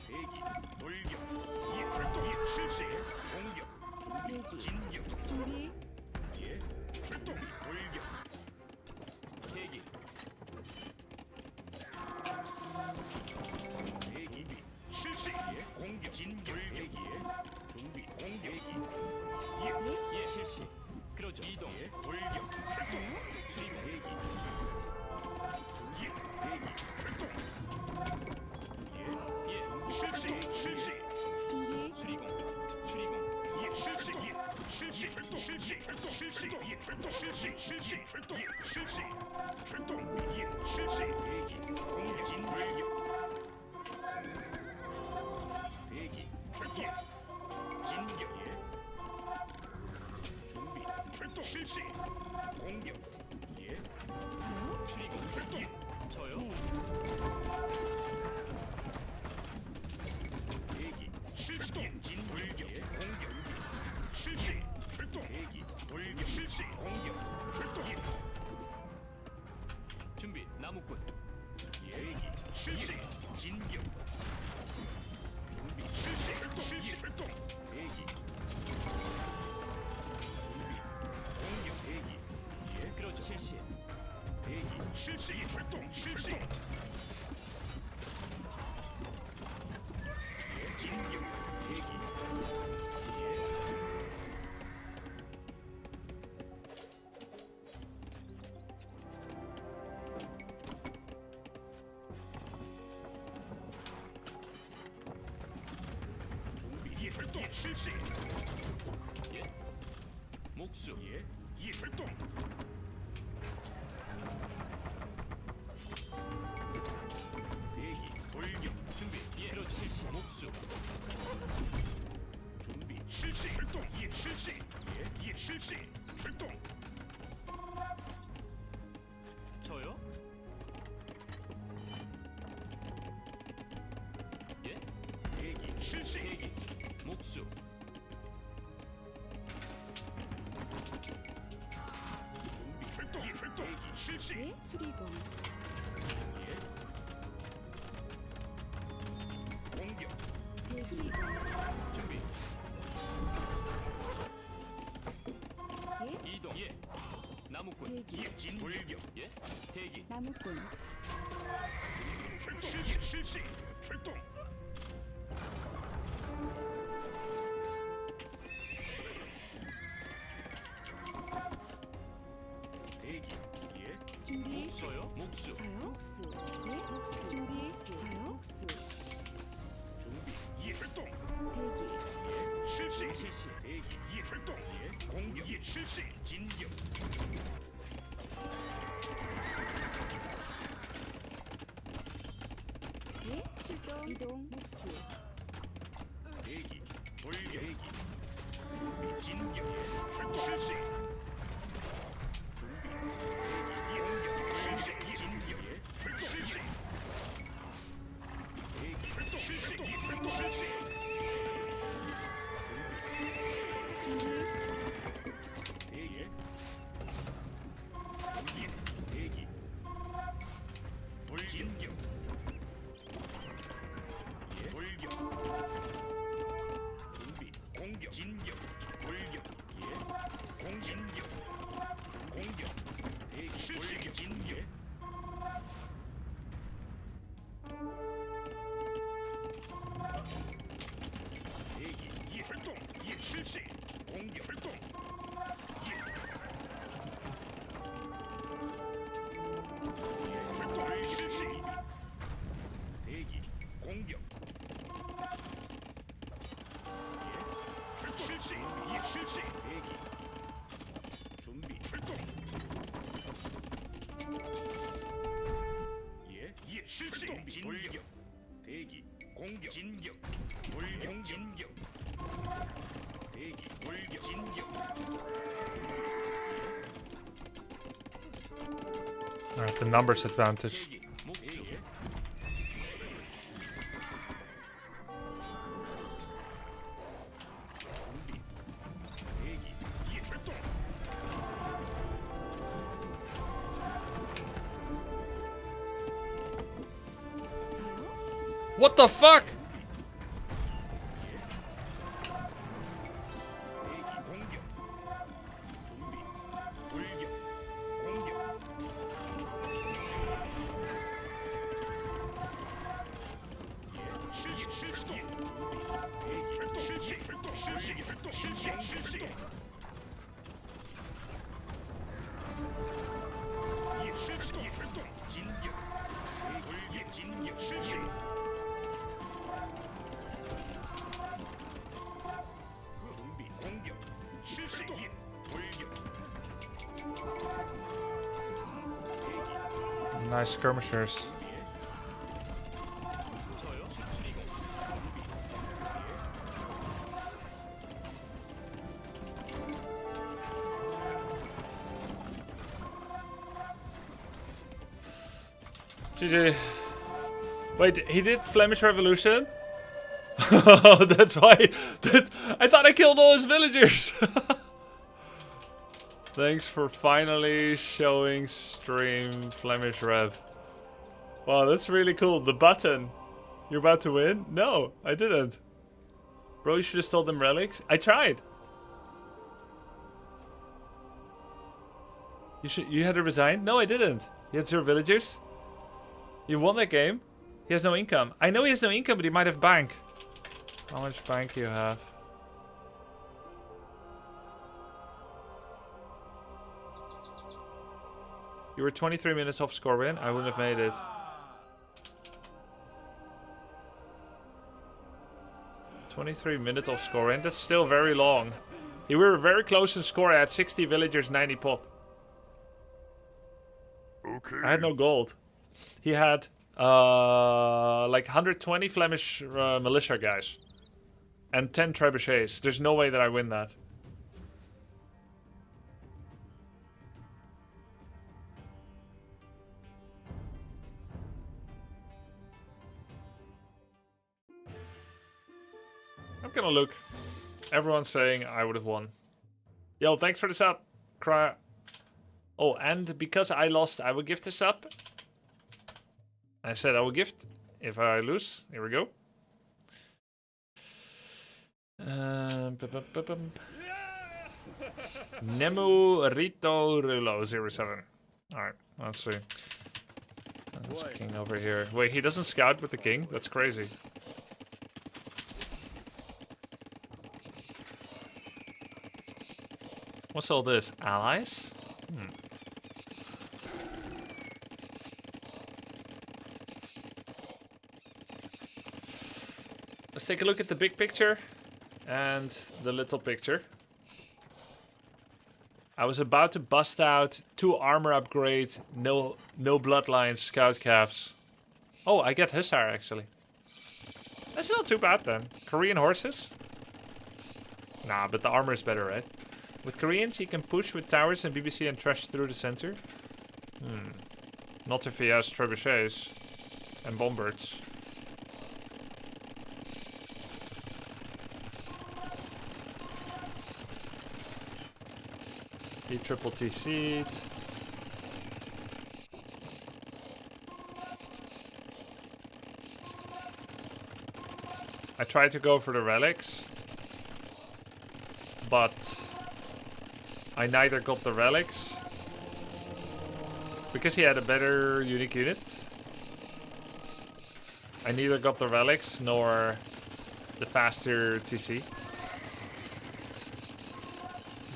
대기. 돌격. 출동. 실시. 공격. 대기 진격. 준비 출동. 돌격. 대기. 대기. 실시. 공격. 진격. 대기. 준비. 공격. 실시. 그러죠. 이동. 돌격. 출동. 수리공. 대기. 대기. 출동. 실시. 실시. 준비 수리공. 수리공. 실시. 실시. 출동. 실시. 출동. 실시. 출동. 실시. 실시. 출동. 실시. 출동. 실시. 대기. 공격. 진돌격. 대기. 출동. 진격. 준비. 출동. 실시. 공격. 저요 수리공. 출동. 저요? 네 대기. 출동. 진돌격. 공격. 실시. 출동. 대기. 돌격. 실시. 공격. 출동. 준비. 나무꾼. 대기. 실시. 진격. 준비. 실시. 출동. 실시. 출동. 대기. 준비. 공격. 대기. 그렇죠. 실시. 대기. 실시. 출동. 실시. 진격. 대기. 실시. 예. 목수. 예. 예. 출동. 대기. 돌격. 준비. 예. 그렇지. 실시. 목수. 준비. 실시. 출동. 예. 실시. 예. 예. 실시. 출동. 저요? 예. 대기. 실시. 대기. 목수. 준비. 출동. 예. 출동. 대기. 실시. 예? 수리공. 예. 공격. 수리공. 준비. 예? 이동. 예. 나무꾼. 대기. 예. 진. 돌격. 예. 대기. 나무꾼. 출동. 실시. 실시. 출동. 대기. 예. 준비. 저요? 목수. 저요? 목수. 예? 목수. 준비. 저요? 목수. 준비. 예. 출동. 대기. 예. 실시. 실시. 대기. 예. 출동. 예. 공격. 예. 실시. 진격. 예? 출동. 이동. 목수. 대기. 돌격. 대기. 준비. 진격. 예. 출동. 실시. 준비. 대기. 예. 공격. 실시. 예. 진격. 예. 출동. 실시. 대기. 출동. 실시. 예. 출동. 실시. 준비. 대기. 준비. 대기. 돌진격. 예. 돌격. 준비. 공격. 진격. 돌격. 예. 공진격. 공격. 대기. 실시. 진격. 대기. 예. 출동. 예. 실시. 공격. 출동. 예. 예. 출동. 실시. 대기. 공격. 예. 출동. 실시. 예. 실시. 대기. 준비. 출동. 예. 예. 실시. 진격. 대기. 공격. 진격. 돌격. 진격. 대기. 돌격. 진격. Alright, the numbers advantage. 대기. 목수. 예. 준비. 대기. 예. 출동. 저요? What the fuck? 대기. 공격. 준비. 돌격. 공격. 예. 실시. 실시. 준비. 대기. 출동. 실시. 출동. 실시. 출동. 실시. 실시. 예. 실시. 예. 출동. 진격. 대기. 진격. 실시. 준비. 공격. 실시. 예. 돌격. 대기. Nice skirmishers. 저요? 수리공. GG. Wait, he did Flemish Revolution? That's why. I thought I killed all his villagers. Thanks for finally showing stream Flemish Rev. Wow, that's really cool. The button. You're about to win? No, I didn't. Bro, you should have stole them relics. I tried. You had to resign? No, I didn't. You had 0 villagers. You won that game. He has no income. I know he has no income, but he might have bank. How much bank you have? You were 23 minutes off score win. I wouldn't have made it. 23 minutes of scoring. That's still very long. We were very close in score. I had 60 villagers, 90 pop. Okay. I had no gold. He had like 120 Flemish militia guys. And 10 trebuchets. There's no way that I win that. I'm gonna look. Everyone's saying I would have won. Yo, thanks for the sub. Cry. Oh, and because I lost, I will gift this up. I said I will gift if I lose. Here we go. Nemu Rito Rulo 07. Alright, let's see. There's a king over here. Wait, he doesn't scout with the king? That's crazy. What's all this? Allies? Let's take a look at the big picture and the little picture. I was about to bust out 2 armor upgrade, no bloodlines, scout calves. Oh, I get Hussar actually. That's not too bad then. Korean horses? Nah, but the armor is better, right? With Koreans, he can push with towers and BBC and trash through the center. Not if he has trebuchets and bombards. He triple TC'd. I tried to go for the relics, but I neither got the relics because he had a better unique unit. I neither got the relics nor the faster TC.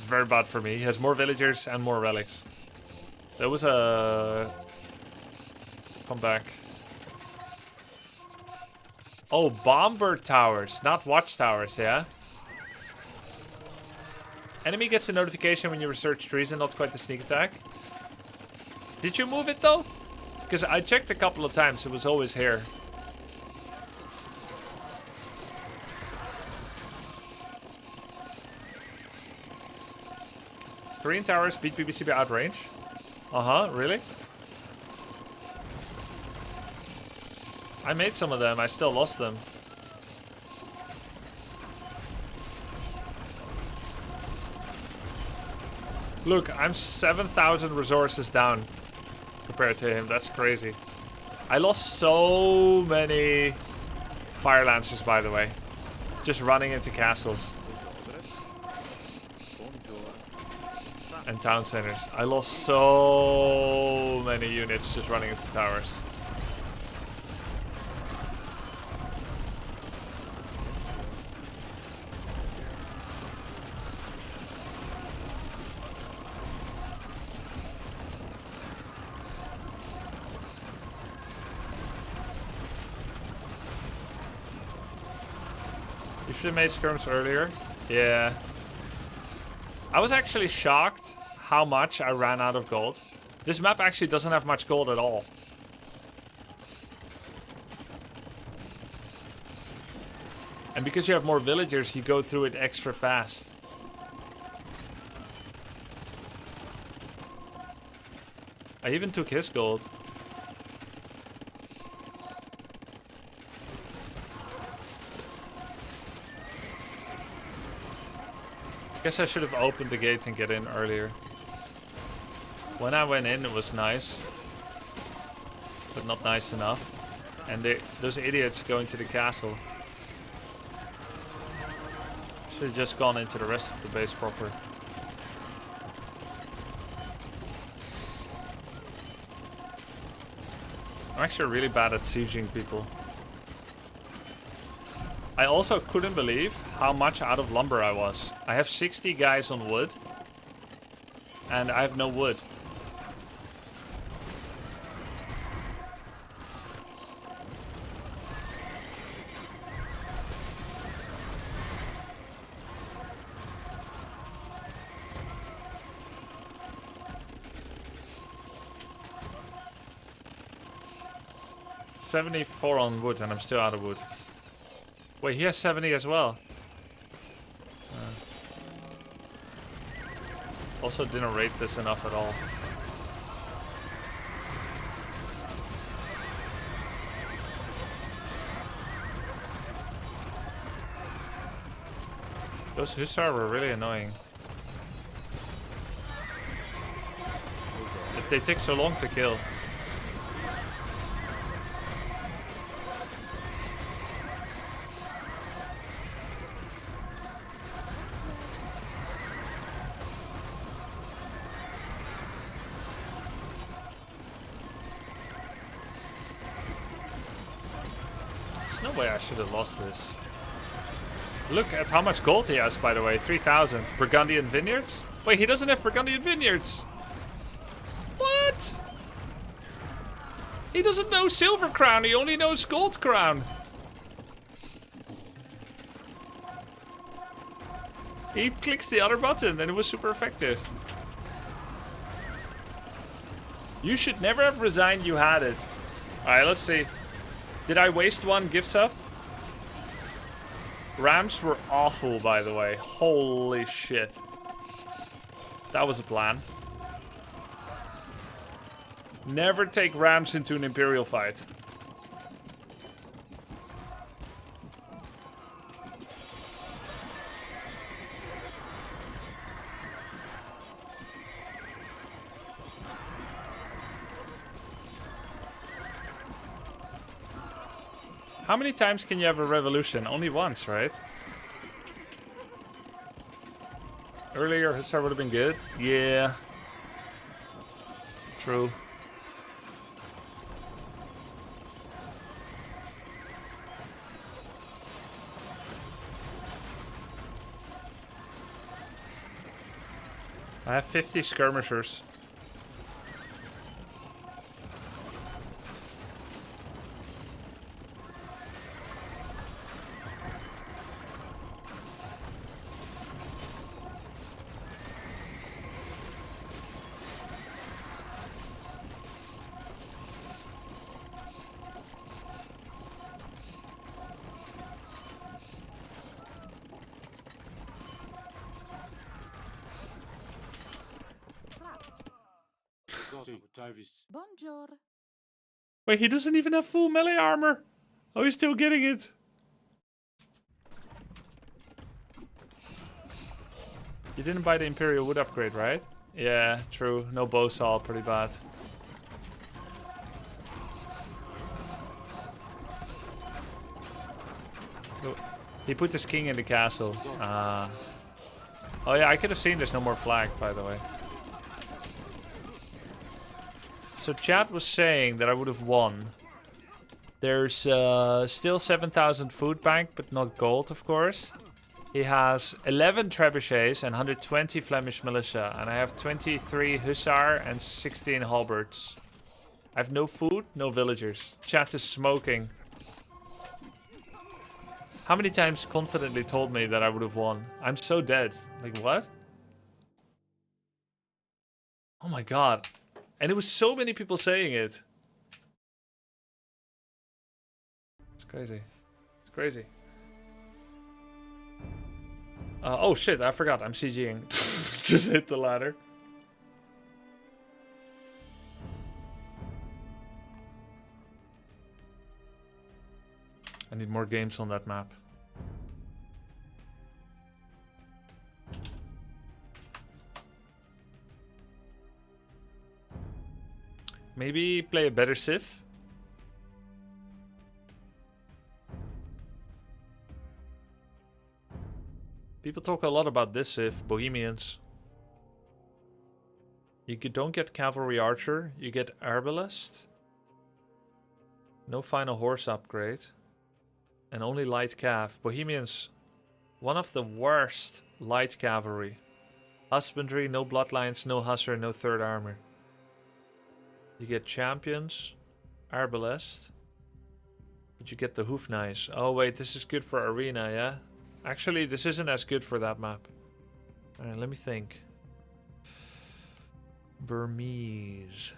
Very bad for me. He has more villagers and more relics. That was a comeback. Oh, bomber towers, not watchtowers, yeah? Enemy gets a notification when you research trees and not quite the sneak attack. Did you move it though? Because I checked a couple of times, it was always here. Korean towers beat BBC by outrange. Really? I made some of them, I still lost them. Look, I'm 7,000 resources down compared to him. That's crazy. I lost so many fire lancers, by the way. Just running into castles. And town centers. I lost so many units just running into towers. You should have made skirms earlier. Yeah. I was actually shocked how much I ran out of gold. This map actually doesn't have much gold at all. And because you have more villagers, you go through it extra fast. I even took his gold. Guess I should have opened the gate and get in earlier. When I went in, it was nice, but not nice enough. And those idiots going to the castle. Should have just gone into the rest of the base proper. I'm actually really bad at sieging people. I also couldn't believe how much out of lumber I was. I have 60 guys on wood. And I have no wood. 74 on wood and I'm still out of wood. Wait, he has 70 as well. Also didn't rate this enough at all. Those Hussar were really annoying. They take so long to kill. There's no way I should have lost this. Look at how much gold he has, by the way. 3,000. Burgundian Vineyards? Wait, he doesn't have Burgundian Vineyards. What? He doesn't know Silver Crown. He only knows Gold Crown. He clicks the other button and it was super effective. You should never have resigned you had it. Alright, let's see. Did I waste one gift sub? Rams were awful, by the way. Holy shit. That was a plan. Never take Rams into an Imperial fight. How many times can you have a revolution? Only once, right? Earlier, Hussar would have been good. Yeah. True. I have 50 skirmishers. Bonjour. Wait, he doesn't even have full melee armor. Oh, he's still getting it. You didn't buy the Imperial Wood upgrade, right? Yeah, true. No bow saw, pretty bad. So, he put his king in the castle. Oh yeah, I could have seen there's no more flag, by the way. So chat was saying that I would have won. There's still 7,000 food bank, but not gold, of course. He has 11 trebuchets and 120 Flemish militia. And I have 23 hussar and 16 halberds. I have no food, no villagers. Chat is smoking. How many times confidently told me that I would have won? I'm so dead. Like, what? Oh my god. And it was so many people saying it. It's crazy. It's crazy. Oh shit, I forgot. I'm CGing. Just hit the ladder. I need more games on that map. Maybe play a better Civ? People talk a lot about this Civ, Bohemians. You don't get Cavalry Archer, you get Arbalest. No final horse upgrade. And only light cav. Bohemians, one of the worst light cavalry. Husbandry, no bloodlines, no hussar, no third armor. You get champions, Arbalest, but you get the hoof knives. Oh wait, this is good for arena, yeah? Actually, this isn't as good for that map. Alright, let me think. Burmese.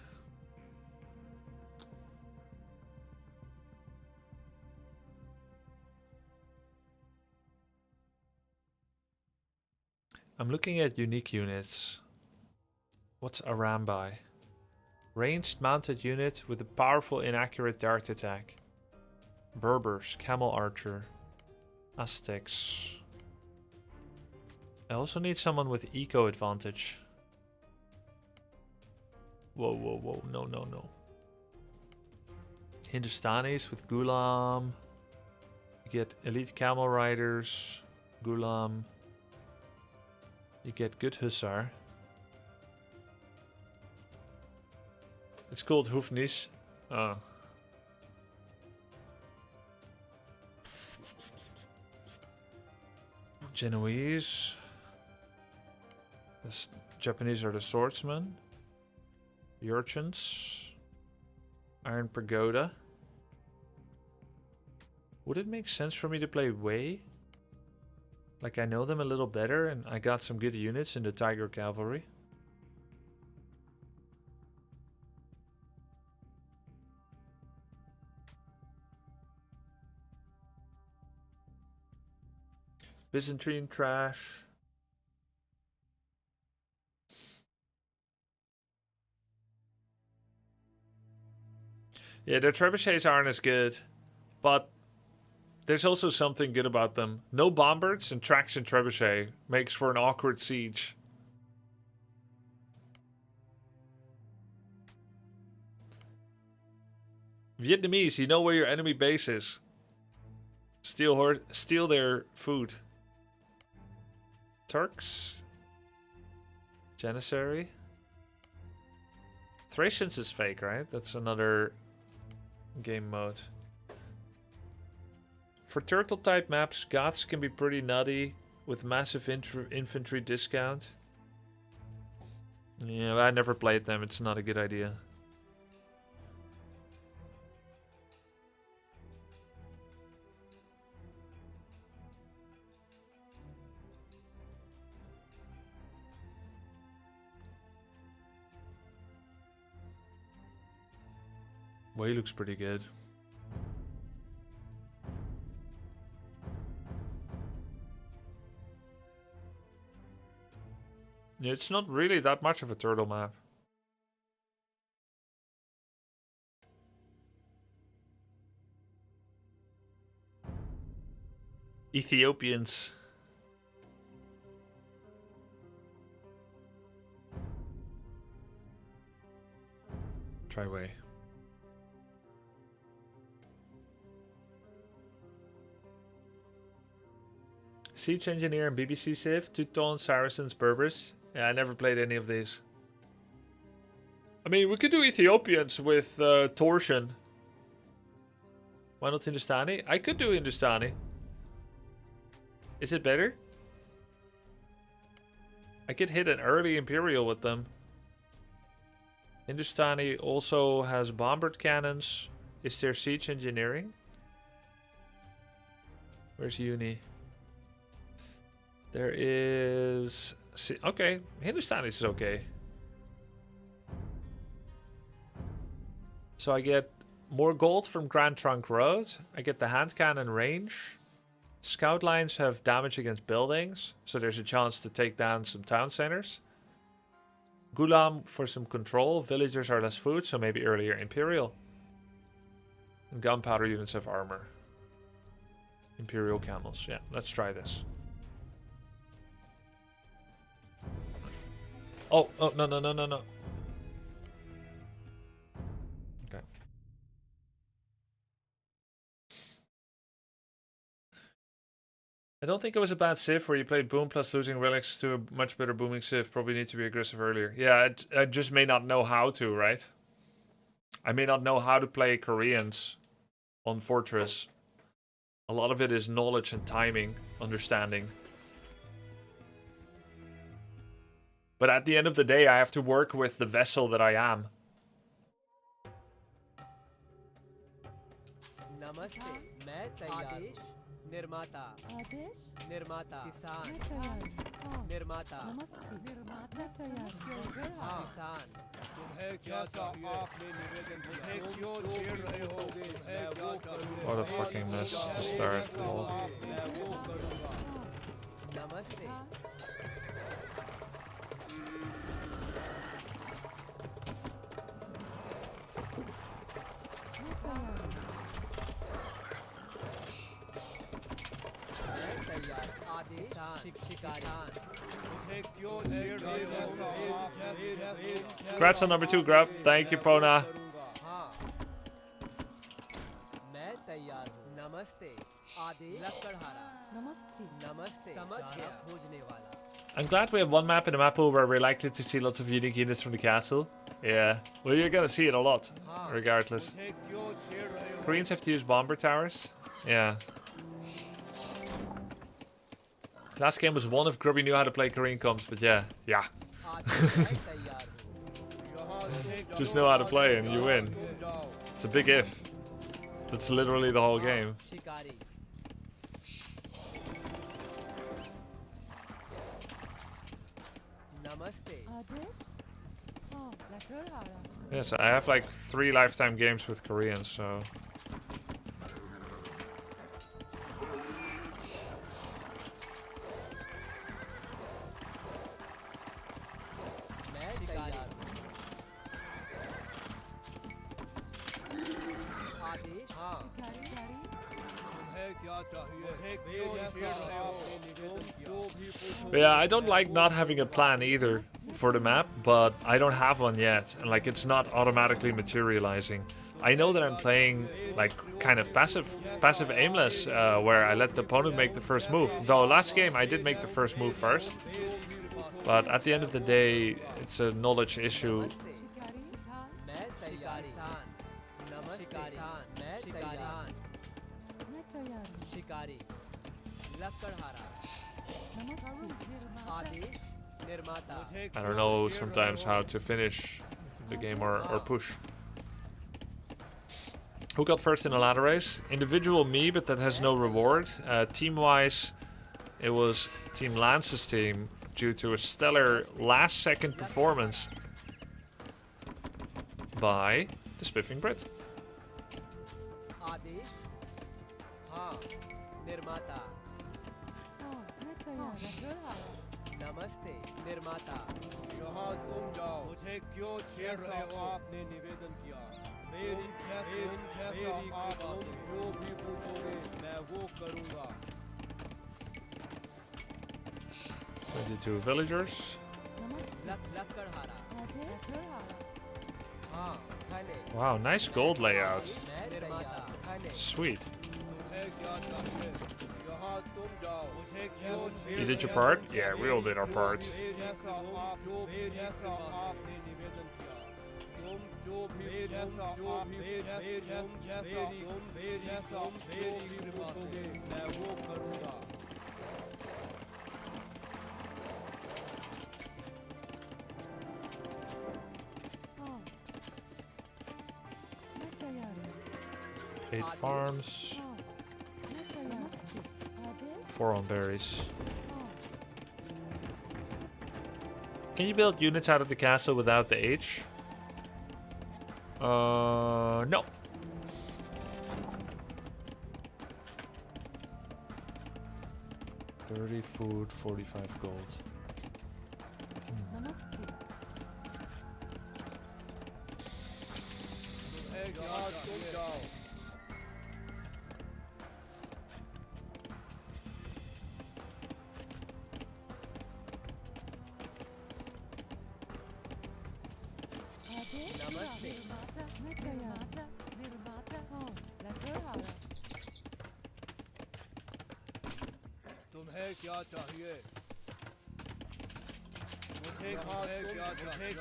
I'm looking at unique units. What's Arambai? Ranged mounted unit with a powerful inaccurate dart attack. Berbers, camel archer, Aztecs. I also need someone with eco advantage. Whoa, whoa, whoa. No, no, no. Hindustanis with Ghulam. You get elite camel riders. Ghulam. You get good hussar. It's called Hoefnis. Genoese. The Japanese are the swordsmen. The urchins. Iron Pagoda. Would it make sense for me to play Wei? Like I know them a little better and I got some good units in the Tiger Cavalry. Byzantine trash. Yeah, their trebuchets aren't as good, but there's also something good about them. No bombards and traction trebuchet makes for an awkward siege. Vietnamese, you know where your enemy base is. Steal their food. Turks. Janissary. Thracians is fake, right? That's another game mode. For turtle type maps, Goths can be pretty nutty with massive infantry discount. Yeah, I never played them. It's not a good idea. Wei looks pretty good. Yeah, it's not really that much of a turtle map. Ethiopians. Try Wei. Siege Engineer and BBC Civ, Teuton, Saracens, Berbers. Yeah, I never played any of these. I mean, we could do Ethiopians with Torsion. Why not Hindustani? I could do Hindustani. Is it better? I could hit an early Imperial with them. Hindustani also has bombard cannons. Is there Siege Engineering? Where's Uni? There is... Okay, Hindustani is okay. So I get more gold from Grand Trunk Road. I get the hand cannon range. Scout lines have damage against buildings, so there's a chance to take down some town centers. Ghulam for some control. Villagers are less food, so maybe earlier Imperial. And gunpowder units have armor. Imperial camels. Yeah, let's try this. Oh, no. Okay. I don't think it was a bad Civ where you played Boom plus losing relics to a much better booming Civ. Probably need to be aggressive earlier. Yeah, I just may not know how to, right? I may not know how to play Koreans on Fortress. A lot of it is knowledge and timing, understanding. But at the end of the day, I have to work with the vessel that I am. Namaste. मैं तैयार हूँ. निर्माता. आदेश. निर्माता. किसान. मैं तैयार हूँ. निर्माता. नमस्ते. निर्माता तैयार हूँ. किसान. तुम्हें क्या चाहिए? आपने निवेदन मुझे क्यों छेड़ रहे हो? मैं वो करूँगा. What a fucking mess to start. मैं वो करूँगा. नमस्ते. Congrats on number 2, Grub. Thank you, Pona. मैं तैयार हूँ नमस्ते आदेश लकड़हारा नमस्ते नमस्ते समझ गया खोजने वाला I'm glad we have one map in the map pool where we're likely to see lots of unique units from the castle. Yeah, well, you're gonna see it a lot, regardless. Koreans have to use bomber towers. Yeah. Last game was one if Grubby knew how to play Korean comps, but yeah. Just know how to play and you win. It's a big if. That's literally the whole game. Yes, I have like 3 lifetime games with Koreans, so... But yeah, I don't like not having a plan either for the map, but I don't have one yet, and like it's not automatically materializing. I know that I'm playing like kind of passive aimless, where I let the opponent make the first move. Though last game I did make the first move first, but at the end of the day, it's a knowledge issue. I don't know sometimes how to finish the game or push. Who got first in a ladder race? Individual me, but that has no reward. Team-wise, it was Team Lance's team due to a stellar last-second performance by the Spiffing Brit. नमस्ते निर्माता यहाँ तुम जाओ मुझे क्यों छेड़ रहे हो आपने निवेदन किया मेरी जैसा आप जो भी पूछोगे मैं वो करूँगा 22 villagers. Wow, nice gold layout. Sweet. You did your part? Yeah, we all did our part. Eight farms. 4 on berries. Can you build units out of the castle without the H? No. $30 food, 45 gold. तुम्हें क्या चाहिए मुझे क्या चाहिए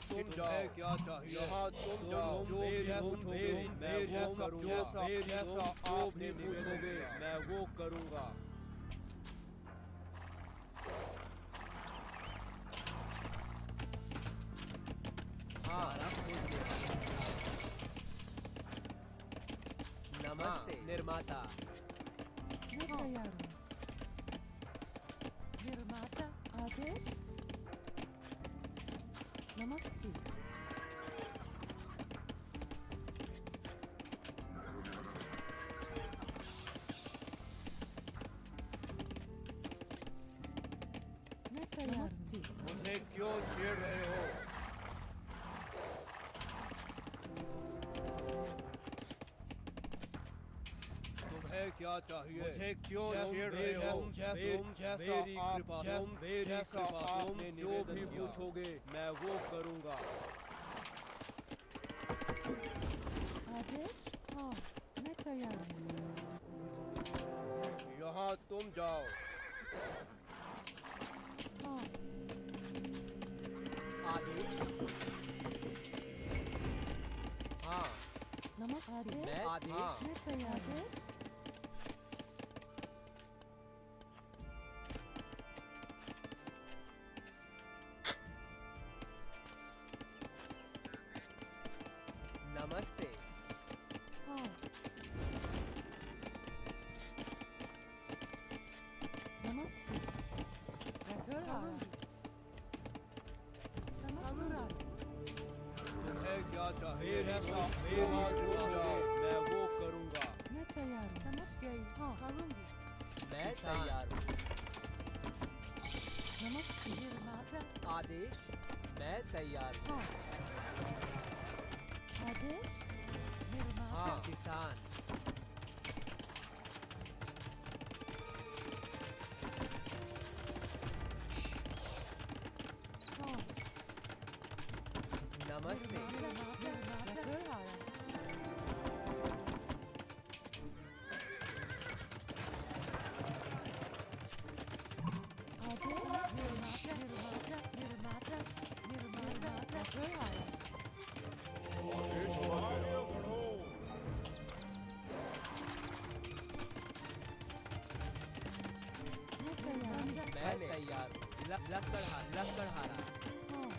तुम जाओ क्या चाहिए यहाँ तुम जाओ जो मेरी मैं वो करूँगा जैसा आप भी पूछोगे मैं वो करूँगा नमस्ते निर्माता निर्माता आदेश नमस्ते मुझे क्यों छेड़ रहे हो तुम्हें तुम्हें क्या चाहिए? मुझे क्यों छेड़ रहे हो? मेरी कृपा आपने जो भी पूछोगे मैं वो करूँगा। आदेश? हाँ, मैं तैयार हूँ। यहाँ तुम जाओ। हाँ, आदेश? हाँ। नमस्ते। मैं आदेश? मैं तैयार हूँ। नमस्ते। हाँ, नमस्ते। रखड़ हाँ। समझ रहा है। तुम्हें क्या चाहिए? मेरा जो जाओ मैं वो करूँगा। मैं तैयार हूँ। समझ गई। हाँ, करूँगी। मैं तैयार हूँ। नमस्ते। निर्माता। आदेश? मैं तैयार हूँ। हाँ, आदेश? निर्माता। हाँ। किसान? हाँ, नमस्ते। निर्माता। रखड़ हाँ। आदेश? निर्माता। रखड़ हाँ। मैं तैयार हूँ। मैं तैयार हूँ। लकड़हारा। हाँ,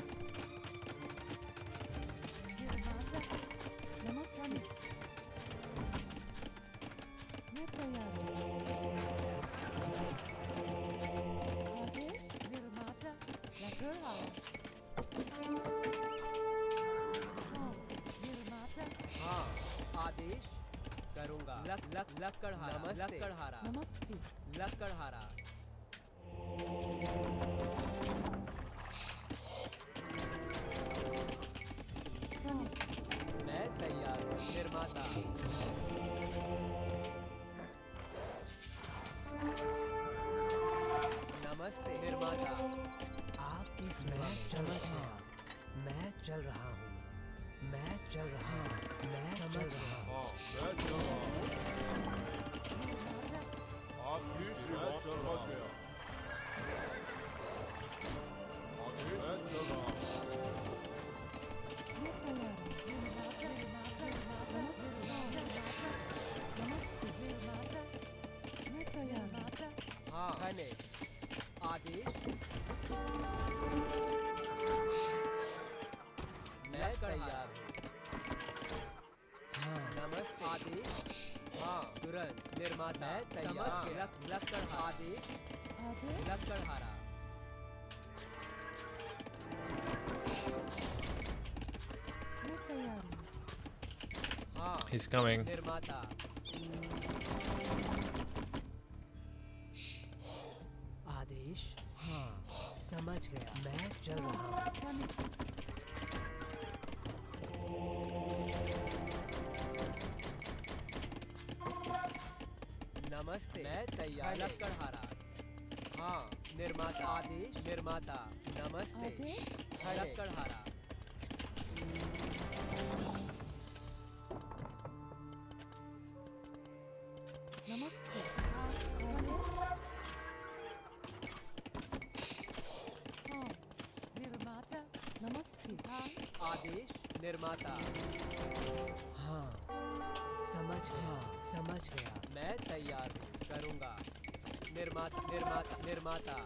निर्माता। नमस्ते। मैं तैयार हूँ। आदेश? निर्माता। रखड़ हाँ। हाँ, निर्माता। हाँ। आदेश? करूँगा। लकड़हारा। लकड़हारा। नमस्ते। लकड़हारा। हाँ, मैं तैयार हूँ। निर्माता। नमस्ते। निर्माता। आपकी सेवा समझ गया। मैं चल रहा हूँ। मैं चल रहा हूँ। मैं समझ रहा हूँ। आपकी सेवा समझ गया। मैं तैयार हूँ। निर्माता। नमस्ते। निर्माता। मैं तैयार हूँ। हाँ। खने। आदेश? मैं तैयार हूँ। हाँ। नमस्ते। आदेश? हाँ। तुरंत। निर्माता। मैं तैयार। लकड़हारा। आदेश? आदेश? लकड़हारा। मैं तैयार हूँ। हाँ। He's coming. निर्माता। आदेश? हाँ। समझ गया। मैं चल रहा हूँ। नमस्ते। मैं तैयार। लकड़हारा। हाँ। निर्माता। आदेश? निर्माता। नमस्ते। आदेश? लकड़हारा। नमस्ते। आदेश? हाँ, निर्माता। नमस्ते। हाँ, आदेश? निर्माता। हाँ। समझ गया। समझ गया। मैं तैयार हूँ। करूँगा। निर्माता।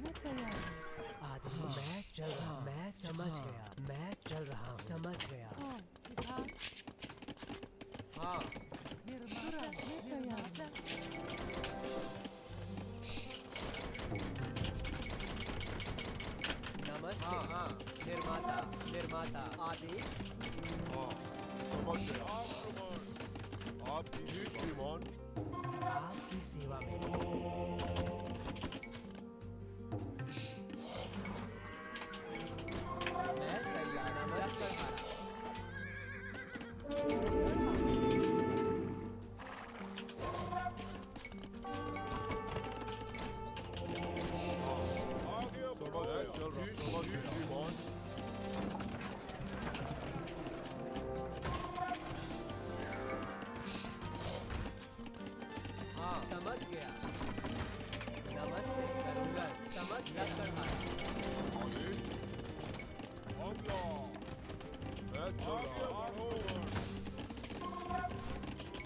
मैं तैयार हूँ। आदेश? मैं चल रहा हूँ। मैं समझ गया। मैं चल रहा हूँ। समझ गया। हाँ, किसान। हाँ। निर्माता। मैं तैयार हूँ। नमस्ते। हाँ। निर्माता। आदेश? हाँ, समझ गया। आपकी जी श्रीमान। आपकी सेवा में। मैं तैयार। लकड़हारा।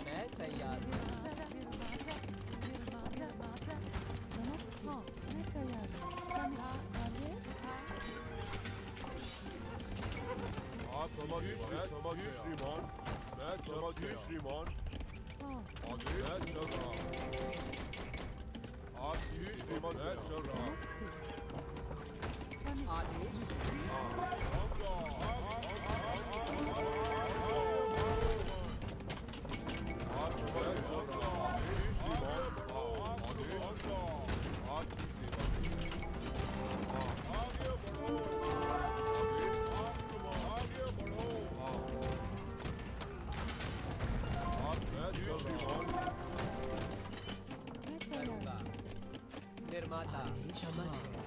मैं तैयार करूंगा निर्माता समझ गया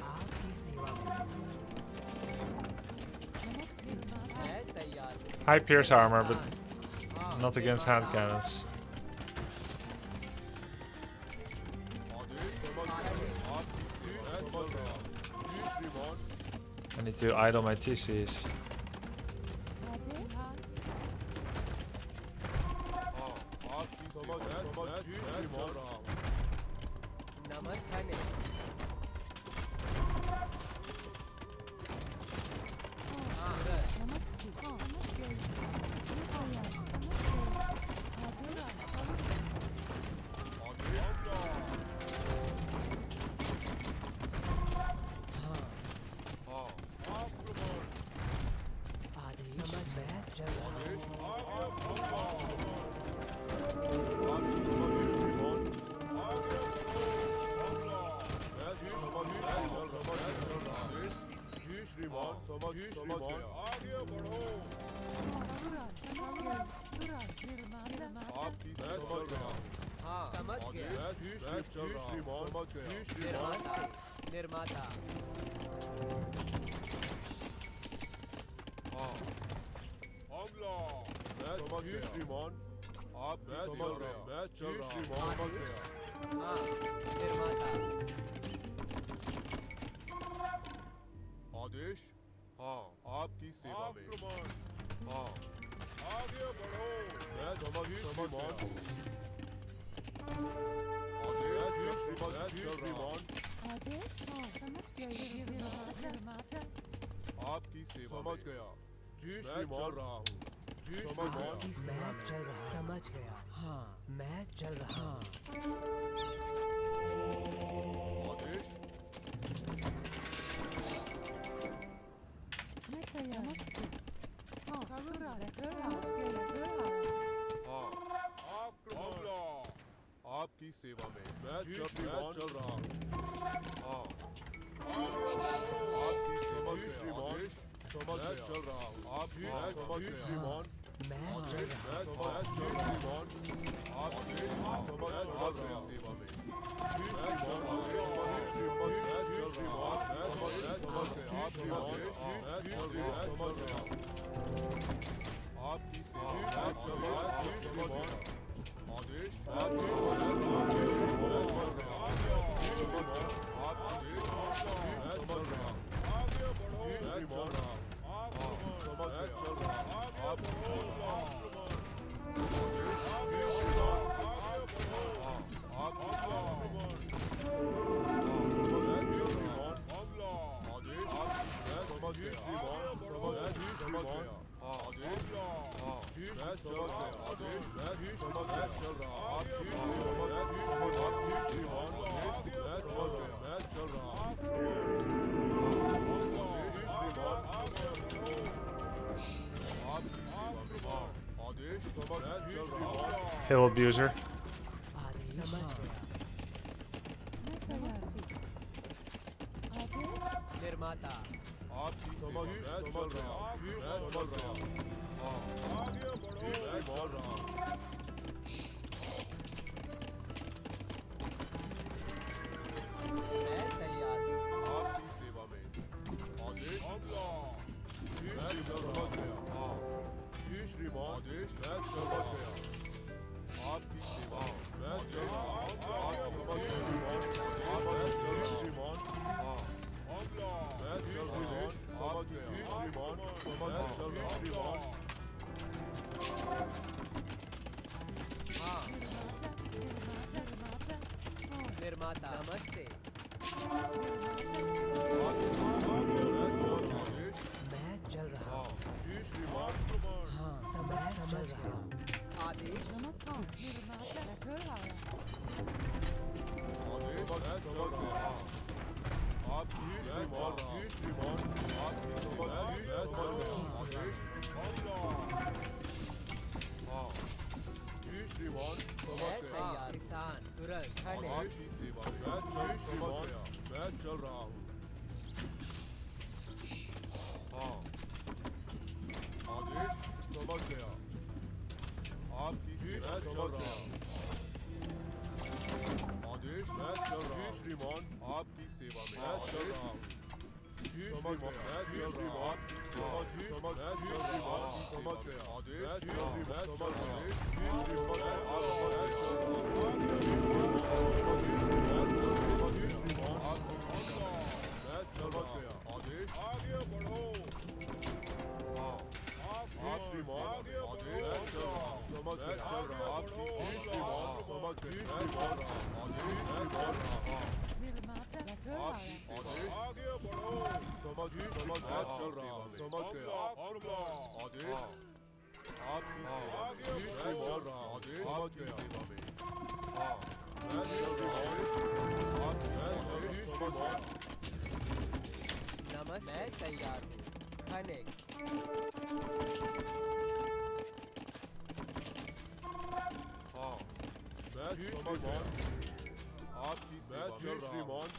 आपकी सेवा में मैं तैयार High pierce armor, but not against hand cannons. I need to idle my TCs. नमस्कार निर्माता आदेश हाँ आपकी सेवा में हाँ आगे बढ़ो मैं समझ श्रीमान आदेश श्रीमान आपकी सेवा समझ गया जी श्रीमान चल रहा हूँ जी श्रीमान मैं चल रहा समझ गया हाँ मैं चल रहा आदेश आपकी सेवा में मैं चल रहा हूँ हाँ आपकी सेवा में श्रीमान समझ चल रहा हूँ आपकी समझ श्रीमान मैं श्रीमान आपकी समझ आपकी सेवा में आपकी सेवा आदेश Hill abuser. निर्माता आपकी समझ चल रहा आगे बढ़ो मैं तैयार आपकी सेवा में आदेश मैं समझ गया हाँ जी श्रीमान आदेश मैं समझ गया आपकी सेवा मैं चल रहा आप समझ श्रीमान निर्माता नमस्ते मैं चल रहा हूँ हाँ समय समझ गया आदेश नमस्कार निर्माता तैयार किसान तुरंत खाने मैं चल रहा हूँ हाँ आदेश समझ गया आपकी मैं चल रहा हूँ आदेश मैं चल रहा हूँ श्रीमान आपकी सेवा में मैं चल रहा हूँ समझ गया श्रीमान समझ समझ गया आदेश मैं समझ गया आदेश आगे बढ़ो हाँ श्रीमान आदेश समझ गया समझ आगे बढ़ो समझ चल रहा समझ गया आदेश आपकी आगे चल रहा आदेश समझ गया सेवा में हाँ मैं चल रहा नमस्ते मैं तैयार हूँ खाने हाँ मैं श्रीमान आपकी मैं चल श्रीमान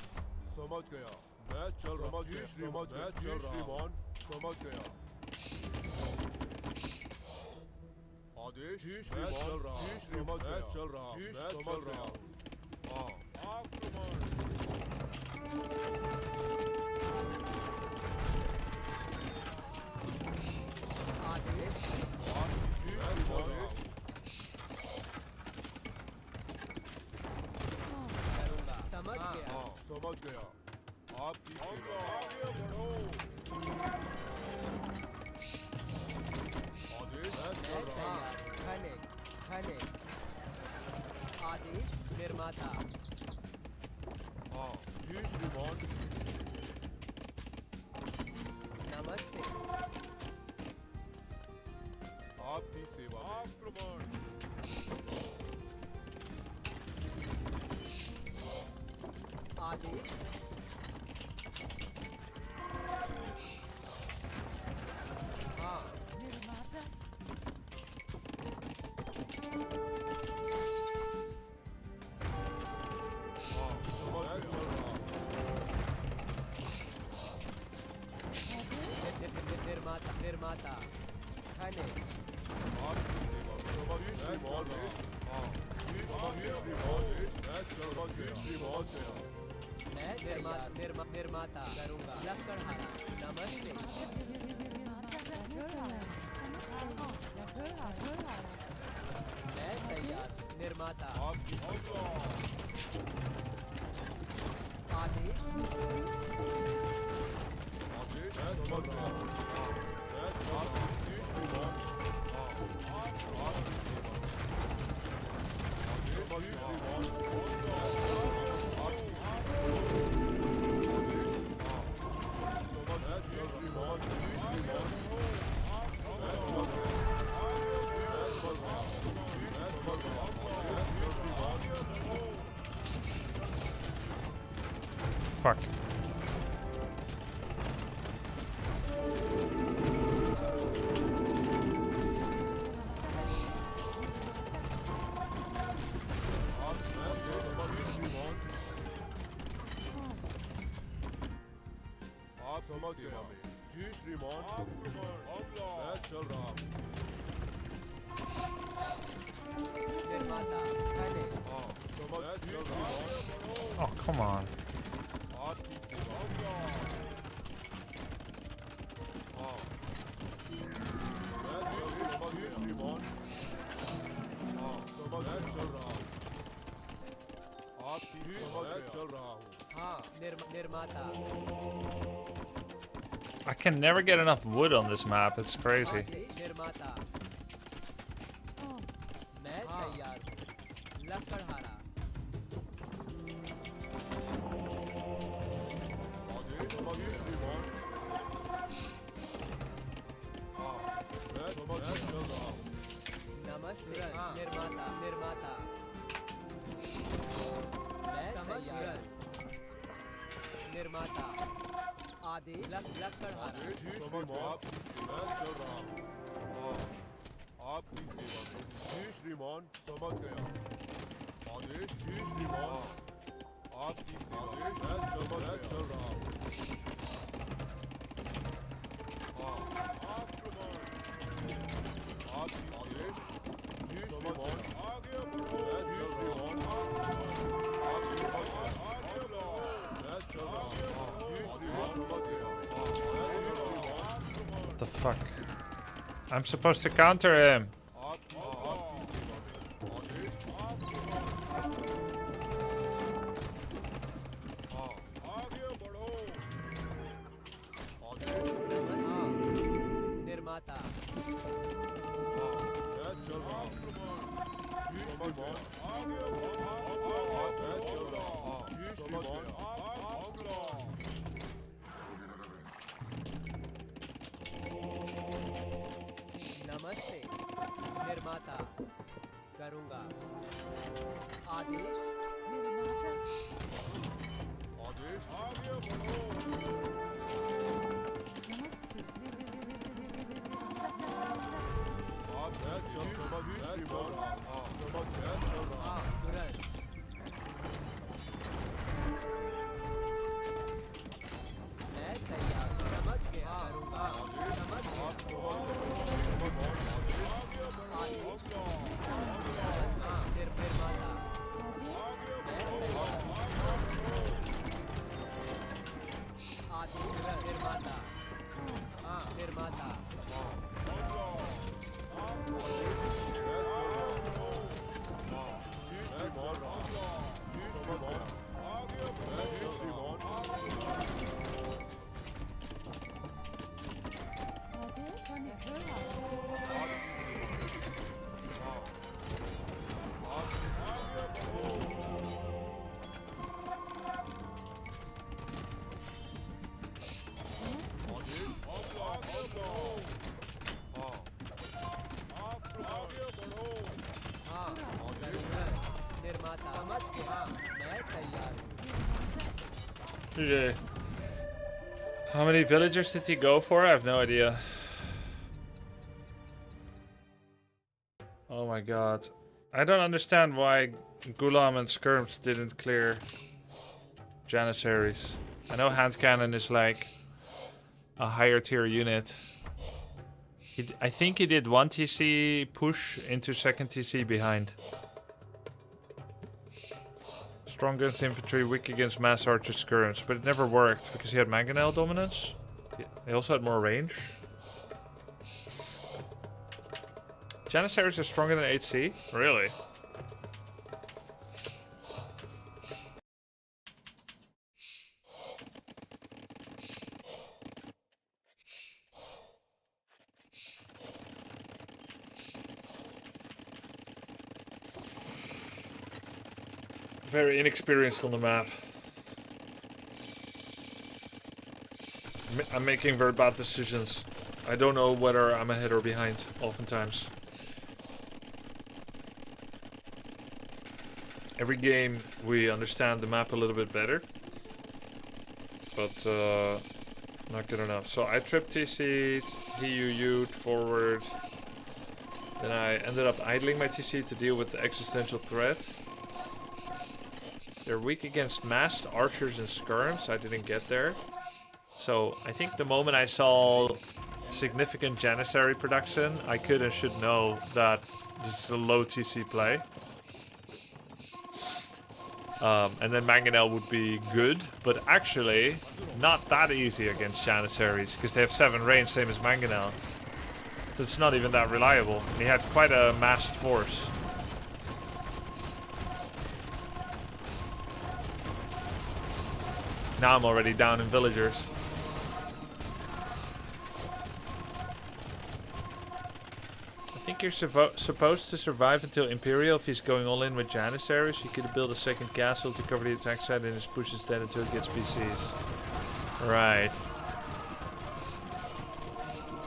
समझ गया मैं चल रहा श्रीमान मैं चल श्रीमान समझ गया आदेश मैं चल रहा श्रीमान मैं चल रहा मैं चल रहा हूँ हाँ आक्रमण आदेश करूँगा समझ गया हाँ समझ गया आपकी आगे बढ़ो आदेश मैं तैयार खाने खाने आदेश निर्माता हाँ जी श्रीमान नमस्ते आपकी सेवा आक्रमण आदेश हाँ निर्माता हाँ समझ निर्माता निर्माता खाने आपकी सेवा समझ श्रीमान हाँ जी श्रीमान मैं समझ गया श्रीमान गया मैं निर्माता करूँगा लकड़हारा नमस्ते मैं तैयार निर्माता आपकी आदेश आदेश मैं समझ रहा हूँ मैं आपकी श्रीमान हाँ आपकी सेवा आदेश श्रीमान Fuck. आप समझ गया जी श्रीमान मैं चल रहा हूँ निर्माता खाने हाँ समझ चल रहा हूँ Oh, come on. आपकी सेवा हाँ मैं समझ श्रीमान हाँ समझ चल रहा हूँ आपकी समझ चल रहा हूँ हाँ निर्माता I can never get enough wood on this map. It's crazy. निर्माता मैं तैयार हूँ लकड़हारा निर्माता आदेश लकड़हारा आपकी सेवा में जी श्रीमान समझ गया आदेश जी श्रीमान आपकी सेवा में मैं चल रहा हूँ आक्रमण आपकी आदेश जी श्रीमान आगे बढ़ो जी श्रीमान आपकी आगे बढ़ो मैं चल रहा हूँ जी श्रीमान समझ गया What the fuck? I'm supposed to counter him. निर्माता नमस्ते निर्माता करूंगा आदेश निर्माता आदेश आगे बढ़ो मैं तैयार समझ गया करूंगा समझ निर्माता निर्माता निर्माता निर्माता समझ गया मैं तैयार Okay. How many villagers did he go for? I have no idea. Oh my god. I don't understand why Gulam and Skirms didn't clear Janissaries. I know hand cannon is like a higher tier unit. I think he did one TC push into second TC behind. Strong against infantry, weak against mass archer skirms, but it never worked because he had mangonel dominance. He also had more range. Janissaries are stronger than 8C? Really? Very inexperienced on the map. I'm making very bad decisions. I don't know whether I'm ahead or behind, oftentimes. Every game we understand the map a little bit better. But not good enough. So I trip TC'd, he UU'd forward. Then I ended up idling my TC to deal with the existential threat. They're weak against massed archers and skirms. I didn't get there. So I think the moment I saw significant Janissary production, I could and should know that this is a low TC play. And then Mangonel would be good, but actually not that easy against Janissaries because they have 7 range, same as Mangonel. So it's not even that reliable. He had quite a massed force. Now I'm already down in villagers. I think you're supposed to survive until Imperial if he's going all in with Janissaries. He could build a second castle to cover the attack side and just push instead until it gets PCs. Right.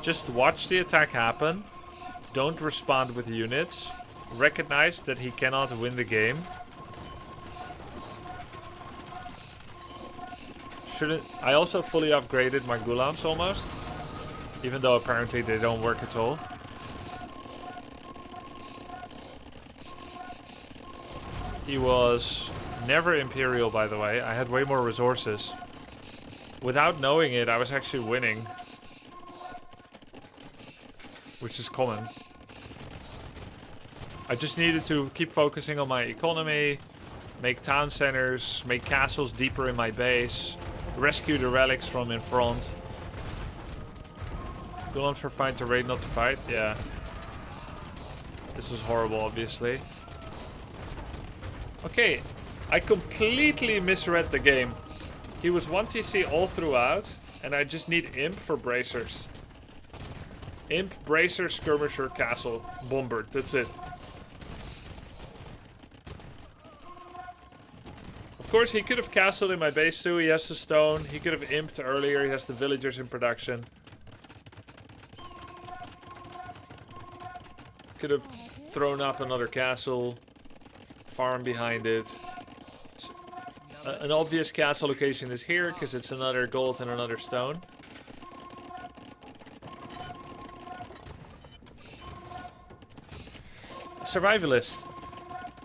Just watch the attack happen. Don't respond with units. Recognize that he cannot win the game. Shouldn't I also fully upgraded my Gulams almost? Even though apparently they don't work at all. He was never Imperial, by the way. I had way more resources. Without knowing it, I was actually winning. Which is common. I just needed to keep focusing on my economy, make town centers, make castles deeper in my base, rescue the relics from in front. Gulams for fine to raid, not to fight? Yeah. This is horrible, obviously. Okay, I completely misread the game. He was 1 TC all throughout, and I just need Imp for bracers. Imp, bracer, skirmisher, castle, bombard. That's it. Of course, he could have castled in my base too. He has the stone. He could have imped earlier. He has the villagers in production. Could have thrown up another castle. Farm behind it. An obvious castle location is here because it's another gold and another stone. Survivalist.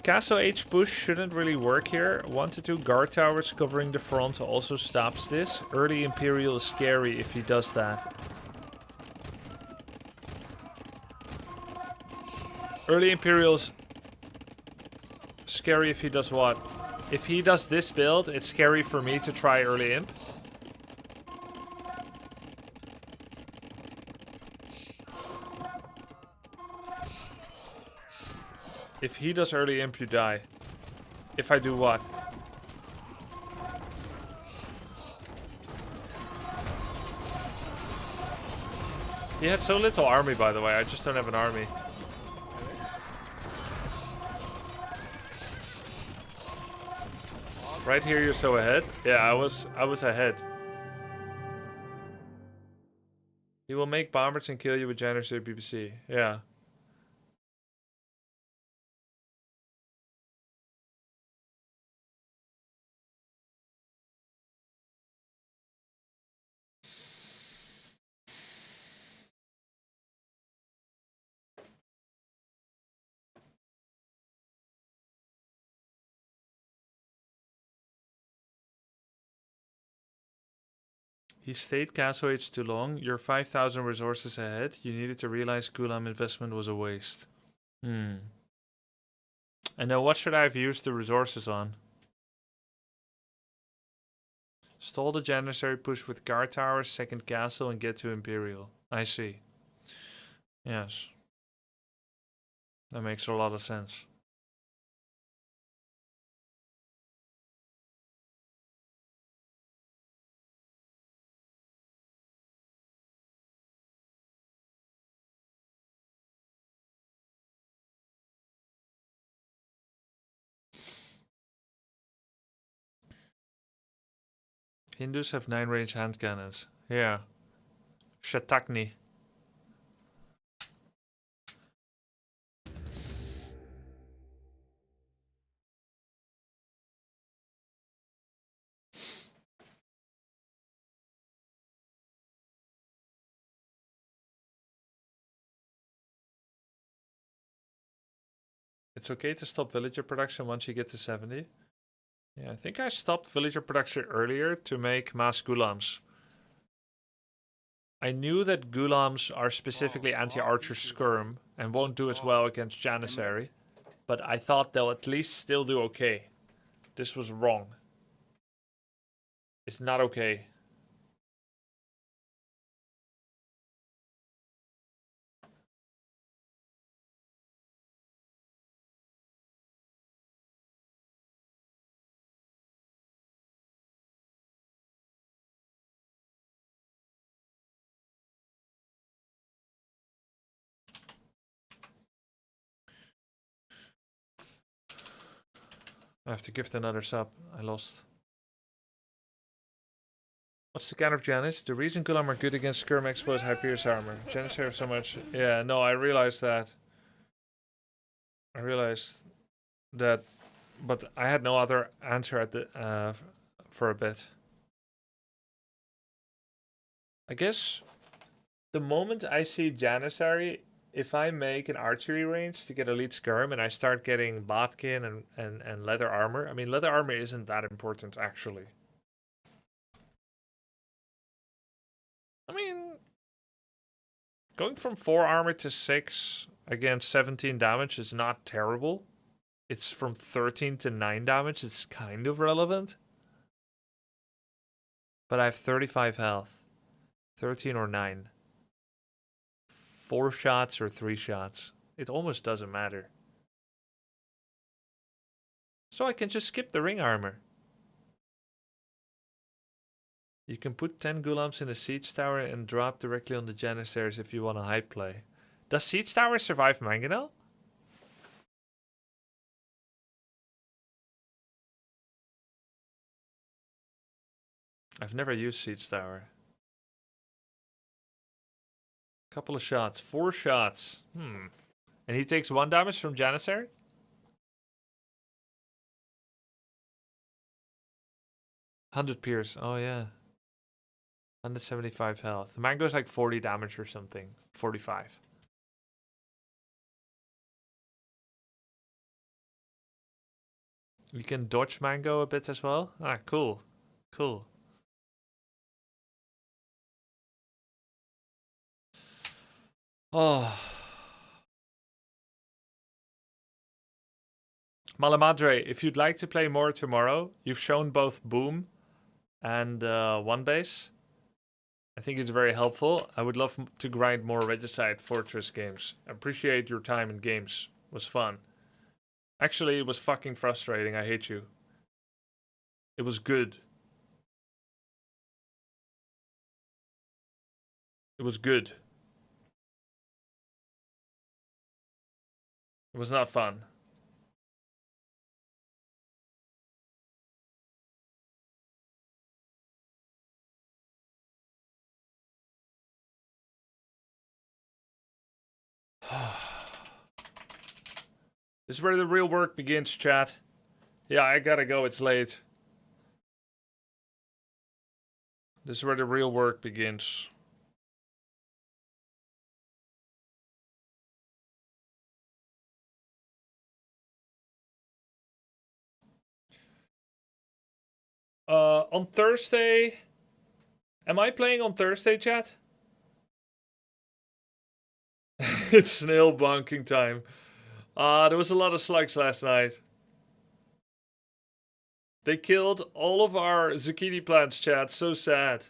Castle H push shouldn't really work here. 1 to 2 guard towers covering the front also stops this. Early Imperial is scary if he does that. Early Imperial's scary if he does what? If he does this build, it's scary for me to try early imp. If he does early imp, you die. If I do what? He had so little army, by the way. I just don't have an army. Right here, you're so ahead. Yeah, I was ahead. He will make bombers and kill you with Janissary BBC. Yeah. He stayed Castle Age too long. You're 5,000 resources ahead. You needed to realize Gulam investment was a waste. And then what should I have used the resources on? Stall the Janissary push with guard towers, second castle, and get to Imperial. I see. Yes. That makes a lot of sense. Hindus have 9 range hand cannons. Yeah. Shatakni. It's okay to stop villager production once you get to 70. Yeah, I think I stopped villager production earlier to make mass Gulams. I knew that Gulams are specifically anti-archer skirm and won't do as well against Janissary, but I thought they'll at least still do okay. This was wrong. It's not okay. I have to gift another sub. I lost. What's the count of Janice? The reason Gulam are good against Skirm Expo is high pierce armor. Janice have so much. Yeah, no, I realized that. I realized that, but I had no other answer at the for a bit. I guess the moment I see Janissary, if I make an archery range to get elite skirm and I start getting botkin and leather armor, I mean, leather armor isn't that important actually. I mean, going from 4 armor to 6 against 17 damage is not terrible. It's from 13 to 9 damage. It's kind of relevant. But I have 35 health. 13 or 9. 4 shots or 3 shots. It almost doesn't matter. So I can just skip the ring armor. You can put 10 Gulams in a siege tower and drop directly on the Janissaries if you want a hype play. Does siege tower survive Mangonel? I've never used siege tower. Couple of shots. 4 shots. And he takes 1 damage from Janissary? $100 Pierce. Oh, yeah. 175 health. Mango's like 40 damage or something. 45. You can dodge Mango a bit as well? Ah, cool. Cool. Oh. Malamadre, if you'd like to play more tomorrow, you've shown both Boom and One Base. I think it's very helpful. I would love to grind more Regicide Fortress games. I appreciate your time in games. It was fun. Actually, it was fucking frustrating. I hate you. It was good. It was good. It was not fun. This is where the real work begins, chat. Yeah, I gotta go. It's late. This is where the real work begins. On Thursday... Am I playing on Thursday, chat? It's snail bunking time. There was a lot of slugs last night. They killed all of our zucchini plants, chat. So sad.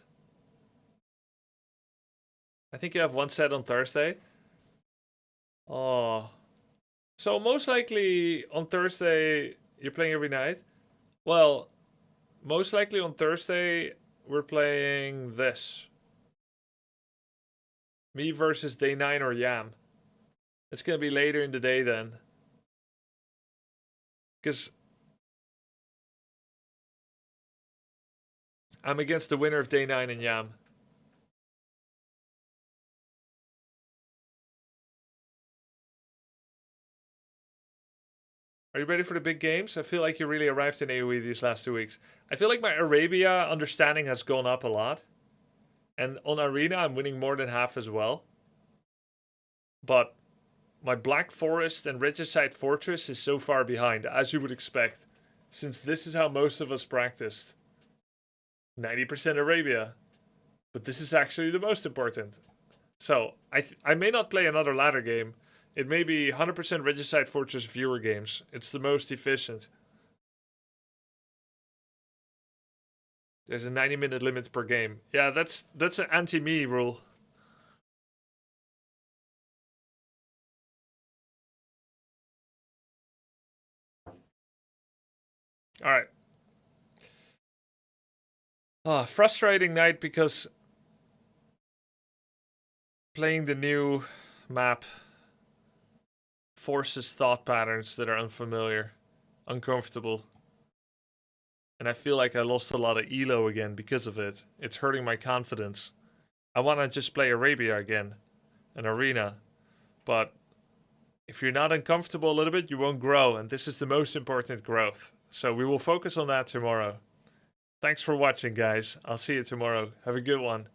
I think you have 1 set on Thursday. Oh. So most likely on Thursday, you're playing every night? Well, most likely on Thursday, we're playing this. Me versus Day 9 or Yam. It's going to be later in the day then. Because I'm against the winner of Day 9 and Yam. Are you ready for the big games? I feel like you really arrived in AoE these last 2 weeks. I feel like my Arabia understanding has gone up a lot. And on Arena, I'm winning more than half as well. But my Black Forest and Regicide Fortress is so far behind, as you would expect, since this is how most of us practiced. 90% Arabia. But this is actually the most important. So, I may not play another ladder game. It may be 100% Regicide Fortress viewer games. It's the most efficient. There's a 90-minute limit per game. Yeah, that's an anti-me rule. Alright. Frustrating night because playing the new map forces thought patterns that are unfamiliar, uncomfortable. And I feel like I lost a lot of elo again because of it. It's hurting my confidence. I want to just play Arabia again, an arena. But if you're not uncomfortable a little bit, you won't grow. And this is the most important growth. So we will focus on that tomorrow. Thanks for watching, guys. I'll see you tomorrow. Have a good one.